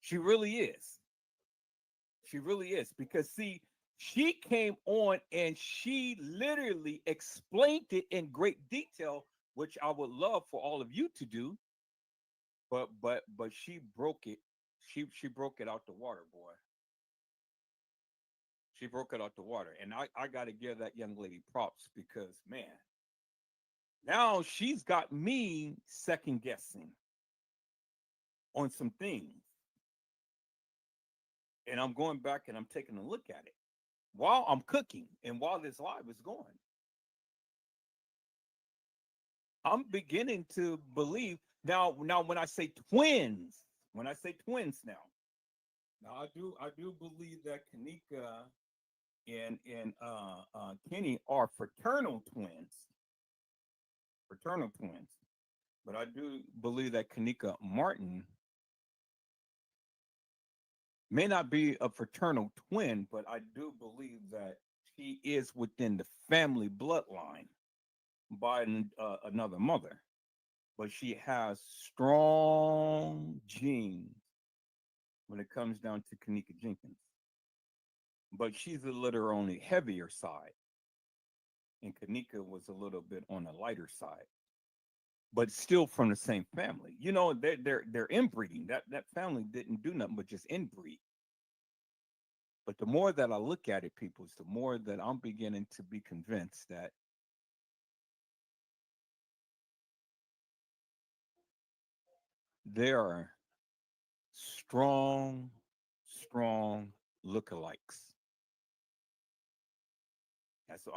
She really is. She really is. Because see, she came on and she literally explained it in great detail, which I would love for all of you to do. But she broke it. She broke it out the water, boy. She broke it out the water. And I gotta give that young lady props because man, now she's got me second guessing on some things. And I'm going back and I'm taking a look at it while I'm cooking and while this live is going. I'm beginning to believe now when I say twins, now I do believe that kENNEka and Kenny are fraternal twins. Fraternal twins. But I do believe that kENNEka Martin may not be a fraternal twin, but I do believe that she is within the family bloodline by another mother. But she has strong genes when it comes down to kENNEka Jenkins. But she's a little on the heavier side, and kENNEka was a little bit on the lighter side. But still from the same family. They're inbreeding. That family didn't do nothing but just inbreed. But the more that I look at it, people, the more that I'm beginning to be convinced that there are strong, strong lookalikes. And so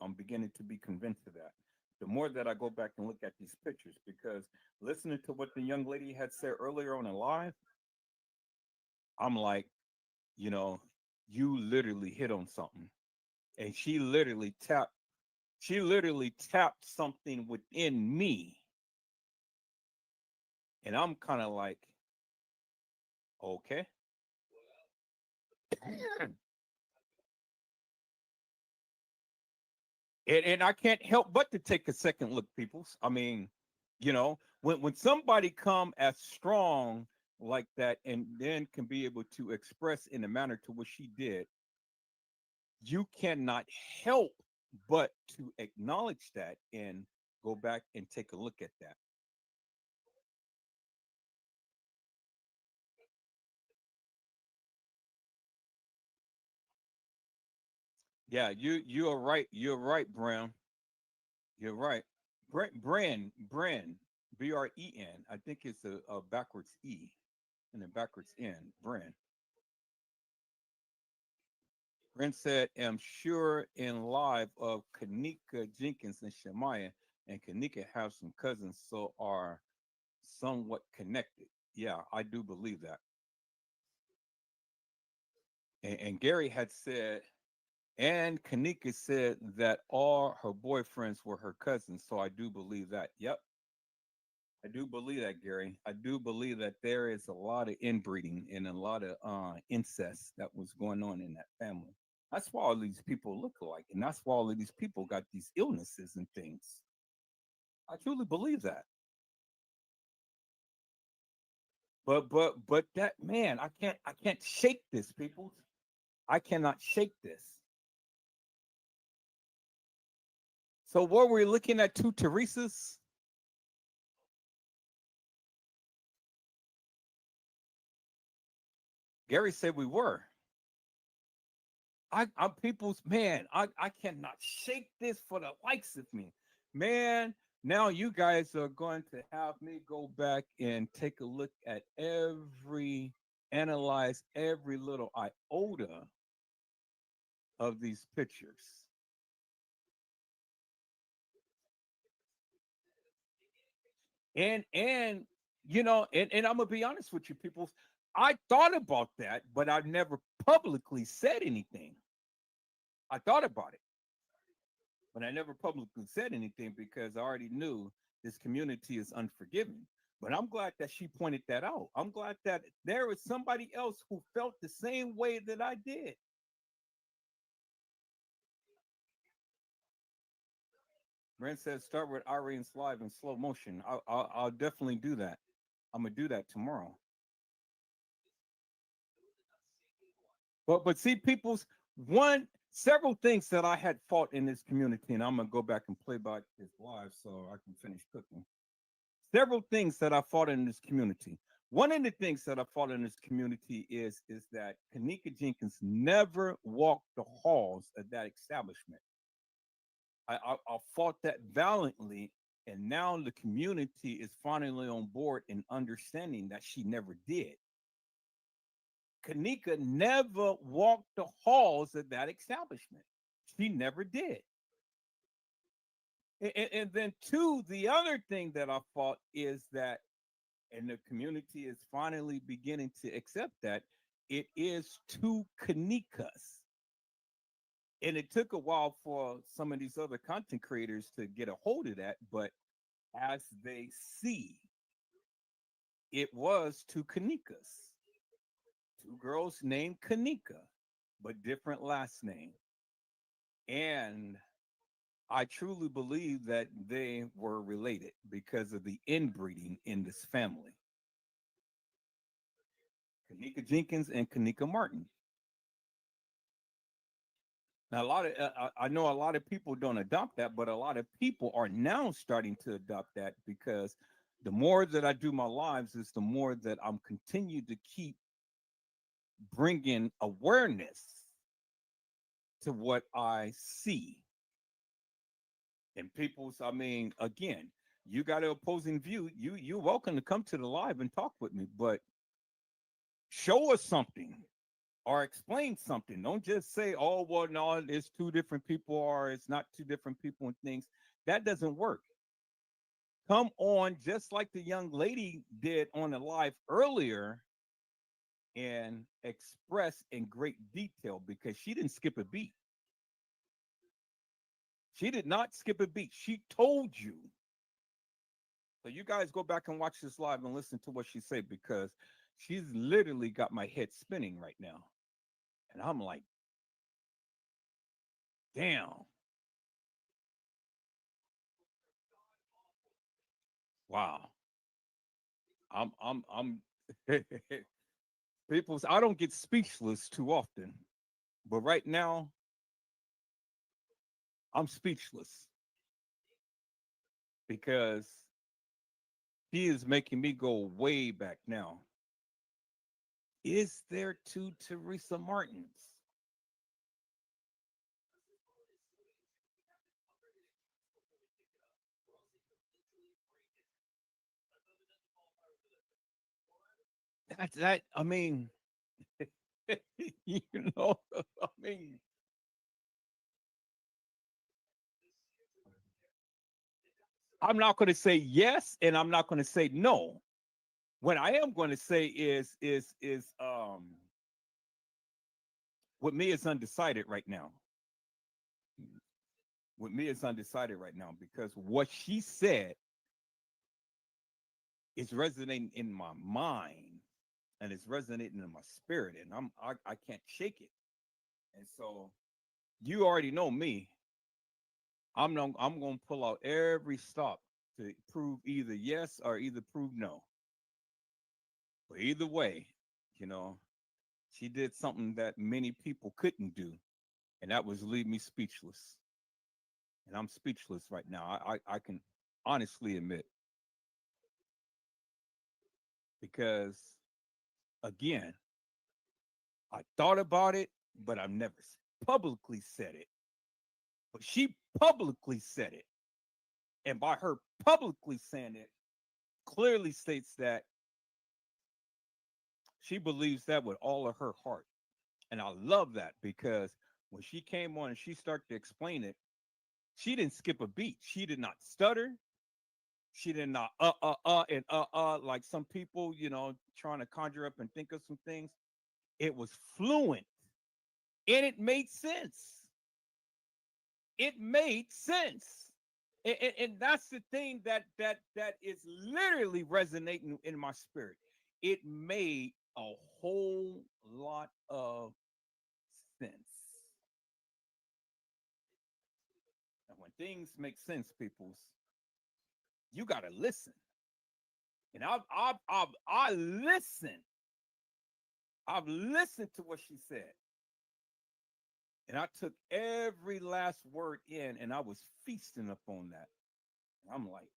I'm beginning to be convinced of that. The more that I go back and look at these pictures, because listening to what the young lady had said earlier on the live, I'm like, you know, you literally hit on something. And she literally tapped something within me. And I'm kind of like, okay. And I can't help but to take a second look, peoples. I mean, when somebody come as strong like that and then can be able to express in the manner to which she did, you cannot help but to acknowledge that and go back and take a look at that. Yeah, you are right. You're right, Brown. You're right. Bren, Bren. I think it's a backwards E and a backwards N. Bren. Bren said, "Am sure in live of kENNEka Jenkins and Shemaya, and kENNEka have some cousins, so are somewhat connected." Yeah, I do believe that. And Gary had said, and kENNEka said that all her boyfriends were her cousins, so I do believe that. Yep, I do believe that, Gary. I do believe that there is a lot of inbreeding and a lot of incest that was going on in that family. That's why all these people look alike, and that's why all of these people got these illnesses and things. I truly believe that. But that man, I can't shake this, people. I cannot shake this. So what we're looking at two Teresas. Gary said we were. I'm people's man. I cannot shake this for the likes of me, man. Now you guys are going to have me go back and take a look at analyze every little iota of these pictures. And and I'm gonna be honest with you, people. I thought about that, but I never publicly said anything. I thought about it, but I never publicly said anything because I already knew this community is unforgiving. But I'm glad that she pointed that out. I'm glad that there was somebody else who felt the same way that I did. Brent says start with Irene's live in slow motion. I'll definitely do that. I'm gonna do that tomorrow. But see, people's one several things that I had fought in this community, and I'm gonna go back and play back this live so I can finish cooking. Several things that I fought in this community. One of the things that I fought in this community is that kENNEka Jenkins never walked the halls of that establishment. I fought that valiantly, and now the community is finally on board and understanding that she never did. kENNEka never walked the halls of that establishment. She never did. And then two, the other thing that I fought is that, and the community is finally beginning to accept that it is two kENNEkas. And it took a while for some of these other content creators to get a hold of that, but as they see, it was two kENNEkas, two girls named kENNEka, but different last name. And I truly believe that they were related because of the inbreeding in this family. kENNEka Jenkins and kENNEka Martin. Now, I know a lot of people don't adopt that, but a lot of people are now starting to adopt that because the more that I do my lives is the more that I'm continue to keep bringing awareness to what I see. And people's, I mean, again, you got an opposing view. You're welcome to come to the live and talk with me, but show us something or explain something. Don't just say, oh, well, no, it's two different people or it's not two different people and things. That doesn't work. Come on, just like the young lady did on the live earlier, and express in great detail because she didn't skip a beat. She did not skip a beat. She told you. So you guys go back and watch this live and listen to what she said because she's literally got my head spinning right now. And I'm like, damn. Wow. I'm people, I don't get speechless too often. But right now, I'm speechless because he is making me go way back now. Is there two Teresa Martins? That I mean, you know, I mean, I'm not going to say yes, and I'm not going to say no. What I am going to say is with me is undecided right now. With me is undecided right now because what she said is resonating in my mind and it's resonating in my spirit, and I can't shake it. And so you already know me. I'm gonna pull out every stop to prove either yes or either prove no. But either way, you know, she did something that many people couldn't do, and that was leave me speechless. And I'm speechless right now. I can honestly admit because again, I thought about it, but I've never publicly said it. But she publicly said it. And by her publicly saying it, clearly states that she believes that with all of her heart. And I love that because when she came on and she started to explain it, she didn't skip a beat. She did not stutter. She did not and like some people, you know, trying to conjure up and think of some things. It was fluent and it made sense. It made sense. And that's the thing that is literally resonating in my spirit. It made a whole lot of sense. And when things make sense, peoples, you gotta listen. And I listened. I've listened to what she said, and I took every last word in, and I was feasting upon that. And I'm like,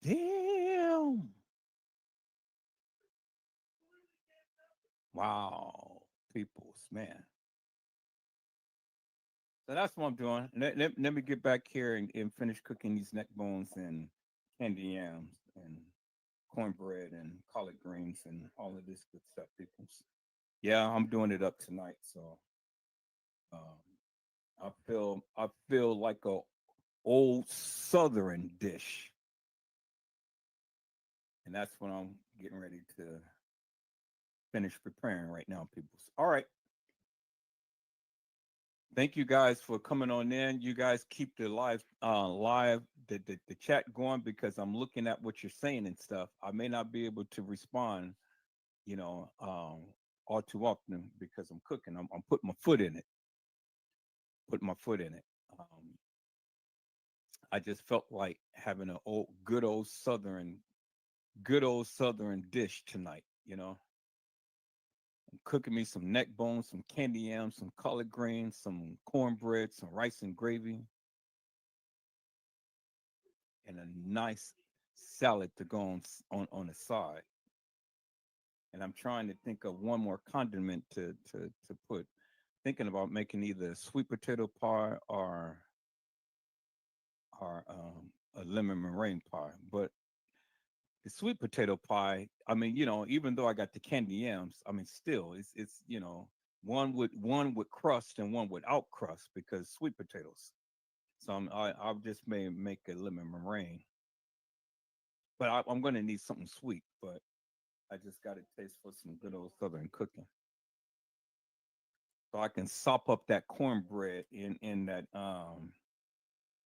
damn, wow, peoples, man. So that's what I'm doing. Let me get back here and finish cooking these neck bones and candy yams and cornbread and collard greens and all of this good stuff, peoples. Yeah, I'm doing it up tonight. So um, I feel like a old Southern dish, and that's what I'm getting ready to finish preparing right now, peoples. All right. Thank you guys for coming on in. You guys keep the the chat going because I'm looking at what you're saying and stuff. I may not be able to respond, you know, all too often because I'm cooking. I'm putting my foot in it. Putting my foot in it. I just felt like having a good old Southern dish tonight. You know, I'm cooking me some neck bones, some candy yams, some collard greens, some cornbread, some rice and gravy, and a nice salad to go on the side. And I'm trying to think of one more condiment to put. Thinking about making either a sweet potato pie or a lemon meringue pie. But the sweet potato pie, I mean, you know, even though I got the candy yams, I mean, still, it's you know, one with crust and one without crust because sweet potatoes. So I just may make a lemon meringue, but I'm going to need something sweet. But I just got a taste for some good old Southern cooking. So I can sop up that cornbread in that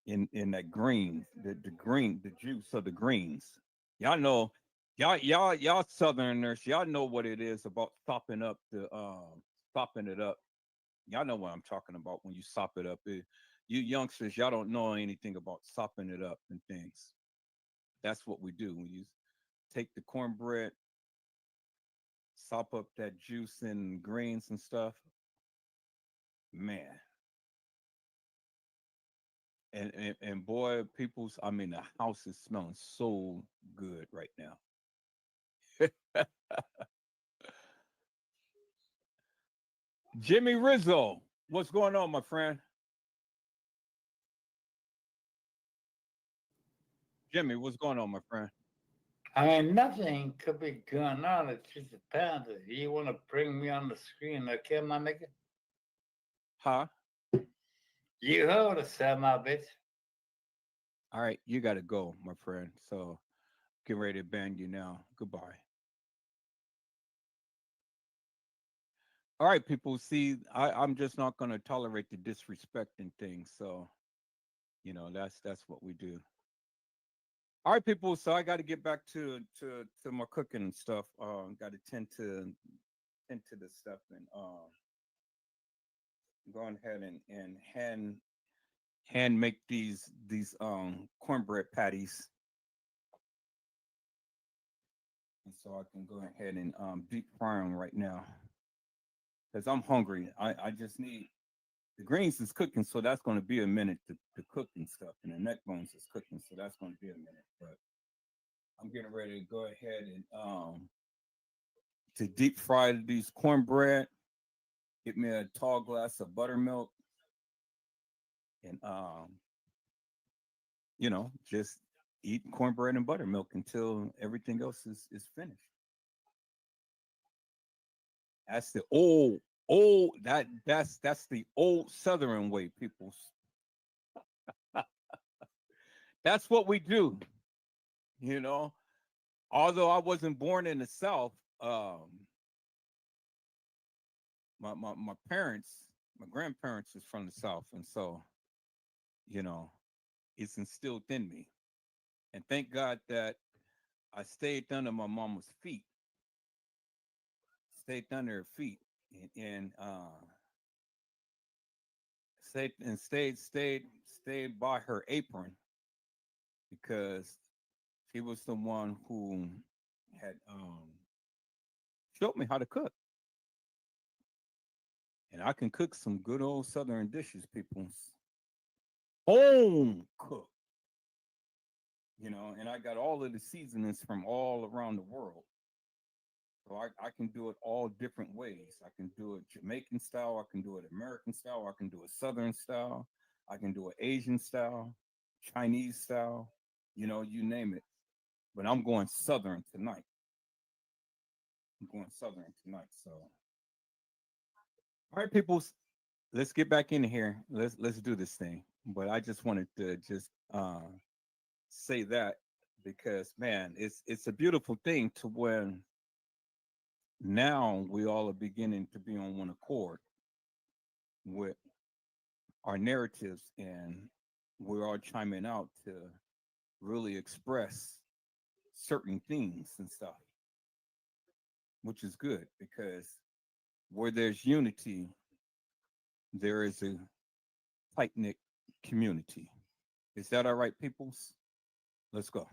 in that green, the green, the juice of the greens. Y'all know, y'all Southerners, y'all know what it is about sopping it up. Y'all know what I'm talking about when you sop it up. You youngsters, y'all don't know anything about sopping it up and things. That's what we do. When you take the cornbread, sop up that juice and greens and stuff, man. And boy, people's, I mean, the house is smelling so good right now. Jimmy Rizzo, what's going on, my friend? Jimmy, what's going on, my friend? I mean, nothing could be going on. It's just a panda. You want to bring me on the screen, okay, my nigga? Huh? You hold us, my bitch. All right, you got to go, my friend. So get ready to ban you now. Goodbye. All right, people. See, I'm just not going to tolerate the disrespect and things. So, that's what we do. All right, people. So I got to get back to my cooking and stuff. Got to tend to this stuff and go ahead and hand make these cornbread patties, and so I can go ahead and deep fry them right now because I'm hungry. I just need the greens is cooking, so that's going to be a minute to cook and stuff, and the neck bones is cooking, so that's going to be a minute. But I'm getting ready to go ahead and to deep fry these cornbread. Get me a tall glass of buttermilk, and just eat cornbread and buttermilk until everything else is finished. That's the old that's the old Southern way, people. That's what we do, you know. Although I wasn't born in the South, my parents, my grandparents is from the South, and so you know, it's instilled in me. And thank God that I stayed under my mama's feet, stayed under her feet, and stayed by her apron because she was the one who had showed me how to cook. And I can cook some good old Southern dishes, people. Home cook, and I got all of the seasonings from all around the world. So I can do it all different ways. I can do it Jamaican style, I can do it American style, I can do it Southern style, I can do it Asian style, Chinese style, you name it. But I'm going Southern tonight. I'm going Southern tonight. So all right, people, let's get back in here. Let's do this thing. But I just wanted to just say that because man, it's a beautiful thing to when now we all are beginning to be on one accord with our narratives and we're all chiming out to really express certain things and stuff, which is good because where there's unity, there is a tight knit community. Is that all right, peoples? Let's go.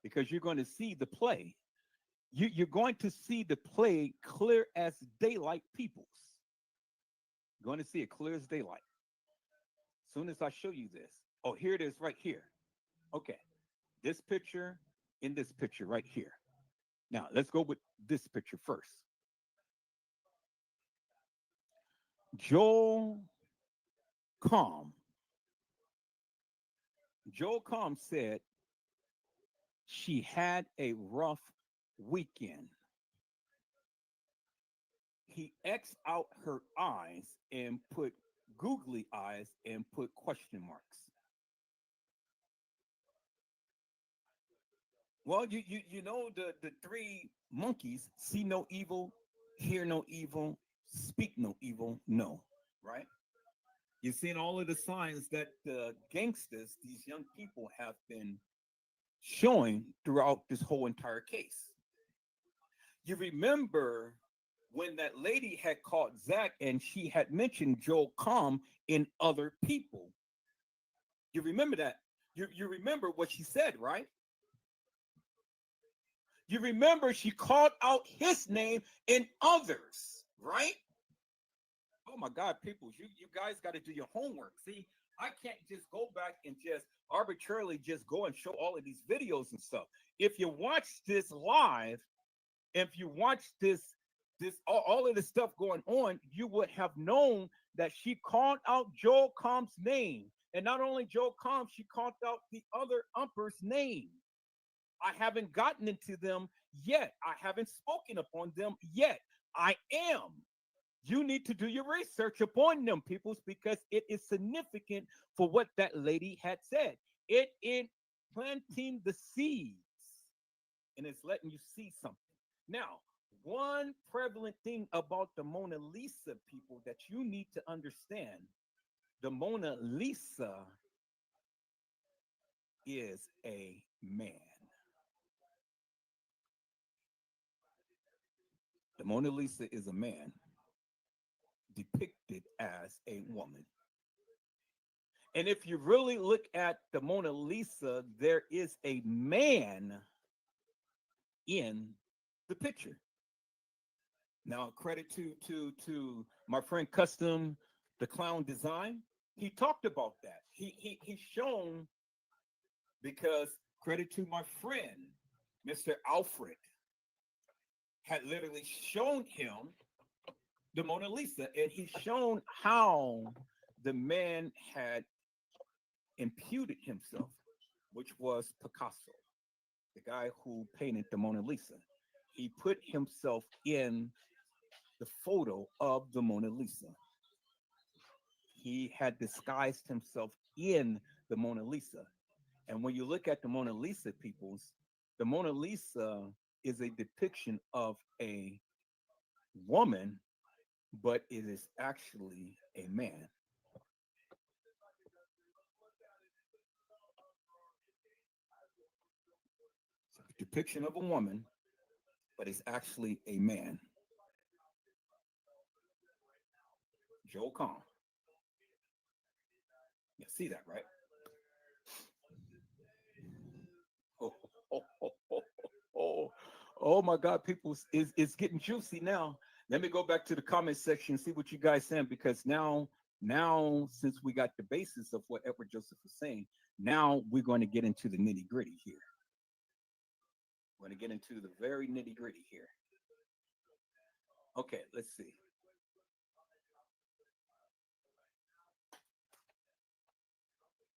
Because you're going to see the play. You're going to see the play clear as daylight, peoples. You're going to see it clear as daylight. As soon as I show you this. Oh, here it is right here. Okay. This picture in this picture right here. Now, let's go with this picture first. Joel Calm. Joel Calm said she had a rough weekend. he X'd out her eyes and put googly eyes and put question marks. Well, you know the three monkeys: see no evil, hear no evil, speak no evil, no, right? You've seen all of the signs that the gangsters, these young people, have been showing throughout this whole entire case. You remember when that lady had caught Zach and she had mentioned Joel Calm in other people. You remember that? You remember what she said, right? You remember she called out his name in others, right? Oh my God, people, you guys got to do your homework. See, I can't just go back and just arbitrarily just go and show all of these videos and stuff. If you watch this live, if you watch this all of this stuff going on, you would have known that she called out Joel Combs' name. And not only Joel Combs, she called out the other umpers' name. I haven't gotten into them yet. I haven't spoken upon them yet. I am. You need to do your research upon them, peoples, because it is significant for what that lady had said. It is planting the seeds and it's letting you see something. Now, one prevalent thing about the Mona Lisa, people, that you need to understand: the Mona Lisa is a man. The Mona Lisa is a man depicted as a woman. And if you really look at the Mona Lisa, there is a man in the picture. Now, credit to my friend Custom, the clown design. He talked about that. He's shown, because credit to my friend, Mr. Alfred, had literally shown him the Mona Lisa, and he's shown how the man had imputed himself, which was Picasso, the guy who painted the Mona Lisa. He put himself in the photo of the Mona Lisa. He had disguised himself in the Mona Lisa. And when you look at the Mona Lisa, peoples, the Mona Lisa is a depiction of a woman, but it is actually a man. It's a depiction of a woman, but it's actually a man. Joel Kahn. You see that, right? Oh, oh, oh, oh, oh, oh my God, people, it's getting juicy now. Let me go back to the comment section and see what you guys saying, because now since we got the basis of what Edward Joseph was saying, now we're going to get into the nitty gritty here. We're going to get into the very nitty gritty here. Okay, let's see.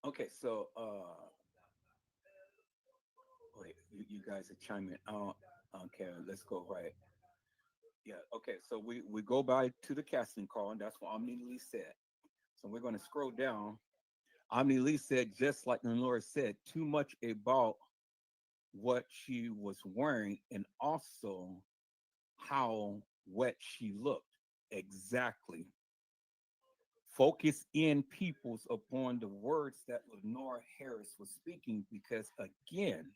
Okay, so wait, you guys are chiming. Okay, let's go right. Yeah, okay, so we go by to the casting call, and that's what Omni Lee said. So we're going to scroll down. Omni Lee said, just like Lenora said, too much about what she was wearing and also how wet she looked. Exactly. Focus in, peoples, upon the words that Lenora Harris was speaking, because again,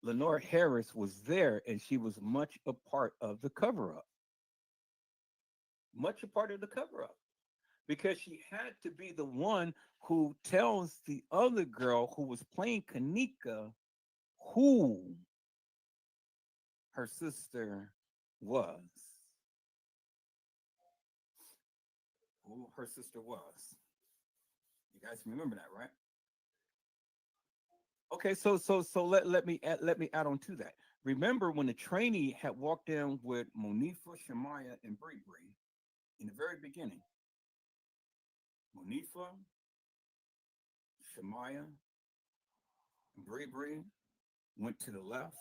Lenora Harris was there and she was much a part of the cover up. Much a part of the cover up. Because she had to be the one who tells the other girl who was playing kENNEka who her sister was. Who her sister was. You guys remember that, right? Okay, so let me add on to that. Remember when the trainee had walked in with Monifa, Shamaya, and Bree Bree in the very beginning. Monifa, Shamaya, and Bree Bree went to the left.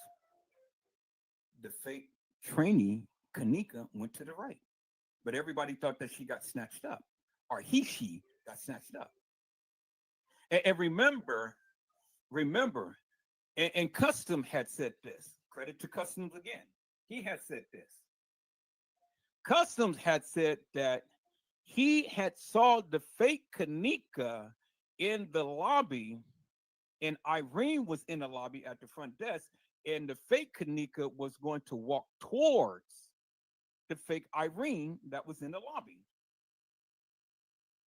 The fake trainee kENNEka went to the right. But everybody thought that she got snatched up, or she got snatched up. And remember, and Custom had said this. Credit to Customs again. He had said this. Customs had said that he had saw the fake kENNEka in the lobby, and Irene was in the lobby at the front desk, and the fake kENNEka was going to walk towards the fake Irene that was in the lobby,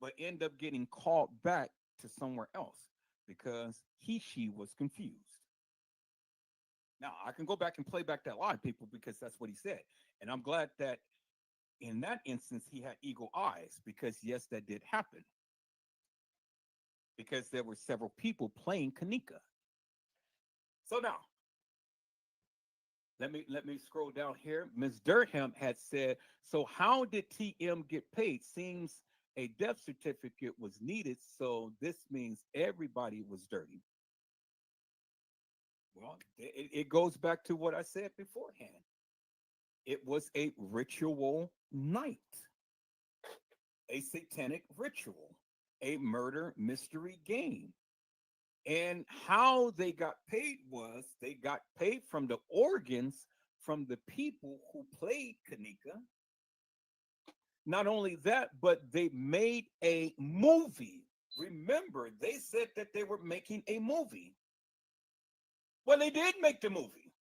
but end up getting called back to somewhere else because she was confused. Now I can go back and play back that live, people, because that's what he said, and I'm glad that in that instance he had eagle eyes, because yes, that did happen, because there were several people playing kENNEka. So now let me scroll down here. Ms. Durham had said, so how did TM get paid? Seems a death certificate was needed, so this means everybody was dirty. Well, it goes back to what I said beforehand. It was a ritual night, a satanic ritual, a murder mystery game. And how they got paid was they got paid from the organs from the people who played kENNEka. Not only that, but they made a movie. Remember, they said that they were making a movie. Well, they did make the movie.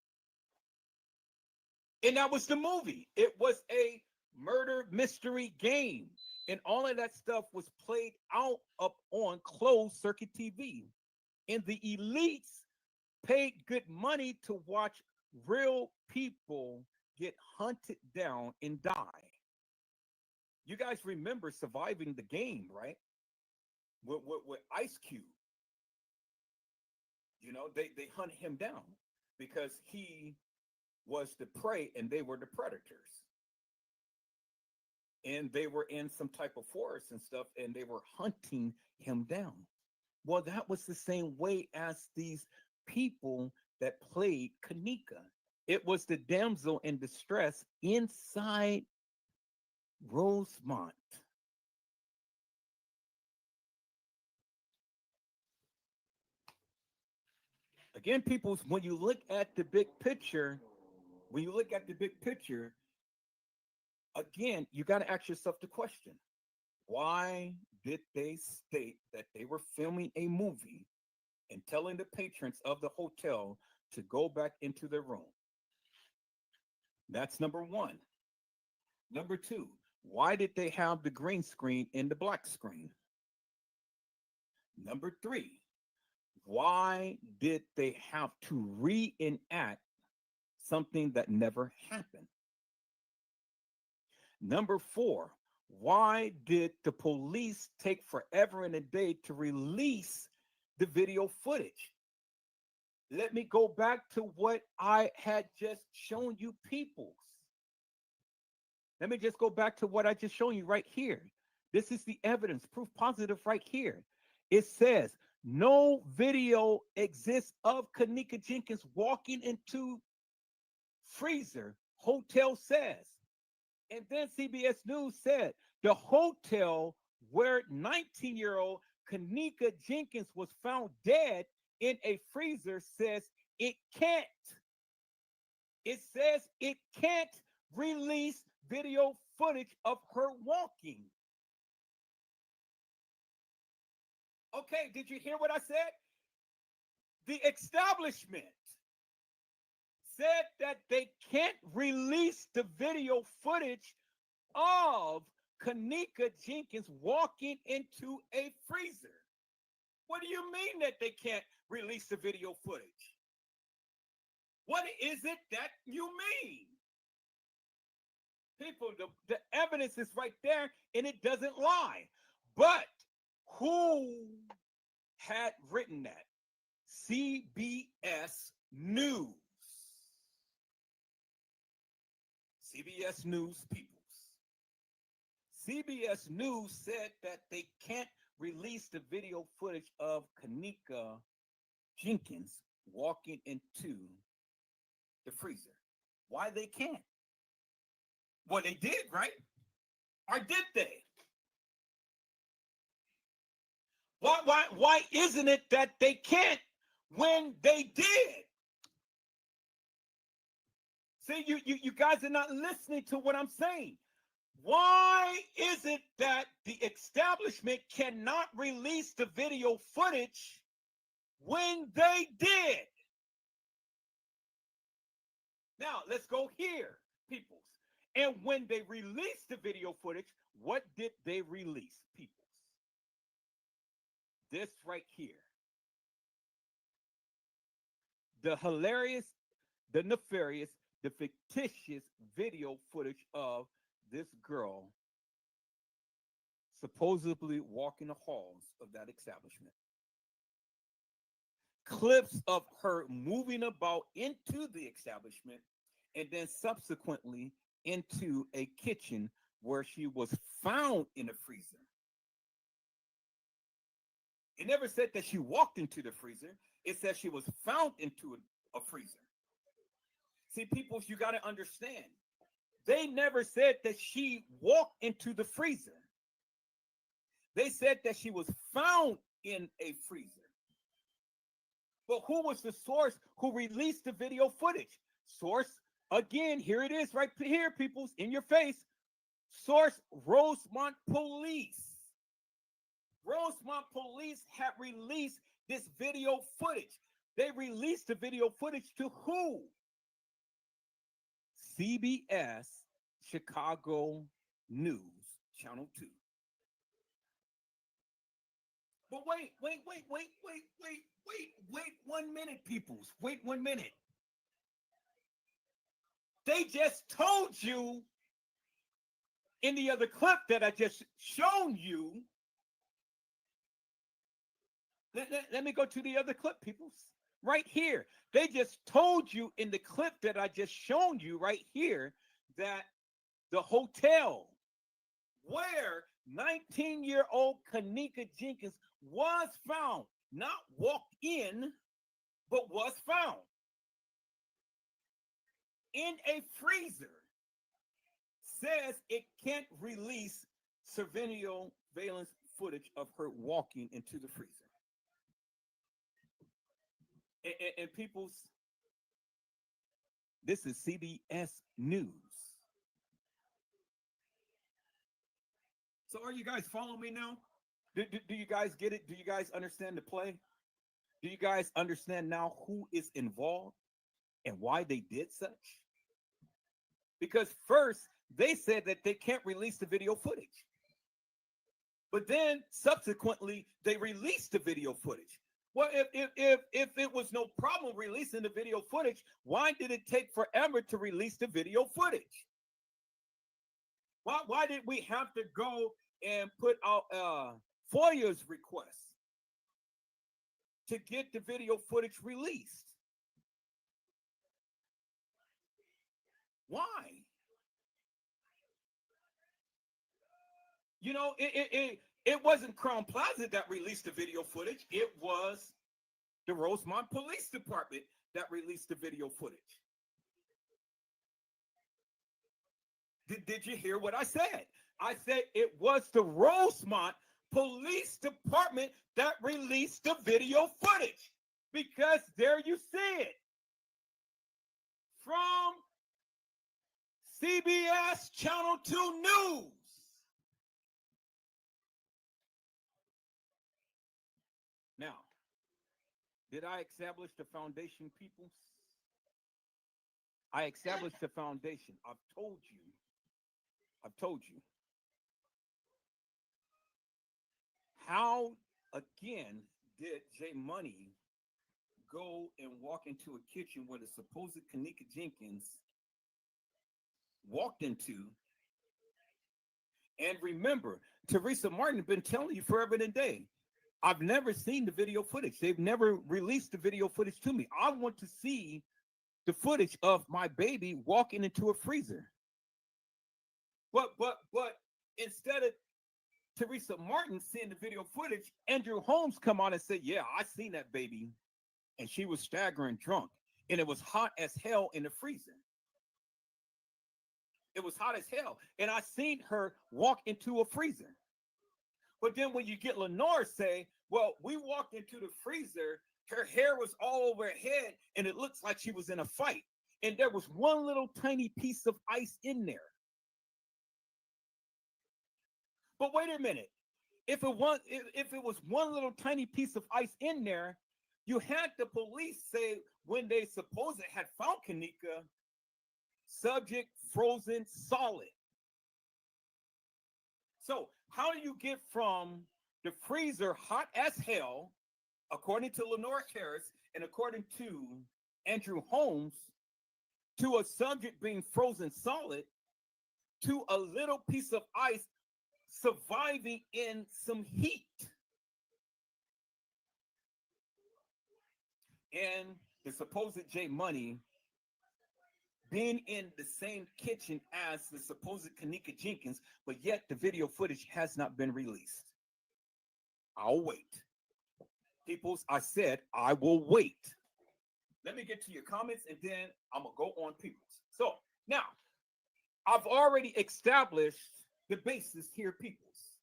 And that was the movie. It was a murder mystery game. And all of that stuff was played out up on closed circuit TV. And the elites paid good money to watch real people get hunted down and die. You guys remember Surviving the Game, right? With Ice Cube. You know, they hunted him down because he was the prey and they were the predators. And they were in some type of forest and stuff, and they were hunting him down. Well, that was the same way as these people that played kENNEka. It was the damsel in distress inside Rosemont. Again, people, when you look at the big picture, again, you got to ask yourself the question, why did they state that they were filming a movie and telling the patrons of the hotel to go back into their room? That's number one. Number two, why did they have the green screen in the black screen? Number three, why did they have to reenact something that never happened? Number four, why did the police take forever and a day to release the video footage? Let me go back to what I had just shown you, peoples. Let me just go back to what I just shown you right here. This is the evidence, proof positive right here. It says no video exists of kENNEka Jenkins walking into freezer, hotel says. And then CBS News said the hotel where 19-year-old kENNEka Jenkins was found dead in a freezer says it can't. It says it can't release video footage of her walking. Okay, did you hear what I said? The establishment said that they can't release the video footage of kENNEka Jenkins walking into a freezer. What do you mean that they can't release the video footage? What is it that you mean? People, the evidence is right there and it doesn't lie. But who had written that? CBS News. CBS News, peoples. CBS News said that they can't release the video footage of kENNEka Jenkins walking into the freezer. Why they can't? Well, they did, right? Or did they? Why isn't it that they can't when they did? See, you guys are not listening to what I'm saying. Why is it that the establishment cannot release the video footage when they did? Now, let's go here, peoples. And when they released the video footage, what did they release, peoples? This right here. The hilarious, the nefarious, the fictitious video footage of this girl supposedly walking the halls of that establishment. Clips of her moving about into the establishment and then subsequently into a kitchen where she was found in a freezer. It never said that she walked into the freezer. It said she was found into a freezer. See, people, you got to understand. They never said that she walked into the freezer. They said that she was found in a freezer. But who was the source who released the video footage? Source, again, here it is right here, peoples, in your face. Source, Rosemont Police. Rosemont Police had released this video footage. They released the video footage to who? CBS Chicago News, Channel 2. But wait 1 minute, peoples. Wait 1 minute. They just told you in the other clip that I just shown you. Let me go to the other clip, peoples. Right here. They just told you in the clip that I just shown you right here that the hotel where 19-year-old kENNEka JENkINs was found, not walked in, but was found in a freezer, says it can't release surveillance footage of her walking into the freezer. And people's, this is CBS News. So are you guys following me now? Do you guys get it? Do you guys understand the play? Do you guys understand now who is involved and why they did such? Because first, they said that they can't release the video footage. But then subsequently, they released the video footage. Well, if it was no problem releasing the video footage, why did it take forever to release the video footage? Why did we have to go and put out FOIA's request to get the video footage released? Why? You know, it wasn't Crown Plaza that released the video footage. It was the Rosemont Police Department that released the video footage. Did you hear what I said? I said it was the Rosemont Police Department that released the video footage. Because there you see it. From CBS Channel 2 News. Now, did I establish the foundation, people? I established the foundation. I've told you. How, again, did J Money go and walk into a kitchen where the supposed kENNEka JENkINs walked into? And remember, Teresa Martin has been telling you forever and a day, I've never seen the video footage. They've never released the video footage to me. I want to see the footage of my baby walking into a freezer. But instead of Teresa Martin seeing the video footage, Andrew Holmes come on and say, yeah, I seen that baby. And she was staggering drunk. And it was hot as hell in the freezer. It was hot as hell. And I seen her walk into a freezer. But then when you get Lenore say, well, we walked into the freezer, her hair was all over her head, and it looks like she was in a fight. And there was one little tiny piece of ice in there. But wait a minute. If it was one little tiny piece of ice in there, you had the police say when they supposedly had found kENNEka, subject frozen solid. So how do you get from the freezer hot as hell, according to Lenore Harris and according to Andrew Holmes, to a subject being frozen solid, to a little piece of ice surviving in some heat? And the supposed J Money being in the same kitchen as the supposed kENNEka Jenkins, but yet the video footage has not been released. I'll wait. Peoples, I said I will wait. Let me get to your comments and then I'm going to go on Peoples. So now, I've already established the basis here, Peoples,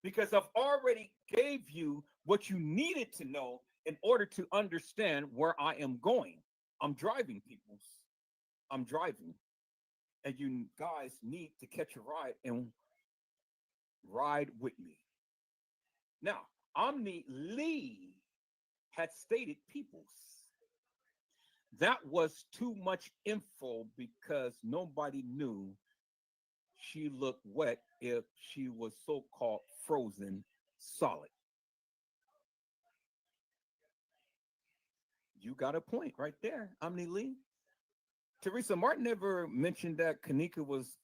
because I've already gave you what you needed to know in order to understand where I am going. I'm driving, Peoples. I'm driving. And you guys need to catch a ride and ride with me. Now, Omni Lee had stated, Peoples, that was too much info because nobody knew she looked wet if she was so-called frozen solid. You got a point right there, Omni Lee. Teresa Martin never mentioned that kENNEka was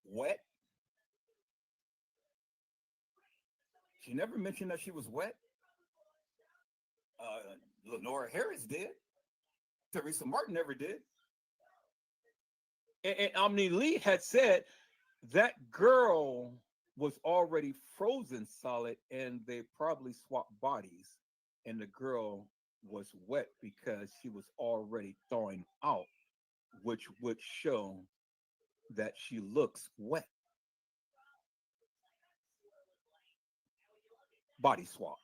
wet. She never mentioned that she was wet. Lenore Harris did. Teresa Martin never did. And Omni Lee had said that girl was already frozen solid and they probably swapped bodies. And the girl was wet because she was already thawing out, which would show that she looks wet. Body swap.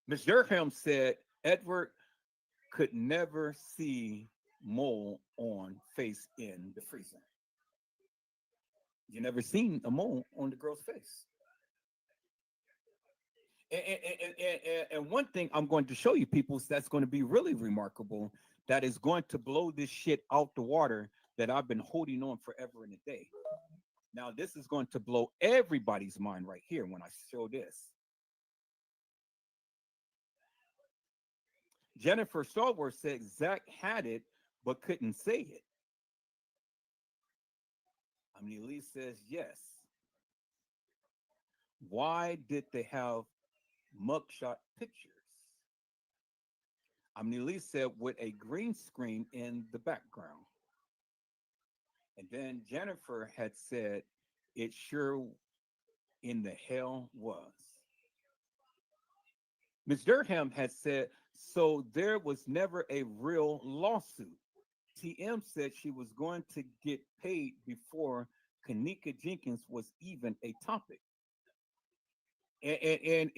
Ms. Durham said Edward could never see mole on face in the freezer. You never seen a mole on the girl's face. And one thing I'm going to show you, people, that's going to be really remarkable, that is going to blow this shit out the water that I've been holding on forever and a day. Now, this is going to blow everybody's mind right here when I show this. Jennifer Stallworth said Zach had it, but couldn't say it. I mean, Lee says yes. Why did they have mugshot pictures? Lee said with a green screen in the background. And then Jennifer had said it sure in the hell was. Ms. Durham had said, so there was never a real lawsuit. TM said she was going to get paid before kENNEka Jenkins was even a topic. And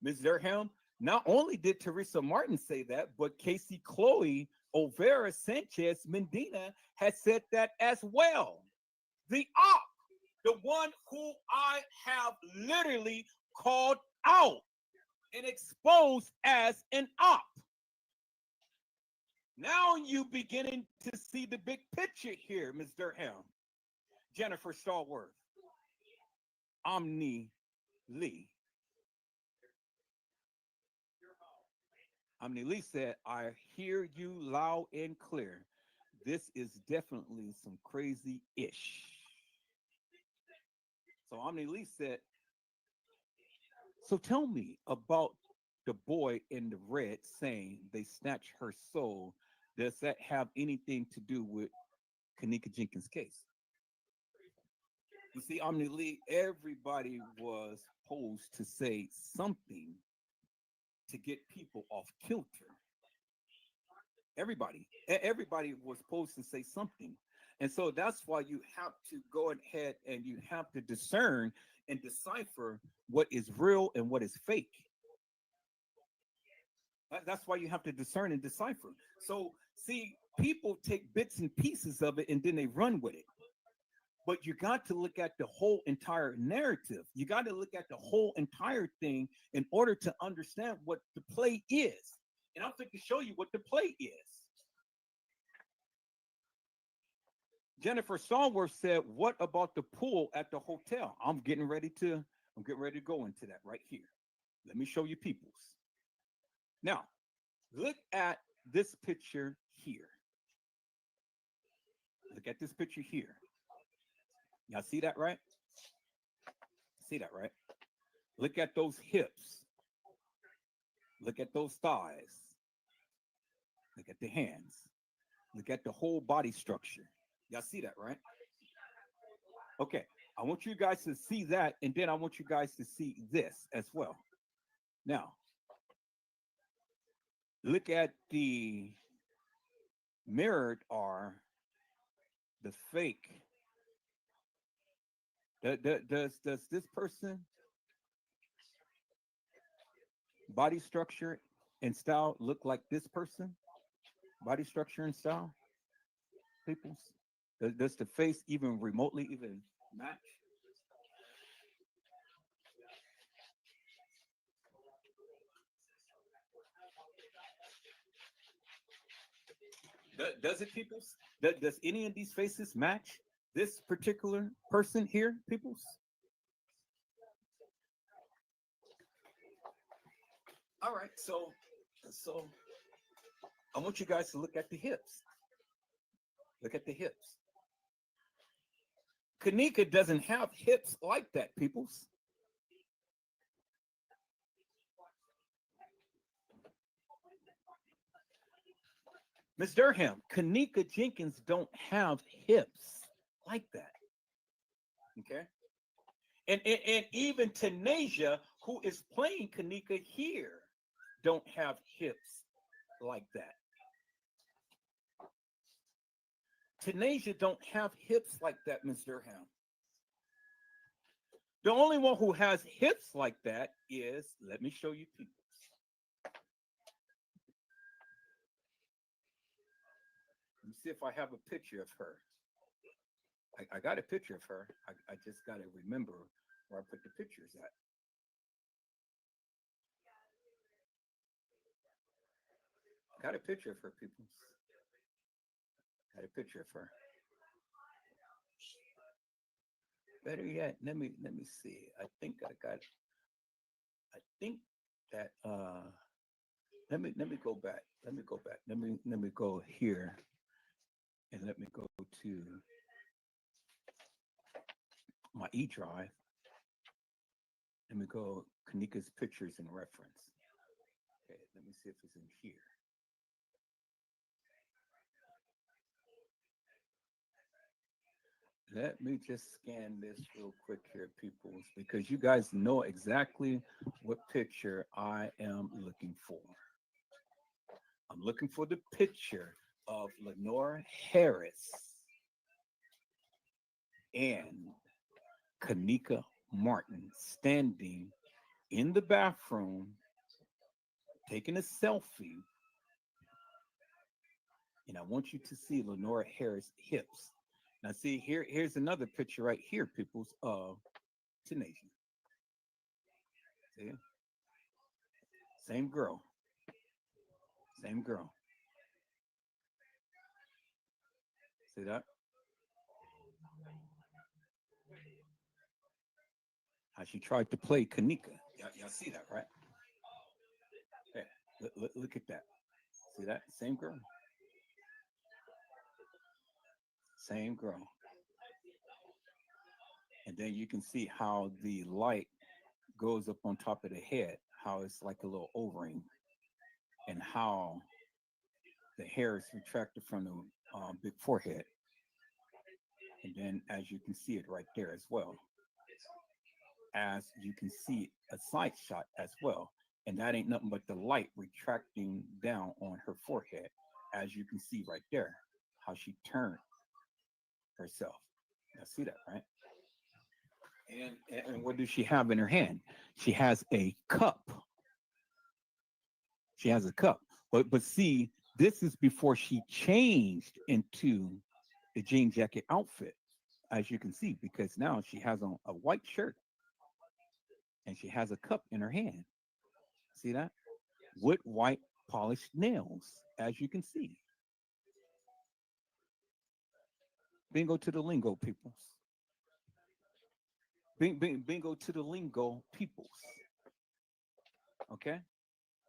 Ms. Durham, not only did Teresa Martin say that, but Casey Chloe Overa Sanchez Medina has said that as well. The op, the one who I have literally called out and exposed as an op. Now you beginning to see the big picture here, Ms. Durham. Jennifer Stallworth, Omni Lee. Omni Lee said, I hear you loud and clear. This is definitely some crazy-ish. So Omni Lee said, so tell me about the boy in the red saying they snatched her soul. Does that have anything to do with kENNEka Jenkins' case? You see, Omni Lee, everybody was posed to say something to get people off kilter. Everybody was supposed to say something. And so that's why you have to go ahead and you have to discern and decipher what is real and what is fake. That's why you have to discern and decipher. So, see, people take bits and pieces of it and then they run with it. But you got to look at the whole entire narrative. You got to look at the whole entire thing in order to understand what the play is. And I'm going to show you what the play is. Jennifer Stallworth said, "What about the pool at the hotel?" I'm getting ready to go into that right here. Let me show you peoples. Now, look at this picture here. Look at this picture here. Y'all see that, right? See that, right? Look at those hips. Look at those thighs. Look at the hands. Look at the whole body structure. Y'all see that, right? Okay, I want you guys to see that, and then I want you guys to see this as well. Now, look at the mirrored are the fake. Does this person body structure and style look like this person? Body structure and style, peoples? Does the face even remotely even match? Does it, peoples? Does any of these faces match this particular person here, peoples? All right, so I want you guys to look at the hips. Look at the hips. kENNEka doesn't have hips like that, peoples. Miss Durham, kENNEka jENkINs don't have hips like that. Okay. And even Tanasia, who is playing kENNEka here, don't have hips like that. Tanasia don't have hips like that, Miss Durham. The only one who has hips like that is, let me show you people. Let me see if I have a picture of her. I got a picture of her. I just got to remember where I put the pictures at. Got a picture of her, people. Got a picture of her. Better yet, let me see. I think I got. I think that. Let me go back. Let me go back. Let me go here, and let me go to my E drive. Let me go kENNEka's pictures and reference. Okay, let me see if it's in here. Let me just scan this real quick here, peoples, because you guys know exactly what picture I am looking for. I'm looking for the picture of Lenora Harris and kENNEka Martin standing in the bathroom, taking a selfie. And I want you to see Lenora Harris' hips. Now, see, here's another picture right here, peoples, of Tanasia. See? Same girl. Same girl. See that? How she tried to play kENNEka. Y'all see that, right? Hey, look at that. See that? Same girl. Same girl. And then you can see how the light goes up on top of the head, how it's like a little O-ring, and how the hair is retracted from the big forehead. And then as you can see it right there as well, as you can see a side shot as well. And that ain't nothing but the light retracting down on her forehead. as you can see right there, how she turned herself. Now see that, right? And what does she have in her hand? She has a cup. She has a cup. But see, this is before she changed into the jean jacket outfit, as you can see, because now she has on a white shirt and she has a cup in her hand. See that? With white polished nails, as you can see. Bingo to the lingo, peoples. Bingo to the lingo, peoples. Okay?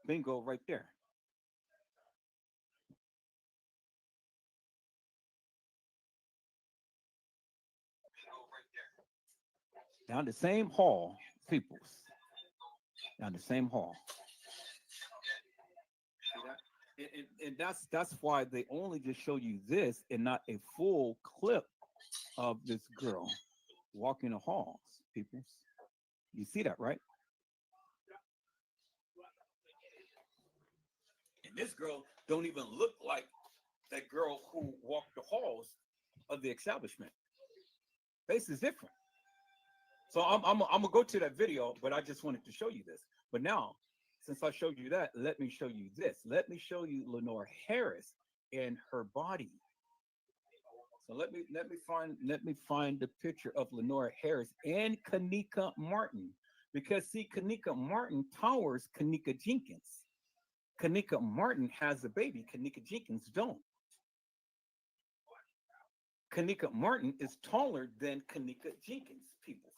Bingo right there. Down the same hall, peoples. Down the same hall. See that? And that's why they only just show you this and not a full clip of this girl walking the halls, peoples. You see that, right? And this girl don't even look like that girl who walked the halls of the establishment. Face is different. So I'm gonna go to that video, but I just wanted to show you this. But now, since I showed you that, let me show you this. Let me show you Lenore Harris and her body. So let me find the picture of Lenore Harris and kENNEka Martin, because see, kENNEka Martin towers kENNEka Jenkins. kENNEka Martin has a baby. kENNEka Jenkins don't. kENNEka Martin is taller than kENNEka Jenkins, people.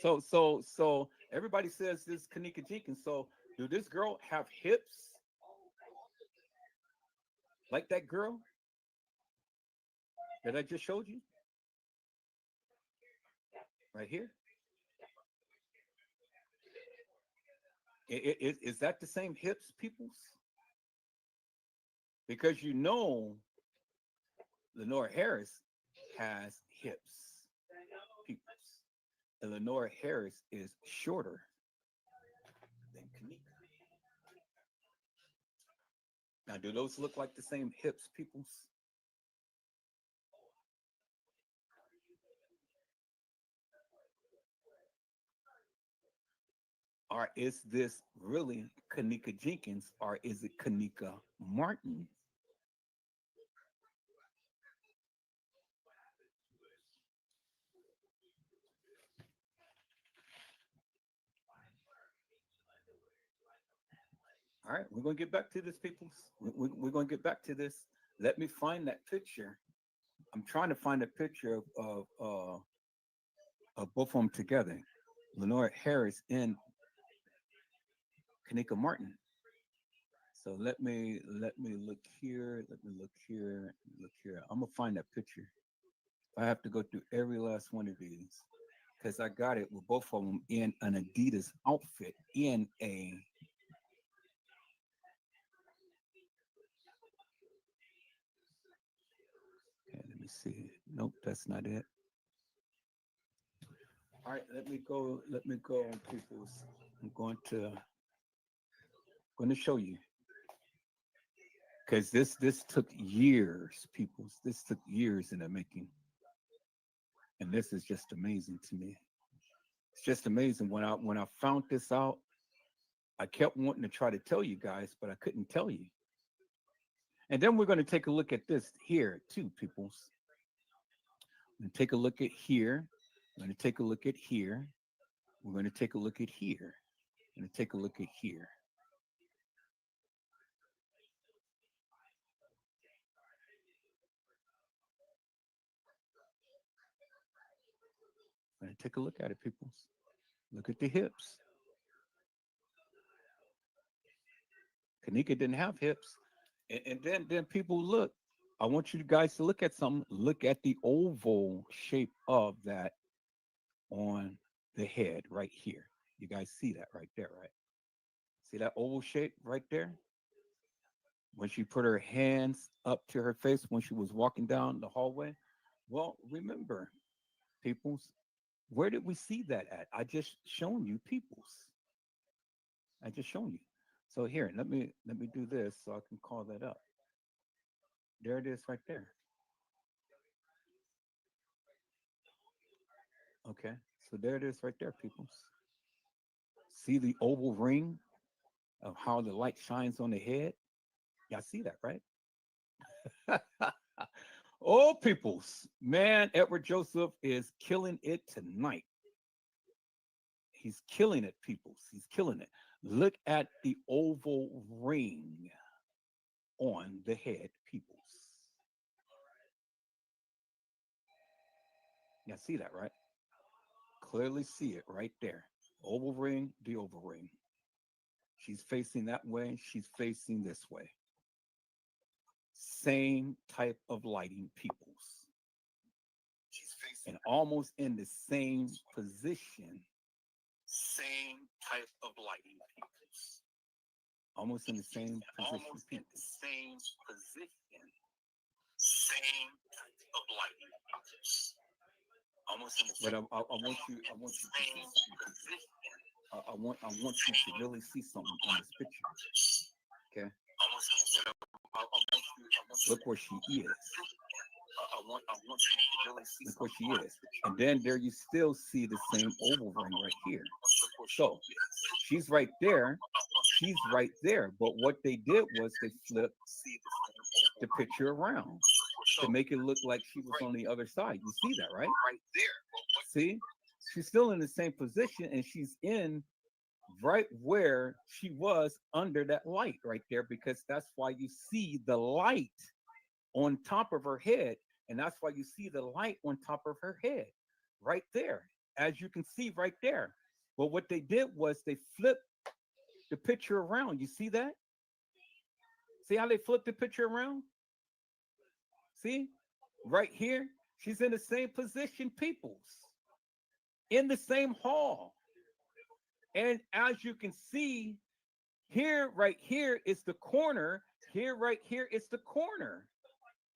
So everybody says this kENNEka Jenkins. So do this girl have hips like that girl that I just showed you? Right here. Is that the same hips, peoples? Because you know Lenore Harris has hips, peoples. And Lenore Harris is shorter than kENNEka. Now, do those look like the same hips, peoples? Or is this really kENNEka Jenkins, or is it kENNEka Martin? All right, we're going to get back to this, peoples. We're going to get back to this. Let me find that picture. I'm trying to find a picture of both of them together, Lenore Harris and kENNEka Martin. So let me look here. Let me look here. Look here. I'm gonna find that picture. I have to go through every last one of these because I got it with both of them in an Adidas outfit in a. Okay, let me see. Nope, that's not it. All right, let me go. Let me go, peoples. I'm going to show you because this took years, peoples. This took years in the making, and this is just amazing to me. It's just amazing. When I found this out, I kept wanting to try to tell you guys, but I couldn't tell you. And then we're going to take a look at this here too, peoples. We're going to take a look at here. We're going to take a look at here. We're going to take a look at here. We're going to take a look at here. We're going to take a look at it, peoples. Look at the hips. kENNEka didn't have hips. And then people look. I want you guys to look at something. Look at the oval shape of that on the head right here. You guys see that right there, right? See that oval shape right there? When she put her hands up to her face when she was walking down the hallway. Well, remember, peoples, Where did we see that at? I just shown you peoples. I just shown you. So here, let me do this so I can call that up. There it is right there. Okay. So there it is right there, peoples. See the oval ring of how the light shines on the head? Y'all see that, right? Oh, peoples. Man, Edward Joseph is killing it tonight. He's killing it, peoples. He's killing it. Look at the oval ring on the head, peoples. Y'all see that, right? Clearly see it right there. Oval ring, the oval ring. She's facing that way. She's facing this way. Same type of lighting, peoples. She's facing and almost in the same position. Same type of lighting, peoples. Almost in the same position. Almost in the same position. Same type of lighting, peoples. Almost in the same. But I want you to see something. I want you to really see something on this picture. Okay. Look where she is. I want you to really see. Look where she is. And then there you still see the same oval ring right here. So she's right there. She's right there. But what they did was they flipped the picture around to make it look like she was on the other side. You see that, right? Right there. See? She's still in the same position and she's in right where she was under that light right there, because that's why you see the light on top of her head. And that's why you see the light on top of her head right there, as you can see right there. But what they did was they flipped the picture around. You see that? See how they flipped the picture around? See? Right here, she's in the same position, peoples, in the same hall. And as you can see, here, right here is the corner. Here, right here is the corner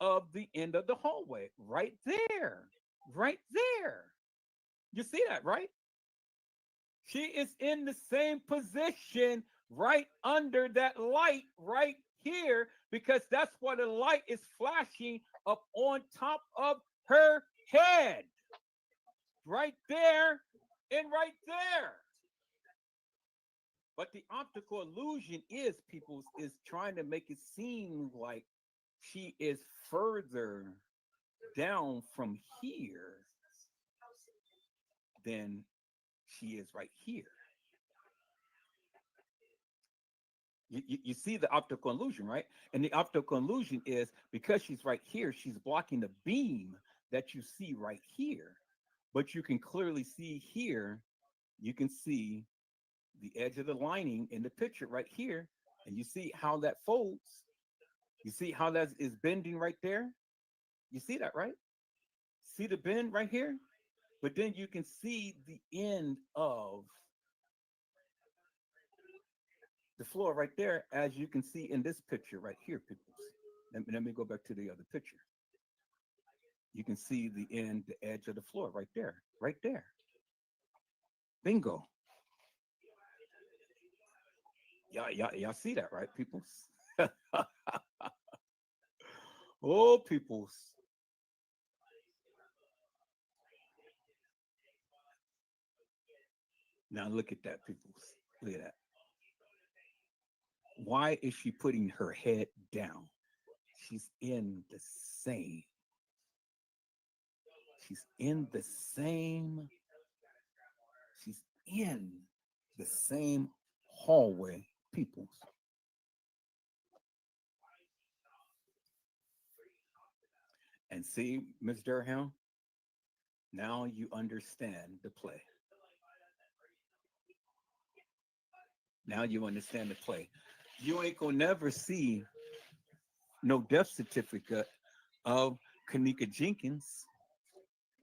of the end of the hallway. Right there. Right there. You see that, right? She is in the same position right under that light right here, because that's why the light is flashing up on top of her head. Right there and right there. But the optical illusion is, people's, is trying to make it seem like she is further down from here than she is right here. You see the optical illusion, right? And the optical illusion is because she's right here, she's blocking the beam that you see right here. But you can clearly see here, you can see the edge of the lining in the picture right here, and you see how that folds. You see how that is bending right there. You see that, right? See the bend right here? But then you can see the end of the floor right there, as you can see in this picture right here, people. Let me go back to the other picture. You can see the end, the edge of the floor right there, right there. Bingo. Y'all see that, right, peoples? Oh, peoples. Now look at that, peoples. Look at that. Why is she putting her head down? She's in the same. She's in the same. She's in the same hallway, peoples. And see, Ms. Durham, now you understand the play. Now you understand the play. You ain't gonna never see no death certificate of kENNEka Jenkins,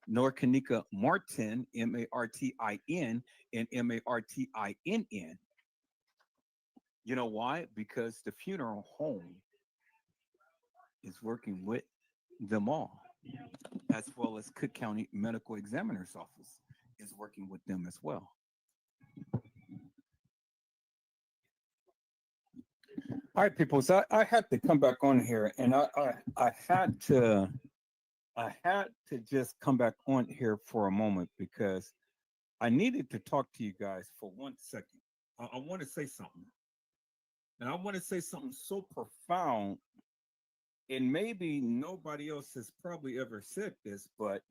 nor kENNEka Martin, Martin, and Martinn. You know why? Because the funeral home is working with them all, as well as Cook County Medical Examiner's Office is working with them as well. All right, people. So I had to come back on here, and I had to just come back on here for a moment because I needed to talk to you guys for 1 second. I want to say something, and I want to say something so profound, and maybe nobody else has probably ever said this, but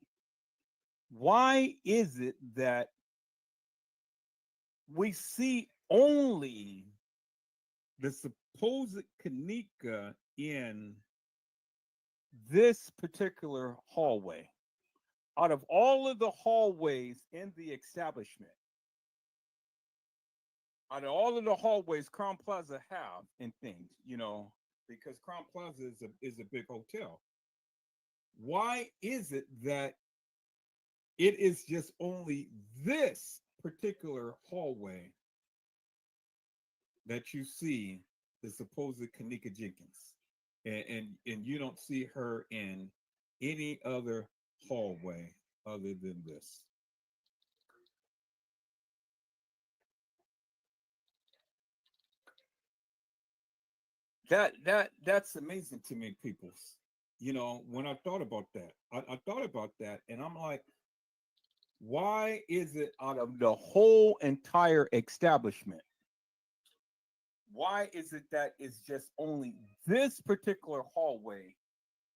why is it that we see only the supposed kENNEka in this particular hallway? Out of all of the hallways in the establishment, out of all of the hallways Crown Plaza have and things, because Crown Plaza is a big hotel. Why is it that it is just only this particular hallway that you see the supposed kENNEka Jenkins, and you don't see her in any other hallway other than this? That's amazing to me, peoples. When I thought about that, I thought about that, and I'm like, why is it out of the whole entire establishment? Why is it that it's just only this particular hallway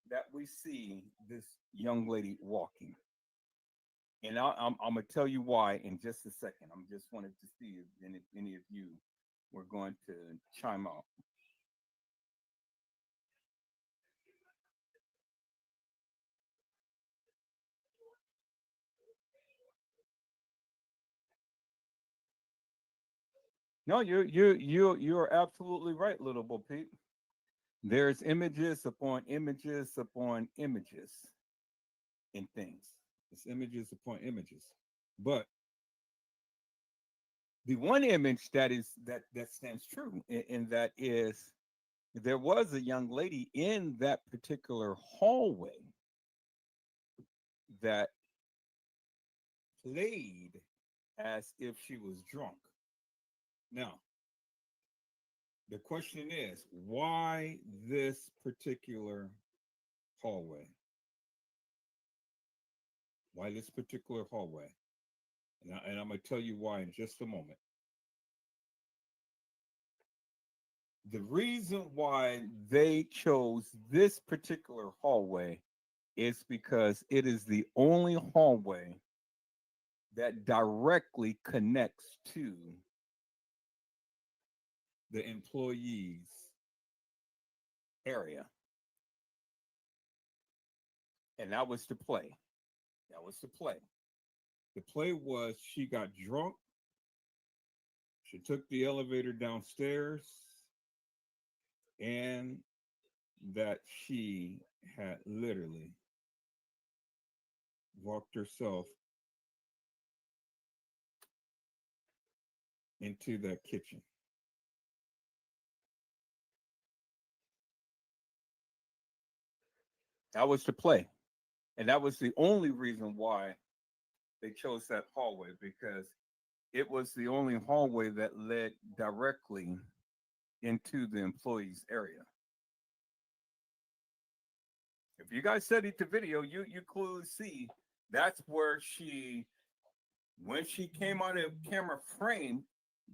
that we see this young lady walking? And I'm gonna tell you why in just a second. I'm just wanted to see if any of you were going to chime out. No, you're absolutely right, little Bo Peep. There's images upon images upon images in things. It's images upon images. But the one image that stands true, and that is there was a young lady in that particular hallway that played as if she was drunk. Now, the question is, why this particular hallway? Why this particular hallway? And I'm going to tell you why in just a moment. The reason why they chose this particular hallway is because it is the only hallway that directly connects to the employees area. And that was the play. That was the play. The play was she got drunk. She took the elevator downstairs, and that she had literally walked herself into that kitchen. That was the play. And that was the only reason why they chose that hallway, because it was the only hallway that led directly into the employees area. If you guys studied the video, you clearly see that's where when she came out of camera frame,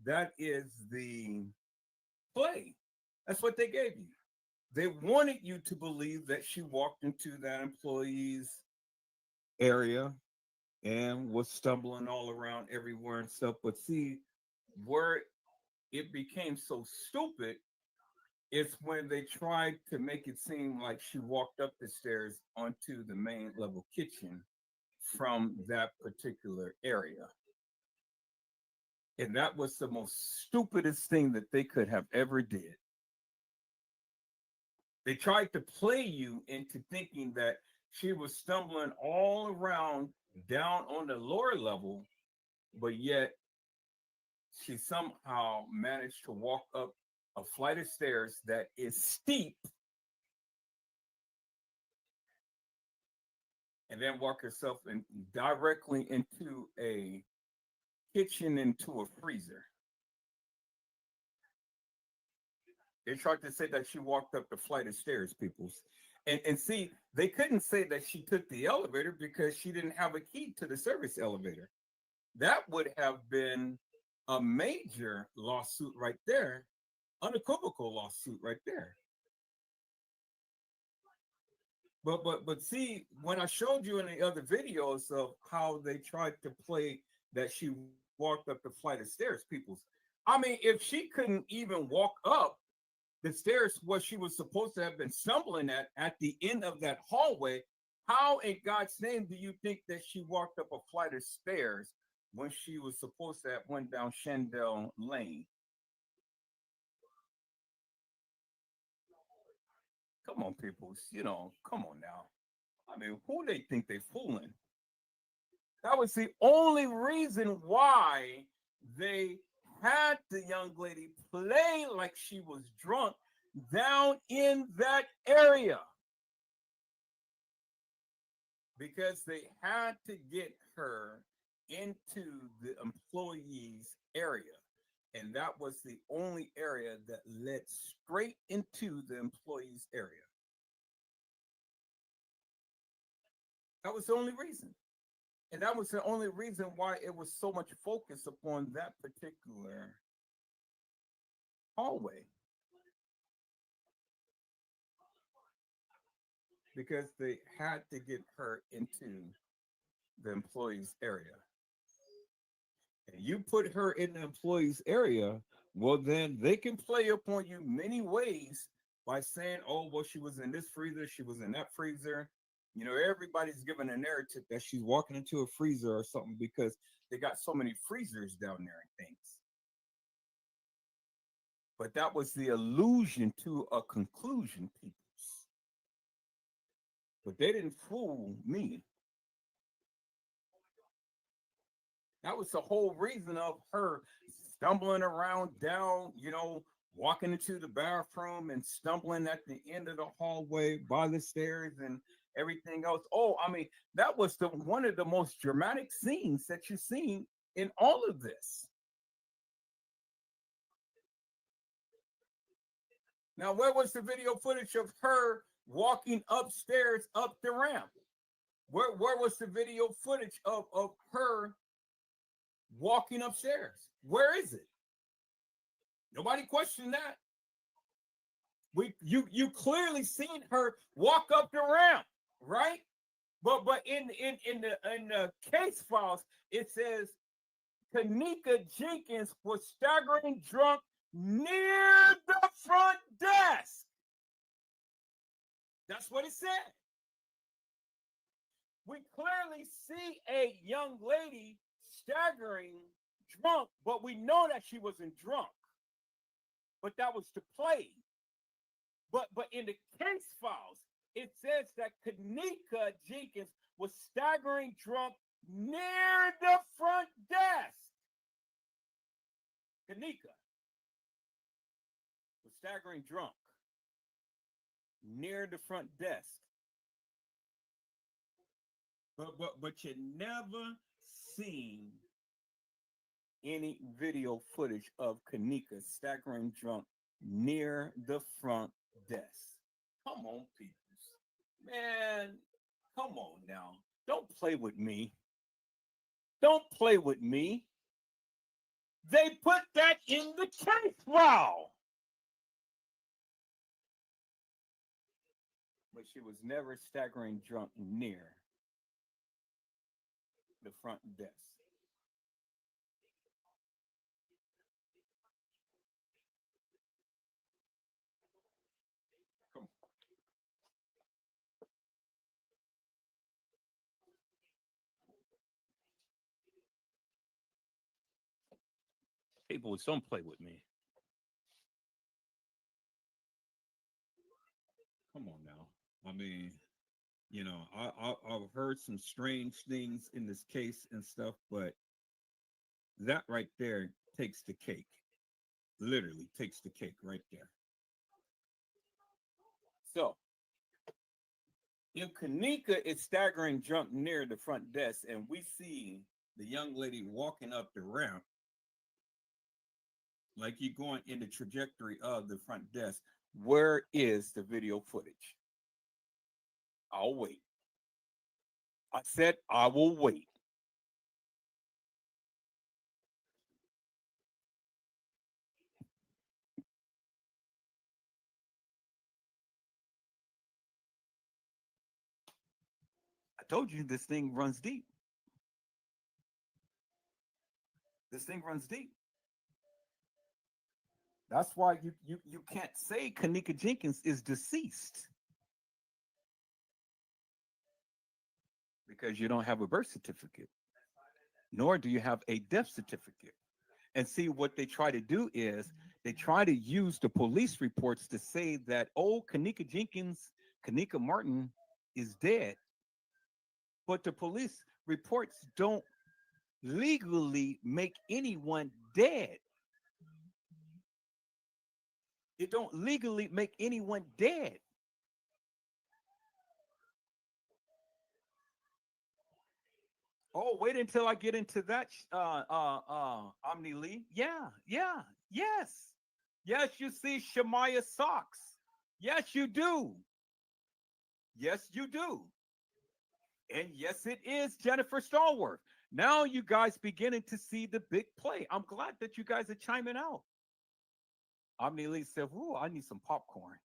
that is the play. That's what they gave you. They wanted you to believe that she walked into that employee's area and was stumbling all around everywhere and stuff. But see, where it became so stupid is when they tried to make it seem like she walked up the stairs onto the main level kitchen from that particular area. And that was the most stupidest thing that they could have ever did. They tried to play you into thinking that she was stumbling all around down on the lower level, but yet she somehow managed to walk up a flight of stairs that is steep and then walk herself in directly into a kitchen, into a freezer. They tried to say that she walked up the flight of stairs, peoples. And see, they couldn't say that she took the elevator because she didn't have a key to the service elevator. That would have been a major lawsuit right there, unequivocal lawsuit right there. But see, when I showed you in the other videos of how they tried to play that she walked up the flight of stairs, peoples. I mean, if she couldn't even walk up the stairs what she was supposed to have been stumbling at the end of that hallway, how in God's name do you think that she walked up a flight of stairs when she was supposed to have went down Shandell Lane? Come on, people. Come on now. I mean, who they think they fooling? That was the only reason why they had the young lady play like she was drunk down in that area. Because they had to get her into the employees area. And that was the only area that led straight into the employees area. That was the only reason. And that was the only reason why it was so much focus upon that particular hallway. Because they had to get her into the employees area. And you put her in the employees area, well, then they can play upon you many ways by saying, oh, well, she was in this freezer, she was in that freezer. Everybody's given a narrative that she's walking into a freezer or something because they got so many freezers down there and things. But that was the allusion to a conclusion, people. But they didn't fool me. That was the whole reason of her stumbling around down, walking into the bathroom and stumbling at the end of the hallway by the stairs and everything else. Oh, I mean, that was one of the most dramatic scenes that you've seen in all of this. Now, where was the video footage of her walking upstairs up the ramp? Where was the video footage of her walking upstairs? Where is it? Nobody questioned that. You clearly seen her walk up the ramp, right? But in the case files, it says kENNEka JENKINS was staggering drunk near the front desk. That's what it said. We clearly see a young lady staggering drunk, but we know that she wasn't drunk. But that was to play. But in the case files, it says that kENNEka JENKINS was staggering drunk near the front desk. kENNEka was staggering drunk near the front desk. But you never seen any video footage of kENNEka staggering drunk near the front desk. Come on, people. Man, come on now. Don't play with me. Don't play with me. They put that in the case file. But she was never staggering drunk near the front desk. Come on. People, don't play with me. Come on now. I mean, I've heard some strange things in this case and stuff, but that right there takes the cake. Literally takes the cake right there. So If kENNEka is staggering jump near the front desk and we see the young lady walking up the ramp, like you're going in the trajectory of the front desk, where is the video footage? I'll wait. I said I will wait. I told you this thing runs deep. This thing runs deep. That's why you can't say kENNEka Jenkins is deceased because you don't have a birth certificate, nor do you have a death certificate. And see, what they try to do is they try to use the police reports to say that, oh, kENNEka Jenkins, kENNEka Martin is dead. But the police reports don't legally make anyone dead. It don't legally make anyone dead. Oh, wait until I get into that, Omni Lee. Yeah, yeah, yes. Yes, you see Shemaya socks. Yes, you do. Yes, you do. And yes, it is Jennifer Stallworth. Now you guys beginning to see the big play. I'm glad that you guys are chiming out. Omni Lee said, "Ooh, I need some popcorn."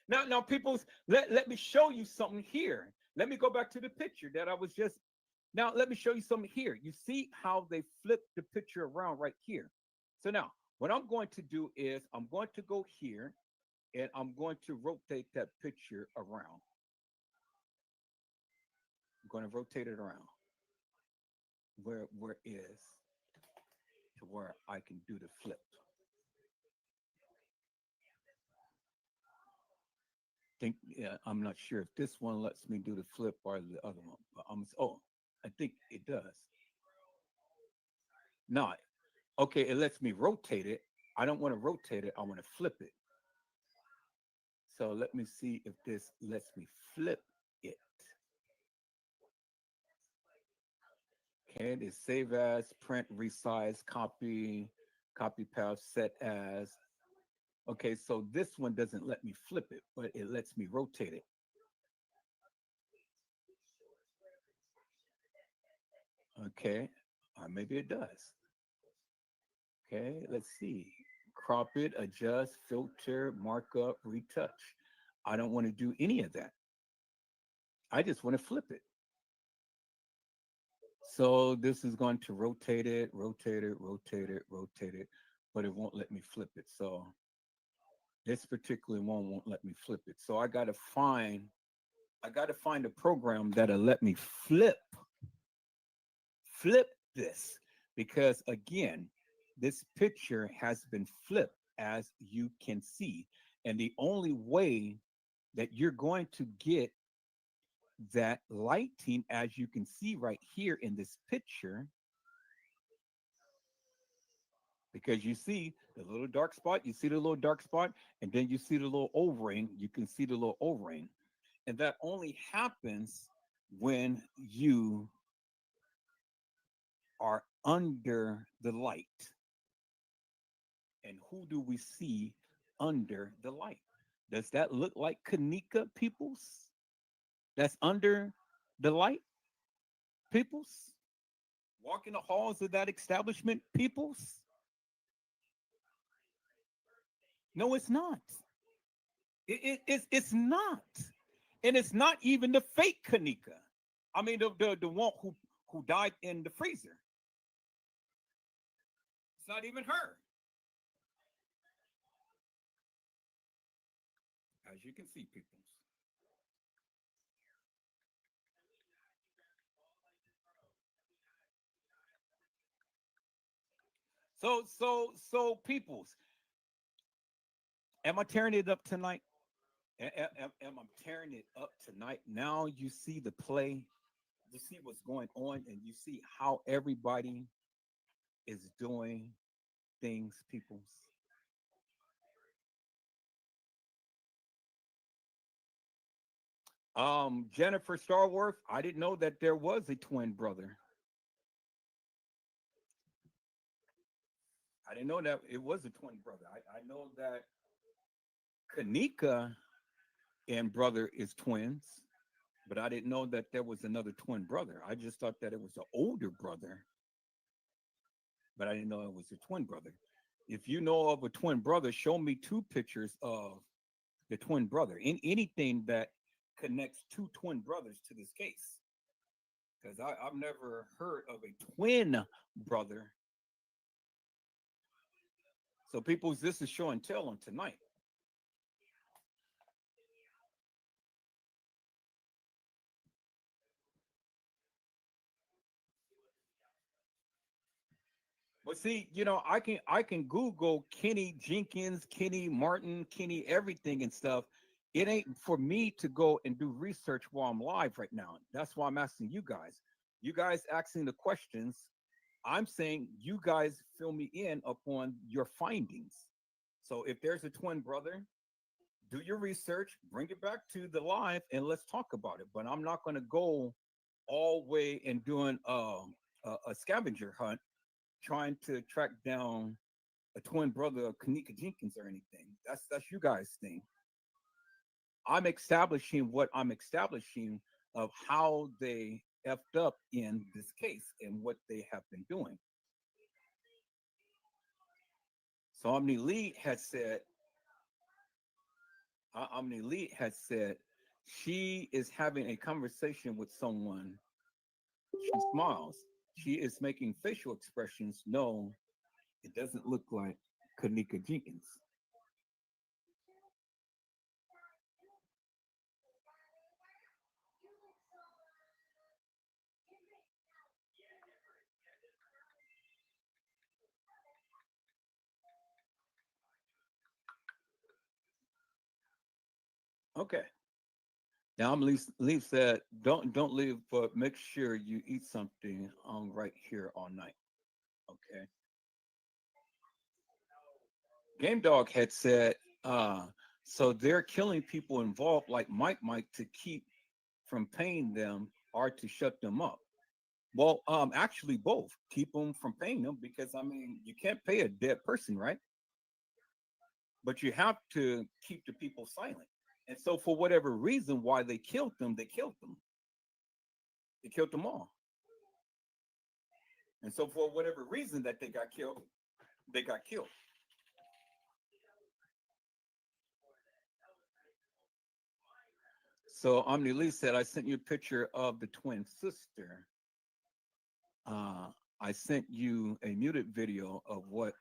Now, people, let me show you something here. Let me go back to the picture that I was just. Now, let me show you something here. You see how they flip the picture around right here. So now, what I'm going to do is I'm going to go here and I'm going to rotate that picture around. I'm going to rotate it around. Where is to where I can do the flip. Think yeah, I'm not sure if this one lets me do the flip or the other one, but I think it does. No, okay, it lets me rotate it. I don't want to rotate it. I want to flip it. So let me see if this lets me flip it. Okay, it is save as, print, resize, copy path, set as. Okay, so this one doesn't let me flip it, but it lets me rotate it. Okay, or maybe it does. Okay, let's see. Crop it, adjust, filter, markup, retouch. I don't want to do any of that. I just want to flip it. So this is going to rotate it, rotate it, rotate it, rotate it, but it won't let me flip it. So this particular one won't let me flip it. So I gotta find a program that'll let me flip this, because again, this picture has been flipped, as you can see. And the only way that you're going to get that lighting, as you can see right here in this picture, because you see the little dark spot, you see the little dark spot, and then you see the little O-ring, you can see the little O-ring. And that only happens when you are under the light. And who do we see under the light? Does that look like kENNEka, peoples? That's under the light, peoples? Walking the halls of that establishment, peoples? No, it's not. It's not. And it's not even the fake kENNEka. I mean, the one who died in the freezer. It's not even her. As you can see, peoples. So, peoples, am I tearing it up tonight? Am I tearing it up tonight? Now you see the play, you see what's going on, and you see how everybody is doing things, peoples. Jennifer Starworth, I didn't know that there was a twin brother. I didn't know that it was a twin brother. I know that kENNEka and brother is twins, but I didn't know that there was another twin brother. I just thought that it was an older brother, but I didn't know it was a twin brother. If you know of a twin brother, show me two pictures of the twin brother in anything that connects two twin brothers to this case. Because I've never heard of a twin brother. So, people's, this is show and tell on tonight. But see, I can Google Kenny Jenkins, Kenny Martin, Kenny everything and stuff. It ain't for me to go and do research while I'm live right now. That's why I'm asking you guys. You guys asking the questions. I'm saying you guys fill me in upon your findings. So if there's a twin brother, do your research, bring it back to the live, and let's talk about it. But I'm not going to go all way and doing a scavenger hunt trying to track down a twin brother of kENNEka Jenkins or anything. That's you guys' thing. I'm establishing what I'm establishing of how they effed up in this case and what they have been doing. So Omni Lee has said, Omni Lee has said she is having a conversation with someone. She smiles. She is making facial expressions. No, it doesn't look like kENNEka Jenkins. Okay. Now I'm leave said don't leave, but make sure you eat something right here all night. Okay. Game Dog had said, so they're killing people involved like Mike to keep from paying them or to shut them up. Well, actually both keep them from paying them because I mean you can't pay a dead person, right? But you have to keep the people silent. And so for whatever reason why they killed them, they killed them. They killed them all. And so for whatever reason that they got killed, they got killed. So Omni Lee said, I sent you a picture of the twin sister. Uh, I sent you a muted video of what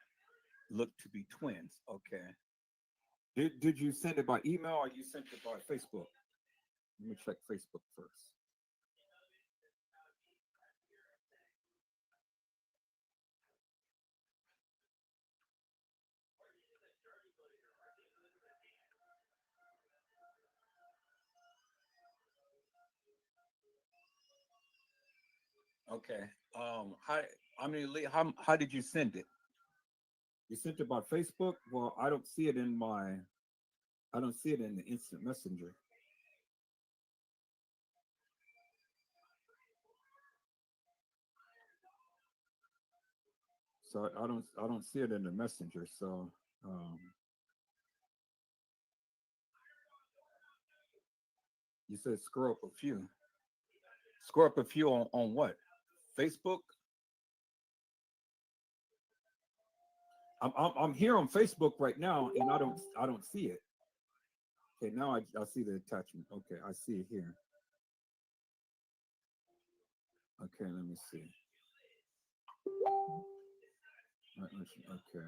looked to be twins. Okay. Did you send it by email or you sent it by Facebook? Let me check Facebook first. Okay. How I mean, Lee, how did you send it? You sent it by Facebook? Well, I don't see it in the instant messenger. So I don't see it in the messenger. So you said scroll up a few. Scroll up a few on what? Facebook? I'm here on Facebook right now and I don't see it. Okay, now I see the attachment. Okay, I see it here. Okay, let me see. Okay.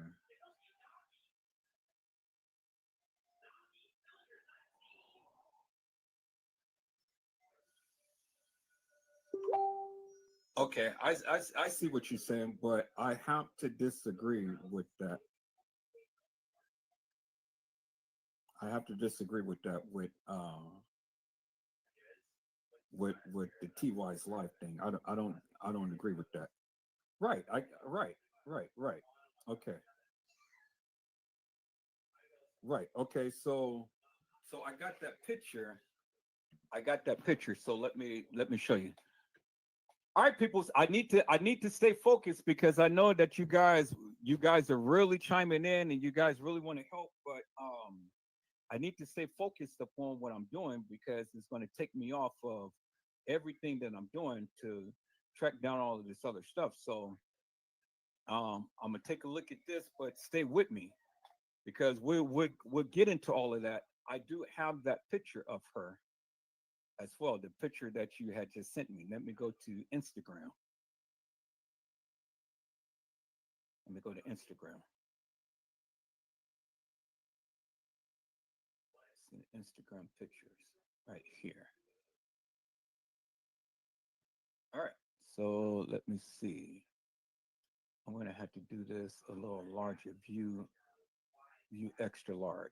Okay, I see what you're saying, but I have to disagree with that. I have to disagree with that with the TY's life thing. I don't agree with that. Right. Right. Okay. Right. Okay. So I got that picture I got that picture, so let me show you. All right, people. I need to stay focused because I know that you guys are really chiming in and you guys really want to help, but I need to stay focused upon what I'm doing because it's going to take me off of everything that I'm doing to track down all of this other stuff. So I'm gonna take a look at this, but stay with me because we'll get into all of that. I do have that picture of her as well, the picture that you had just sent me. Let me go to Instagram. Let me go to Instagram. See Instagram pictures right here. All right. So let me see. I'm gonna have to do this a little larger view extra large.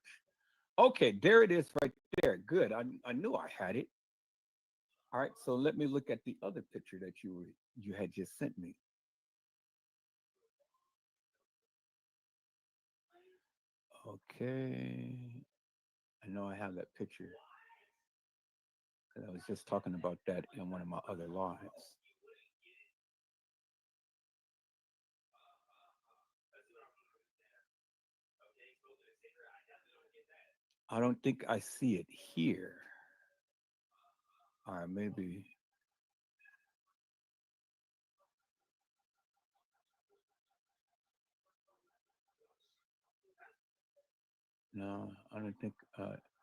Okay, there it is right there. Good. I knew I had it. All right. So let me look at the other picture that you had just sent me. Okay. I know I have that picture. 'Cause I was just talking about that in one of my other lives. I don't think I see it here. All right, maybe. No, I don't think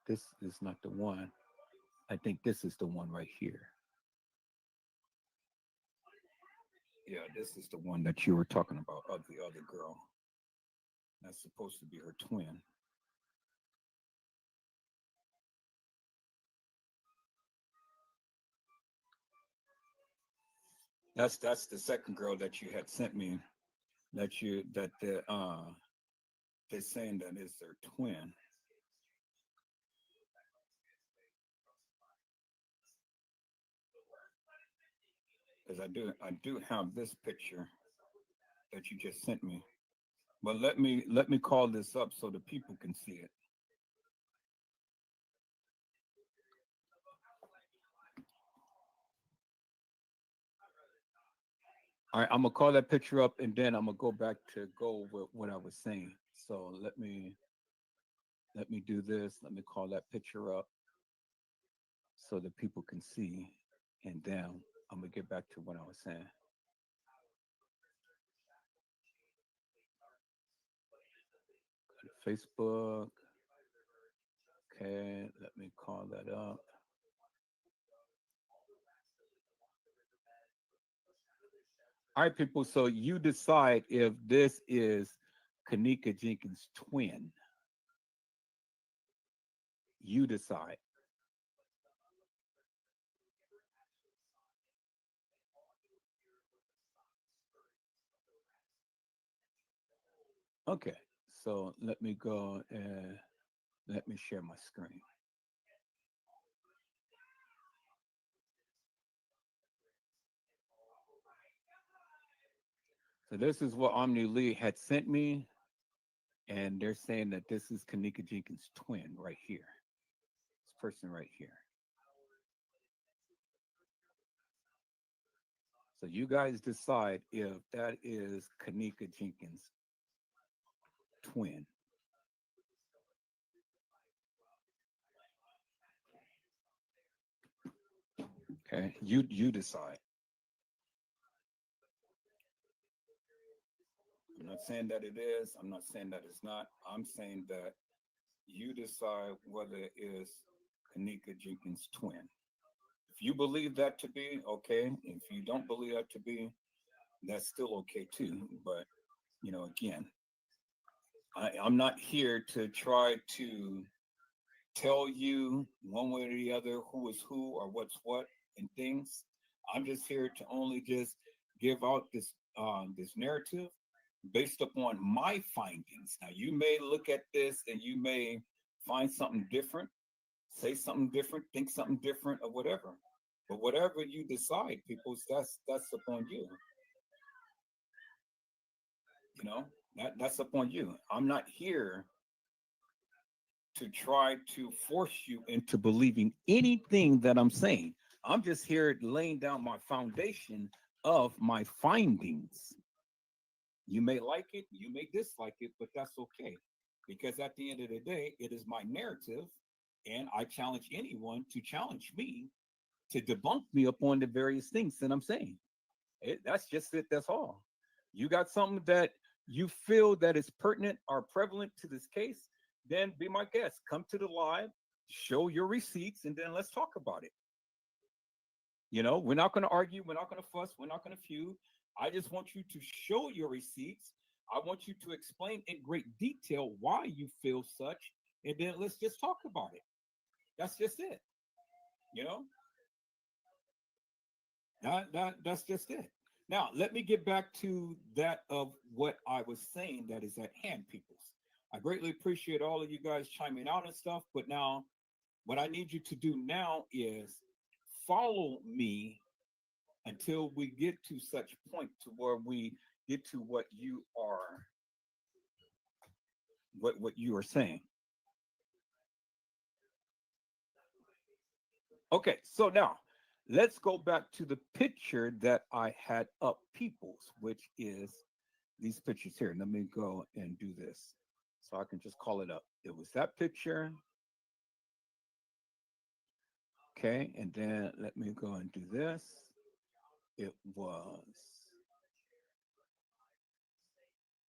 this is not the one. I think this is the one right here. Yeah, this is the one that you were talking about of the other girl. That's supposed to be her twin. That's the second girl that you had sent me. That they're saying that is their twin. Because I do have this picture that you just sent me. But let me call this up so the people can see it. All right, I'm gonna call that picture up and then I'm gonna go back to go with what I was saying. So let me do this. Let me call that picture up so that people can see, and then I'm gonna get back to what I was saying. Go to Facebook. Okay, let me call that up. All right, people. So you decide if this is kENNEka Jenkins' twin. You decide. Okay. So let me go and let me share my screen. So this is what Omni Lee had sent me, and they're saying that this is kENNEka Jenkins' twin right here. This person right here. So you guys decide if that is kENNEka Jenkins' twin. Okay, you decide. I'm not saying that it is. I'm not saying that it's not. I'm saying that you decide whether it is kENNEka Jenkins' twin. If you believe that to be okay, if you don't believe that to be, that's still okay too. But again, I'm not here to try to tell you one way or the other who is who or what's what and things. I'm just here to only just give out this narrative based upon my findings. Now you may look at this and you may find something different, say something different, think something different, or whatever. But whatever you decide, people, that's upon you. You know that's upon you. I'm not here to try to force you into believing anything that I'm saying. I'm just here laying down my foundation of my findings. You may like it, you may dislike it, but that's okay. Because at the end of the day, it is my narrative, and I challenge anyone to challenge me to debunk me upon the various things that I'm saying. That's just it. That's all. You got something that you feel that is pertinent or prevalent to this case, then be my guest. Come to the live, show your receipts, and then let's talk about it. We're not going to argue. We're not going to fuss. We're not going to feud. I just want you to show your receipts. I want you to explain in great detail why you feel such, and then let's just talk about it. That's just it. You know, that's just it. Now, let me get back to that of what I was saying that is at hand, peoples. I greatly appreciate all of you guys chiming out and stuff, but now what I need you to do now is follow me until we get to such point to where we get to what you are saying. Okay, so now let's go back to the picture that I had up, peoples, which is these pictures here. Let me go and do this so I can just call it up. It was that picture. Okay, and then let me go and do this. It was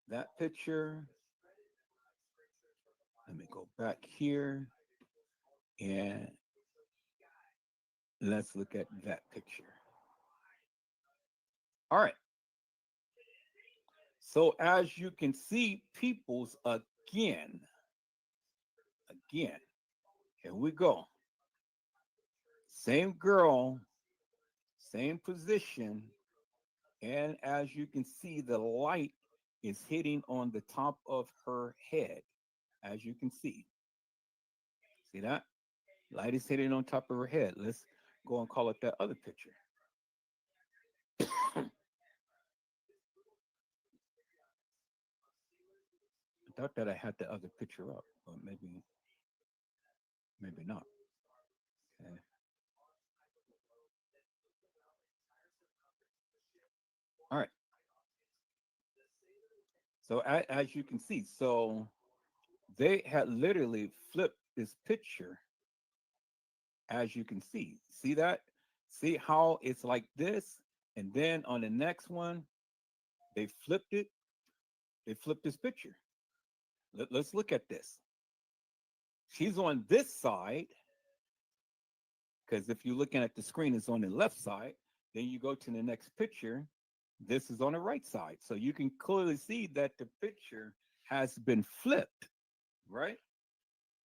that picture. Let me go back here and let's look at that picture. All right. So as you can see, peoples, again, here we go. Same girl, same position. And as you can see, the light is hitting on the top of her head, as you can see. See that? Light is hitting on top of her head. Let's go and call it that other picture. I thought that I had the other picture up, but maybe not. Okay. All right. So as you can see, so they had literally flipped this picture, as you can see. See that? See how it's like this? And then on the next one, they flipped it. They flipped this picture. Let's look at this. She's on this side, because if you're looking at the screen, it's on the left side. Then you go to the next picture. This is on the right side. So you can clearly see that the picture has been flipped, right?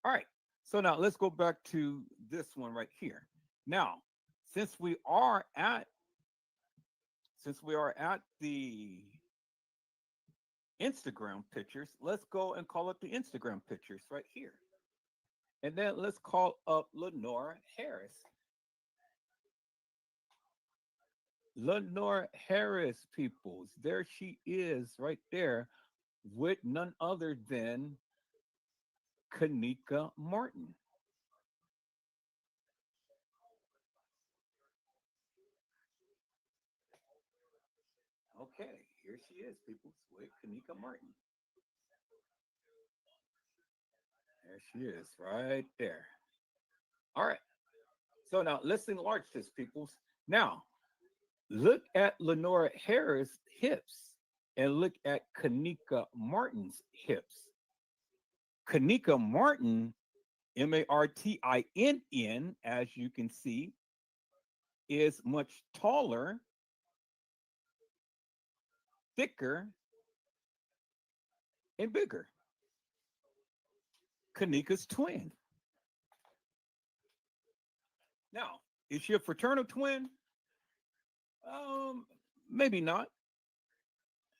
All right. So now let's go back to this one right here. Now, since we are at the Instagram pictures, let's go and call up the Instagram pictures right here. And then let's call up Lenora Harris. Lenora Harris, peoples. There she is right there with none other than kENNEka Martin. Okay, here she is, peoples, with kENNEka Martin. There she is, right there. All right. So now let's enlarge this, peoples. Now, look at Lenora Harris' hips and look at kENNEka Martin's hips. kENNEka Martin, Martinn, as you can see, is much taller, thicker, and bigger. kENNEka's twin. Now, is she a fraternal twin? Maybe not.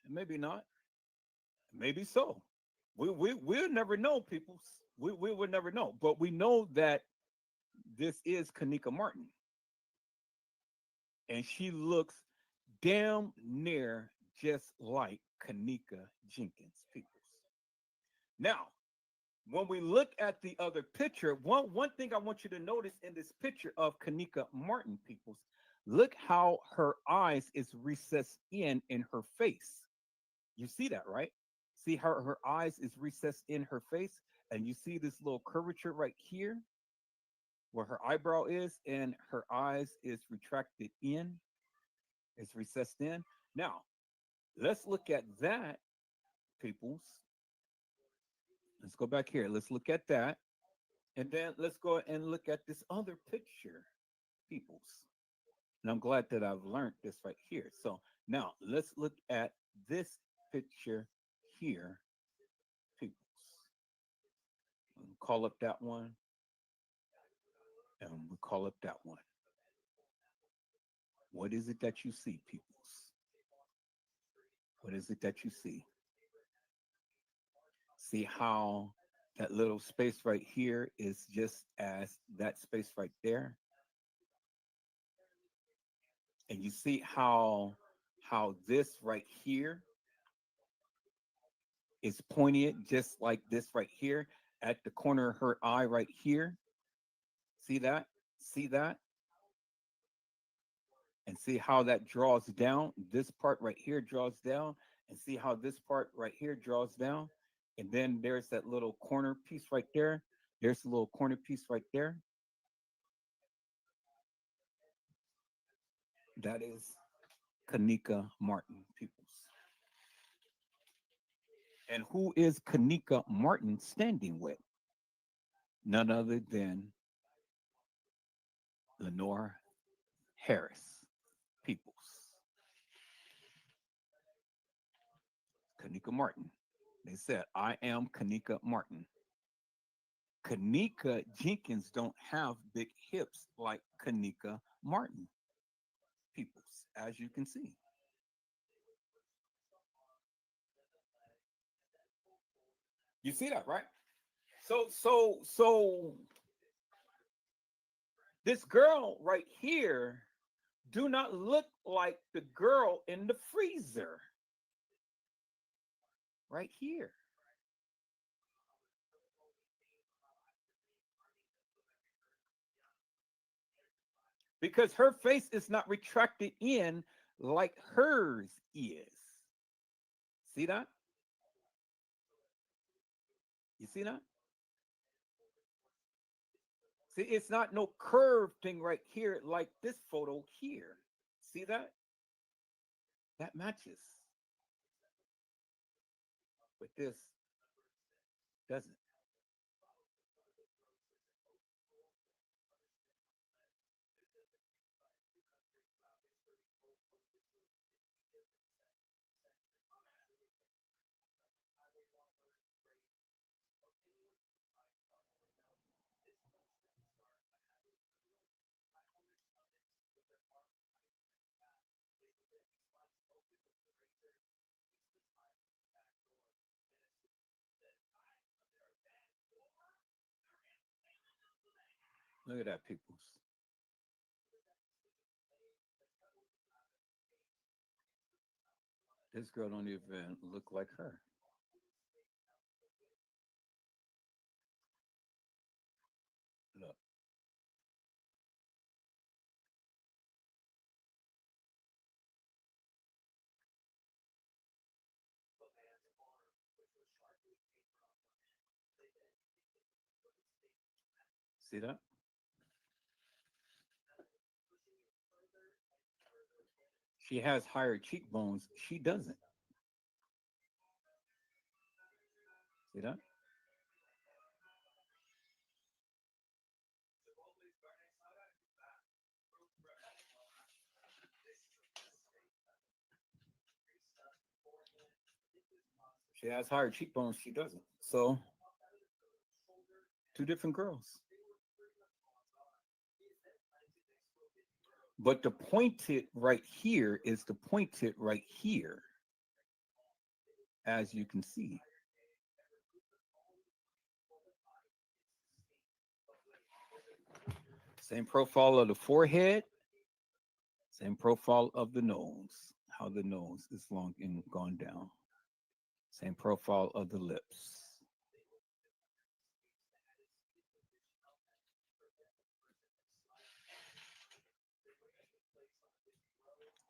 Maybe not. Maybe so. We'll never know, people. We will never know. But we know that this is kENNEka Martin. And she looks damn near just like kENNEka jENkINs, people. Now, when we look at the other picture, one thing I want you to notice in this picture of kENNEka Martin, peoples, look how her eyes is recessed in her face. You see that, right? See how her eyes is recessed in her face, and you see this little curvature right here where her eyebrow is, and her eyes is retracted in, it's recessed in. Now, let's look at that, peoples. Let's go back here. Let's look at that. And then let's go and look at this other picture, peoples. And I'm glad that I've learned this right here. So now let's look at this picture here, peoples. We'll call up that one. And we'll call up that one. What is it that you see, peoples? What is it that you see? See how that little space right here is just as that space right there? And you see how this right here is pointed just like this right here at the corner of her eye right here. See that? See that? And see how that draws down. This part right here draws down. And see how this part right here draws down. And then there's that little corner piece right there. There's a little corner piece right there. That is kENNEka Martin, peoples. And who is kENNEka Martin standing with? None other than Lenore Harris, peoples. kENNEka Martin. They said, I am kENNEka Martin. kENNEka jENkINs don't have big hips like kENNEka Martin, peoples, as you can see. You see that, right? So this girl right here do not look like the girl in the freezer right here. Because her face is not retracted in like hers is. See that? You see that? See, it's not no curved thing right here like this photo here. See that? That matches. But this doesn't. Look at that, peoples. This girl don't even look like her. Look. See that? She has higher cheekbones. She doesn't. See that? She has higher cheekbones. She doesn't. So, two different girls. But the pointed right here is the pointed right here, as you can see. Same profile of the forehead, same profile of the nose, how the nose is long and gone down. Same profile of the lips.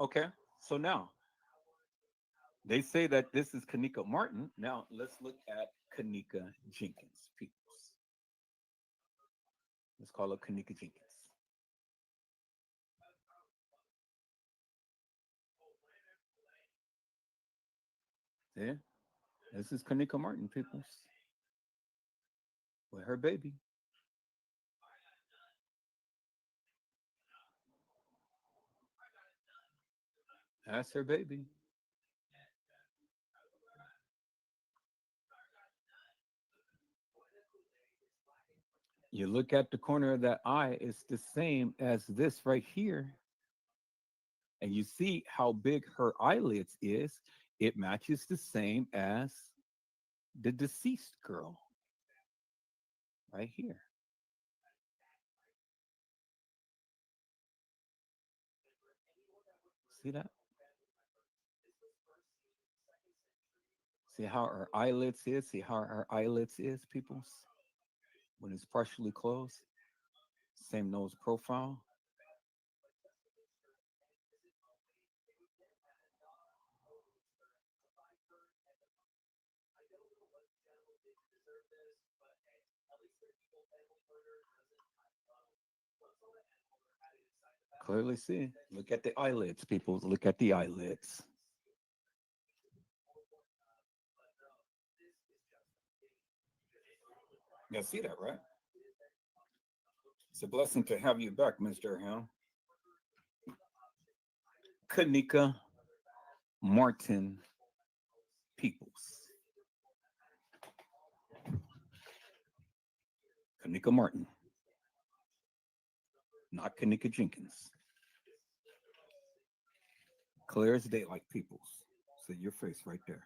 Okay, so now they say that this is kENNEka Martin. Now let's look at kENNEka Jenkins, peoples. Let's call her kENNEka Jenkins. Yeah, this is kENNEka Martin, peoples, with her baby. That's her baby. You look at the corner of that eye, it's the same as this right here. And you see how big her eyelids is. It matches the same as the deceased girl right here. See that? See how her eyelids is? See how her eyelids is, peoples? When it's partially closed. Same nose profile. Clearly see. Look at the eyelids, people. Look at the eyelids. You see that, right? It's a blessing to have you back, Mr. Ham. kENNEka Martin Peoples. kENNEka Martin, not kENNEka Jenkins. Clear as daylight, Peoples. See your face right there.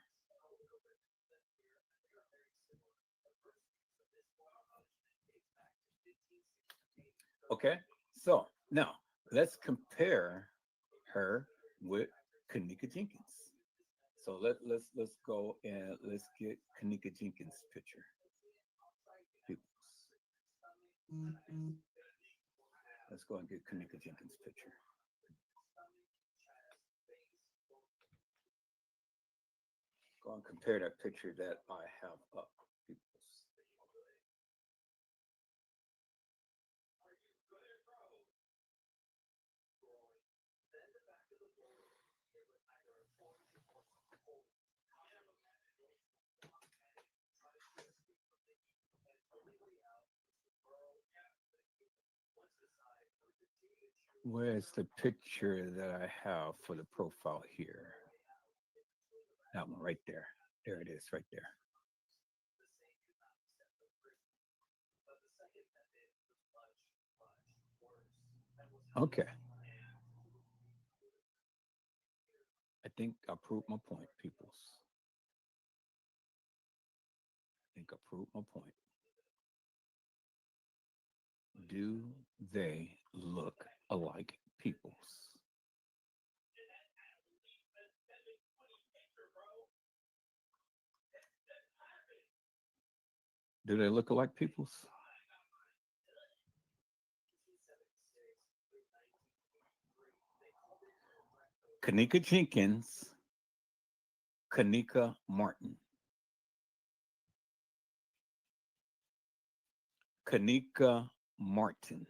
Okay, so now let's compare her with kENNEka Jenkins. So let's go and let's get kENNEka Jenkins' picture. Peoples. Let's go and get kENNEka Jenkins' picture. Go and compare that picture that I have up. Peoples. Where's the picture that I have for the profile here? That one right there. There it is, right there. Okay. I think I proved my point, peoples. I think I proved my point. Do they look alike, peoples? Do they look alike, peoples? kENNEka Jenkins, kENNEka Martin. kENNEka Martin.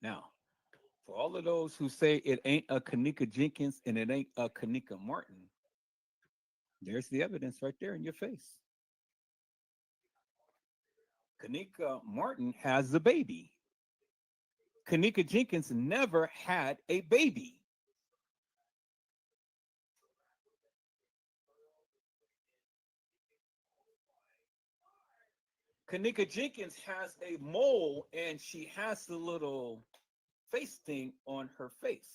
Now, for all of those who say it ain't a kENNEka Jenkins and it ain't a kENNEka Martin, there's the evidence right there in your face. kENNEka Martin has a baby. kENNEka Jenkins never had a baby. kENNEka Jenkins has a mole and she has the little face thing on her face.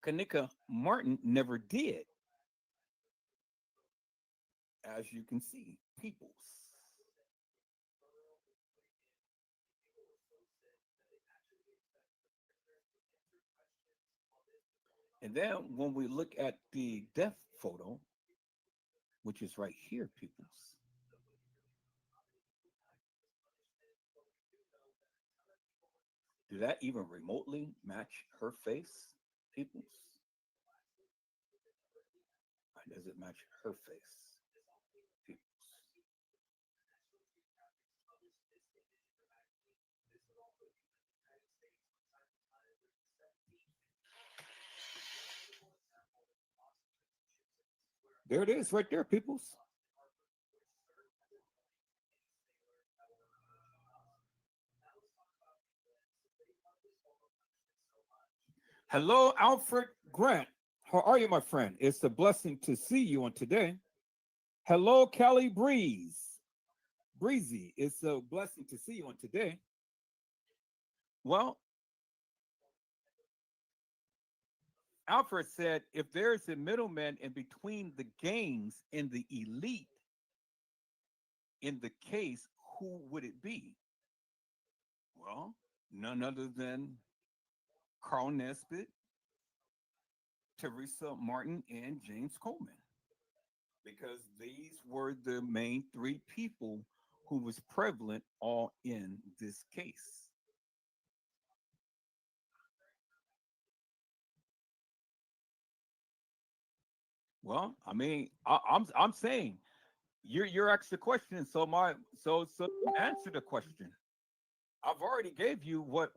kENNEka Martin never did, as you can see, peoples. And then when we look at the death photo, which is right here, peoples, Do that even remotely match her face, peoples? Does it match her face, peoples? There it is, right there, peoples. Hello, Alfred Grant. How are you, my friend? It's a blessing to see you on today. Hello, Kelly Breeze. Breezy, it's a blessing to see you on today. Well, Alfred said if there's a middleman in between the gangs and the elite in the case, who would it be? Well, none other than Carl Nesbitt, Teresa Martin, and James Coleman, because these were the main three people who was prevalent all in this case. Well, I mean, I'm saying you're asked the question, so answer the question. I've already gave you what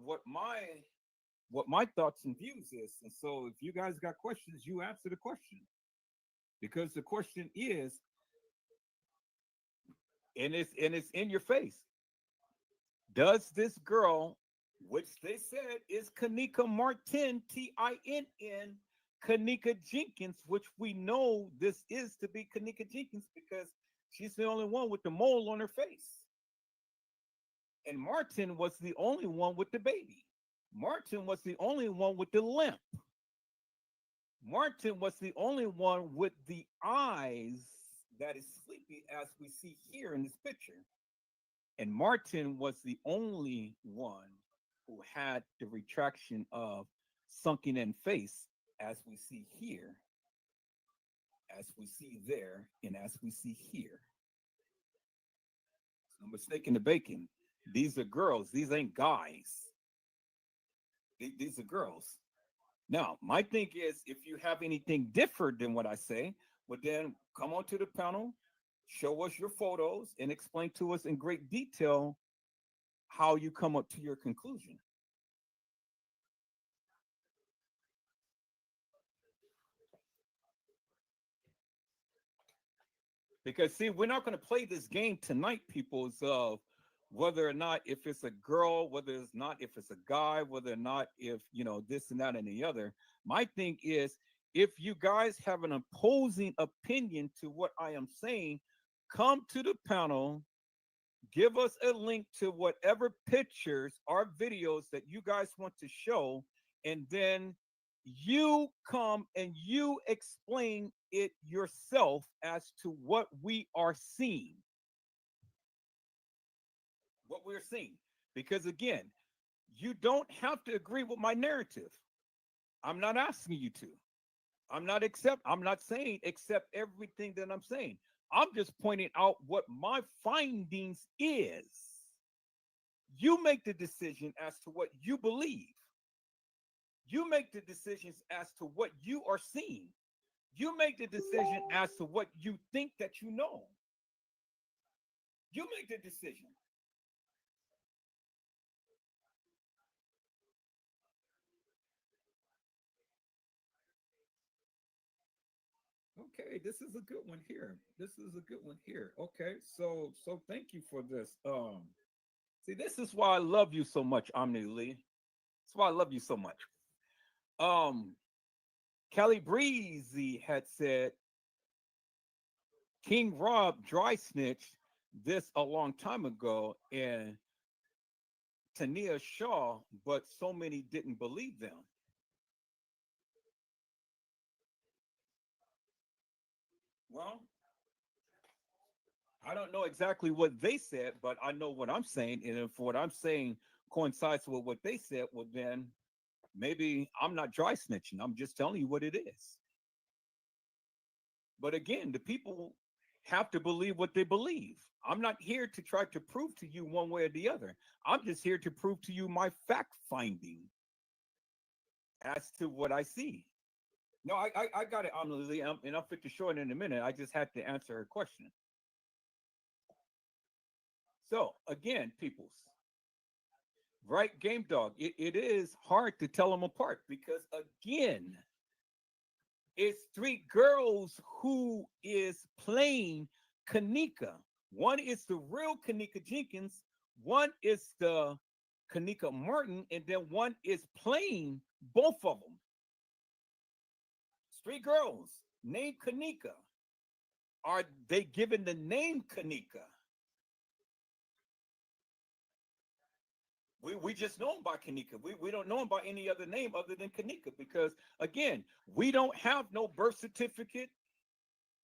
my thoughts and views is, and so if you guys got questions, you answer the question, because the question is, and it's in your face. Does this girl, which they said is kENNEka Martin, Tinn, kENNEka Jenkins, which we know this is to be kENNEka Jenkins because she's the only one with the mole on her face. And Martin was the only one with the baby. Martin was the only one with the limp. Martin was the only one with the eyes that is sleepy, as we see here in this picture. And Martin was the only one who had the retraction of sunken in face, as we see here, as we see there, and as we see here. No mistake in the bacon. These are girls. These ain't guys. These are girls. Now, my thing is, if you have anything different than what I say, well, then come onto the panel, show us your photos, and explain to us in great detail how you come up to your conclusion. Because see, we're not going to play this game tonight, people's of whether or not if it's a girl, whether it's not if it's a guy, whether or not if this and that and the other. My thing is, if you guys have an opposing opinion to what I am saying, come to the panel, give us a link to whatever pictures or videos that you guys want to show, and then you come and you explain it yourself as to what we are seeing. What we're seeing. Because again, you don't have to agree with my narrative. I'm not asking you to. I'm not saying accept everything that I'm saying. I'm just pointing out what my findings is. You make the decision as to what you believe. You make the decisions as to what you are seeing. You make the decision as to what you think that you know. You make the decision. Okay, this is a good one here. This is a good one here. Okay, so thank you for this. See, this is why I love you so much, Omni Lee. That's why I love you so much. Um, Kelly Breezy had said King Rob dry snitched this a long time ago, and Tania Shaw, but so many didn't believe them. Well, I don't know exactly what they said, but I know what I'm saying. And if what I'm saying coincides with what they said, well, then maybe I'm not dry snitching. I'm just telling you what it is. But again, the people have to believe what they believe. I'm not here to try to prove to you one way or the other. I'm just here to prove to you my fact finding as to what I see. No, I got it, Amelie, and I'll fit to show it in a minute. I just had to answer her question. So again, peoples, right? Game Dog. It is hard to tell them apart because again, it's three girls who is playing kENNEka. One is the real kENNEka Jenkins, one is the kENNEka Martin, and then one is playing both of them. It's three girls named kENNEka. Are they given the name kENNEka? We just know him by kENNEka. We don't know him by any other name other than kENNEka because, again, we don't have no birth certificate.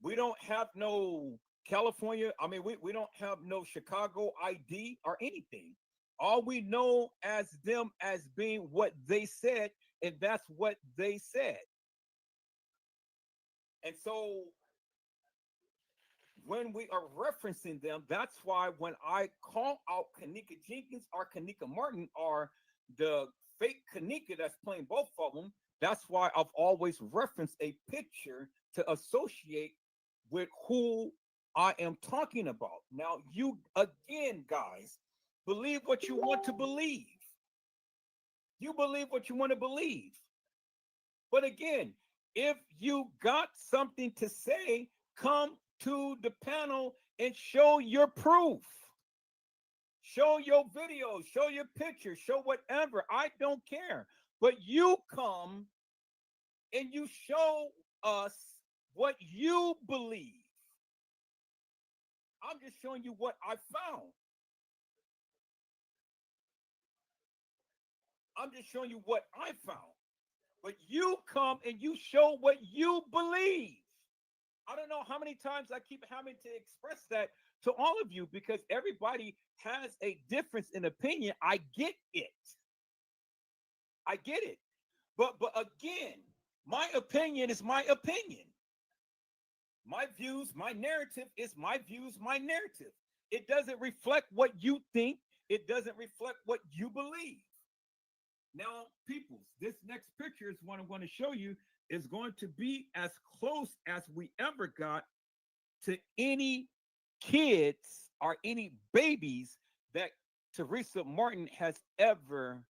We don't have no California. I mean, we don't have no Chicago ID or anything. All we know as them as being what they said, and that's what they said. And so when we are referencing them, that's why when I call out kENNEka Jenkins or kENNEka Martin or the fake kENNEka that's playing both of them, that's why I've always referenced a picture to associate with who I am talking about. Now, you again, guys, believe what you want to believe. You believe what you want to believe. But again, if you got something to say, come to the panel and show your proof. Show your videos, show your pictures, show whatever. I don't care. But you come and you show us what you believe. I'm just showing you what I found. I'm just showing you what I found. But you come and you show what you believe. I don't know how many times I keep having to express that to all of you because everybody has a difference in opinion. I get it. I get it. But again, my opinion is my opinion. My views, my narrative is my views, my narrative. It doesn't reflect what you think. It doesn't reflect what you believe. Now, peoples, this next picture is what I'm going to show you is going to be as close as we ever got to any kids or any babies that Teresa Martin has ever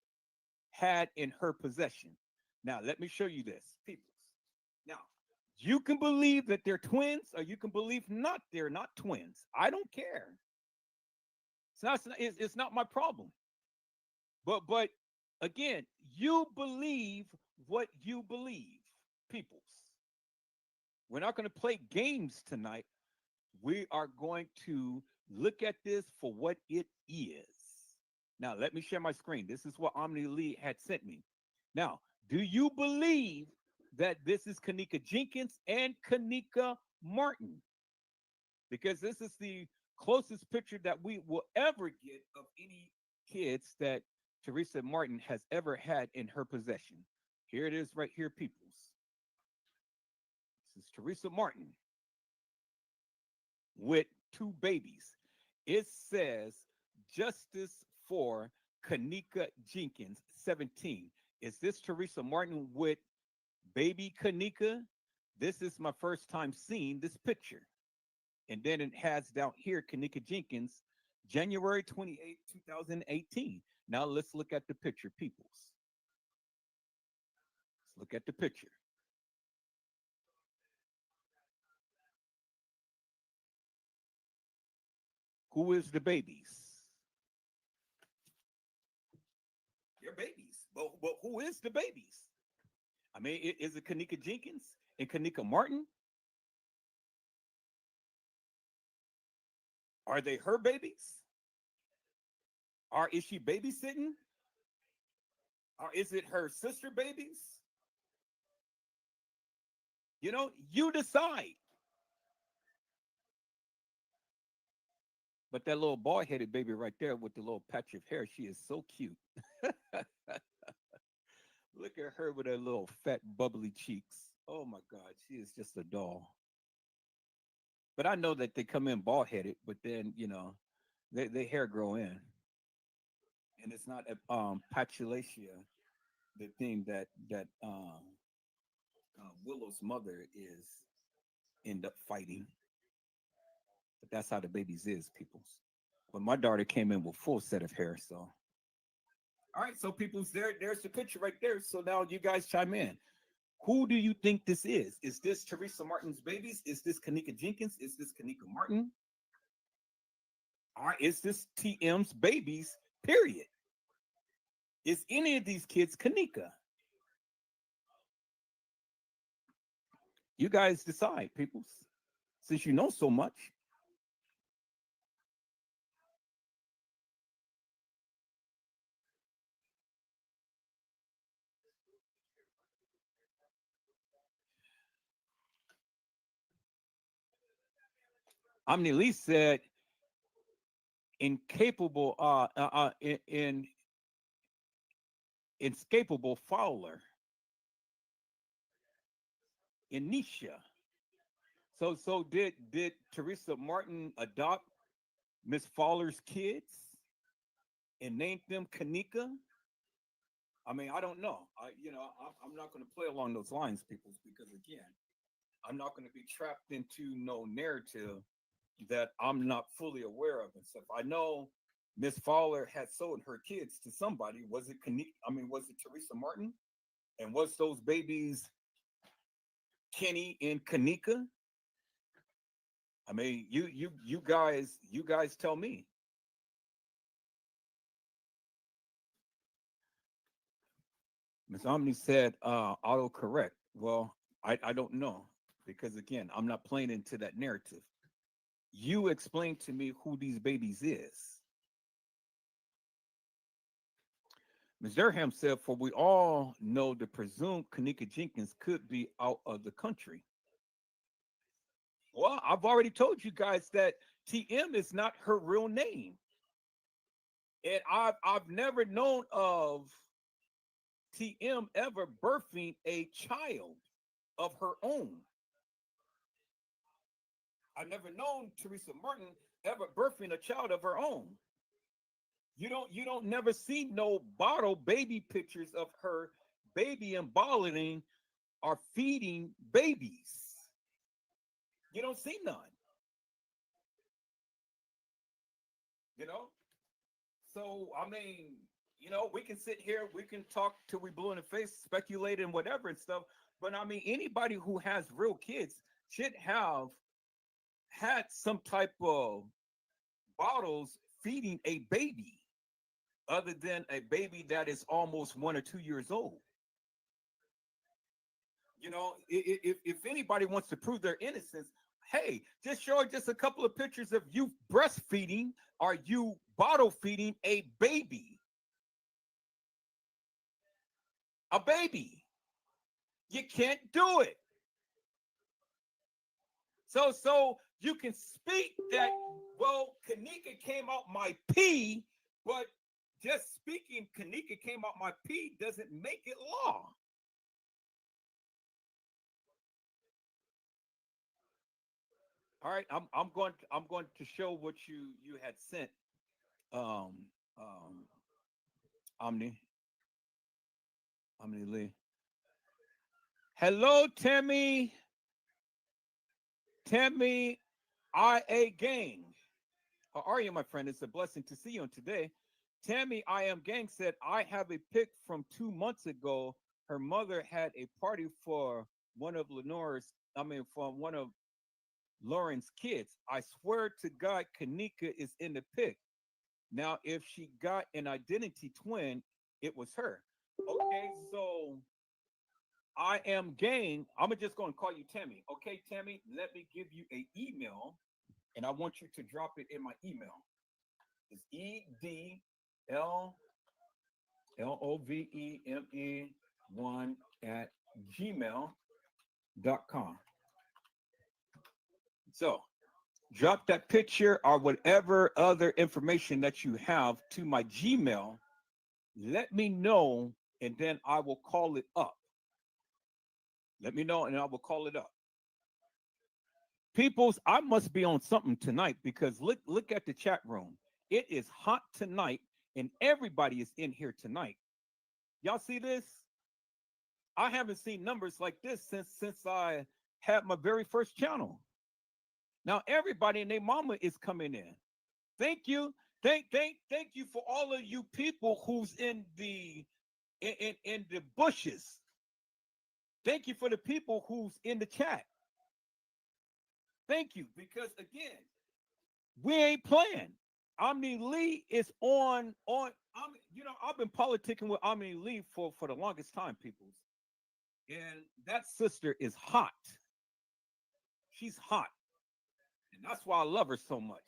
had in her possession. Now, let me show you this, peoples. Now, you can believe that they're twins or you can believe not they're not twins. I don't care. It's not my problem. But again, you believe what you believe, peoples. We're not going to play games tonight. We are going to look at this for what it is. Now, let me share my screen. This is what Omni Lee had sent me. Now, do you believe that this is kENNEka Jenkins and kENNEka Martin? Because this is the closest picture that we will ever get of any kids that Teresa Martin has ever had in her possession. Here it is right here, peoples. This is Teresa Martin with two babies. It says justice for kENNEka Jenkins, 17. Is this Teresa Martin with baby kENNEka? This is my first time seeing this picture. And then it has down here kENNEka Jenkins, January 28, 2018. Now let's look at the picture, peoples. Let's look at the picture. Who is the babies? They're babies. But who is the babies? I mean, is it kENNEka Jenkins and kENNEka Martin? Are they her babies? Or is she babysitting? Or is it her sister babies? You know, you decide. But that little bald-headed baby right there with the little patch of hair, she is so cute. Look at her with her little fat, bubbly cheeks. Oh my God, she is just a doll. But I know that they come in bald headed, but then they hair grow in, and it's not patulatia, the thing that Willow's mother is end up fighting. But that's how the babies is, peoples. But my daughter came in with full set of hair, so all right, so people's there's the picture right there. So now you guys chime in. Who do you think this is? Is this Teresa Martin's babies? Is this kENNEka Jenkins? Is this kENNEka Martin? Or is this TM's babies? Period. Is any of these kids kENNEka? You guys decide, peoples. Since you know so much. Lee said, incapable, in inescapable Fowler, Inisha. So did Teresa Martin adopt Miss Fowler's kids and named them kENNEka? I mean, I don't know. I'm not going to play along those lines, peoples, because again, I'm not going to be trapped into no narrative that I'm not fully aware of and stuff. I know Miss Fowler had sold her kids to somebody. Was it kENNEka? I mean, was it Teresa Martin? And was those babies Kenny and kENNEka? I mean, you guys tell me. Miss Omni said autocorrect. Well, I don't know because again, I'm not playing into that narrative. You explain to me who these babies is. Ms. Durham said, for we all know the presumed kENNEka Jenkins could be out of the country. Well, I've already told you guys that TM is not her real name. And I've never known of TM ever birthing a child of her own. I've never known Teresa Martin ever birthing a child of her own. You don't never see no bottle baby pictures of her baby embottling or feeding babies. You don't see none. So I mean, we can sit here, we can talk till we blue in the face, speculate and whatever and stuff. But I mean, anybody who has real kids should have had some type of bottles feeding a baby, other than a baby that is almost 1 or 2 years old. If anybody wants to prove their innocence, hey, just show just a couple of pictures of you breastfeeding or you bottle feeding a baby. A baby. You can't do it. So you can speak that, well, kENNEka came out my pee, but just speaking kENNEka came out my pee doesn't make it law. All right, I'm going to show what you had sent, Omni Lee. Hello, Tammy IA Gang. How are you, my friend? It's a blessing to see you on today. Tammy I Am Gang said, I have a pic from 2 months ago. Her mother had a party for one of Lauren's kids. I swear to God, kENNEka is in the pic. Now, if she got an identity twin, it was her. Okay, so I Am Gang. I'm just going to call you Tammy. Okay, Tammy, let me give you an email, and I want you to drop it in my email. It's EDLOVEME1 @gmail.com. So drop that picture or whatever other information that you have to my Gmail. Let me know, and then I will call it up. Let me know, and I will call it up. Peoples, I must be on something tonight because look at the chat room. It is hot tonight, and everybody is in here tonight. Y'all see this? I haven't seen numbers like this since I had my very first channel. Now everybody and their mama is coming in. Thank you. Thank you for all of you people who's in the bushes. Thank you for the people who's in the chat. Thank you, because again, we ain't playing. Omni Lee is I've been politicking with Omni Lee for the longest time, people. And that sister is hot. She's hot. And that's why I love her so much.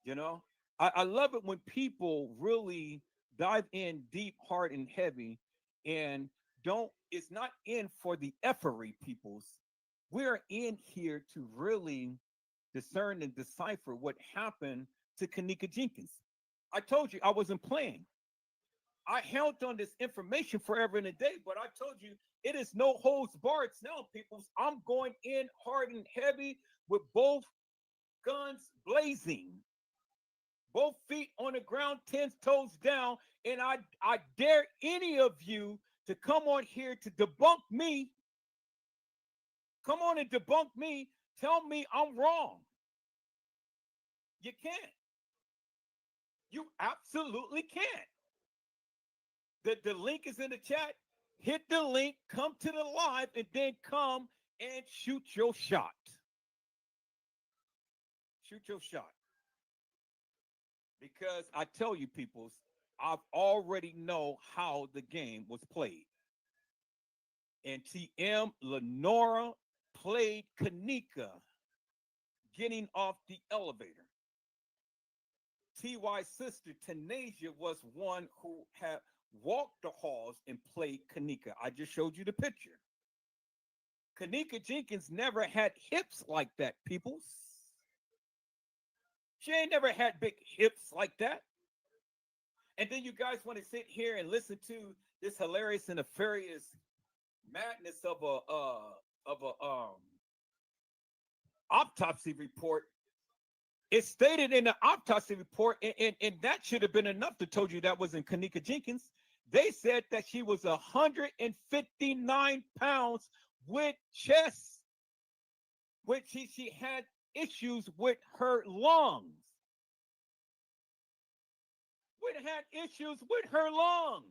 You know, I love it when people really dive in deep, hard, and heavy, and it's not in for the effery, peoples. We're in here to really discern and decipher what happened to kENNEka Jenkins. I told you I wasn't playing. I held on this information forever and a day, but I told you it is no holds barred now, peoples. I'm going in hard and heavy with both guns blazing, both feet on the ground, 10 toes down, and I dare any of you to come on here to debunk me. Come on and debunk me. Tell me I'm wrong. You can't. You absolutely can't. The link is in the chat. Hit the link, come to the live, and then come and shoot your shot. Shoot your shot. Because I tell you, peoples, I've already know how the game was played. And TM Lenora played kENNEka getting off the elevator. TY's sister Tanasia was one who had walked the halls and played kENNEka. I just showed you the picture. kENNEka Jenkins never had hips like that, peoples. She ain't never had big hips like that. And then you guys want to sit here and listen to this hilarious and nefarious madness of a autopsy report. It's stated in the autopsy report, and that should have been enough to told you that wasn't kENNEka Jenkins. They said that she was 159 pounds with chest, which she had issues with her lungs. Had issues with her lungs.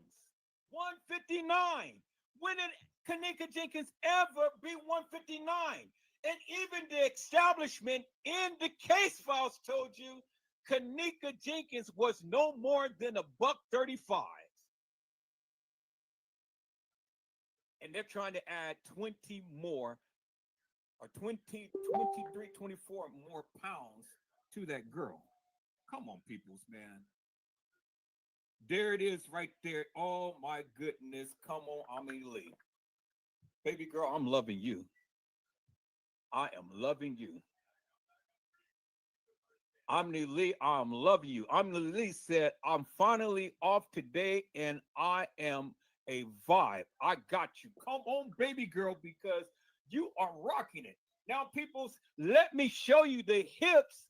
159. When did kENNEka Jenkins ever be 159? And even the establishment in the case files told you kENNEka Jenkins was no more than $135. And they're trying to add 20 more, or 20, 23, 24 more pounds to that girl. Come on, peoples, man. There it is right there. Oh my goodness. Come on, Omni Lee. Baby girl, I'm loving you. I am loving you. Omni Lee, I'm loving you. Omni Lee said, I'm finally off today and I am a vibe. I got you. Come on, baby girl, because you are rocking it. Now, peoples, let me show you the hips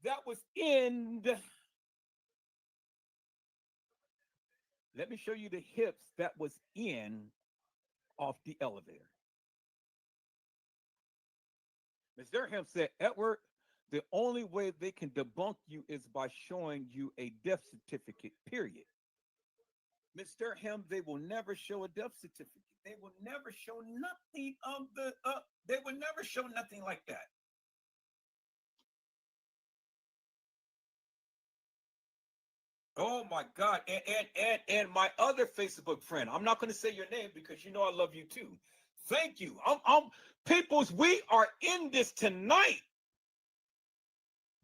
that was in the... Let me show you the hips that was in off the elevator. Ms. Durham said, Edward, the only way they can debunk you is by showing you a death certificate, period. Ms. Durham, they will never show a death certificate. They will never show nothing of the, they will never show nothing like that. Oh my God. And my other Facebook friend, I'm not going to say your name because you know I love you too. Thank you. Peoples, we are in this tonight.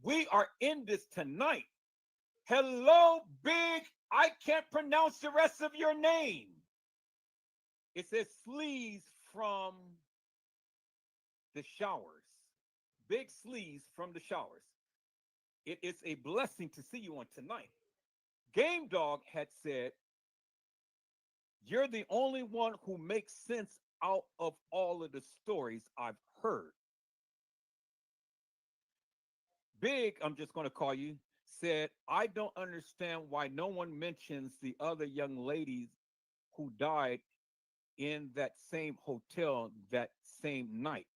We are in this tonight. Hello, Big. I can't pronounce the rest of your name. It says Sleaze from the showers. Big Sleaze from the showers. It is a blessing to see you on tonight. Game Dog had said, you're the only one who makes sense out of all of the stories I've heard. Big, I'm just going to call you, said, I don't understand why no one mentions the other young ladies who died in that same hotel that same night.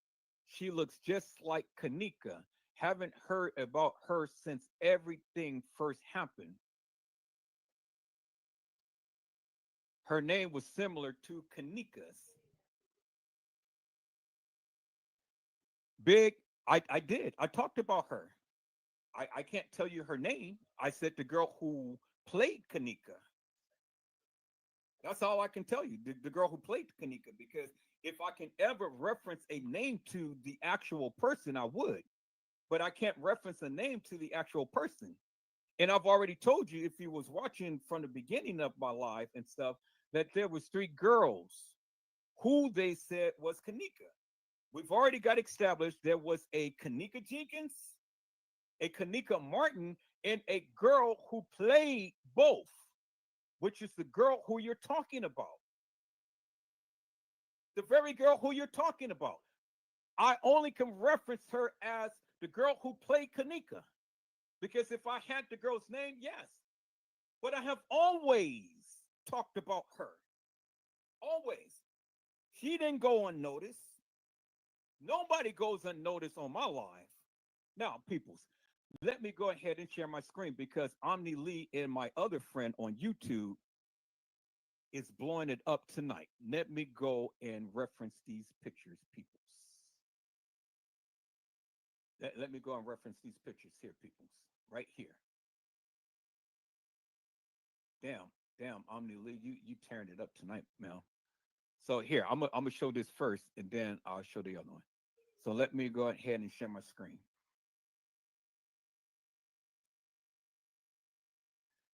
She looks just like kENNEka. Haven't heard about her since everything first happened. Her name was similar to kENNEka's. Big, I did. I talked about her. I can't tell you her name. I said the girl who played kENNEka. That's all I can tell you. The girl who played kENNEka, because if I can ever reference a name to the actual person, I would. But I can't reference a name to the actual person. And I've already told you, if you was watching from the beginning of my life and stuff, that there was three girls who they said was kENNEka. We've already got established there was a kENNEka Jenkins, a kENNEka Martin, and a girl who played both, which is the girl who you're talking about. The very girl who you're talking about. I only can reference her as the girl who played kENNEka. Because if I had the girl's name, yes. But I have always talked about her. Always. She didn't go unnoticed. Nobody goes unnoticed on my life. Now, peoples, let me go ahead and share my screen because Omni Lee and my other friend on YouTube is blowing it up tonight. Let me go and reference these pictures, peoples. Let me go and reference these pictures here, peoples, right here. Damn, Omni Lee, you tearing it up tonight, Mel. So here, I'm gonna show this first, and then I'll show the other one. So let me go ahead and share my screen.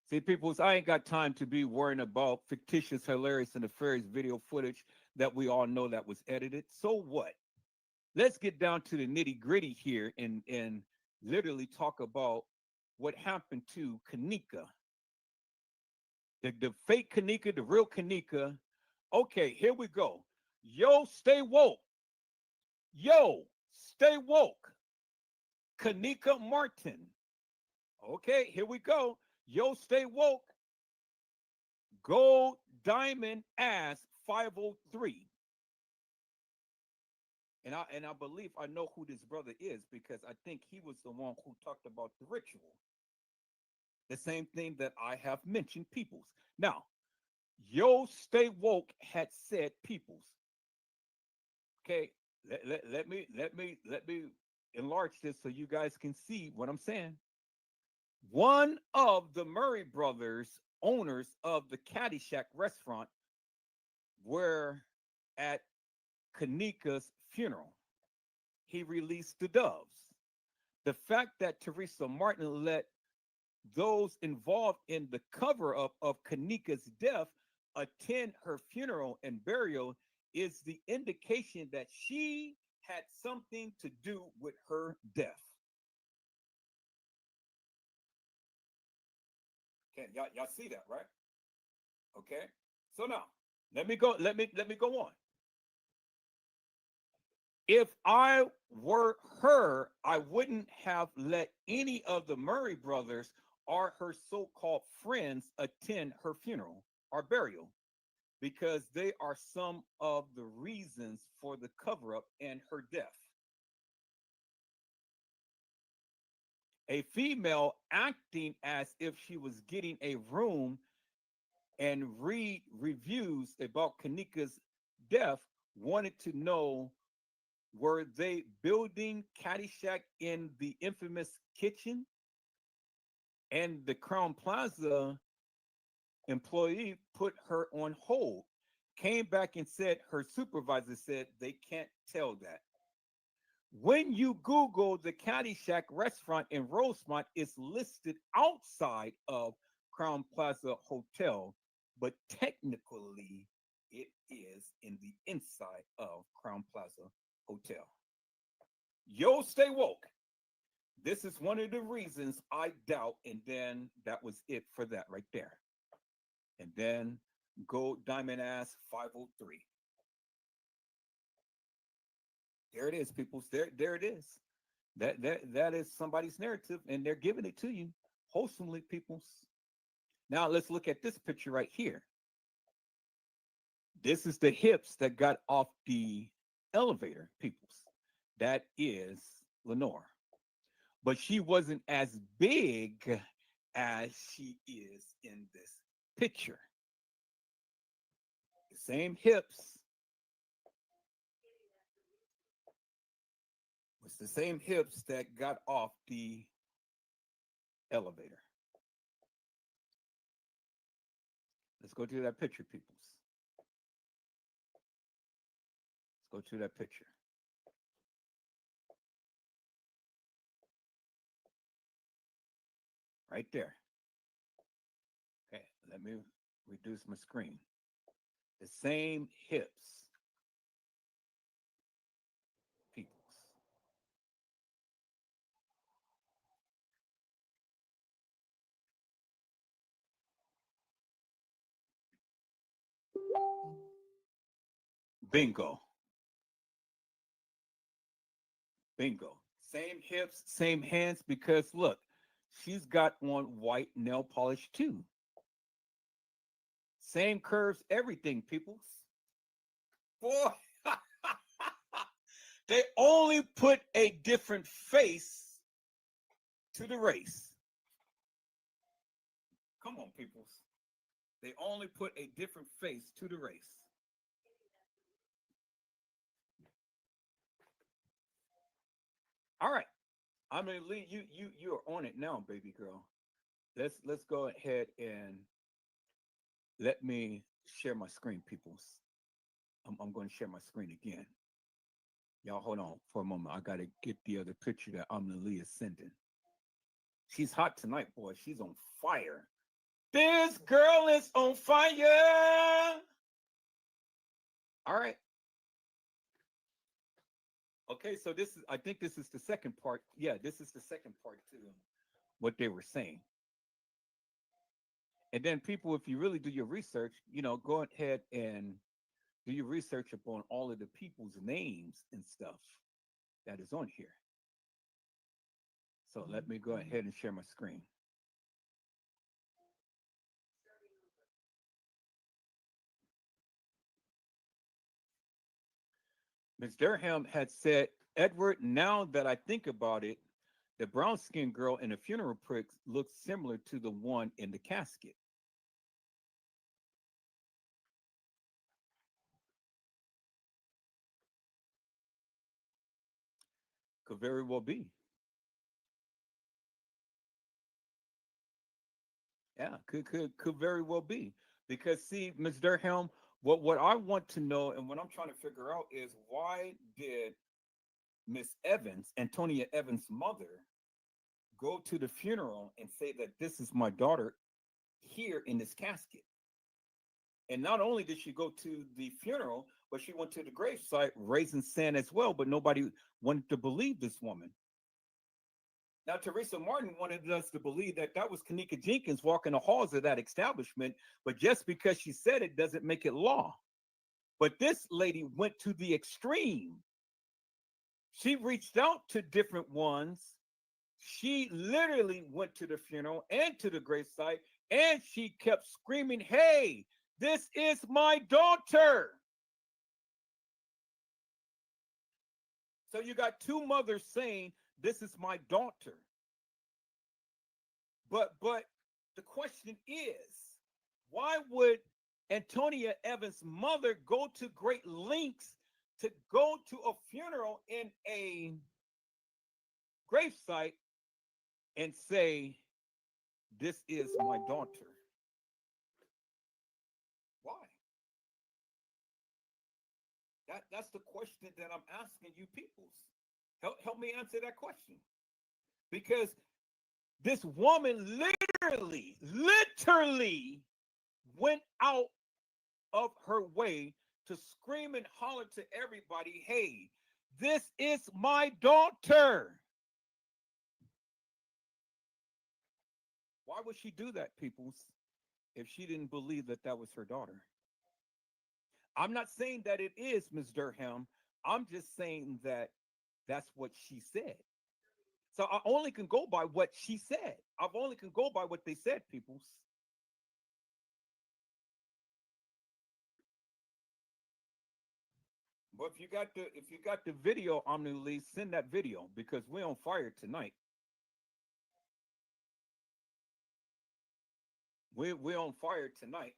See, peoples, I ain't got time to be worrying about fictitious, hilarious, and nefarious video footage that we all know that was edited. So what? Let's get down to the nitty gritty here and literally talk about what happened to kENNEka. The fake kENNEka, the real kENNEka. Okay, here we go. Yo, stay woke. Yo, stay woke. kENNEka Martin. Okay, here we go. Yo, stay woke. Gold Diamond Ass 503. And I believe I know who this brother is because I think he was the one who talked about the ritual. The same thing that I have mentioned, peoples. Now, Yo Stay Woke had said peoples. Okay, let me enlarge this so you guys can see what I'm saying. One of the Murray brothers, owners of the Caddyshack restaurant, were at kENNEka's funeral. He released the doves. The fact that Teresa Martin let those involved in the cover up of kENNEka's death attend her funeral and burial is the indication that she had something to do with her death. Okay, y'all see that, right? Okay. So now let me go on. If I were her, I wouldn't have let any of the Murray brothers or her so-called friends attend her funeral or burial because they are some of the reasons for the cover-up and her death. A female acting as if she was getting a room and read reviews about kENNEka's death wanted to know, were they building Caddyshack in the infamous kitchen? And the Crown Plaza employee put her on hold, came back and said her supervisor said they can't tell that. When you Google the Caddyshack restaurant in Rosemont, it's listed outside of Crown Plaza Hotel, but technically it is in the inside of Crown Plaza Hotel. Yo, stay woke. This is one of the reasons I doubt, and then that was it for that right there. And then Gold Diamond Ass 503. There it is, peoples. There it is. That is somebody's narrative, and they're giving it to you wholesomely, peoples. Now let's look at this picture right here. This is the hips that got off the elevator, peoples. That is Lenore. But she wasn't as big as she is in this picture. The same hips. It's the same hips that got off the elevator. Let's go to that picture, peoples. Let's go to that picture. Right there. Okay, let me reduce my screen. The same hips, peoples. Bingo. Bingo. Same hips, same hands, because look, she's got on white nail polish too. Same curves, everything, peoples. Boy, they only put a different face to the race. Come on, peoples. They only put a different face to the race. All right. I mean, Lee, you are on it now, baby girl. Let's go ahead and let me share my screen, peoples. I'm going to share my screen again. Y'all hold on for a moment. I got to get the other picture that Lee is sending. She's hot tonight, boy. She's on fire. This girl is on fire. All right. Okay, so I think this is the second part. Yeah, this is the second part to what they were saying. And then people, if you really do your research, go ahead and do your research upon all of the people's names and stuff that is on here. So let me go ahead and share my screen. Ms. Durham had said, Edward, now that I think about it, the brown skinned girl in the funeral pics looks similar to the one in the casket. Could very well be. Yeah, could very well be. Because see, Ms. Durham, what I want to know and what I'm trying to figure out is why did Miss Evans, Antonia Evans' mother, go to the funeral and say that this is my daughter here in this casket? And not only did she go to the funeral, but she went to the gravesite raising sand as well, but nobody wanted to believe this woman. Now, Teresa Martin wanted us to believe that that was kENNEka JENKINs walking the halls of that establishment, but just because she said it doesn't make it law. But this lady went to the extreme. She reached out to different ones. She literally went to the funeral and to the gravesite, and she kept screaming, hey, this is my daughter. So you got two mothers saying, this is my daughter. But the question is, why would Antonia Evans' mother go to great lengths to go to a funeral in a gravesite and say, this is my daughter? Why? That's the question that I'm asking you peoples. Help me answer that question. Because this woman literally went out of her way to scream and holler to everybody, hey, this is my daughter. Why would she do that, peoples, if she didn't believe that that was her daughter? I'm not saying that it is, Ms. Durham, I'm just saying that that's what she said. So I only can go by what she said. I only can go by what they said, peoples. But if you got the video, Omni Lee, send that video because we're on fire tonight. We're on fire tonight.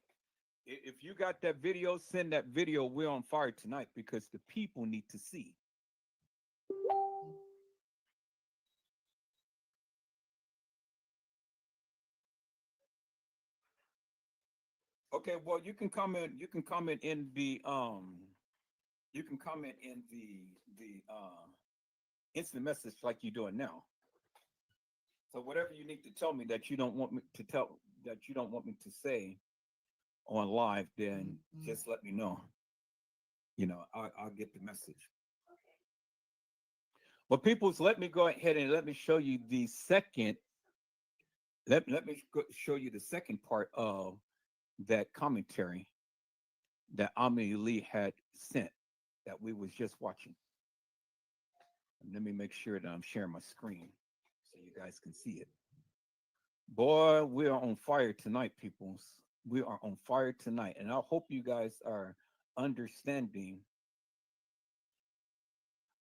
If you got that video, send that video. We're on fire tonight because the people need to see. Okay, well, you can comment. You can comment in the You can comment in the instant message like you're doing now. So whatever you need to tell me that you don't want me to tell that you don't want me to say on live, then just let me know. You know, I'll get the message. Well, peoples, let me go ahead and let me show you the second. Let me show you the second part of that commentary that Ami Lee had sent that we was just watching. And let me make sure that I'm sharing my screen so you guys can see it. Boy, we are on fire tonight, peoples. We are on fire tonight, and I hope you guys are understanding.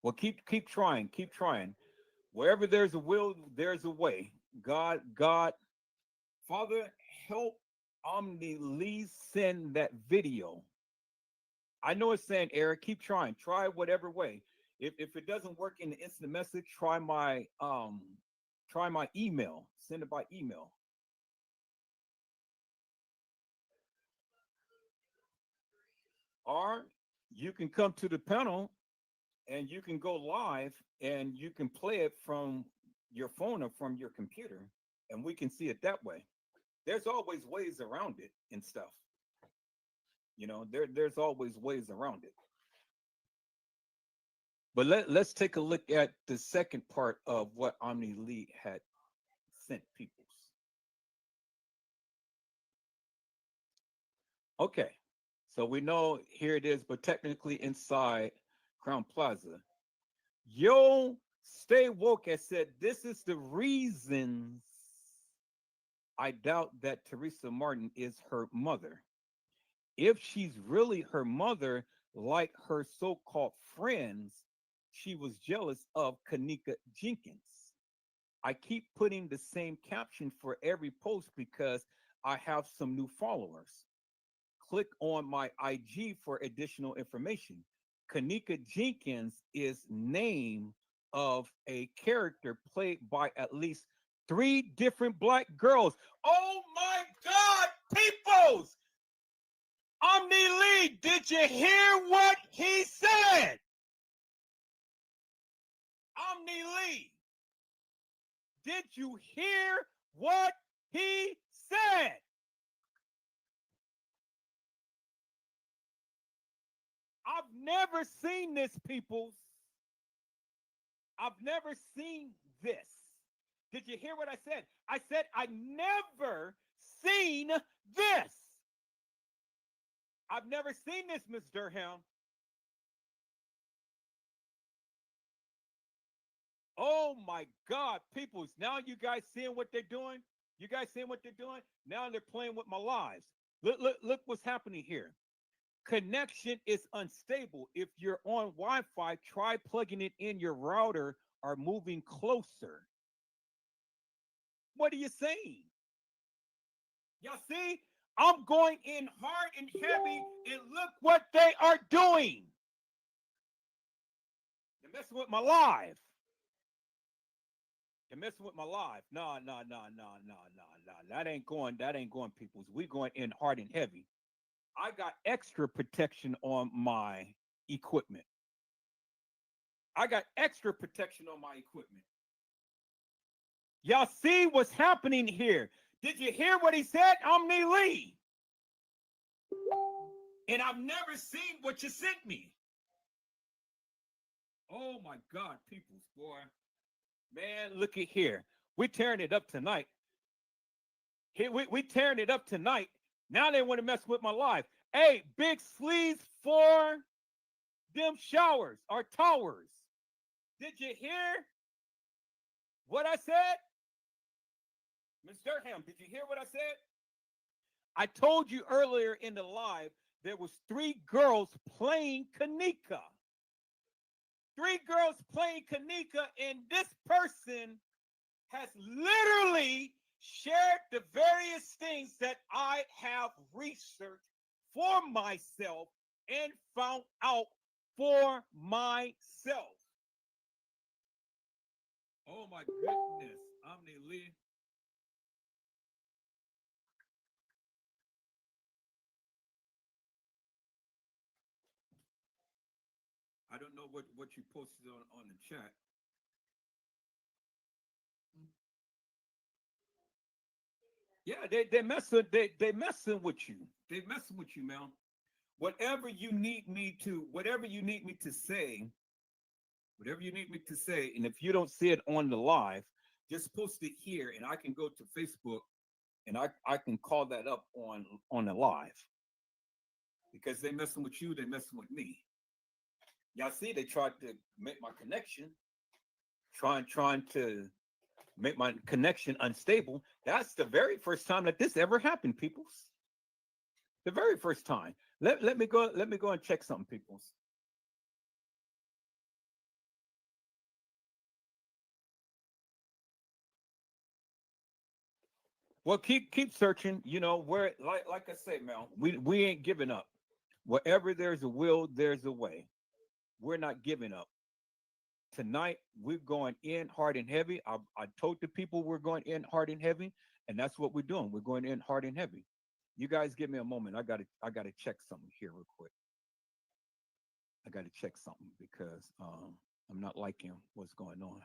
Well, keep trying, keep trying. Wherever there's a will, there's a way. God, Father, help Omni Lee send that video. I know it's saying Eric, keep trying, try whatever way. If it doesn't work in the instant message, try my email. Send it by email. Or you can come to the panel and you can go live and you can play it from your phone or from your computer and we can see it that way. There's always ways around it and stuff. You know, there's always ways around it. But let's take a look at the second part of what Omni Lee had sent peoples. Okay, so we know here it is, but technically inside Crown Plaza. Yo, Stay Woke has said this is the reasons I doubt that Teresa Martin is her mother. If she's really her mother, like her so-called friends, she was jealous of kENNEka jENkINs. I keep putting the same caption for every post because I have some new followers. Click on my IG for additional information. kENNEka jENkINs is name of a character played by at least 3 different black girls. Oh my God, peoples! Omni Lee, did you hear what he said? Omni Lee, did you hear what he said? I've never seen this, peoples. I've never seen this. Did you hear what I said? I said I never seen this. I've never seen this, Miss Durham. Oh my God, peoples. Now you guys seeing what they're doing? You guys seeing what they're doing? Now they're playing with my lives. Look what's happening here. Connection is unstable. If you're on Wi-Fi, try plugging it in your router or moving closer. What are you saying? Y'all see? I'm going in hard and heavy, and look what they are doing. They're messing with my live. They're messing with my live. No. That ain't going, peoples. We going in hard and heavy. I got extra protection on my equipment. I got extra protection on my equipment. Y'all see what's happening here? Did you hear what he said, Omni Lee? And I've never seen what you sent me. Oh my God, peoples, boy. Man, look at here. We're tearing it up tonight. Here, we tearing it up tonight. Now they want to mess with my life. Hey, Big Sleeves 4. them showers are towers. Did you hear what I said? Ms. Durham, did you hear what I said? I told you earlier in the live there was 3 girls playing kENNEka. 3 girls playing kENNEka, and this person has literally shared the various things that I have researched for myself and found out for myself. Oh my goodness, Omni Lee. I don't know what you posted on the chat. Yeah, they messing with you. They messing with you, man. Whatever you need me to, whatever you need me to say, whatever you need me to say, and if you don't see it on the live, just post it here, and I can go to Facebook, and I can call that up on the live. Because they messing with you, they messing with me. Y'all see, they tried to make my connection, trying to make my connection unstable. That's the very first time that this ever happened, peoples. The very first time. Let me go and check something, peoples. Well, keep searching. You know where, like I say, Mel, we ain't giving up. Wherever there's a will, there's a way. We're not giving up. Tonight we're going in hard and heavy. I told the people we're going in hard and heavy, and that's what we're doing. We're going in hard and heavy. You guys give me a moment. I gotta check something here real quick. I gotta check something because I'm not liking what's going on.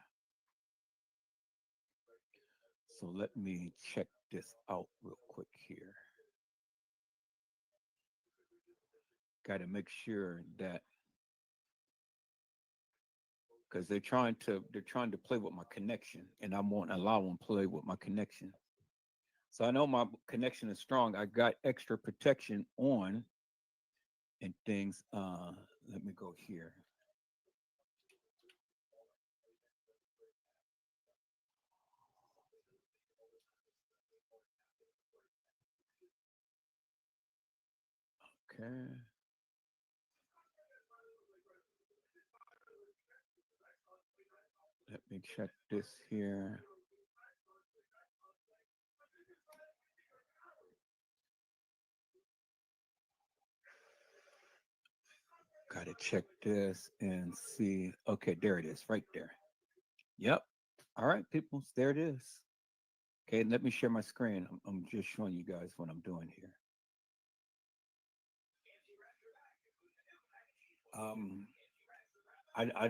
So let me check this out real quick here. Got to make sure that because they're trying to play with my connection, and I won't allow them to play with my connection. So I know my connection is strong. I got extra protection on and things. Let me go here. Okay. Let me check this here. Got to check this and see. Okay, there it is, right there. Yep. All right, people, there it is. Okay, let me share my screen. I'm just showing you guys what I'm doing here. Um, I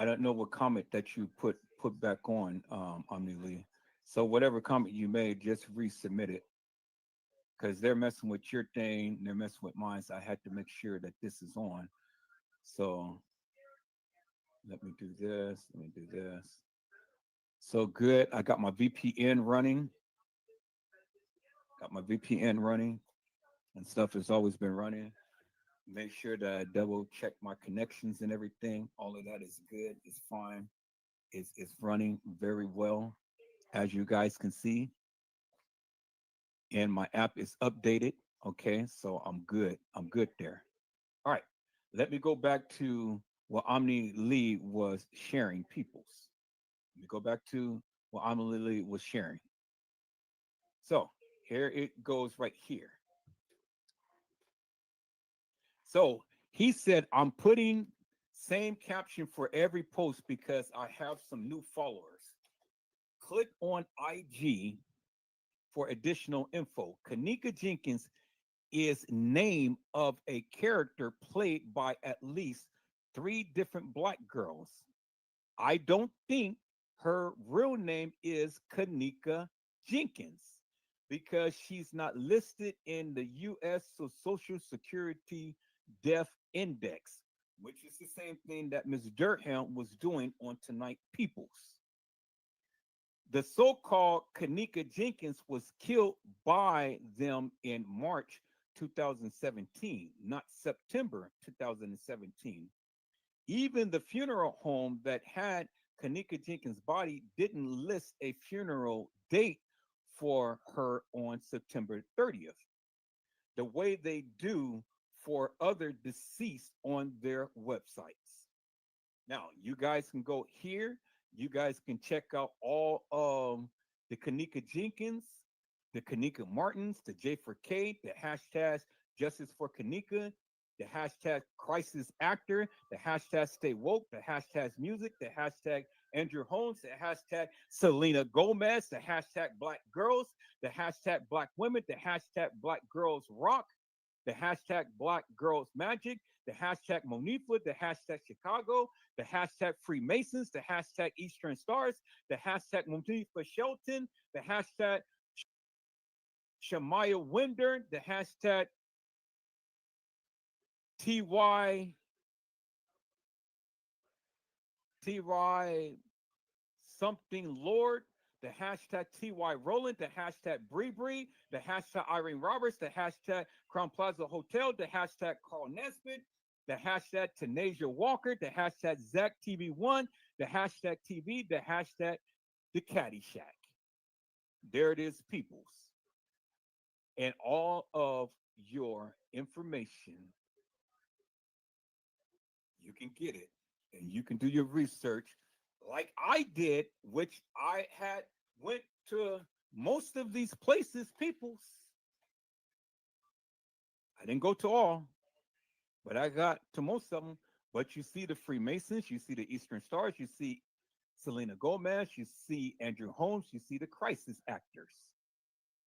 don't know what comment that you put back on, Omni. So whatever comment you made, just resubmit it because they're messing with your thing, they're messing with mine. So I had to make sure that this is on. So let me do this. Let me do this. So good. I got my VPN running. Got my VPN running, and stuff has always been running. Make sure that I double check my connections and everything. All of that is good. It's fine. It's running very well, as you guys can see. And my app is updated. Okay, so I'm good. I'm good there. All right. Let me go back to what Omni Lee was sharing, peoples. Let me go back to what Omni Lee was sharing. So here it goes right here. So he said, I'm putting same caption for every post because I have some new followers. Click on IG for additional info. kENNEka Jenkins is name of a character played by at least 3 different Black girls. I don't think her real name is kENNEka Jenkins because she's not listed in the U.S. Social Security Death Index, which is the same thing that Ms. Dirtham was doing on Tonight Peoples. The so-called kENNEka Jenkins was killed by them in March 2017, not September 2017. Even the funeral home that had kENNEka Jenkins' body didn't list a funeral date for her on September 30th, the way they do for other deceased on their websites. Now, you guys can go here. You guys can check out all the kENNEka Jenkins, the kENNEka Martins, the J for K, the hashtag Justice for kENNEka, the hashtag Crisis Actor, the hashtag Stay Woke, the hashtag Music, the hashtag Andrew Holmes, the hashtag Selena Gomez, the hashtag Black Girls, the hashtag Black Women, the hashtag Black Girls Rock, the hashtag Black Girls Magic, the hashtag Monifa, the hashtag Chicago, the hashtag Freemasons, the hashtag Eastern Stars, the hashtag Monifa Shelton, the hashtag Shamaya Winder, the hashtag TY something Lord, the hashtag TY Roland, the hashtag Bree Bree, the hashtag Irene Roberts, the hashtag Crown Plaza Hotel, the hashtag Carl Nesbitt, the hashtag Tanasia Walker, the hashtag Zach TV1, the hashtag TV, the hashtag The Caddy Shack. There it is, peoples. And all of your information, you can get it and you can do your research like I did, which I had went to most of these places, peoples. I didn't go to all, but I got to most of them. But you see the Freemasons, you see the Eastern Stars, you see Selena Gomez, you see Andrew Holmes, you see the Crisis Actors.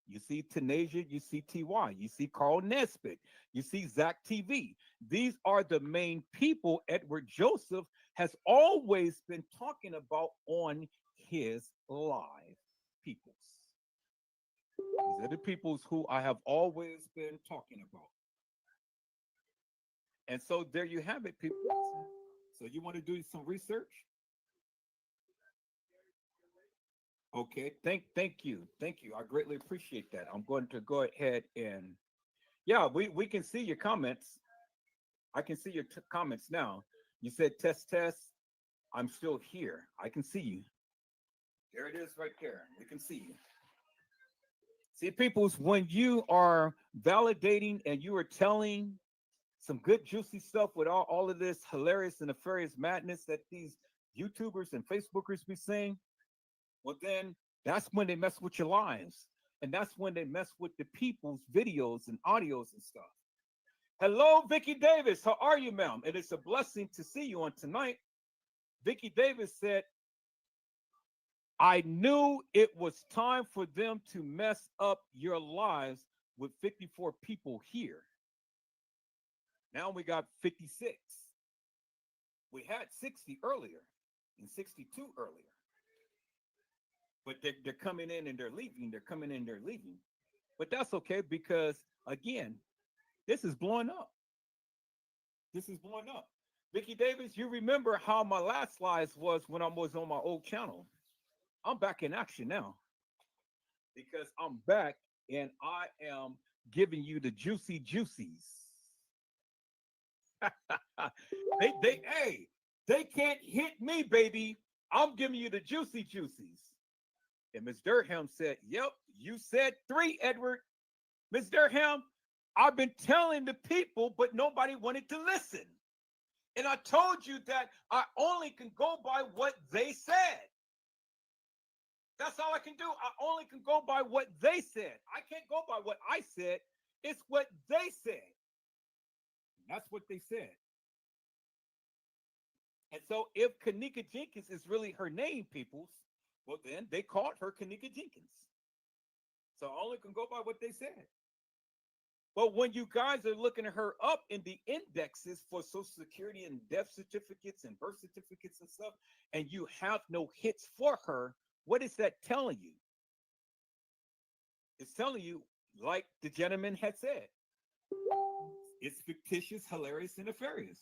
You see Tanasia, you see TY, you see Carl Nesbitt, you see Zach TV. These are the main people Edward Joseph has always been talking about on his live peoples. These are the peoples who I have always been talking about. And so there you have it, people. So you want to do some research? Okay, thank you. Thank you. I greatly appreciate that. I'm going to go ahead and yeah, we can see your comments. I can see your comments now. You said test. I'm still here. I can see you. There it is right there. We can see you. See, peoples, when you are validating and you are telling some good juicy stuff with all of this hilarious and nefarious madness that these YouTubers and Facebookers be saying, well, then that's when they mess with your lives. And that's when they mess with the people's videos and audios and stuff. Hello, Vicky Davis. How are you, ma'am? And it's a blessing to see you on tonight. Vicky Davis said, I knew it was time for them to mess up your lives with 54 people here. Now we got 56. We had 60 earlier and 62 earlier. But they're coming in and they're leaving. They're coming in, they're leaving. But that's okay because, again, this is blowing up. This is blowing up. Vicky Davis, you remember how my last lives was when I was on my old channel. I'm back in action now because I'm back and I am giving you the juicy juicies. They can't hit me, baby. I'm giving you the juicy juicies. And Ms. Durham said, yep, you said 3, Edward. Ms. Durham, I've been telling the people, but nobody wanted to listen. And I told you that I only can go by what they said. That's all I can do. I only can go by what they said. I can't go by what I said. It's what they said. That's what they said. And so if kENNEka Jenkins is really her name, peoples, well, then they called her kENNEka Jenkins. So I only can go by what they said. But when you guys are looking her up in the indexes for Social Security and death certificates and birth certificates and stuff, and you have no hits for her, what is that telling you? It's telling you, like the gentleman had said, it's fictitious, hilarious, and nefarious.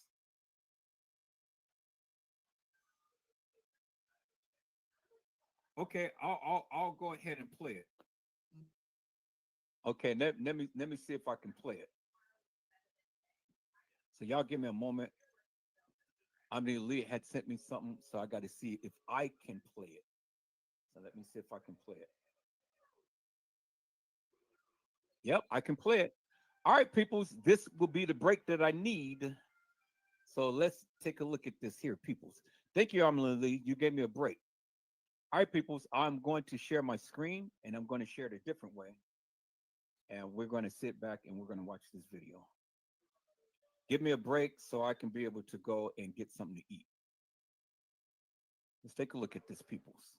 Okay, I'll go ahead and play it. Okay, let me see if I can play it. So y'all give me a moment. I mean, Leah had sent me something, so I got to see if I can play it. So let me see if I can play it. Yep, I can play it. All right, peoples, this will be the break that I need. So let's take a look at this here, peoples. Thank you, Emily Lee. You gave me a break. All right, peoples, I'm going to share my screen and I'm going to share it a different way. And we're going to sit back and we're going to watch this video. Give me a break so I can be able to go and get something to eat. Let's take a look at this, peoples.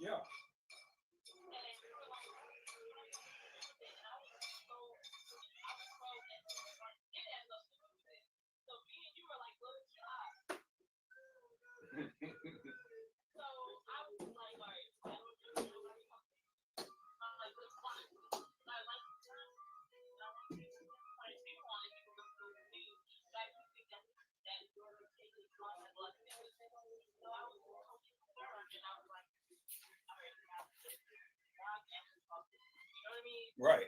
Yeah. Right.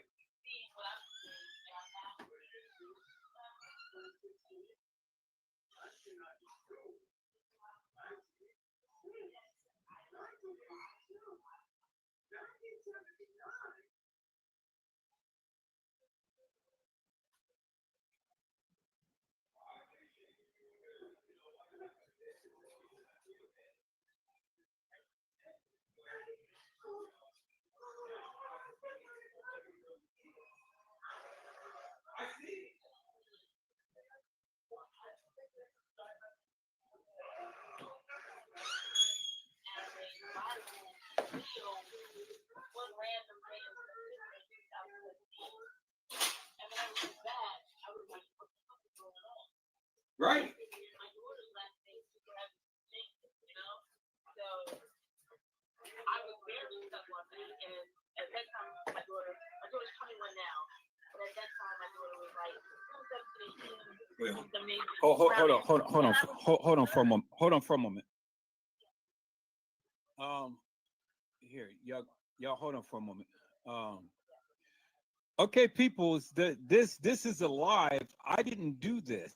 Right. Well, hold on for a moment. Hold on for a moment. Here, y'all hold on for a moment. Okay, peoples, this is a live. I didn't do this.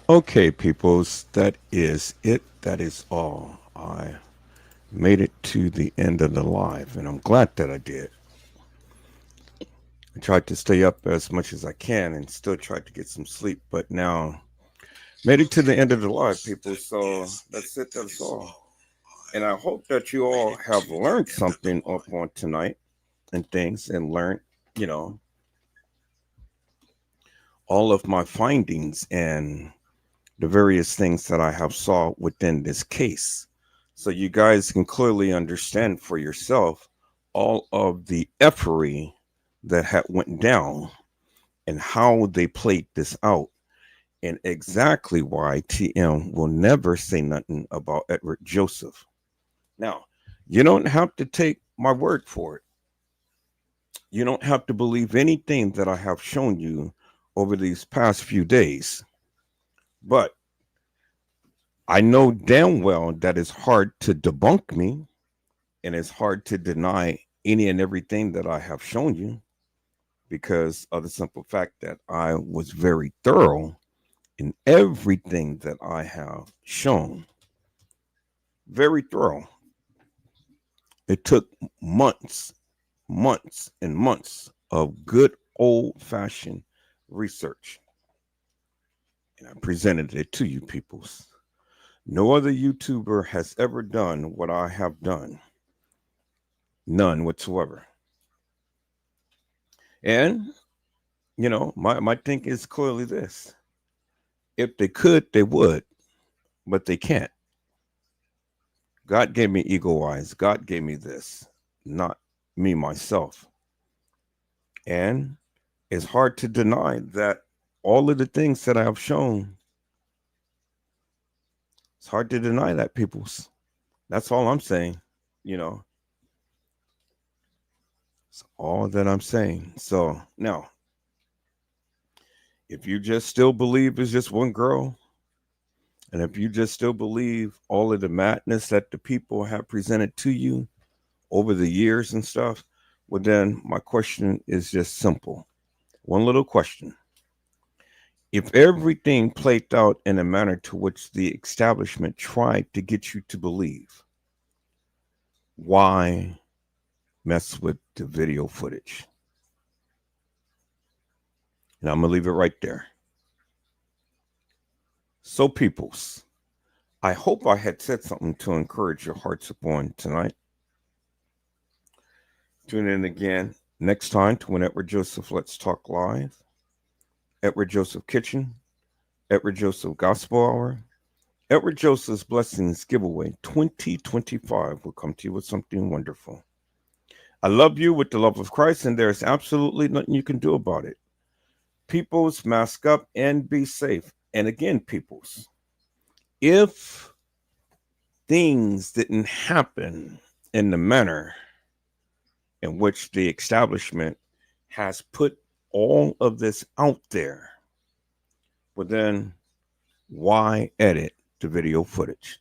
Okay, peoples, that is it. That is all. I made it to the end of the live, and I'm glad that I did. I tried to stay up as much as I can and still tried to get some sleep, but now made it to the end of the live, people. So that's it. That's all. And I hope that you all have learned something up on tonight and things and learned, you know, all of my findings and the various things that I have saw within this case. So you guys can clearly understand for yourself all of the effery that had went down and how they played this out and exactly why TM will never say nothing about Edward Joseph. Now, you don't have to take my word for it. You don't have to believe anything that I have shown you over these past few days. But I know damn well that it's hard to debunk me and it's hard to deny any and everything that I have shown you because of the simple fact that I was very thorough in everything that I have shown. Very thorough. It took months, months, and months of good old fashioned research. And I presented it to you, peoples. No other YouTuber has ever done what I have done. None whatsoever. And, you know, my thing is clearly this. If they could, they would, but they can't. God gave me eagle eyes. God gave me this, not me myself. And it's hard to deny that all of the things that I have shown, it's hard to deny that, peoples. That's all I'm saying, you know. It's all that I'm saying. So now, if you just still believe it's just one girl, and if you just still believe all of the madness that the people have presented to you over the years and stuff, well, then my question is just simple. One little question. If everything played out in a manner to which the establishment tried to get you to believe, why mess with the video footage? And I'm going to leave it right there. So, peoples, I hope I had said something to encourage your hearts upon tonight. Tune in again next time to when Edward Joseph Let's Talk Live, Edward Joseph Kitchen, Edward Joseph Gospel Hour, Edward Joseph's Blessings Giveaway 2025 will come to you with something wonderful. I love you with the love of Christ, and there's absolutely nothing you can do about it. Peoples, mask up and be safe. And again, peoples, if things didn't happen in the manner in which the establishment has put all of this out there, well then why edit the video footage?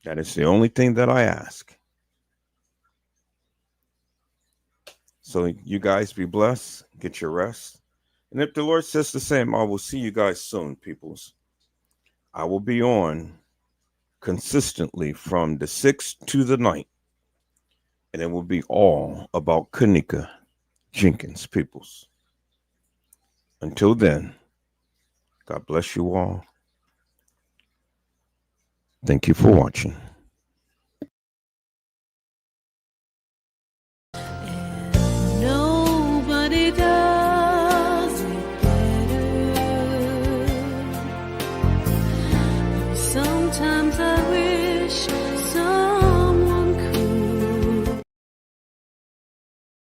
That is the only thing that I ask. So you guys be blessed, get your rest. And if the Lord says the same, I will see you guys soon, peoples. I will be on consistently from the 6th to the 9th. And it will be all about kENNEka jENkINs, peoples. Until then, God bless you all. Thank you for watching. Nobody does it better. Sometimes I wish